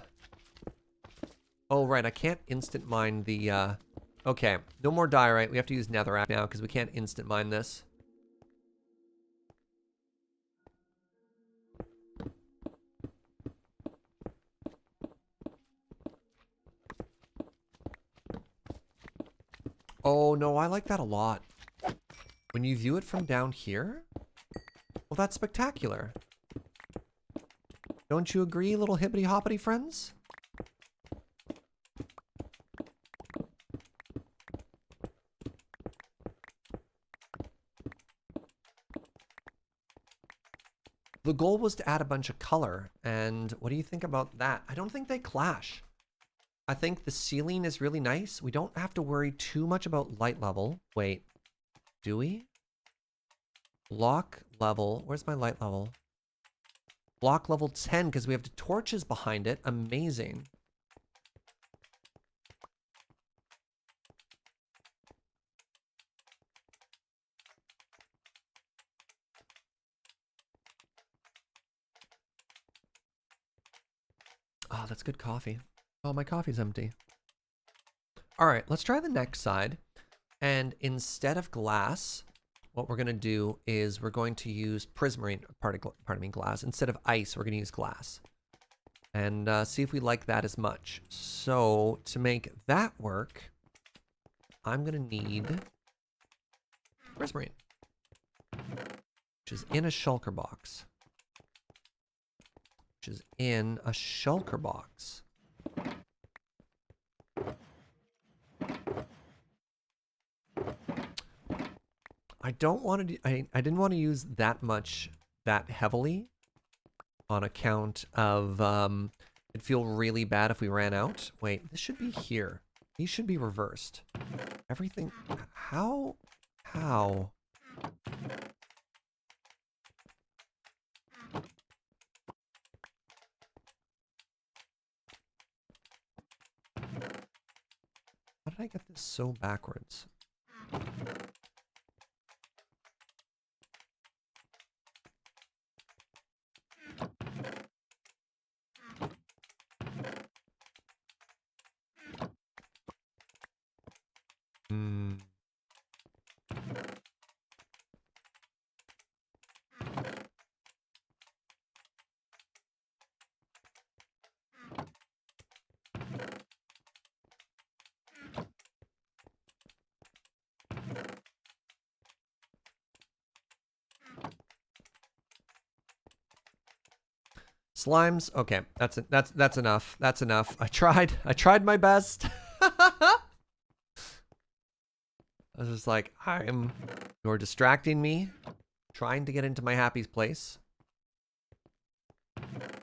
right, I can't instant mine the, Okay, no more diorite. We have to use netherrack now because we can't instant mine this. Oh, no, I like that a lot. When you view it from down here? Well, that's spectacular. Don't you agree, little hippity-hoppity friends? The goal was to add a bunch of color, and what do you think about that? I don't think they clash. I think the ceiling is really nice. We don't have to worry too much about light level. Wait, do we? Block level, where's my light level? Block level 10, because we have the torches behind it. Amazing. Oh, that's good coffee. Oh, my coffee's empty. All right, let's try the next side. And instead of glass, what we're going to do is we're going to use prismarine, pardon me, glass. Instead of ice, we're going to use glass. And see if we like that as much. So to make that work, I'm going to need prismarine, which is in a shulker box. Which is in a shulker box. I don't want to. I didn't want to use that much that heavily, on account of it'd feel really bad if we ran out. Wait, this should be here. These should be reversed. Everything. How? How? How did I get this so backwards? Hmm. Slimes. Okay, that's enough. That's enough. I tried my best. I was just like, you're distracting me, trying to get into my happy place.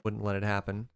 Wouldn't let it happen.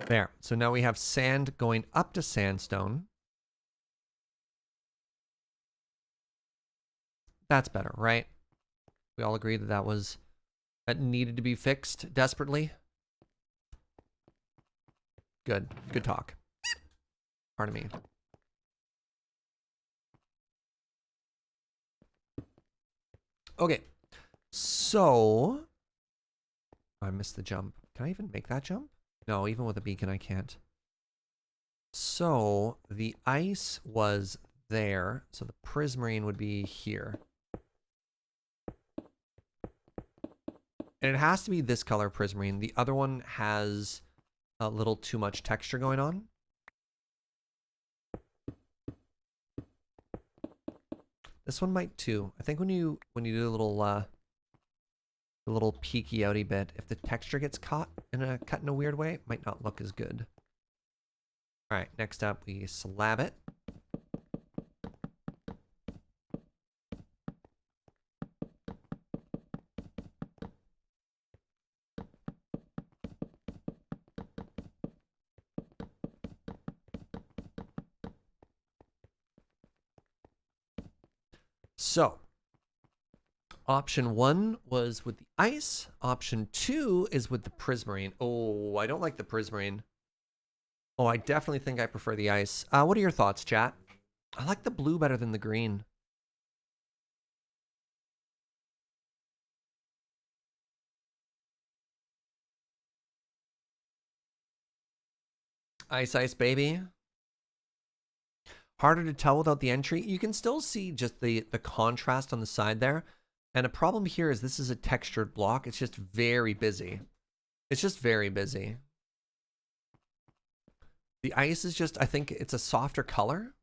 There. So now we have sand going up to sandstone. That's better, right? We all agree that that needed to be fixed desperately. Good. Good talk. Pardon me. Okay. So I missed the jump. Can I even make that jump? No, even with a beacon I can't. So the ice was there. So the prismarine would be here. And it has to be this color prismarine. The other one has a little too much texture going on. This one might too. I think when you do a little peeky outy bit, if the texture gets cut in a weird way, it might not look as good. All right, next up we slab it. So, option 1 was with the ice. Option 2 is with the prismarine. Oh, I don't like the prismarine. Oh, I definitely think I prefer the ice. What are your thoughts, chat? I like the blue better than the green. Ice, ice, baby. Harder to tell without the entry. You can still see just the contrast on the side there. And a problem here is this is a textured block. It's just very busy. It's just very busy. The ice is just, I think it's a softer color.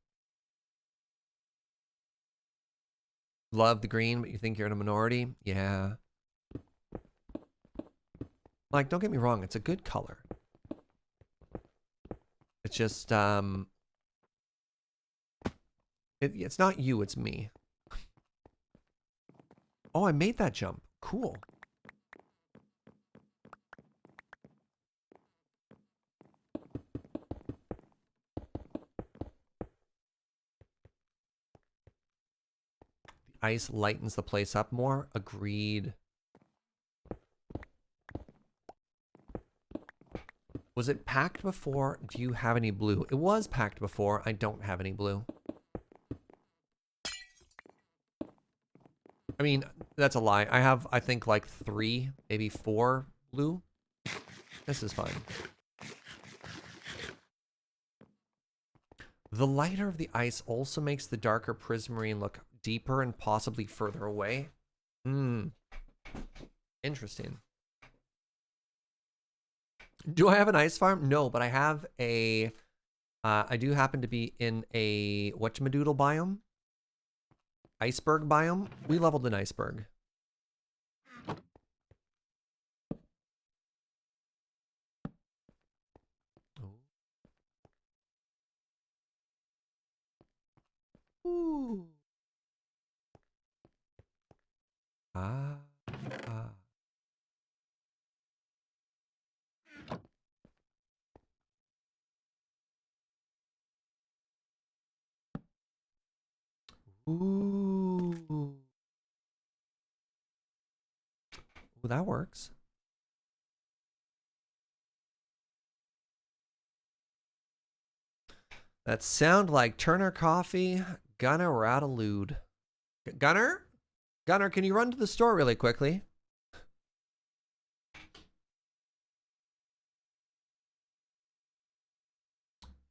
Love the green, but you think you're in a minority? Yeah. Like, don't get me wrong, it's a good color. It's just, it's not you, it's me. Oh, I made that jump. Cool. The ice lightens the place up more. Agreed. Was it packed before? Do you have any blue? It was packed before. I don't have any blue. I mean, that's a lie. I have, I think, like 3, maybe 4 blue. This is fine. The lighter of the ice also makes the darker prismarine look deeper and possibly further away. Interesting. Do I have an ice farm? No, but I have a... I do happen to be in a whatchamadoodle biome. Iceberg biome. We leveled an iceberg. Ooh. Ah. Ooh. Ooh, that works. That sound like Turner Coffee, Gunner Rattalude. Gunner? Gunner, can you run to the store really quickly?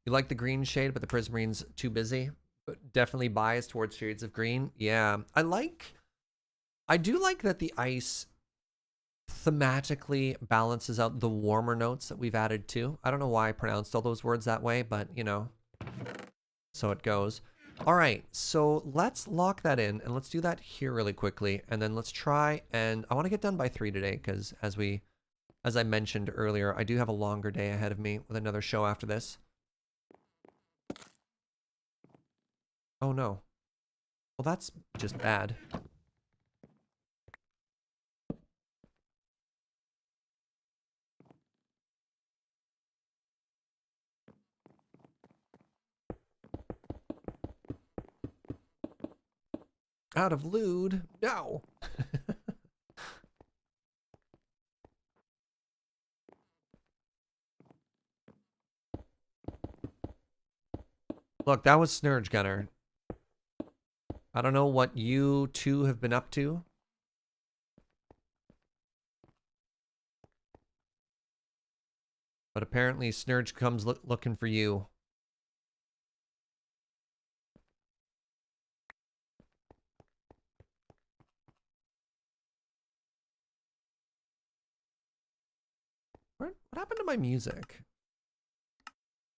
You like the green shade, but the prismarine's too busy. But definitely biased towards shades of green. Yeah, I do like that the ice thematically balances out the warmer notes that we've added too. I don't know why I pronounced all those words that way, but you know, so it goes. All right, so let's lock that in and let's do that here really quickly. And then let's try, and I want to get done by 3 today because as I mentioned earlier, I do have a longer day ahead of me with another show after this. Oh no. Well, that's just bad. Out of lewd? No. Look, that was Snurge Gunner. I don't know what you two have been up to. But apparently Snurge comes looking for you. What happened to my music?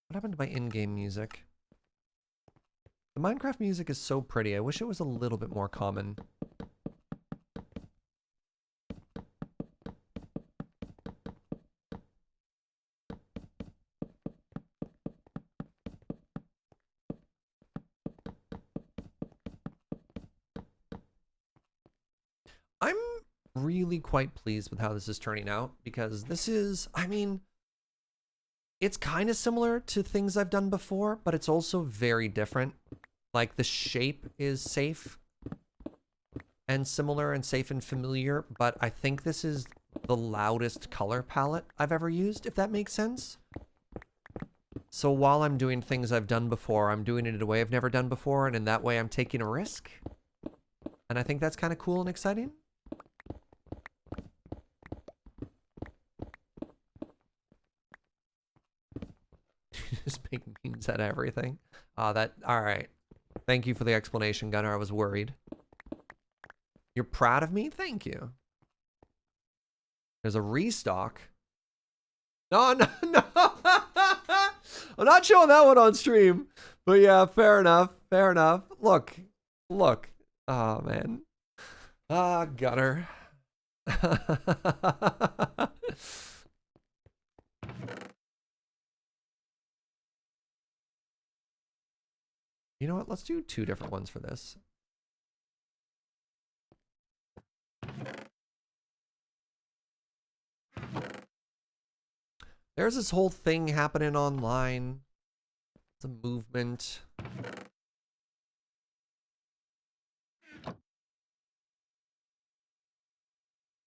What happened to my in-game music? The Minecraft music is so pretty. I wish it was a little bit more common. I'm really quite pleased with how this is turning out because this is, I mean, it's kind of similar to things I've done before, but it's also very different. Like the shape is safe and similar and safe and familiar, but I think this is the loudest color palette I've ever used, if that makes sense. So while I'm doing things I've done before, I'm doing it in a way I've never done before, and in that way I'm taking a risk. And I think that's kind of cool and exciting. Just make memes out of everything. All right. Thank you for the explanation, Gunnar. I was worried. You're proud of me? Thank you. There's a restock. No, no, no. I'm not showing that one on stream. But yeah, fair enough. Fair enough. Look. Oh, man. Ah, Gunnar. You know what? Let's do 2 different ones for this. There's this whole thing happening online. It's a movement. Was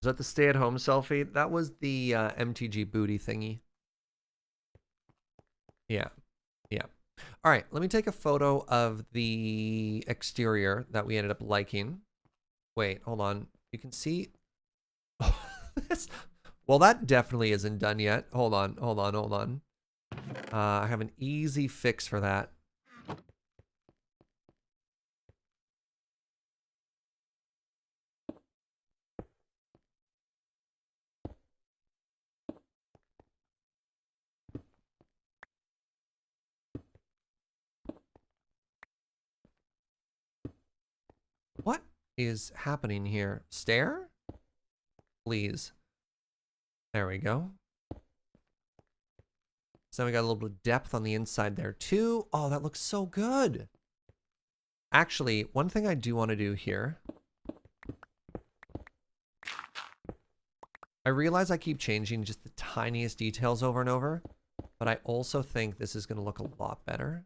that the stay-at-home selfie? That was the MTG booty thingy. Yeah. Yeah. All right, let me take a photo of the exterior that we ended up liking. Wait, hold on. You can see... this... Well, that definitely isn't done yet. Hold on. I have an easy fix for that. What is happening here? Stare? Please. There we go. So we got a little bit of depth on the inside there too. Oh, that looks so good. Actually, one thing I do want to do here. I realize I keep changing just the tiniest details over and over, but I also think this is going to look a lot better.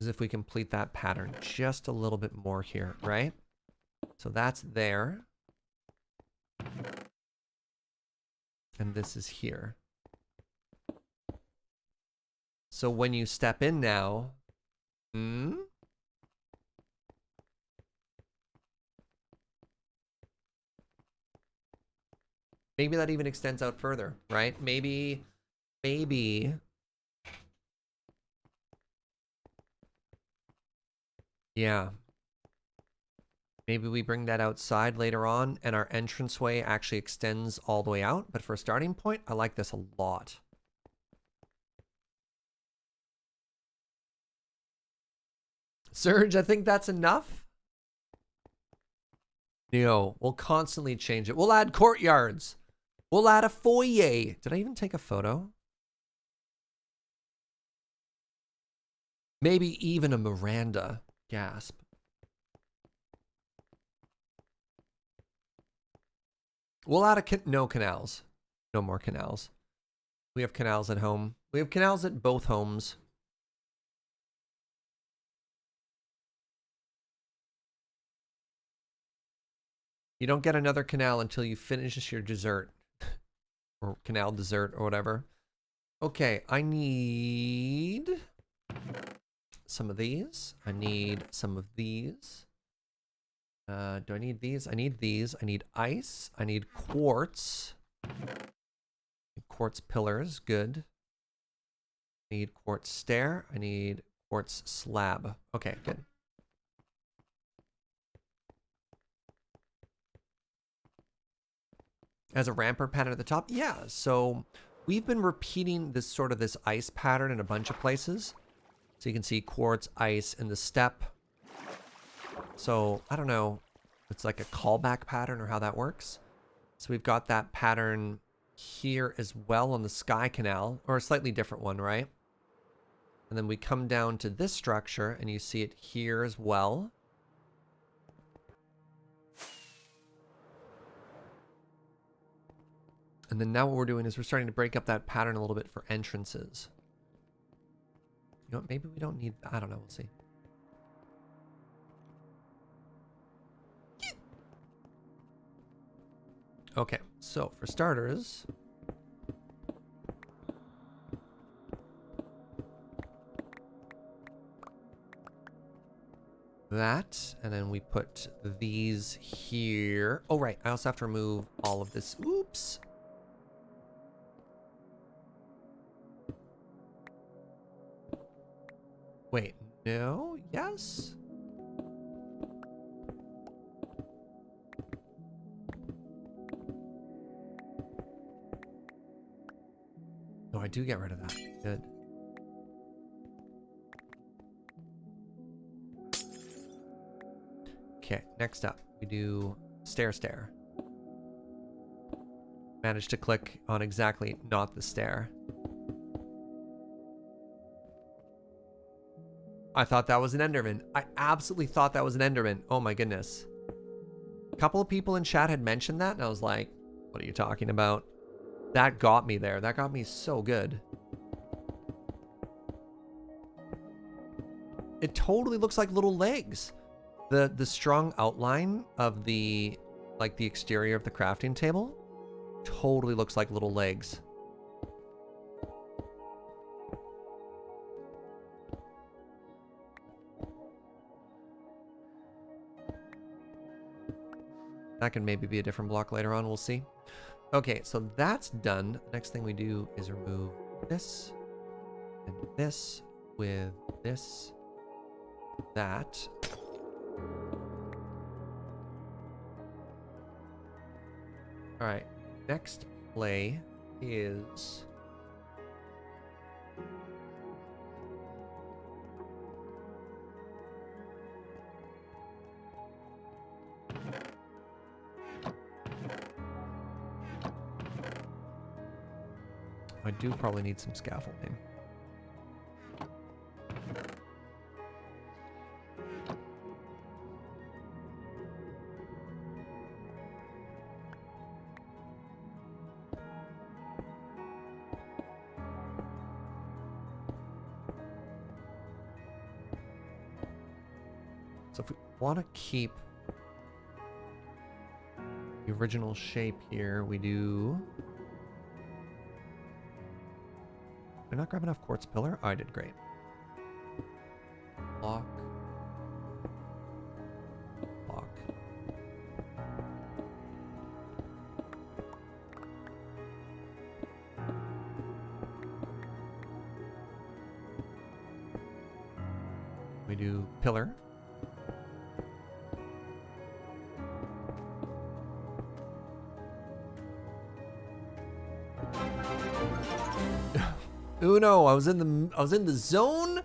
As if we complete that pattern just a little bit more here, right? So that's there. And this is here. So when you step in now, maybe that even extends out further, right? Maybe. Yeah. Maybe we bring that outside later on and our entranceway actually extends all the way out. But for a starting point, I like this a lot. Serge, I think that's enough. No, we'll constantly change it. We'll add courtyards. We'll add a foyer. Did I even take a photo? Maybe even a Miranda. Gasp. We'll add no canals. No more canals. We have canals at home. We have canals at both homes. You don't get another canal until you finish your dessert. Or canal dessert or whatever. Okay, I need some of these. I need some of these. Do I need these? I need these. I need ice. I need quartz. Quartz pillars, good. I need quartz stair. I need quartz slab. Okay, good. As a rampart pattern at the top? Yeah, so we've been repeating this sort of this ice pattern in a bunch of places. So you can see quartz, ice, and the step. So, I don't know. It's like a callback pattern or how that works. So we've got that pattern here as well on the sky canal, or a slightly different one, right? And then we come down to this structure and you see it here as well. And then now what we're doing is we're starting to break up that pattern a little bit for entrances. You know what, maybe we don't need, I don't know, we'll see. Okay, so for starters, that, and then we put these here. Oh, right, I also have to remove all of this. Oops. Wait, no, yes? No, I do get rid of that. Good. Okay, next up, we do stair. Managed to click on exactly not the stair. I thought that was an Enderman. I absolutely thought that was an Enderman. Oh my goodness. A couple of people in chat had mentioned that, and I was like, what are you talking about? That got me there. That got me so good. It totally looks like little legs. The strong outline of the, like the exterior of the crafting table totally looks like little legs. That can maybe be a different block later on, we'll see. Okay, so that's done. Next thing we do is remove this and this with this, that. All right, next play is I do probably need some scaffolding. So if we want to keep the original shape here, we do... Did I not grab enough quartz pillar? Oh, I did great. Block. Block. We do pillar. Uno, I was in the zone,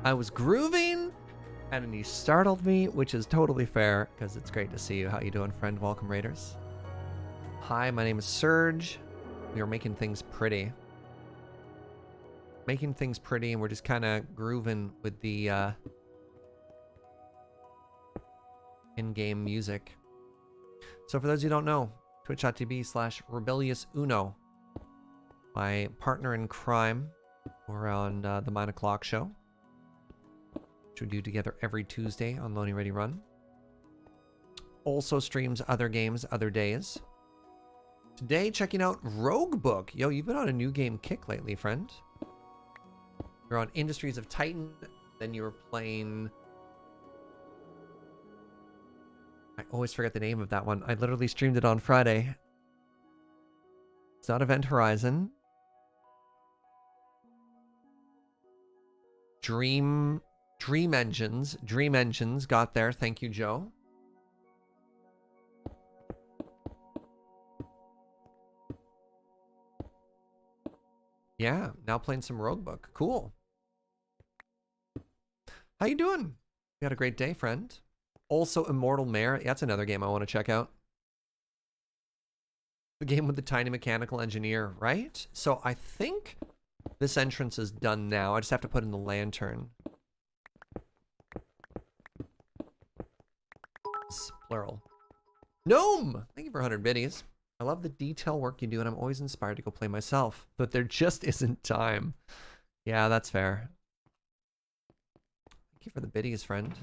I was grooving, and then you startled me, which is totally fair, because it's great to see you. How you doing, friend? Welcome, Raiders. Hi, my name is Serge. We are making things pretty. Making things pretty, and we're just kind of grooving with the in-game music. So for those who don't know, twitch.tv/rebelliousuno. My partner in crime. We're on the 9 o'clock show, which we do together every Tuesday on Loading Ready Run. Also streams other games other days. Today, checking out Rogue Book. Yo, you've been on a new game kick lately, friend. You're on Industries of Titan. Then you were playing... I always forget the name of that one. I literally streamed it on Friday. It's not Event Horizon. Dream Engines. Dream Engines got there. Thank you, Joe. Yeah, now playing some Rogue Book. Cool. How you doing? You had a great day, friend. Also, Immortal Mare. That's another game I want to check out. The game with the tiny mechanical engineer, right? So I think this entrance is done now. I just have to put in the lantern. It's plural. Gnome! Thank you for 100 biddies. I love the detail work you do, and I'm always inspired to go play myself. But there just isn't time. Yeah, that's fair. Thank you for the biddies, friend.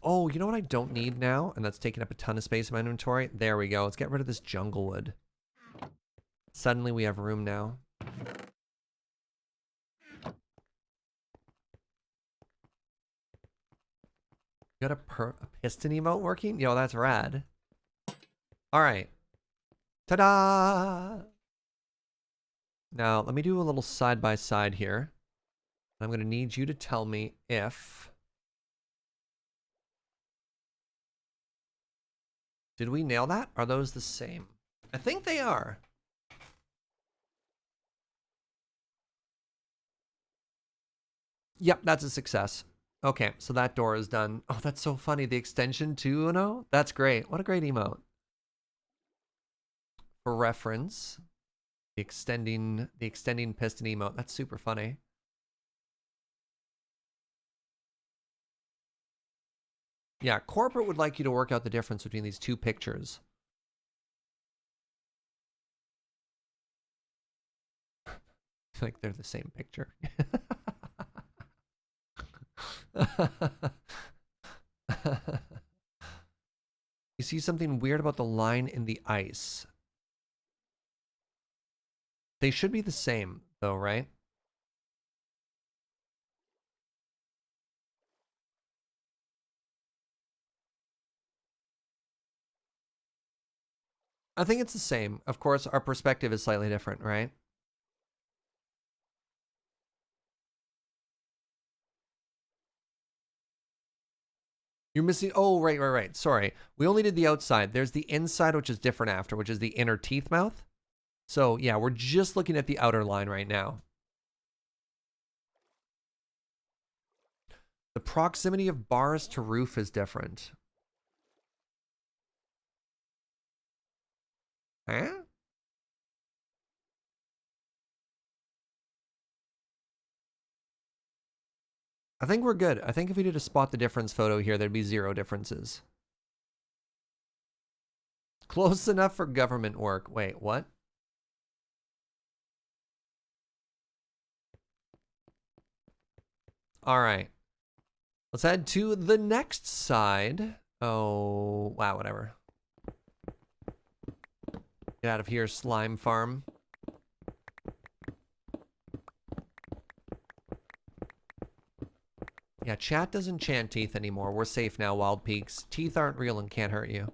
Oh, you know what I don't need now? And that's taking up a ton of space in my inventory. There we go. Let's get rid of this jungle wood. Suddenly we have room now. You got a piston emote working? Yo, that's rad. All right. Ta-da! Now, let me do a little side-by-side here. I'm going to need you to tell me if... Did we nail that? Are those the same? I think they are. Yep, that's a success. Okay, so that door is done. Oh, that's so funny. The extension too, Uno? That's great. What a great emote. For reference, the extending piston emote. That's super funny. Yeah, corporate would like you to work out the difference between these two pictures. Like they're the same picture. You see something weird about the line in the ice. They should be the same, though, right? I think it's the same. Of course, our perspective is slightly different, right? You're missing... Oh, right. Sorry. We only did the outside. There's the inside, which is different after, which is the inner teeth mouth. So, yeah, we're just looking at the outer line right now. The proximity of bars to roof is different. Huh? I think we're good. I think if we did a spot the difference photo here, there'd be 0 differences. Close enough for government work. Wait, what? All right. Let's head to the next side. Oh, wow, whatever. Get out of here, slime farm. Yeah, chat doesn't chant teeth anymore. We're safe now, Wild Peaks. Teeth aren't real and can't hurt you.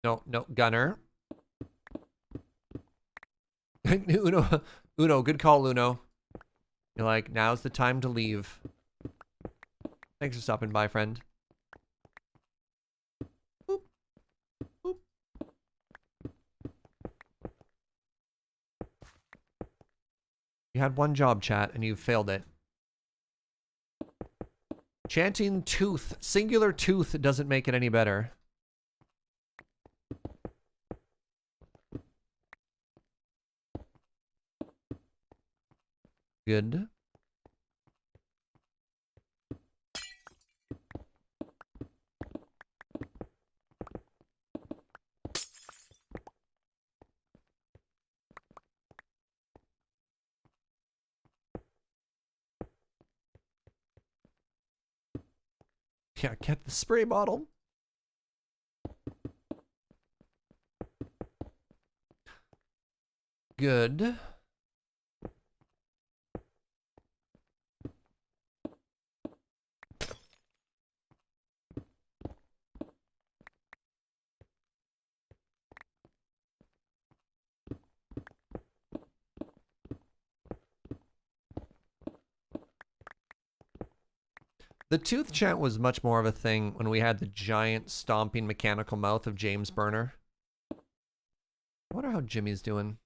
No, Gunner. Uno, good call, Uno. You're like, now's the time to leave. Thanks for stopping by, friend. Boop. Boop. You had one job, chat, and you failed it. Chanting tooth, singular tooth, doesn't make it any better. Good. Yeah, get the spray bottle. Good. The tooth chant was much more of a thing when we had the giant stomping mechanical mouth of James Burner. I wonder how Jimmy's doing.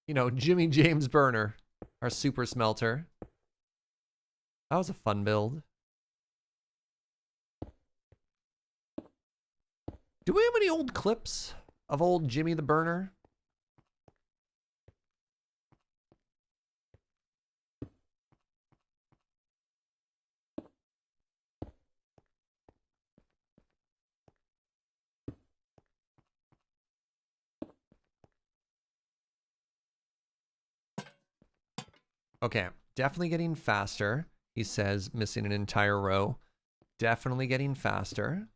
You know, Jimmy James Burner, our super smelter. That was a fun build. Do we have any old clips of old Jimmy the Burner? Okay, definitely getting faster. He says, missing an entire row. Definitely getting faster.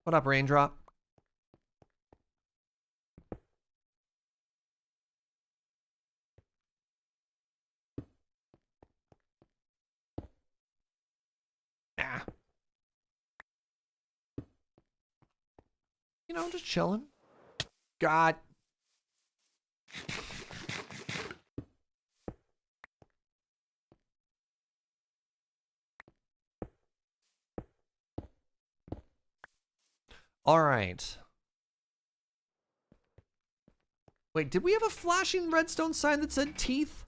What up, Raindrop? Ah. You know, just chilling. God. All right. Wait, did we have a flashing redstone sign that said teeth?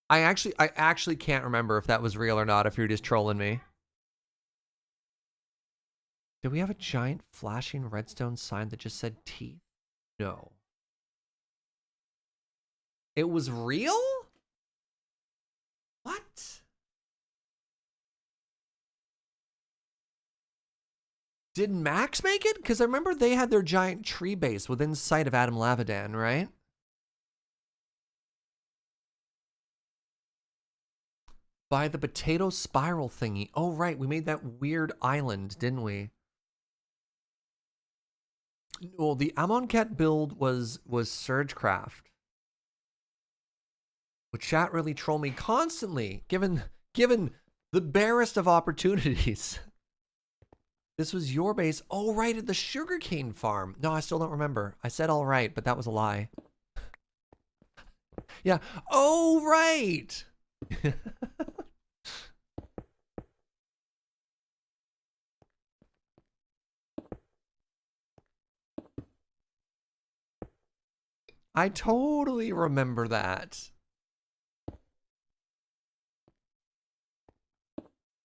I actually can't remember if that was real or not, if you're just trolling me. Did we have a giant flashing redstone sign that just said teeth? No. It was real? What? Did Max make it? Because I remember they had their giant tree base within sight of Adam Lavadan, right? By the potato spiral thingy. Oh, right. We made that weird island, didn't we? Well, the Amonkhet build was Surgecraft. Would chat really troll me constantly, given the barest of opportunities? This was your base. Oh, right, at the sugarcane farm. No, I still don't remember. I said all right, but that was a lie. Yeah. Oh, right. I totally remember that.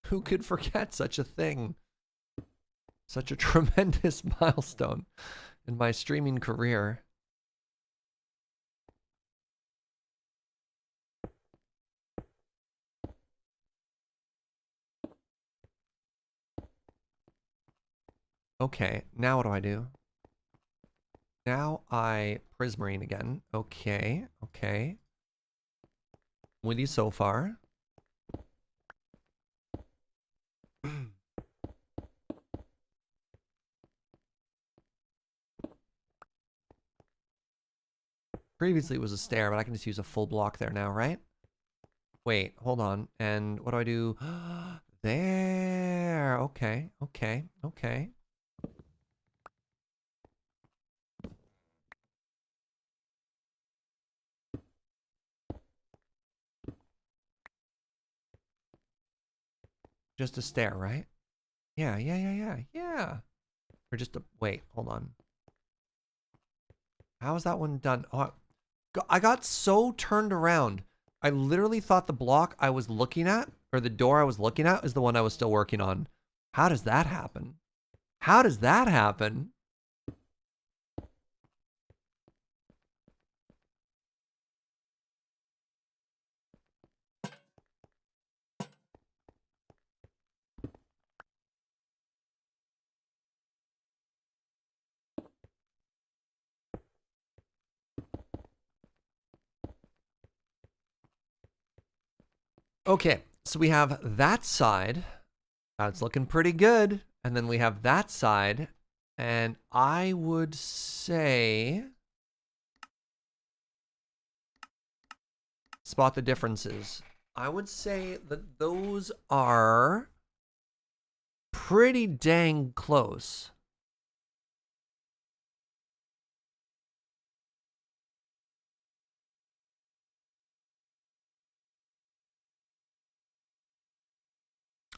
Who could forget such a thing? Such a tremendous milestone in my streaming career. Okay, now what do I do? Now I Prismarine again. Okay, okay. With you so far. Previously it was a stair, but I can just use a full block there now, right? Wait, hold on. And what do I do? There. Okay, okay, okay. Just a stair, right? Yeah, yeah, yeah, yeah, yeah. Or just a, wait, hold on. How is that one done? Oh, I got so turned around. I literally thought the block I was looking at, or the door I was looking at, is the one I was still working on. How does that happen? How does that happen? Okay, so we have that side. It's looking pretty good. And then we have that side. And I would say... spot the differences. I would say that those are pretty dang close.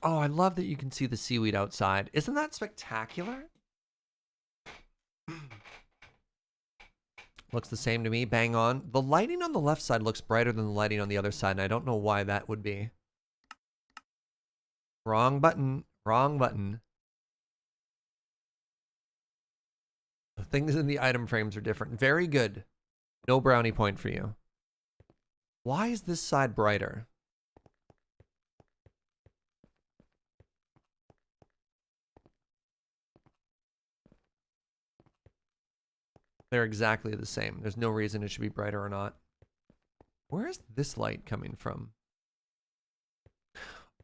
Oh, I love that you can see the seaweed outside. Isn't that spectacular? Looks the same to me, bang on. The lighting on the left side looks brighter than the lighting on the other side, and I don't know why that would be. Wrong button, wrong button. The things in the item frames are different. Very good. No brownie point for you. Why is this side brighter? They're exactly the same. There's no reason it should be brighter or not. Where is this light coming from?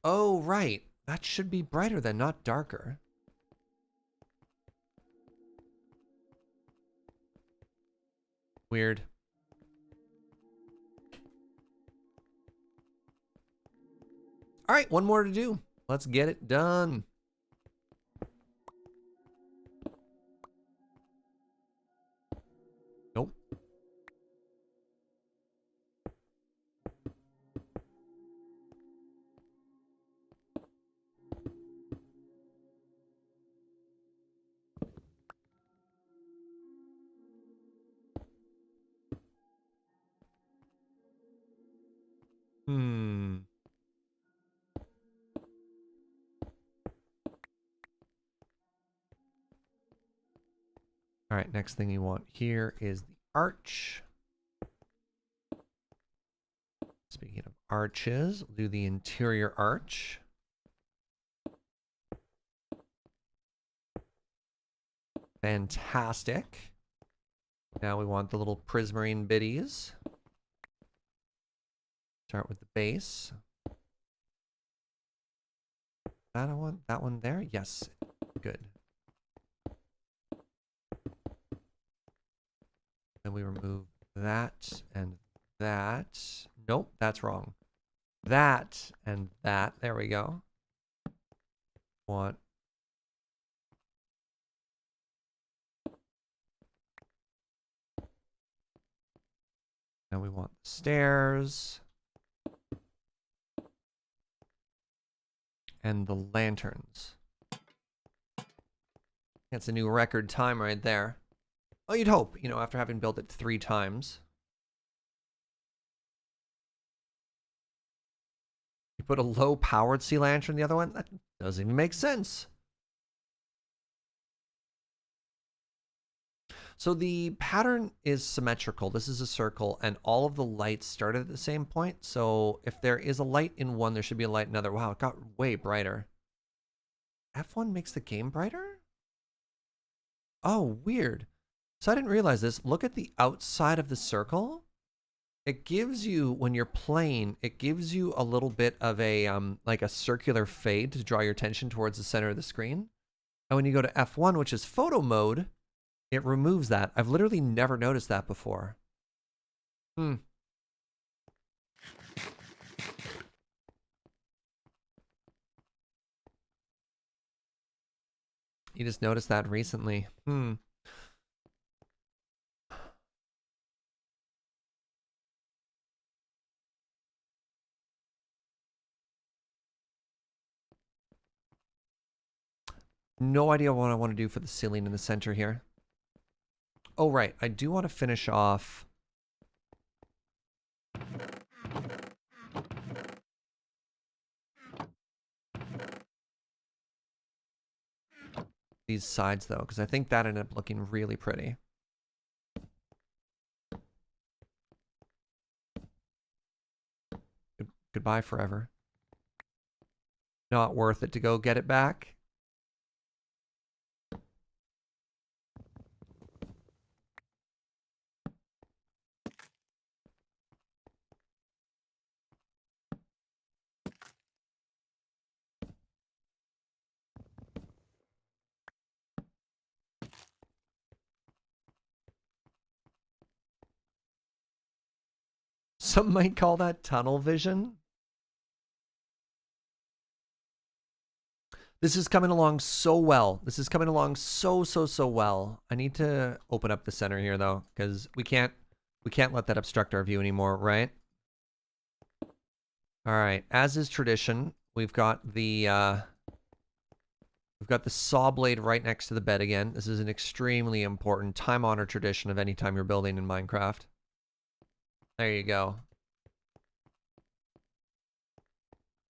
Oh, right. That should be brighter then, not darker. Weird. All right, one more to do. Let's get it done. Nope. Hmm. All right, next thing you want here is the arch. Speaking of arches, we'll do the interior arch. Fantastic. Now we want the little prismarine biddies. Start with the base. That one there? Yes. Good. Then we remove that and that. Nope, that's wrong. That and that. There we go. Want Now we want the stairs and the lanterns. That's a new record time right there. Oh, you'd hope, you know, after having built it 3 times. You put a low-powered sea lantern in the other one? That doesn't even make sense. So the pattern is symmetrical. This is a circle, and all of the lights started at the same point. So if there is a light in one, there should be a light in another. Wow, it got way brighter. F1 makes the game brighter? Oh, weird. So I didn't realize this. Look at the outside of the circle. It gives you, when you're playing, it gives you a little bit of a, like a circular fade to draw your attention towards the center of the screen. And when you go to F1, which is photo mode, it removes that. I've literally never noticed that before. Hmm. You just noticed that recently. Hmm. No idea what I want to do for the ceiling in the center here. Oh, right. I do want to finish off these sides, though, because I think that ended up looking really pretty. Goodbye forever. Not worth it to go get it back. Some might call that tunnel vision. This is coming along so well. This is coming along so well. I need to open up the center here though, because we can't let that obstruct our view anymore, right? All right, as is tradition, we've got the saw blade right next to the bed again. This is an extremely important time-honored tradition of any time you're building in Minecraft. There you go.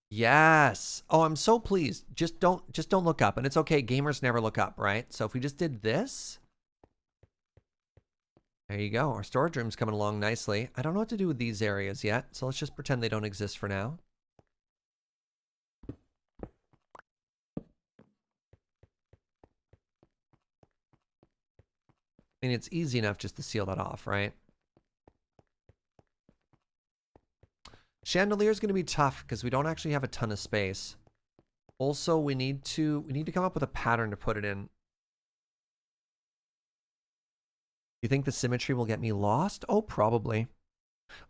Yes. Oh, I'm so pleased. Just don't look up. And it's okay. Gamers never look up, right? So if we just did this, there you go. Our storage room's coming along nicely. I don't know what to do with these areas yet, so let's just pretend they don't exist for now. I mean, it's easy enough just to seal that off, right? Chandelier is going to be tough because we don't actually have a ton of space. Also, we need to come up with a pattern to put it in. You think the symmetry will get me lost? Oh, probably.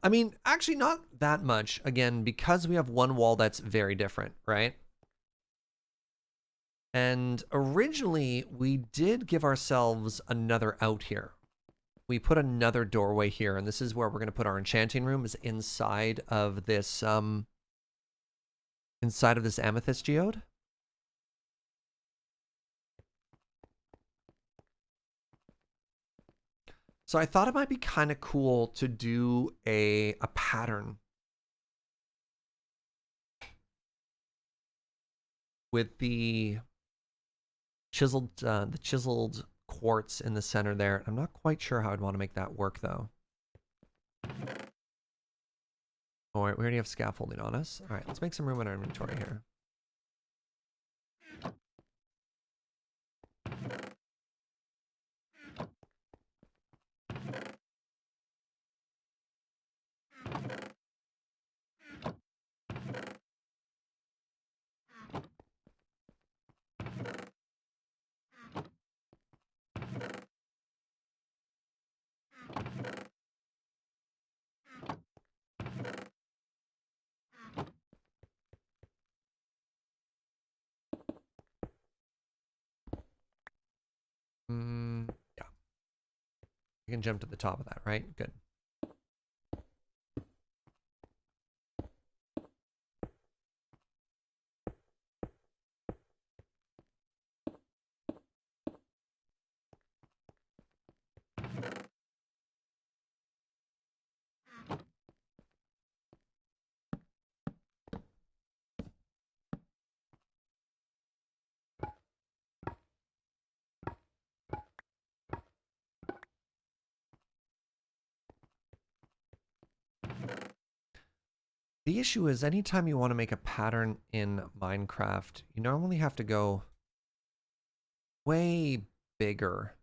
I mean, actually not that much. Again, because we have one wall that's very different, right? And originally, we did give ourselves another out here. We put another doorway here, and this is where we're going to put our enchanting room, is inside of this amethyst geode. So I thought it might be kind of cool to do a pattern with the chiseled quartz in the center there. I'm not quite sure how I'd want to make that work though. All right, we already have scaffolding on us. All right, let's make some room in our inventory here. Yeah. You can jump to the top of that, right? Good. The issue is anytime you want to make a pattern in Minecraft, you normally have to go way bigger.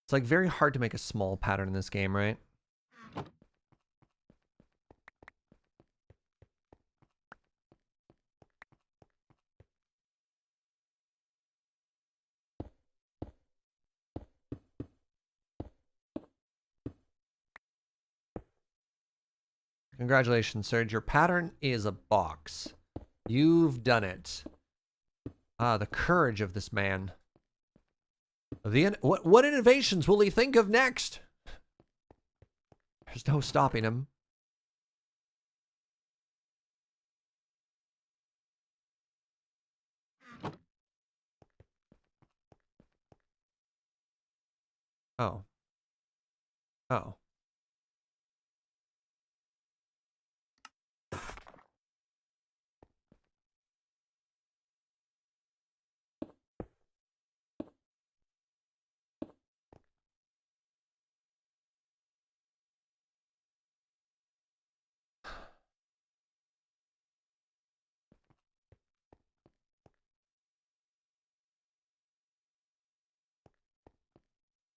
It's like very hard to make a small pattern in this game, right? Congratulations, Serge. Your pattern is a box. You've done it. Ah, the courage of this man. What innovations will he think of next? There's no stopping him. Oh. Oh.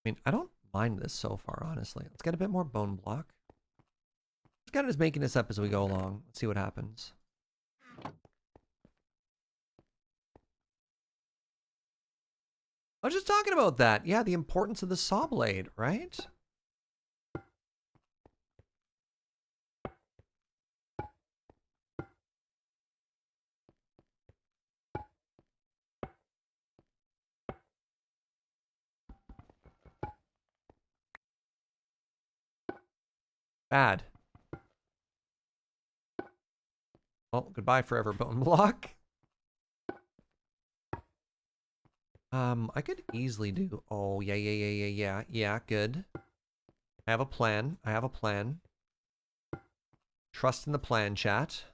I mean, I don't mind this so far, honestly. Let's get a bit more bone block. Just kind of just making this up as we go along. Let's see what happens. I was just talking about that. Yeah, the importance of the saw blade, right? Bad. Well, goodbye forever bone block. I could easily do... Oh, yeah, good. I have a plan. I have a plan. Trust in the plan, chat.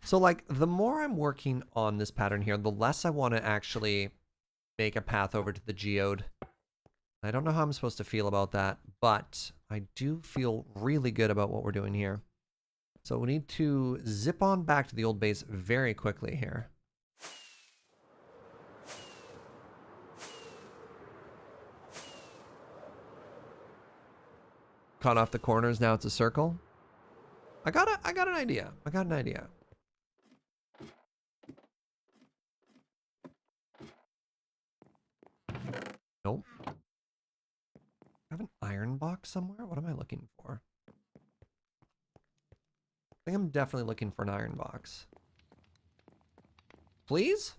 So, like, the more I'm working on this pattern here, the less I want to actually make a path over to the geode. I don't know how I'm supposed to feel about that, but I do feel really good about what we're doing here. So we need to zip on back to the old base very quickly here. Cut off the corners, now it's a circle. I got an idea. I got an idea. Nope. I have an iron box somewhere? What am I looking for? I think I'm definitely looking for an iron box. Please?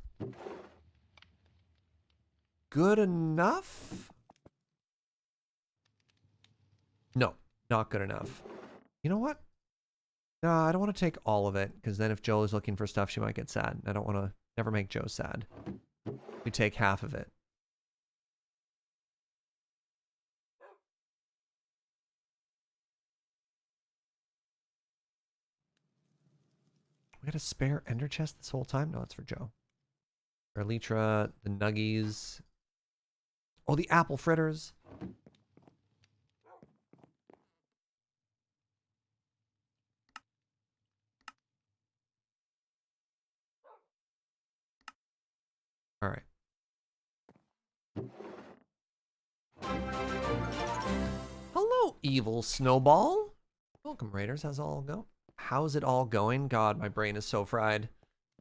Good enough? No, not good enough. You know what? No, I don't want to take all of it, because then if Joe is looking for stuff, she might get sad. I don't want to never make Joe sad. We take half of it. We got a spare ender chest this whole time? No, it's for Joe. Elytra, the nuggies. Oh, the apple fritters. All right. Hello, evil snowball. Welcome, Raiders. How's it all go? How's it all going? God, my brain is so fried.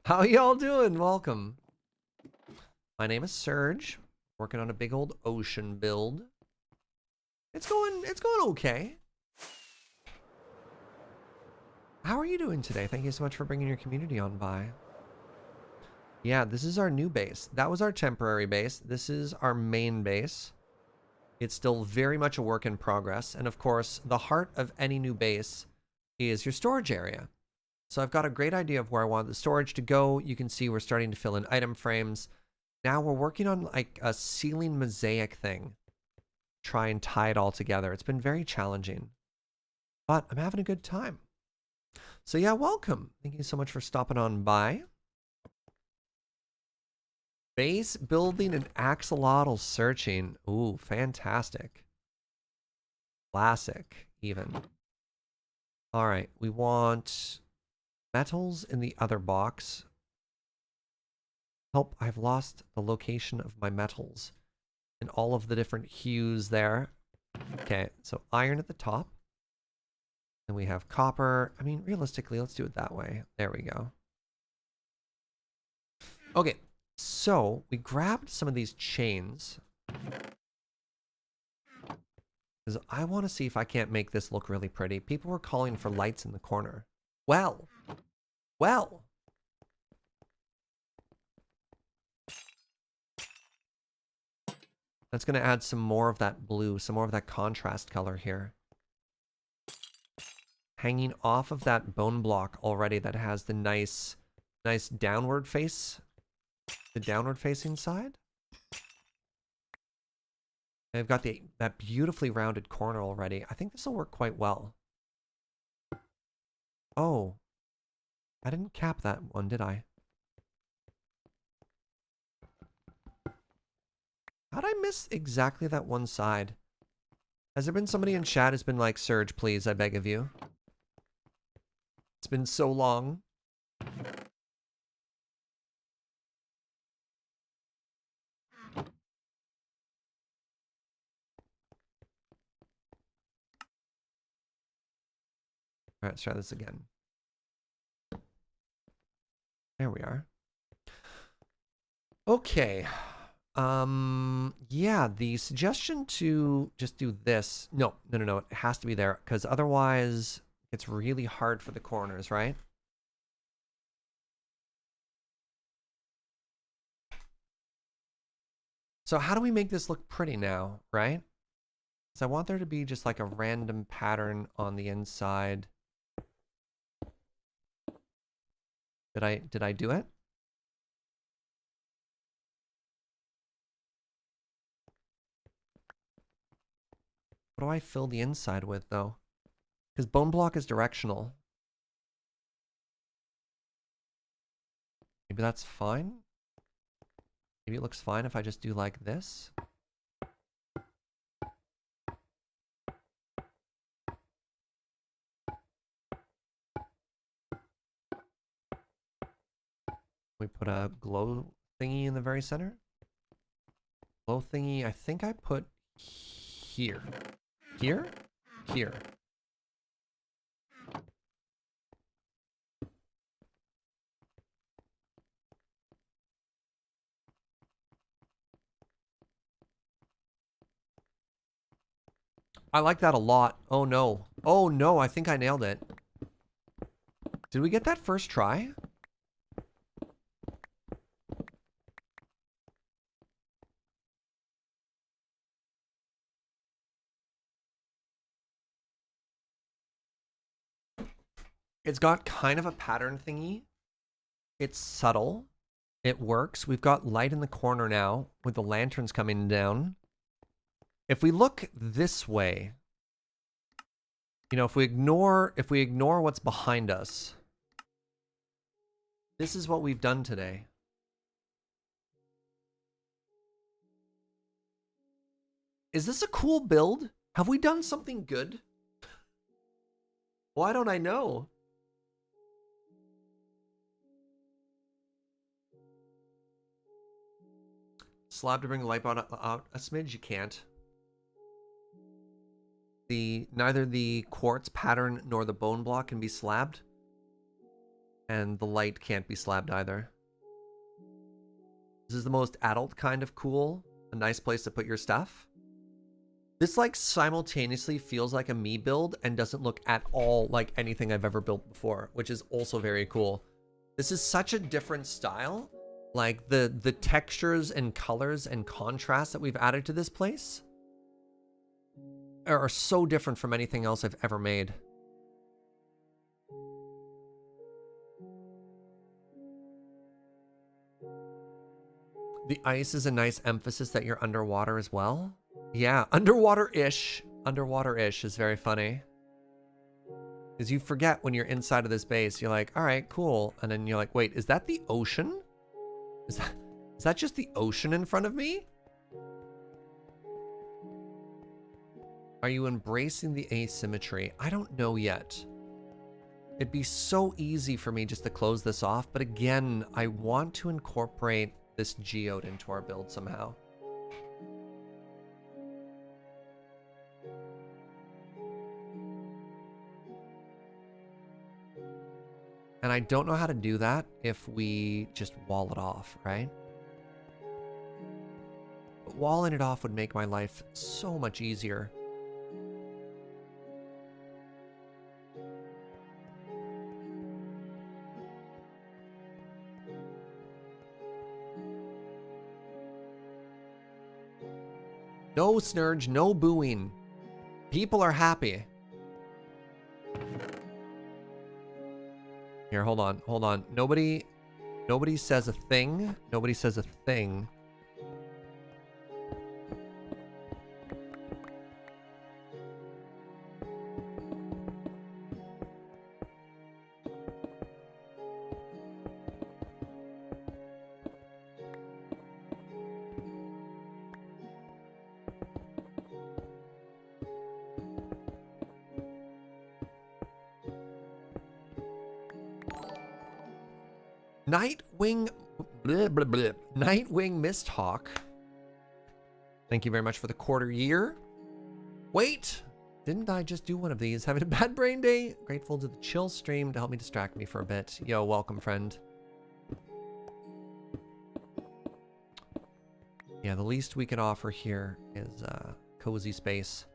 How y'all doing? Welcome. My name is Serge. Working on a big old ocean build. It's going okay. How are you doing today? Thank you so much for bringing your community on by. Yeah, this is our new base. That was our temporary base. This is our main base. It's still very much a work in progress. And of course, the heart of any new base is your storage area. So I've got a great idea of where I want the storage to go. You can see we're starting to fill in item frames. Now we're working on like a ceiling mosaic thing. Try and tie it all together. It's been very challenging, but I'm having a good time. So yeah, welcome. Thank you so much for stopping on by. Base building and axolotl searching. Ooh, fantastic. Classic, even. All right, we want metals in the other box. Help, I've lost the location of my metals and all of the different hues there. Okay, so iron at the top. And we have copper. I mean, realistically, let's do it that way. There we go. Okay, so we grabbed some of these chains. Because I want to see if I can't make this look really pretty. People were calling for lights in the corner. Well. That's going to add some more of that blue, some more of that contrast color here. Hanging off of that bone block already that has the nice downward face. The downward facing side. And I've got that beautifully rounded corner already. I think this will work quite well. Oh. I didn't cap that one, did I? How'd I miss exactly that one side? Has there been somebody in chat who's been like, Serge, please, I beg of you? It's been so long. Alright, let's try this again. There we are. Okay. Yeah, the suggestion to just do this. No. It has to be there, because otherwise it's really hard for the corners, right? So how do we make this look pretty now, right? Because I want there to be just like a random pattern on the inside. Did I do it? What do I fill the inside with though? Because bone block is directional. Maybe that's fine. Maybe it looks fine if I just do like this. We put a glow thingy in the very center. Glow thingy, I think I put here. Here? Here. I like that a lot. Oh no. Oh no, I think I nailed it. Did we get that first try? It's got kind of a pattern thingy. It's subtle. It works. We've got light in the corner now with the lanterns coming down. If we look this way, you know, if we ignore what's behind us, this is what we've done today. Is this a cool build? Have we done something good? Why don't I know? Slab to bring the light out a smidge? You can't. Neither the quartz pattern nor the bone block can be slabbed. And the light can't be slabbed either. This is the most adult kind of cool. A nice place to put your stuff. This like simultaneously feels like a me build and doesn't look at all like anything I've ever built before, which is also very cool. This is such a different style. Like the textures and colors and contrasts that we've added to this place are so different from anything else I've ever made. The ice is a nice emphasis that you're underwater as well. Yeah, underwater-ish. Underwater-ish is very funny. Because you forget when you're inside of this base, you're like, all right, cool. And then you're like, wait, is that the ocean? Is that just the ocean in front of me? Are you embracing the asymmetry? I don't know yet. It'd be so easy for me just to close this off, but again, I want to incorporate this geode into our build somehow. And I don't know how to do that if we just wall it off, right? But walling it off would make my life so much easier. No, Serge, no booing. People are happy. Here, hold on, hold on. Nobody says a thing. Nobody says a thing. Nightwing, bleh, bleh, bleh. Nightwing Misthawk. Thank you very much for the quarter year. Wait, didn't I just do one of these? Having a bad brain day? Grateful to the chill stream to help me distract me for a bit. Yo, welcome, friend. Yeah, the least we can offer here is cozy space.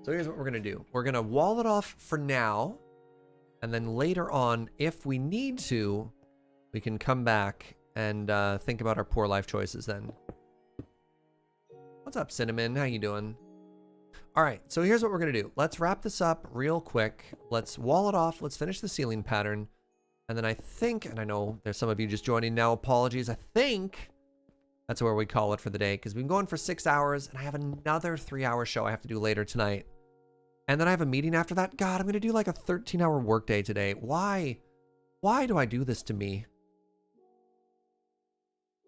So here's what we're gonna do. We're gonna wall it off for now. And then later on, if we need to, we can come back and think about our poor life choices then. What's up, Cinnamon? How you doing? All right, so here's what we're gonna do. Let's wrap this up real quick. Let's wall it off. Let's finish the ceiling pattern. And then I think, and I know there's some of you just joining now, apologies. I think that's where we call it for the day, because we've been going for 6 hours, and I have another 3-hour show I have to do later tonight. And then I have a meeting after that. God, I'm gonna do like a 13-hour workday today. Why? Why do I do this to me?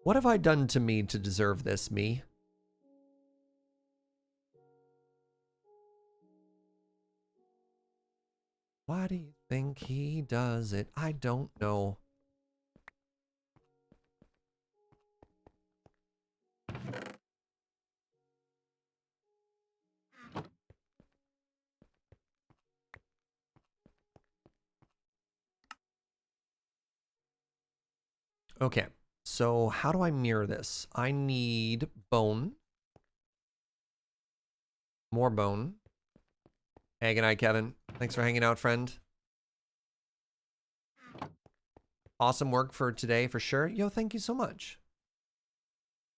What have I done to me to deserve this, me? Why do you think he does it? I don't know. Okay, so how do I mirror this? I need bone. More bone. Hey, good night, Kevin. Thanks for hanging out, friend. Awesome work for today, for sure. Yo, thank you so much.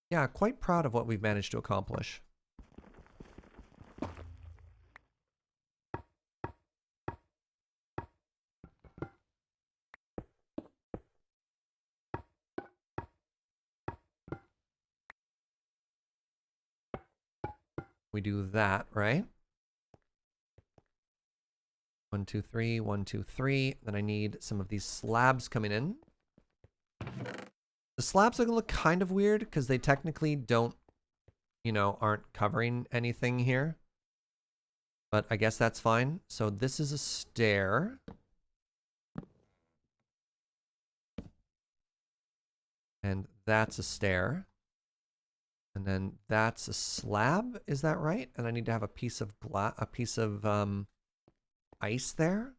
Yeah, quite proud of what we've managed to accomplish. We do that, right? 1, 2, 3, 1, 2, 3. Then I need some of these slabs coming in. The slabs are gonna look kind of weird because they technically don't, you know, aren't covering anything here. But I guess that's fine. So this is a stair. And that's a stair. And then that's a slab, is that right? And I need to have a piece of ice there.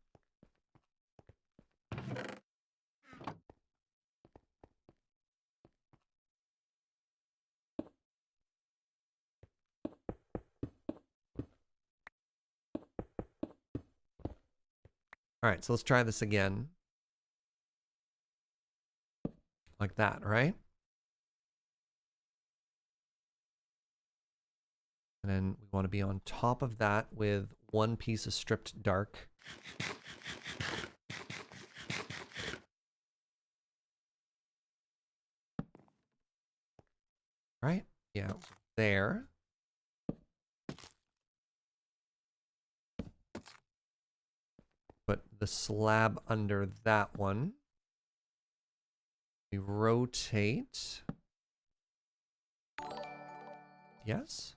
All right, so let's try this again. Like that, right? And then we want to be on top of that with one piece of stripped dark. Right? Yeah, there. Put the slab under that one. We rotate. Yes.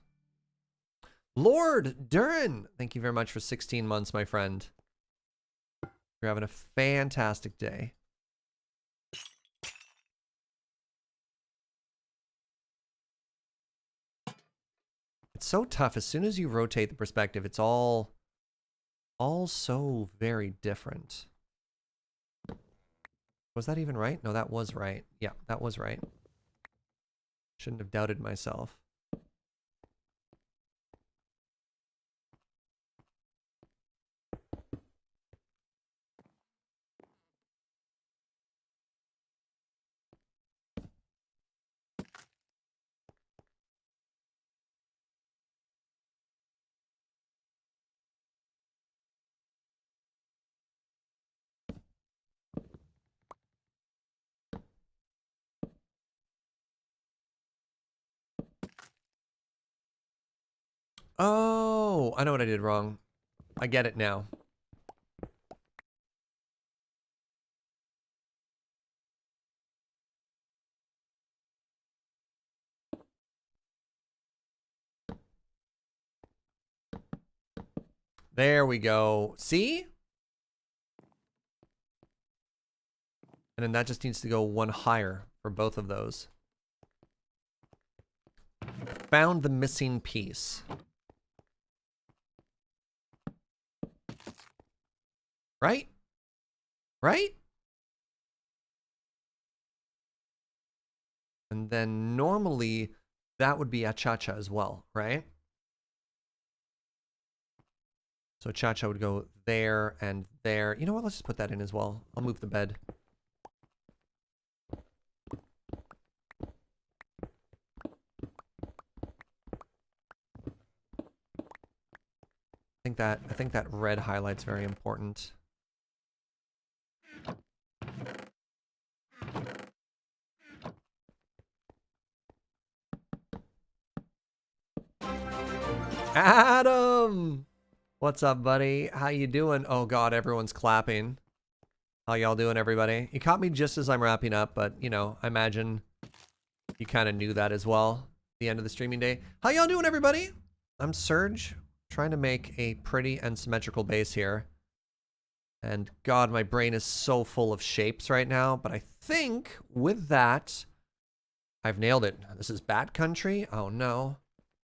Lord Durin, thank you very much for 16 months, my friend. You're having a fantastic day. It's so tough. As soon as you rotate the perspective, it's all so very different. Was that even right? No, that was right. Yeah, that was right. Shouldn't have doubted myself. Oh, I know what I did wrong. I get it now. There we go. See? And then that just needs to go one higher for both of those. Found the missing piece. Right? Right? And then normally that would be a cha-cha as well, right? So cha-cha would go there and there. You know what? Let's just put that in as well. I'll move the bed. that red highlight's very important. Adam! What's up, buddy? How you doing? Oh god, everyone's clapping. How y'all doing, everybody? You caught me just as I'm wrapping up, but, you know, I imagine you kind of knew that as well. The end of the streaming day. How y'all doing, everybody? I'm Serge, trying to make a pretty and symmetrical base here. And god, my brain is so full of shapes right now, but I think with that, I've nailed it. This is Bat Country? Oh no.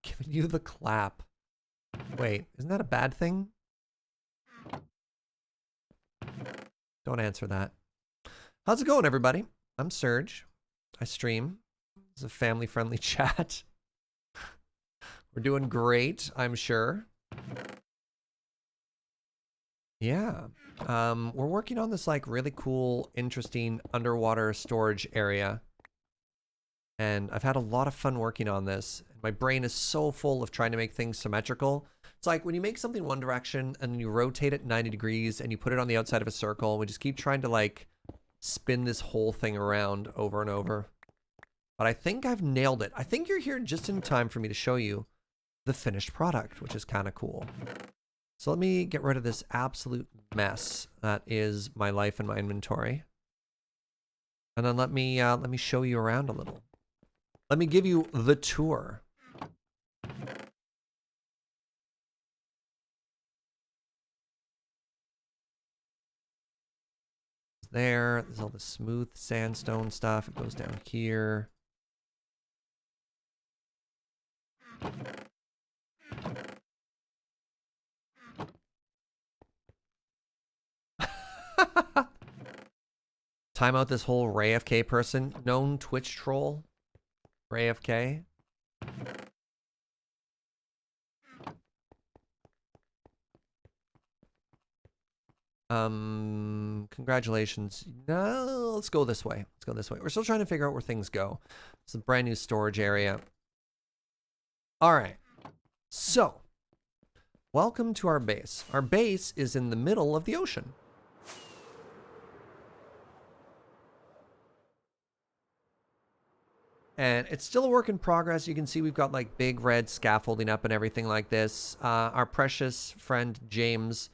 Giving you the clap. Wait, isn't that a bad thing? Don't answer that. How's it going, everybody? I'm Serge. I stream. It's a family-friendly chat. We're doing great, I'm sure. Yeah. We're working on this, like, really cool, interesting underwater storage area. And I've had a lot of fun working on this. My brain is so full of trying to make things symmetrical. It's like when you make something one direction and then you rotate it 90 degrees and you put it on the outside of a circle. We just keep trying to like spin this whole thing around over and over. But I think I've nailed it. I think you're here just in time for me to show you the finished product, which is kind of cool. So let me get rid of this absolute mess that is my life and my inventory. And then let me show you around a little. Let me give you the tour. There's all the smooth sandstone stuff. It goes down here. Time out this whole Ray FK person. Known Twitch troll. Ray FK. Congratulations. No, let's go this way. Let's go this way. We're still trying to figure out where things go. It's a brand new storage area. All right. So, welcome to our base. Our base is in the middle of the ocean. And it's still a work in progress. You can see we've got like big red scaffolding up and everything like this. Our precious friend James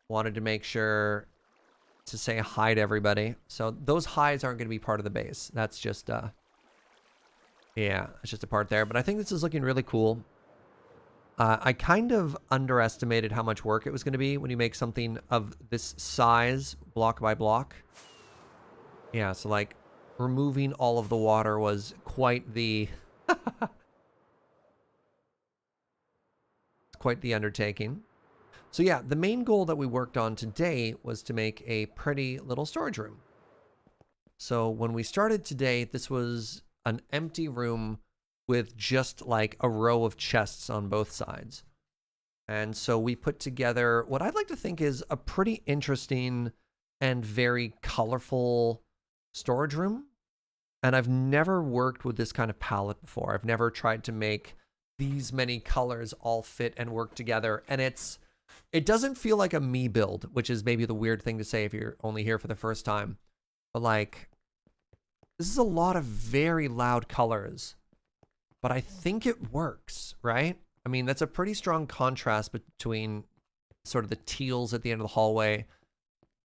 wanted to make sure to say hi to everybody. So those highs aren't going to be part of the base. That's just, yeah, it's just a part there. But I think this is looking really cool. I kind of underestimated how much work it was going to be when you make something of this size, block by block. Yeah, so like removing all of the water was quite the quite the undertaking. So yeah, the main goal that we worked on today was to make a pretty little storage room. So when we started today, this was an empty room with just like a row of chests on both sides. And so we put together what I'd like to think is a pretty interesting and very colorful storage room. And I've never worked with this kind of palette before. I've never tried to make these many colors all fit and work together. And it doesn't feel like a me build, which is maybe the weird thing to say if you're only here for the first time. But like, this is a lot of very loud colors, but I think it works, right? I mean, that's a pretty strong contrast between sort of the teals at the end of the hallway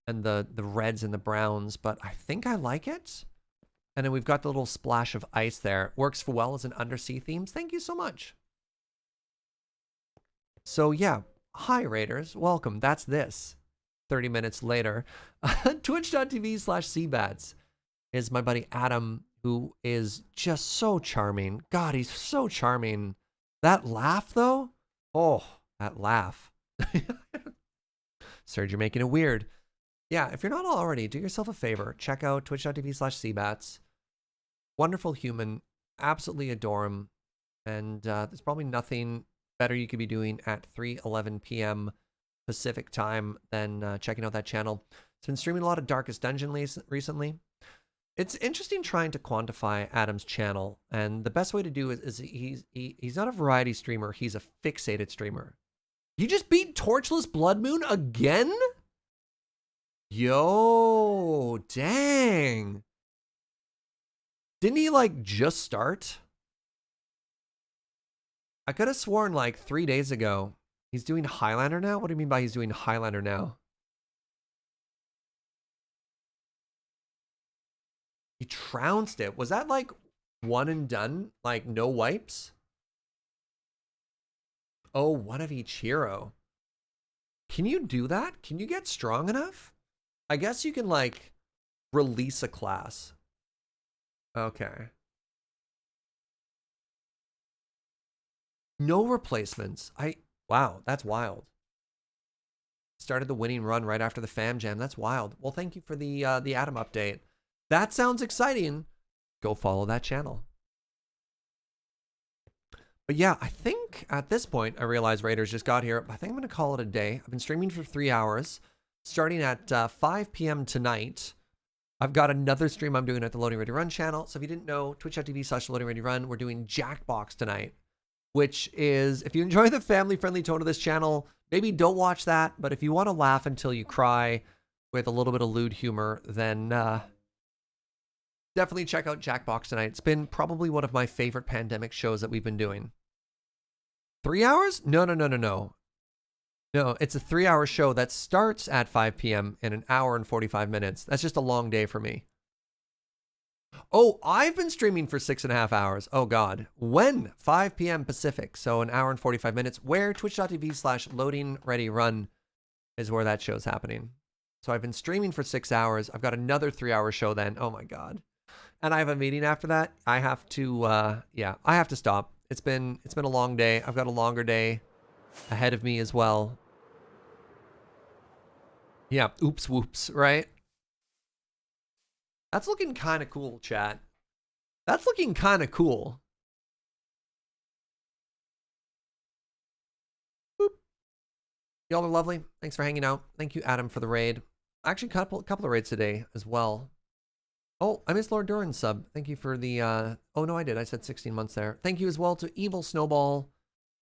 and the reds and the browns, but I think I like it. And then we've got the little splash of ice there. Works well as an undersea themes. Thank you so much. So yeah, hi Raiders, welcome. That's this. 30 minutes later. Twitch.tv/cbats is my buddy Adam, who is just so charming. God, he's so charming. That laugh though? Oh, that laugh. Serge, you're making it weird. Yeah, if you're not already, do yourself a favor. Check out twitch.tv/cbats. Wonderful human. Absolutely adore him. And there's probably nothing better you could be doing at 3:11 p.m. Pacific time than checking out that channel. It's been streaming a lot of Darkest Dungeon recently. It's interesting trying to quantify Adam's channel, and the best way to do it is he's not a variety streamer, he's a fixated streamer. You just beat Torchless Blood Moon again? Yo, dang. Didn't he like just start? I could have sworn like 3 days ago. He's doing Highlander now? What do you mean by he's doing Highlander now? He trounced it. Was that like one and done? Like no wipes? Oh, one of each hero. Can you do that? Can you get strong enough? I guess you can like release a class. Okay. No replacements. Wow, that's wild. Started the winning run right after the fam jam. That's wild. Well, thank you for the Atom update. That sounds exciting. Go follow that channel. But yeah, I think at this point, I realize Raiders just got here. I think I'm going to call it a day. I've been streaming for 3 hours, starting at 5 p.m. tonight. I've got another stream I'm doing at the Loading Ready Run channel. So if you didn't know, twitch.tv/Loading Ready Run, we're doing Jackbox tonight, which is, if you enjoy the family-friendly tone of this channel, maybe don't watch that. But if you want to laugh until you cry with a little bit of lewd humor, then definitely check out Jackbox tonight. It's been probably one of my favorite pandemic shows that we've been doing. 3 hours? No. No, it's a 3-hour show that starts at 5 p.m. in an hour and 45 minutes. That's just a long day for me. Oh, I've been streaming for 6.5 hours. Oh, God. When? 5 p.m. Pacific. So an hour and 45 minutes. Where? Twitch.tv/Loading Ready Run is where that show's happening. So I've been streaming for 6 hours. I've got another 3-hour show then. Oh, my God. And I have a meeting after that. I have to, I have to stop. It's been a long day. I've got a longer day ahead of me as well. Yeah, oops, whoops, right? That's looking kind of cool, chat. That's looking kind of cool. Boop. Y'all are lovely. Thanks for hanging out. Thank you, Adam, for the raid. Actually, couple of raids today as well. Oh, I missed Lord Duran's sub. Thank you for the, oh no, I did. I said 16 months there. Thank you as well to Evil Snowball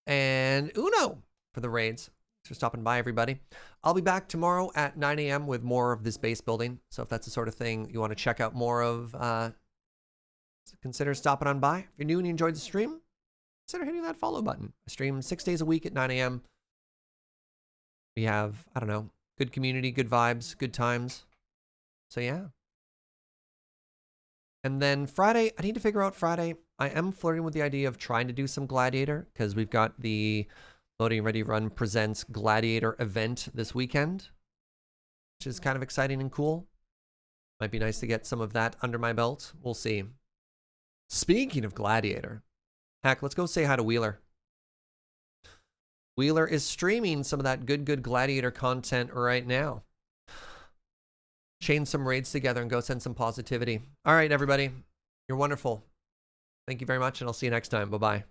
and Uno for the raids. Thanks for stopping by, everybody. I'll be back tomorrow at 9 a.m. with more of this base building. So if that's the sort of thing you want to check out more of, consider stopping on by. If you're new and you enjoyed the stream, consider hitting that follow button. I stream 6 days a week at 9 a.m. We have, I don't know, good community, good vibes, good times. So yeah. And then Friday, I need to figure out Friday. I am flirting with the idea of trying to do some Gladiator because we've got the Loading Ready Run Presents Gladiator event this weekend, which is kind of exciting and cool. Might be nice to get some of that under my belt. We'll see. Speaking of Gladiator, heck, let's go say hi to Wheeler. Wheeler is streaming some of that good Gladiator content right now. Chain some raids together and go send some positivity. All right, everybody. You're wonderful. Thank you very much, and I'll see you next time. Bye-bye.